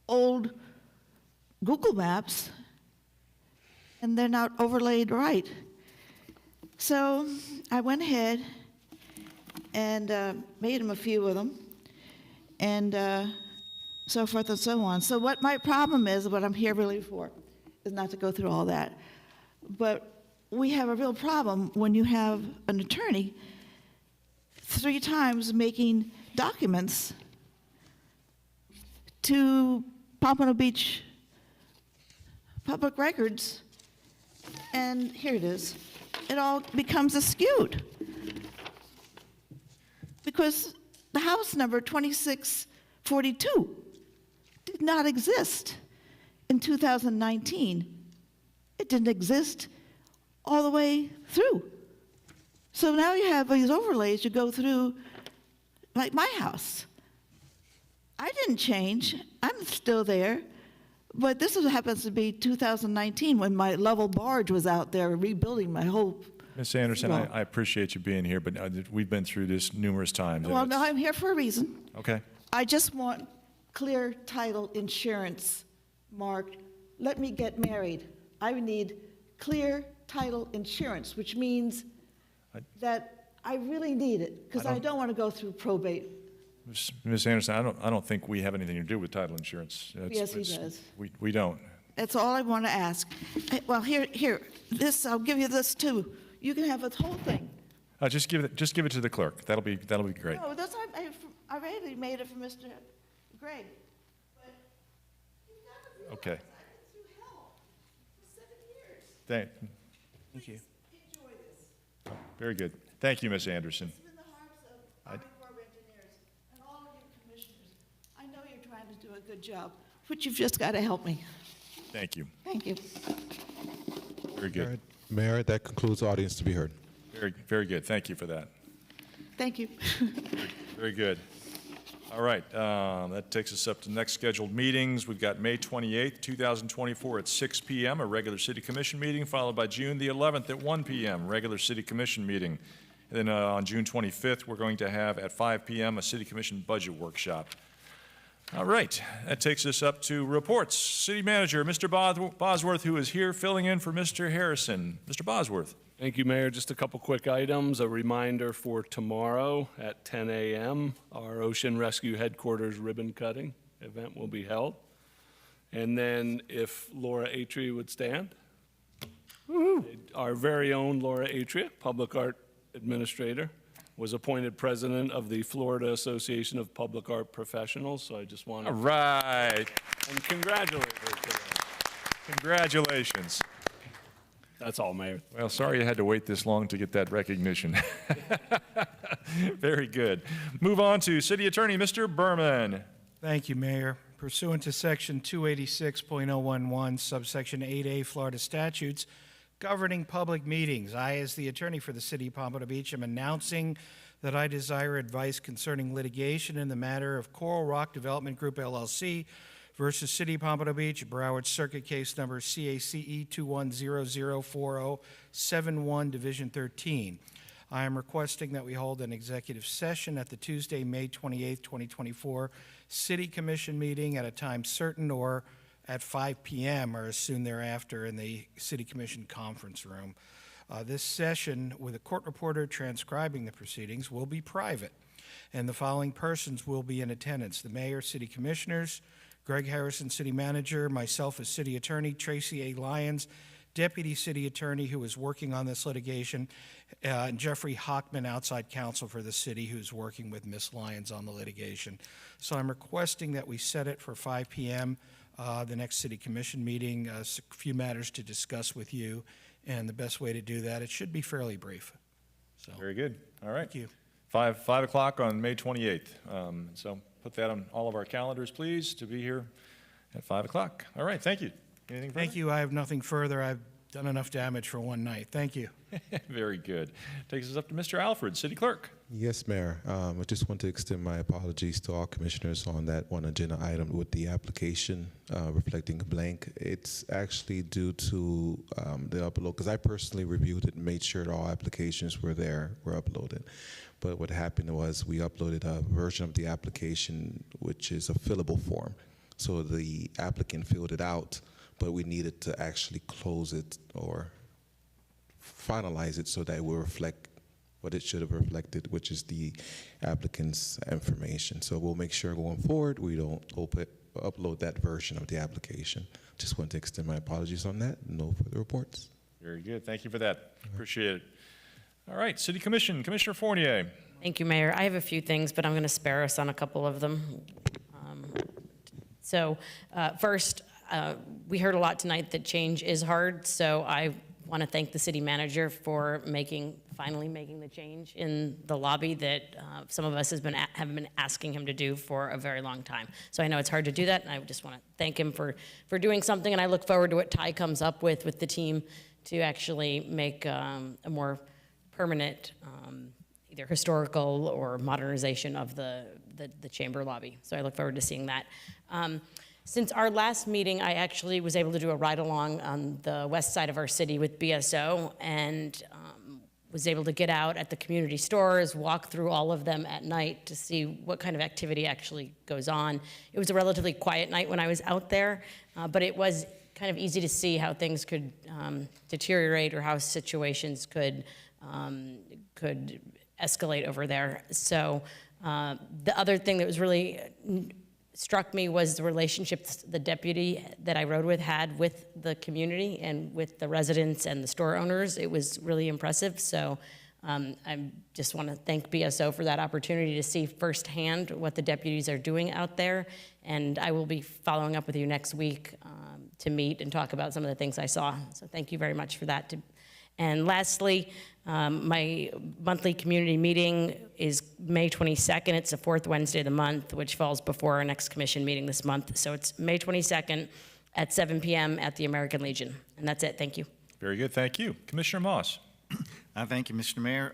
old Google Maps, and they're not overlaid right. So I went ahead and made him a few of them, and so forth and so on. So what my problem is, what I'm here really for, is not to go through all that. But we have a real problem when you have an attorney 3 times making documents to Pompano Beach Public Records, and here it is. It all becomes skewed because the house number 2642 did not exist in 2019. It didn't exist all the way through. So now you have these overlays you go through, like my house. I didn't change. I'm still there. But this happens to be 2019 when my level barge was out there rebuilding my whole. Ms. Anderson, Well- I appreciate you being here, but we've been through this numerous times. and Well, no, it's- I'm here for a reason. Okay. I just want clear title insurance marked, let me get married. I need clear title insurance, which means that I really need it because I don't want to go through probate. Ms. Anderson, I don't think we have anything to do with title insurance. Yes, he does. We don't. That's all I want to ask. Well, here, this, I'll give you this too. You can have this whole thing. Just give it to the clerk. That'll be great. No, that's, I already made it for Mr. Gray. Okay. Thank you. Very good. Thank you, Ms. Anderson. It's in the hearts of Army Corps of Engineers and all of you commissioners. I know you're trying to do a good job, but you've just got to help me. Thank you. Thank you. Very good. Mayor, that concludes audience to be heard. Very good. Thank you for that. Thank you. Very good. All right, that takes us up to next scheduled meetings. We've got May 28th, 2024 at 6 p.m., a regular city commission meeting, followed by June the 11th at 1 p.m., regular city commission meeting. And then on June 25th, we're going to have at 5 p.m. a city commission budget workshop. All right, that takes us up to reports. City Manager, Mr. Bosworth, who is here filling in for Mr. Harrison. Mr. Bosworth. Thank you, Mayor. Just a couple quick items. A reminder for tomorrow at 10 a.m., our Ocean Rescue Headquarters ribbon cutting event will be held. And then if Laura Atria would stand. Our very own Laura Atria, Public Art Administrator, was appointed President of the Florida Association of Public Art Professionals, so I just want to... All right. And congratulate her today. Congratulations. That's all, Mayor. Well, sorry you had to wait this long to get that recognition. Very good. Move on to City Attorney, Mr. Berman. Thank you, Mayor. Pursuant to Section 286.011, subsection 8A Florida statutes governing public meetings, I, as the attorney for the City of Pompano Beach, am announcing that I desire advice concerning litigation in the matter of Coral Rock Development Group, LLC versus City of Pompano Beach, Broward Circuit Case Number CACE 21004071, Division 13. I am requesting that we hold an executive session at the Tuesday, May 28, 2024, City Commission meeting at a time certain or at 5 p.m. or as soon thereafter in the City Commission conference room. This session, with a court reporter transcribing the proceedings, will be private, and the following persons will be in attendance: the mayor, city commissioners, Greg Harrison, city manager, myself as city attorney, Tracy A. Lyons, deputy city attorney who is working on this litigation, and Jeffrey Hockman, outside counsel for the city, who's working with Ms. Lyons on the litigation. So I'm requesting that we set it for 5 p.m., the next city commission meeting, a few matters to discuss with you, and the best way to do that, it should be fairly brief. So, very good. All right. Thank you. 5 o'clock on May 28th. So put that on all of our calendars, please, to be here at 5 o'clock. All right, thank you. Anything further? Thank you. I have nothing further. I've done enough damage for one night. Thank you. Very good. Takes us up to Mr. Alfred, City Clerk. Yes, Mayor. I just want to extend my apologies to all commissioners on that one agenda item with the application reflecting a blank. It's actually due to the upload, because I personally reviewed it and made sure that all applications were uploaded. But what happened was we uploaded a version of the application which is a fillable form. So the applicant filled it out, but we needed to actually close it or finalize it so that it will reflect what it should have reflected, which is the applicant's information. So we'll make sure going forward we don't upload that version of the application. Just want to extend my apologies on that. No further reports. Very good. Thank you for that. Appreciate it. All right, City Commission, Commissioner Fournier. Thank you, Mayor. I have a few things, but I'm going to spare us on a couple of them. First, we heard a lot tonight that change is hard, so I want to thank the city manager for finally making the change in the lobby that some of us have been asking him to do for a very long time. So I know it's hard to do that, and I just want to thank him for doing something, and I look forward to what Ty comes up with the team to actually make a more permanent either historical or modernization of the chamber lobby. So I look forward to seeing that. Since our last meeting, I actually was able to do a ride-along on the west side of our city with BSO and was able to get out at the community stores, walk through all of them at night to see what kind of activity actually goes on. It was a relatively quiet night when I was out there, but it was kind of easy to see how things could deteriorate or how situations could escalate over there. So the other thing that was really struck me was the relationship the deputy that I rode with had with the community and with the residents and the store owners. It was really impressive. So I just want to thank BSO for that opportunity to see firsthand what the deputies are doing out there. And I will be following up with you next week to meet and talk about some of the things I saw. So thank you very much for that. And lastly, my monthly community meeting is May 22nd. It's the fourth Wednesday of the month, which falls before our next commission meeting this month. So it's May 22nd at 7 p.m. at the American Legion. And that's it. Thank you. Very good. Thank you. Commissioner Moss. Thank you, Mr. Mayor.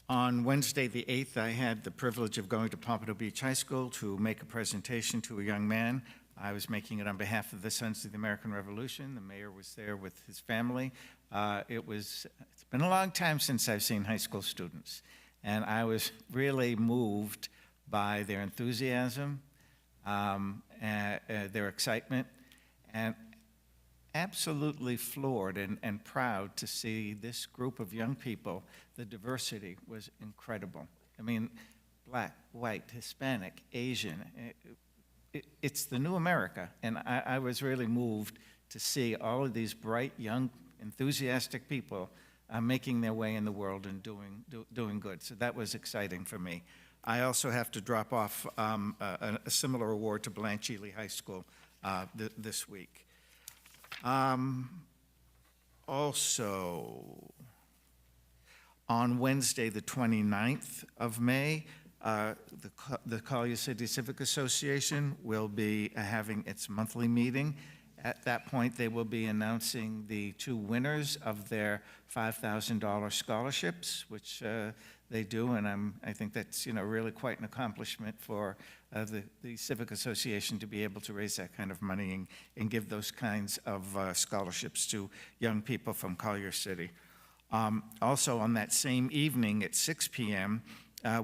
On Wednesday, the 8th, I had the privilege of going to Pompano Beach High School to make a presentation to a young man. I was making it on behalf of the Sons of the American Revolution. The mayor was there with his family. It's been a long time since I've seen high school students, and I was really moved by their enthusiasm, their excitement, and absolutely floored and proud to see this group of young people. The diversity was incredible. I mean, black, white, Hispanic, Asian, it's the new America, and I was really moved to see all of these bright, young, enthusiastic people making their way in the world and doing good. So that was exciting for me. I also have to drop off a similar award to Blanche Ely High School this week. Also, on Wednesday, the 29th of May, the Collier City Civic Association will be having its monthly meeting. At that point, they will be announcing the 2 winners of their $5,000 scholarships, which they do, and I think that's really quite an accomplishment for the Civic Association to be able to raise that kind of money and give those kinds of scholarships to young people from Collier City. Also, on that same evening at 6 p.m.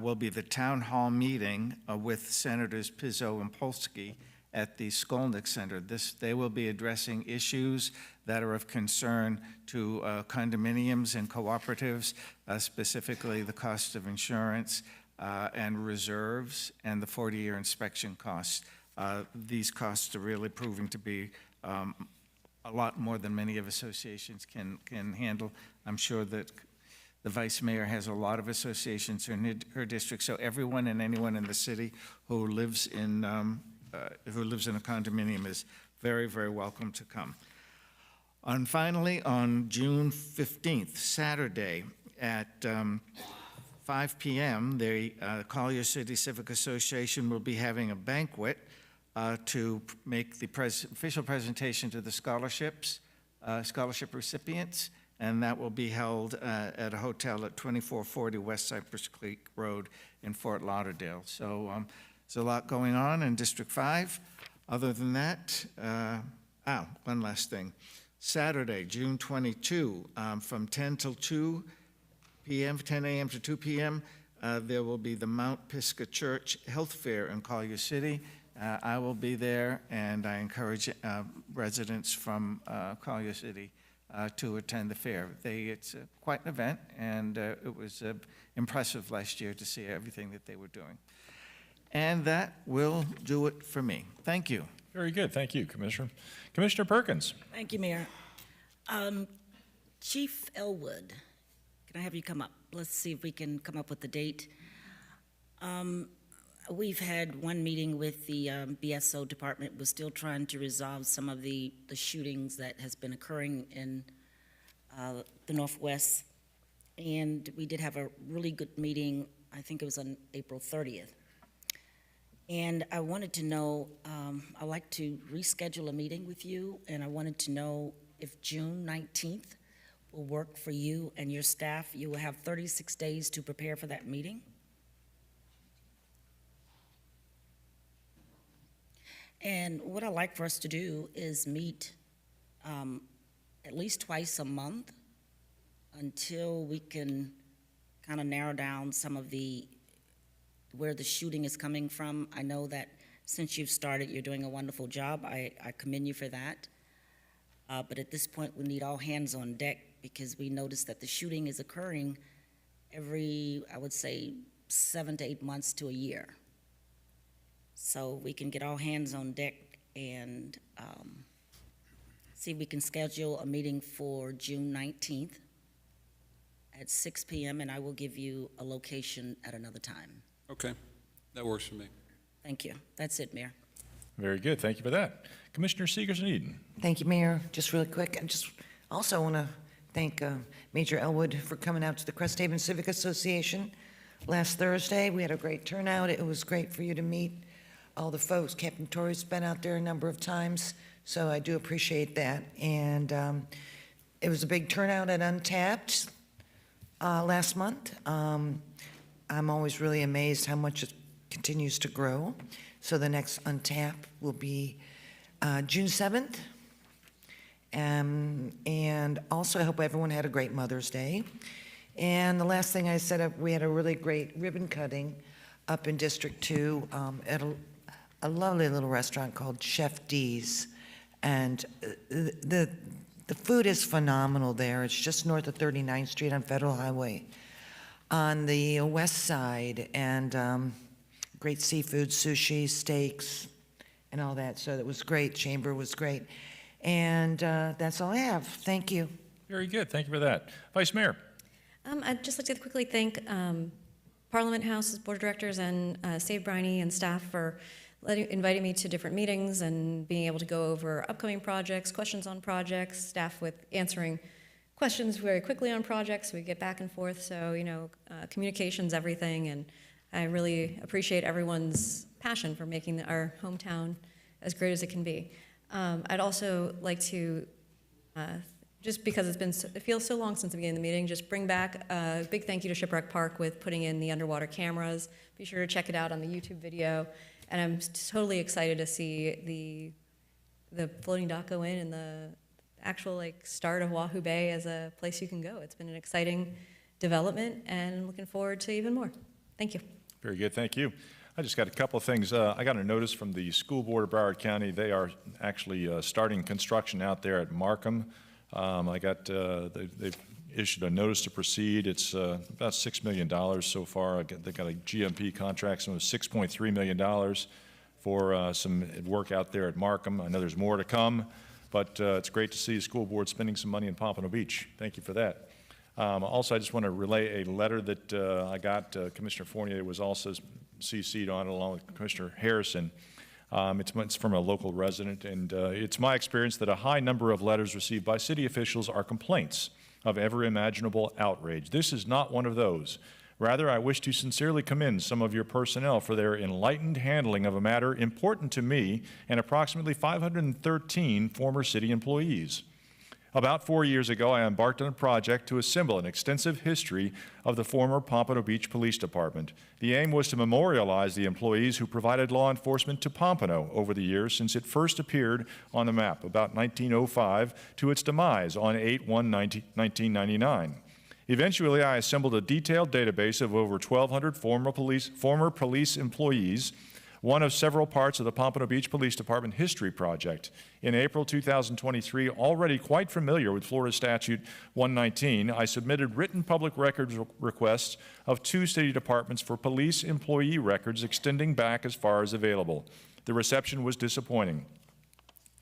Will be the town hall meeting with Senators Pizzo and Polsky at the Skolnick Center. They will be addressing issues that are of concern to condominiums and cooperatives, specifically the cost of insurance and reserves and the 40-year inspection costs. These costs are really proving to be a lot more than many of associations can handle. I'm sure that the vice mayor has a lot of associations in her district, so everyone and anyone in the city who lives in a condominium is very, very welcome to come. And finally, on June 15th, Saturday, at 5 p.m., the Collier City Civic Association will be having a banquet to make the official presentation to the scholarship recipients, and that will be held at a hotel at 2440 West Cypress Creek Road in Fort Lauderdale. So there's a lot going on in District 5. Other than that, one last thing. Saturday, June 22, from 10 till 2 p.m., 10 a.m. to 2 p.m., there will be the Mount Pisgah Church Health Fair in Collier City. I will be there, and I encourage residents from Collier City to attend the fair. It's quite an event, and it was impressive last year to see everything that they were doing. And that will do it for me. Thank you. Very good. Thank you, Commissioner. Commissioner Perkins. Thank you, Mayor. Chief Elwood, can I have you come up? Let's see if we can come up with the date. We've had one meeting with the BSO department. We're still trying to resolve some of the shootings that has been occurring in the Northwest. And we did have a really good meeting, I think it was on April 30th. And I wanted to know, I'd like to reschedule a meeting with you, and I wanted to know if June 19th will work for you and your staff. You will have 36 days to prepare for that meeting. And what I'd like for us to do is meet at least twice a month until we can kind of narrow down some of where the shooting is coming from. I know that since you've started, you're doing a wonderful job. I commend you for that. But at this point, we need all hands on deck because we noticed that the shooting is occurring every, I would say, 7 to 8 months to a year. So we can get all hands on deck and see if we can schedule a meeting for June 19th at 6 p.m., and I will give you a location at another time. Okay, that works for me. Thank you. That's it, Mayor. Very good. Thank you for that. Commissioner Seegers-Eden. Thank you, Mayor. Just really quick, I just also want to thank Major Elwood for coming out to the Crest Haven Civic Association last Thursday. We had a great turnout. It was great for you to meet all the folks. Captain Torrey's been out there a number of times, so I do appreciate that. And it was a big turnout at Untapped last month. I'm always really amazed how much it continues to grow. So the next Untapped will be June 7th. And also, I hope everyone had a great Mother's Day. And the last thing I said, we had a really great ribbon cutting up in District 2 at a lovely little restaurant called Chef D's. And the food is phenomenal there. It's just north of 39th Street on Federal Highway on the west side. And great seafood, sushi, steaks, and all that. So it was great. Chamber was great. And that's all I have. Thank you. Very good. Thank you for that. Vice Mayor. I'd just like to quickly thank Parliament House's board of directors and Save Briney and staff for inviting me to different meetings and being able to go over upcoming projects, questions on projects, staff with answering questions very quickly on projects. So we get back and forth. So, communication's everything. And I really appreciate everyone's passion for making our hometown as great as it can be. I'd also like to, just because it feels so long since the beginning of the meeting, just bring back a big thank you to Shipwreck Park with putting in the underwater cameras. Be sure to check it out on the YouTube video. And I'm totally excited to see the floating dock go in and the actual start of Wahoo Bay as a place you can go. It's been an exciting development, and I'm looking forward to even more. Thank you. Very good. Thank you. I just got a couple of things. I got a notice from the School Board of Broward County. They are actually starting construction out there at Markham. They've issued a notice to proceed. It's about $6 million so far. They've got a GMP contract, so it's $6.3 million for some work out there at Markham. I know there's more to come, but it's great to see the school board spending some money in Pompano Beach. Thank you for that. Also, I just want to relay a letter that I got. Commissioner Fournier was also CC'd on it along with Commissioner Harrison. It's from a local resident, and it's my experience that a high number of letters received by city officials are complaints of every imaginable outrage. This is not one of those. Rather, I wish to sincerely commend some of your personnel for their enlightened handling of a matter important to me and approximately 513 former city employees. About 4 years ago, I embarked on a project to assemble an extensive history of the former Pompano Beach Police Department. The aim was to memorialize the employees who provided law enforcement to Pompano over the years since it first appeared on the map, about 1905, to its demise on 8/1/1999. Eventually, I assembled a detailed database of over 1,200 former police employees, one of several parts of the Pompano Beach Police Department History Project. In April 2023, already quite familiar with Florida Statute 119, I submitted written public records requests of 2 city departments for police employee records extending back as far as available. The reception was disappointing.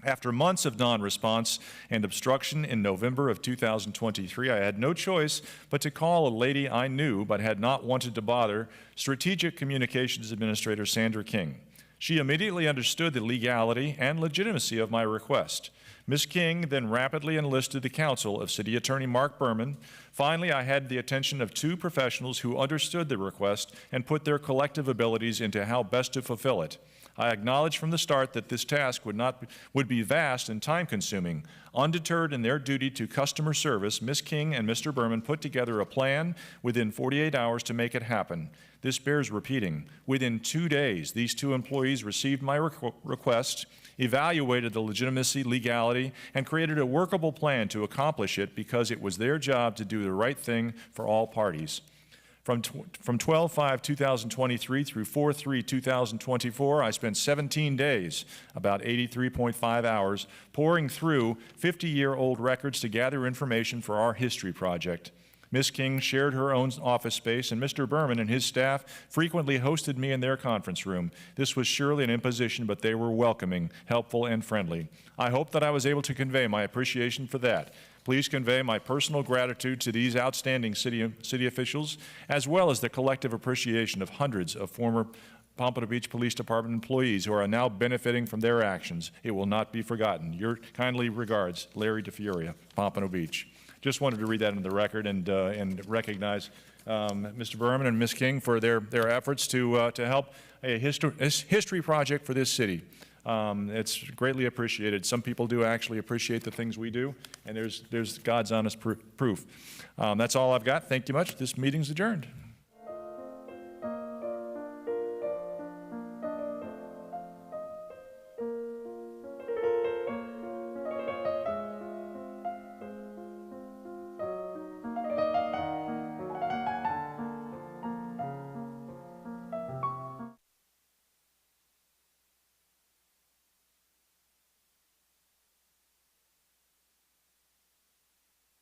After months of non-response and obstruction in November of 2023, I had no choice but to call a lady I knew but had not wanted to bother, Strategic Communications Administrator Sandra King. She immediately understood the legality and legitimacy of my request. Ms. King then rapidly enlisted the counsel of City Attorney Mark Berman. Finally, I had the attention of 2 professionals who understood the request and put their collective abilities into how best to fulfill it. I acknowledged from the start that this task would be vast and time-consuming. Undeterred in their duty to customer service, Ms. King and Mr. Berman put together a plan within 48 hours to make it happen. This bears repeating. Within 2 days, these 2 employees received my request, evaluated the legitimacy, legality, and created a workable plan to accomplish it because it was their job to do the right thing for all parties. From 12/5/2023 through 4/3/2024, I spent 17 days, about 83.5 hours, poring through 50-year-old records to gather information for our history project. Ms. King shared her own office space, and Mr. Berman and his staff frequently hosted me in their conference room. This was surely an imposition, but they were welcoming, helpful, and friendly. I hope that I was able to convey my appreciation for that. Please convey my personal gratitude to these outstanding city officials, as well as the collective appreciation of hundreds of former Pompano Beach Police Department employees who are now benefiting from their actions. It will not be forgotten. Your kindly regards, Larry DeFioria, Pompano Beach. Just wanted to read that into the record and recognize Mr. Berman and Ms. King for their efforts to help a history project for this city. It's greatly appreciated. Some people do actually appreciate the things we do, and there's God's honest proof. That's all I've got. Thank you much. This meeting's adjourned.